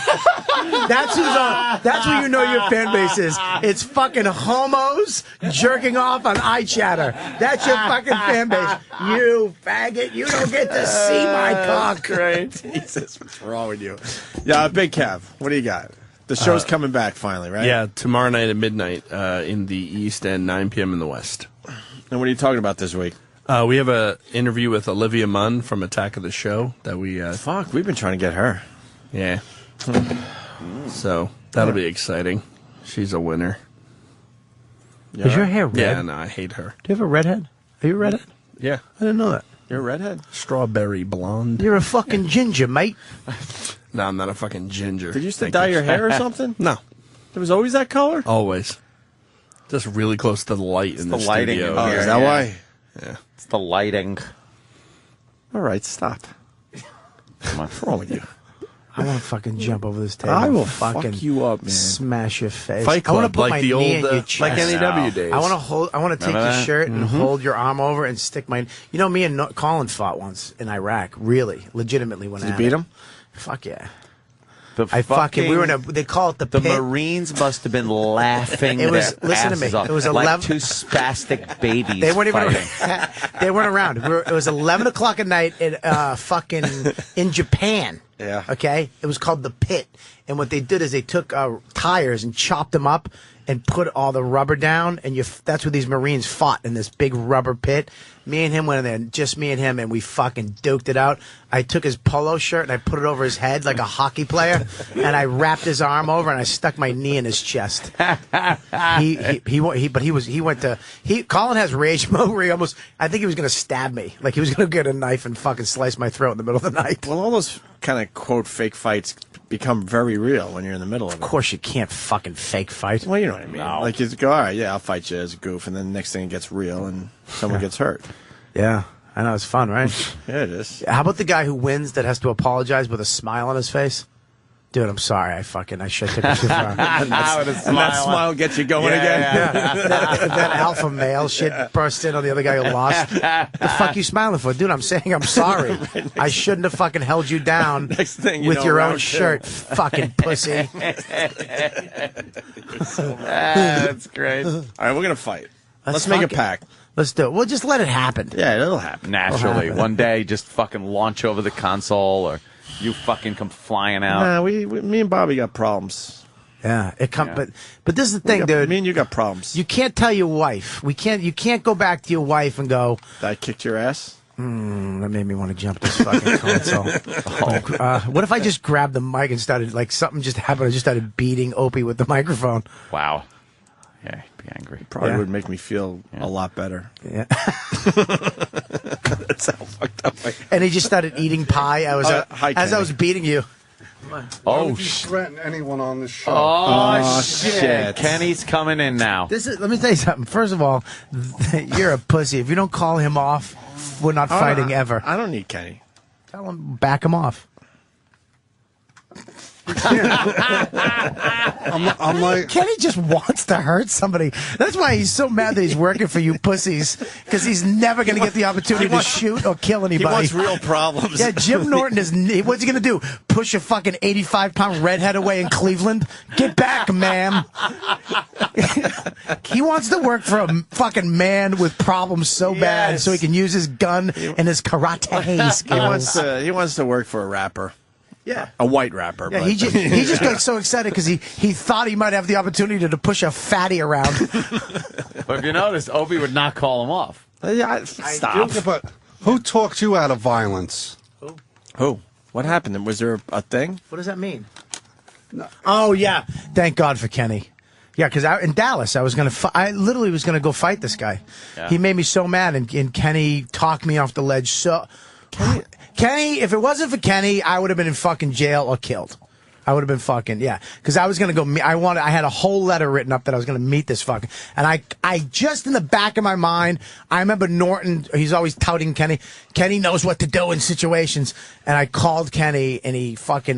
That's who's on. That's who you know your fan base is. It's fucking homos jerking off on iChatter. That's your fucking fan base. You faggot. You don't get to see my cock. Great. Jesus, what's wrong with you? Yeah, Big Kev, what do you got? The show's coming back finally, right? Yeah, tomorrow night at midnight in the East and 9 p.m. in the West. And what are you talking about this week? We have an interview with Olivia Munn from Attack of the Show that we... Fuck, we've been trying to get her. Yeah. So that'll be exciting. She's a winner. Yeah. Is your hair red? Yeah, no, I hate her. Do you have a redhead? Are you a redhead? Yeah. I didn't know that. You're a redhead? Strawberry blonde. You're a fucking ginger, mate. No, I'm not a fucking ginger. Did you used to dye your hair or something? No. It was always that color? Always. Just really close to the light in the lighting studio. in here. Is that why? Yeah. It's the lighting. All right, stop. Come on. What's wrong with you? I want to fucking jump over this table. I will fucking fuck you up, man. Smash your face. Fight I want Club, to put like my the knee old, in your chest. like NEW days. I want to hold. I want to take Remember your that? shirt and hold your arm over and stick my. You know, me and Colin fought once in Iraq. Really, legitimately, when Did you beat him? Fuck yeah. The fucking. We were in a. They call it the The pit. Marines must have been laughing. It was. their Listen to me. asses off, It was like 11. two spastic babies. They weren't even. fighting. They weren't around. It was 11 o'clock at night in fucking in Japan. Yeah. Okay. It was called the Pit, and what they did is they took tires and chopped them up and put all the rubber down, and that's where these Marines fought in this big rubber pit. Me and him went in there, just me and him, and we fucking duked it out. I took his polo shirt and I put it over his head like a hockey player, and I wrapped his arm over and I stuck my knee in his chest. Colin has rage mode where he almost, I think he was going to stab me. Like he was going to get a knife and fucking slice my throat in the middle of the night. Well, all those kind of, quote, fake fights become very real when you're in the middle of it. Of course you can't fucking fake fight. Well, you know what I mean. No. Like, you go, all right, yeah, I'll fight you as a goof, and then the next thing it gets real and someone gets hurt. Yeah, I know, it's fun, right? Yeah, it is. How about the guy who wins that has to apologize with a smile on his face? Dude, I'm sorry. I should have took it too far. And that smile gets you going again. Yeah. that alpha male shit burst in on the other guy who lost. The fuck you smiling for? Dude, I'm saying I'm sorry. I shouldn't have fucking held you down Next thing you with know, your own round two. shirt, fucking pussy. That's great. All right, we're going to fight. Let's fuck make a it. pact. Let's do it. We'll just let it happen. Yeah, it'll happen. Naturally, one day, just fucking launch over the console, or you fucking come flying out. Nah, me and Bobby got problems. Yeah, but this is the thing, dude. Me and you got problems. You can't tell your wife. You can't go back to your wife and go, I kicked your ass? that made me want to jump this fucking console. What if I just grabbed the mic and started, like, something just happened, I just started beating Opie with the microphone. Wow. Yeah, he'd be angry. Probably would make me feel a lot better. Yeah. That's how fucked up I am. And he just started eating pie. Hi, As I Kenny. was beating you. Why would you threaten anyone on this show? Oh, shit. Kenny's coming in now. Let me tell you something. First of all, you're a pussy. If you don't call him off, we're not fighting ever. I don't need Kenny. Tell him, back him off. I'm like, Kenny just wants to hurt somebody. That's why he's so mad that he's working for you pussies, because he's never going to get the opportunity to shoot or kill anybody. He wants real problems. Yeah, Jim Norton is. What's he going to do? Push a fucking 85-pound redhead away in Cleveland? Get back, ma'am. He wants to work for a fucking man with problems so bad so he can use his gun and his karate skills. He wants to work for a rapper. Yeah. A white rapper. Yeah, but. he just got so excited because he thought he might have the opportunity to push a fatty around. But if you notice, Opie would not call him off. Stop. But who talked you out of violence? Who? What happened? Was there a thing? What does that mean? No. Oh, yeah. Thank God for Kenny. Yeah, because in Dallas, I literally was going to go fight this guy. Yeah. He made me so mad, and Kenny talked me off the ledge. So, Kenny, if it wasn't for Kenny, I would have been in fucking jail or killed. I would have been fucking, yeah. Because I was going to go, I had a whole letter written up that I was going to meet this fucking, and I just in the back of my mind, I remember Norton, he's always touting Kenny. Kenny knows what to do in situations. And I called Kenny, and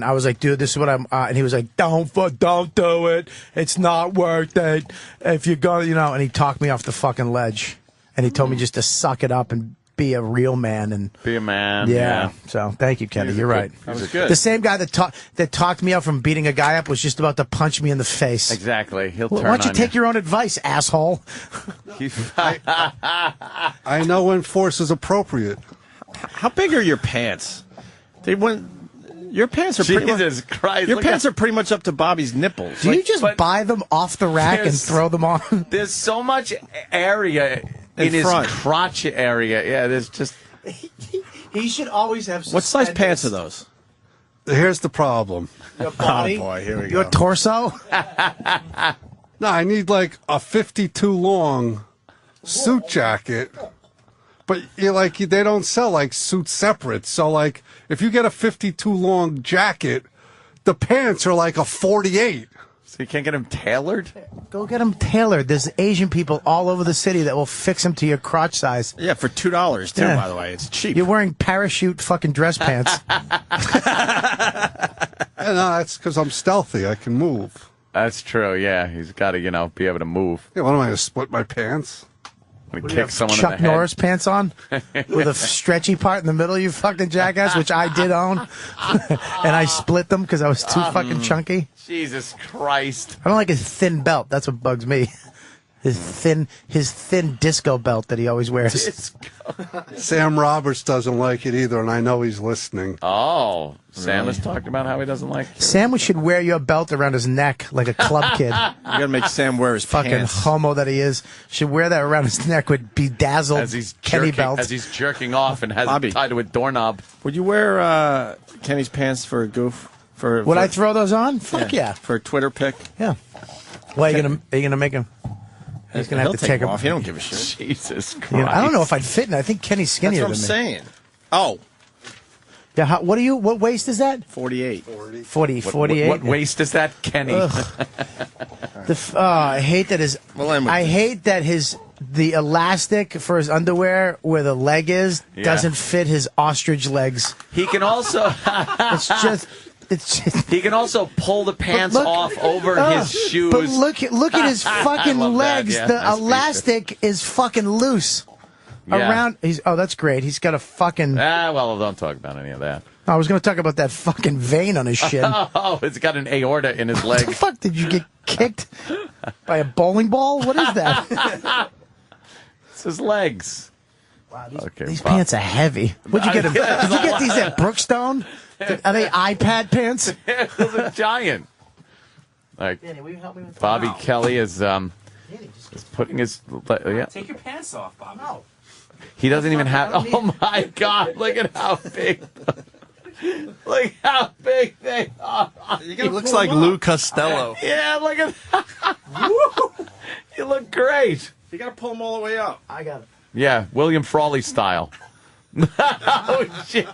I was like, dude, this is what and he was like, don't do it. It's not worth it. If you're going, and he talked me off the fucking ledge. And he told me just to suck it up and be a real man and be a man. Yeah. So thank you, Kenny. You're right. That was good. The same guy that talked me out from beating a guy up was just about to punch me in the face. Exactly. He'll turn Why don't you on take your own advice, asshole? I know when force is appropriate. How big are your pants? Your pants are Jesus Christ. Your pants are pretty much up to Bobby's nipples. Do you just buy them off the rack and throw them on? There's so much area in his crotch area. Yeah, there's just. He should always have. What size pants are those? Here's the problem. Your body. Oh boy, here we go. Your torso. No, I need like a 52 long suit jacket. But they don't sell like suits separate. So like if you get a 52 long jacket, the pants are like a 48. So you can't get them tailored? Go get them tailored. There's Asian people all over the city that will fix them to your crotch size. Yeah, for $2 too, by the way. It's cheap. You're wearing parachute fucking dress pants. No, that's because I'm stealthy. I can move. That's true, yeah. He's got to, be able to move. Yeah, what am I going to split my pants? Kick someone Chuck in the head. Norris pants on with a stretchy part in the middle, you fucking jackass, which I did own. And I split them because I was too fucking chunky. Jesus Christ. I don't like his thin belt. That's what bugs me. His thin disco belt that he always wears. Sam Roberts doesn't like it either, and I know he's listening. Oh, Sam has talked about how he doesn't like it. Sam should wear your belt around his neck like a club kid. You gotta make Sam wear his fucking pants. homo that he is. Should wear that around his neck with bedazzled Kenny belt. As he's jerking off and has it tied to a doorknob. Would you wear Kenny's pants for a goof? Would I throw those on? Fuck yeah. For a Twitter pic? Yeah. Well, are you gonna make him? He's gonna have to take them off. He don't give a shit. Jesus Christ. I don't know if I'd fit in. I think Kenny's skinnier than me. That's what I'm saying. Oh. Yeah. What waist is that? 48. 48. What waist is that, Kenny? I hate that the elastic for his underwear where the leg is doesn't fit his ostrich legs. He can also. He can also pull the pants off over his shoes. But look at his fucking legs. Yeah, the elastic is fucking loose. Yeah. Around. That's great. He's got a fucking. Well, don't talk about any of that. I was going to talk about that fucking vein on his shin. Oh, it's got an aorta in his leg. What the fuck? Did you get kicked by a bowling ball? What is that? It's his legs. Wow, these pants are heavy. Where'd you get them? Did you get these at Brookstone? Are they iPad pants? Those are giant. Like Danny, will you help me with Bobby Kelly is putting his. Take your pants off, Bob. No. He doesn't even have. Oh my God! Look at how big. Look how big they are. He looks like Lou Costello. Yeah, look at that. You look great. You got to pull them all the way up. I got it. Yeah, William Frawley style. Oh, shit.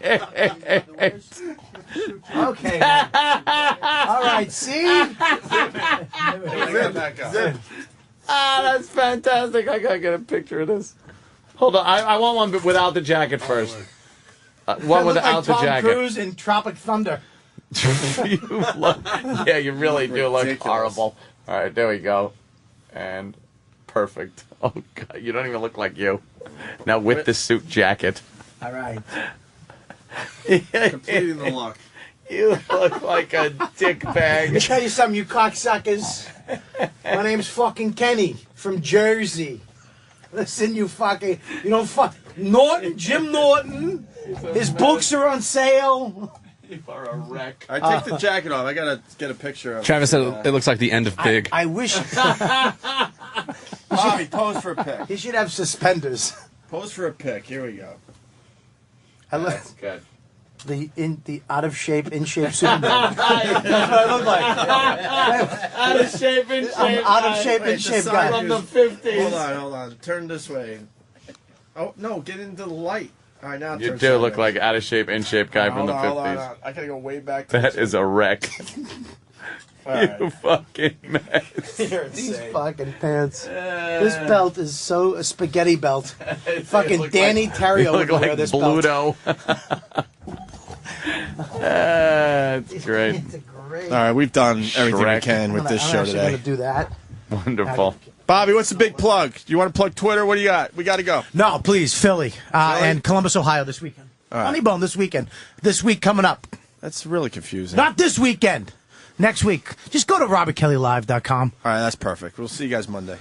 Okay. All right, see? Zip. Ah, that's fantastic. I gotta get a picture of this. Hold on, I want one without the jacket first. One without the jacket. Tom Cruise in Tropic Thunder. Yeah, you really do look horrible. All right, there we go. And perfect. Oh, God, you don't even look like you. Now with the suit jacket. All right. Completing the look. You look like a dick bag. Let me tell you something, you cocksuckers. My name's fucking Kenny from Jersey. Listen, you don't fuck. Norton, Jim Norton. His books are on sale. You are a wreck. All right, take the jacket off. I gotta get a picture of. Travis said it looks like the end of Big. I wish. Bobby, pose for a pic. He should have suspenders. Pose for a pic. Here we go. That's good. The out of shape, in shape Superman. That's what I look like. Out of shape, in shape. I'm out of shape, in shape guy. From the 50s. Hold on. Turn this way. Oh no, get into the light. All right, now. You do look like out of shape, in shape guy from the 50s. Hold on. I gotta go way back. To That is a wreck. You fucking mess. These fucking pants. This belt is so a spaghetti belt. Fucking Danny Terrio would look wear like this Bluto. It's great. It's great. All right, we've done everything we Shrek. can with this show today. I'm going to do that. Wonderful. Bobby, what's the big plug? Do you want to plug Twitter? What do you got? We got to go. No, please, Philly and Columbus, Ohio this weekend. Right. Honeybone this weekend. This week coming up. That's really confusing. Not this weekend. Next week. Just go to RobertKellyLive.com. All right, that's perfect. We'll see you guys Monday.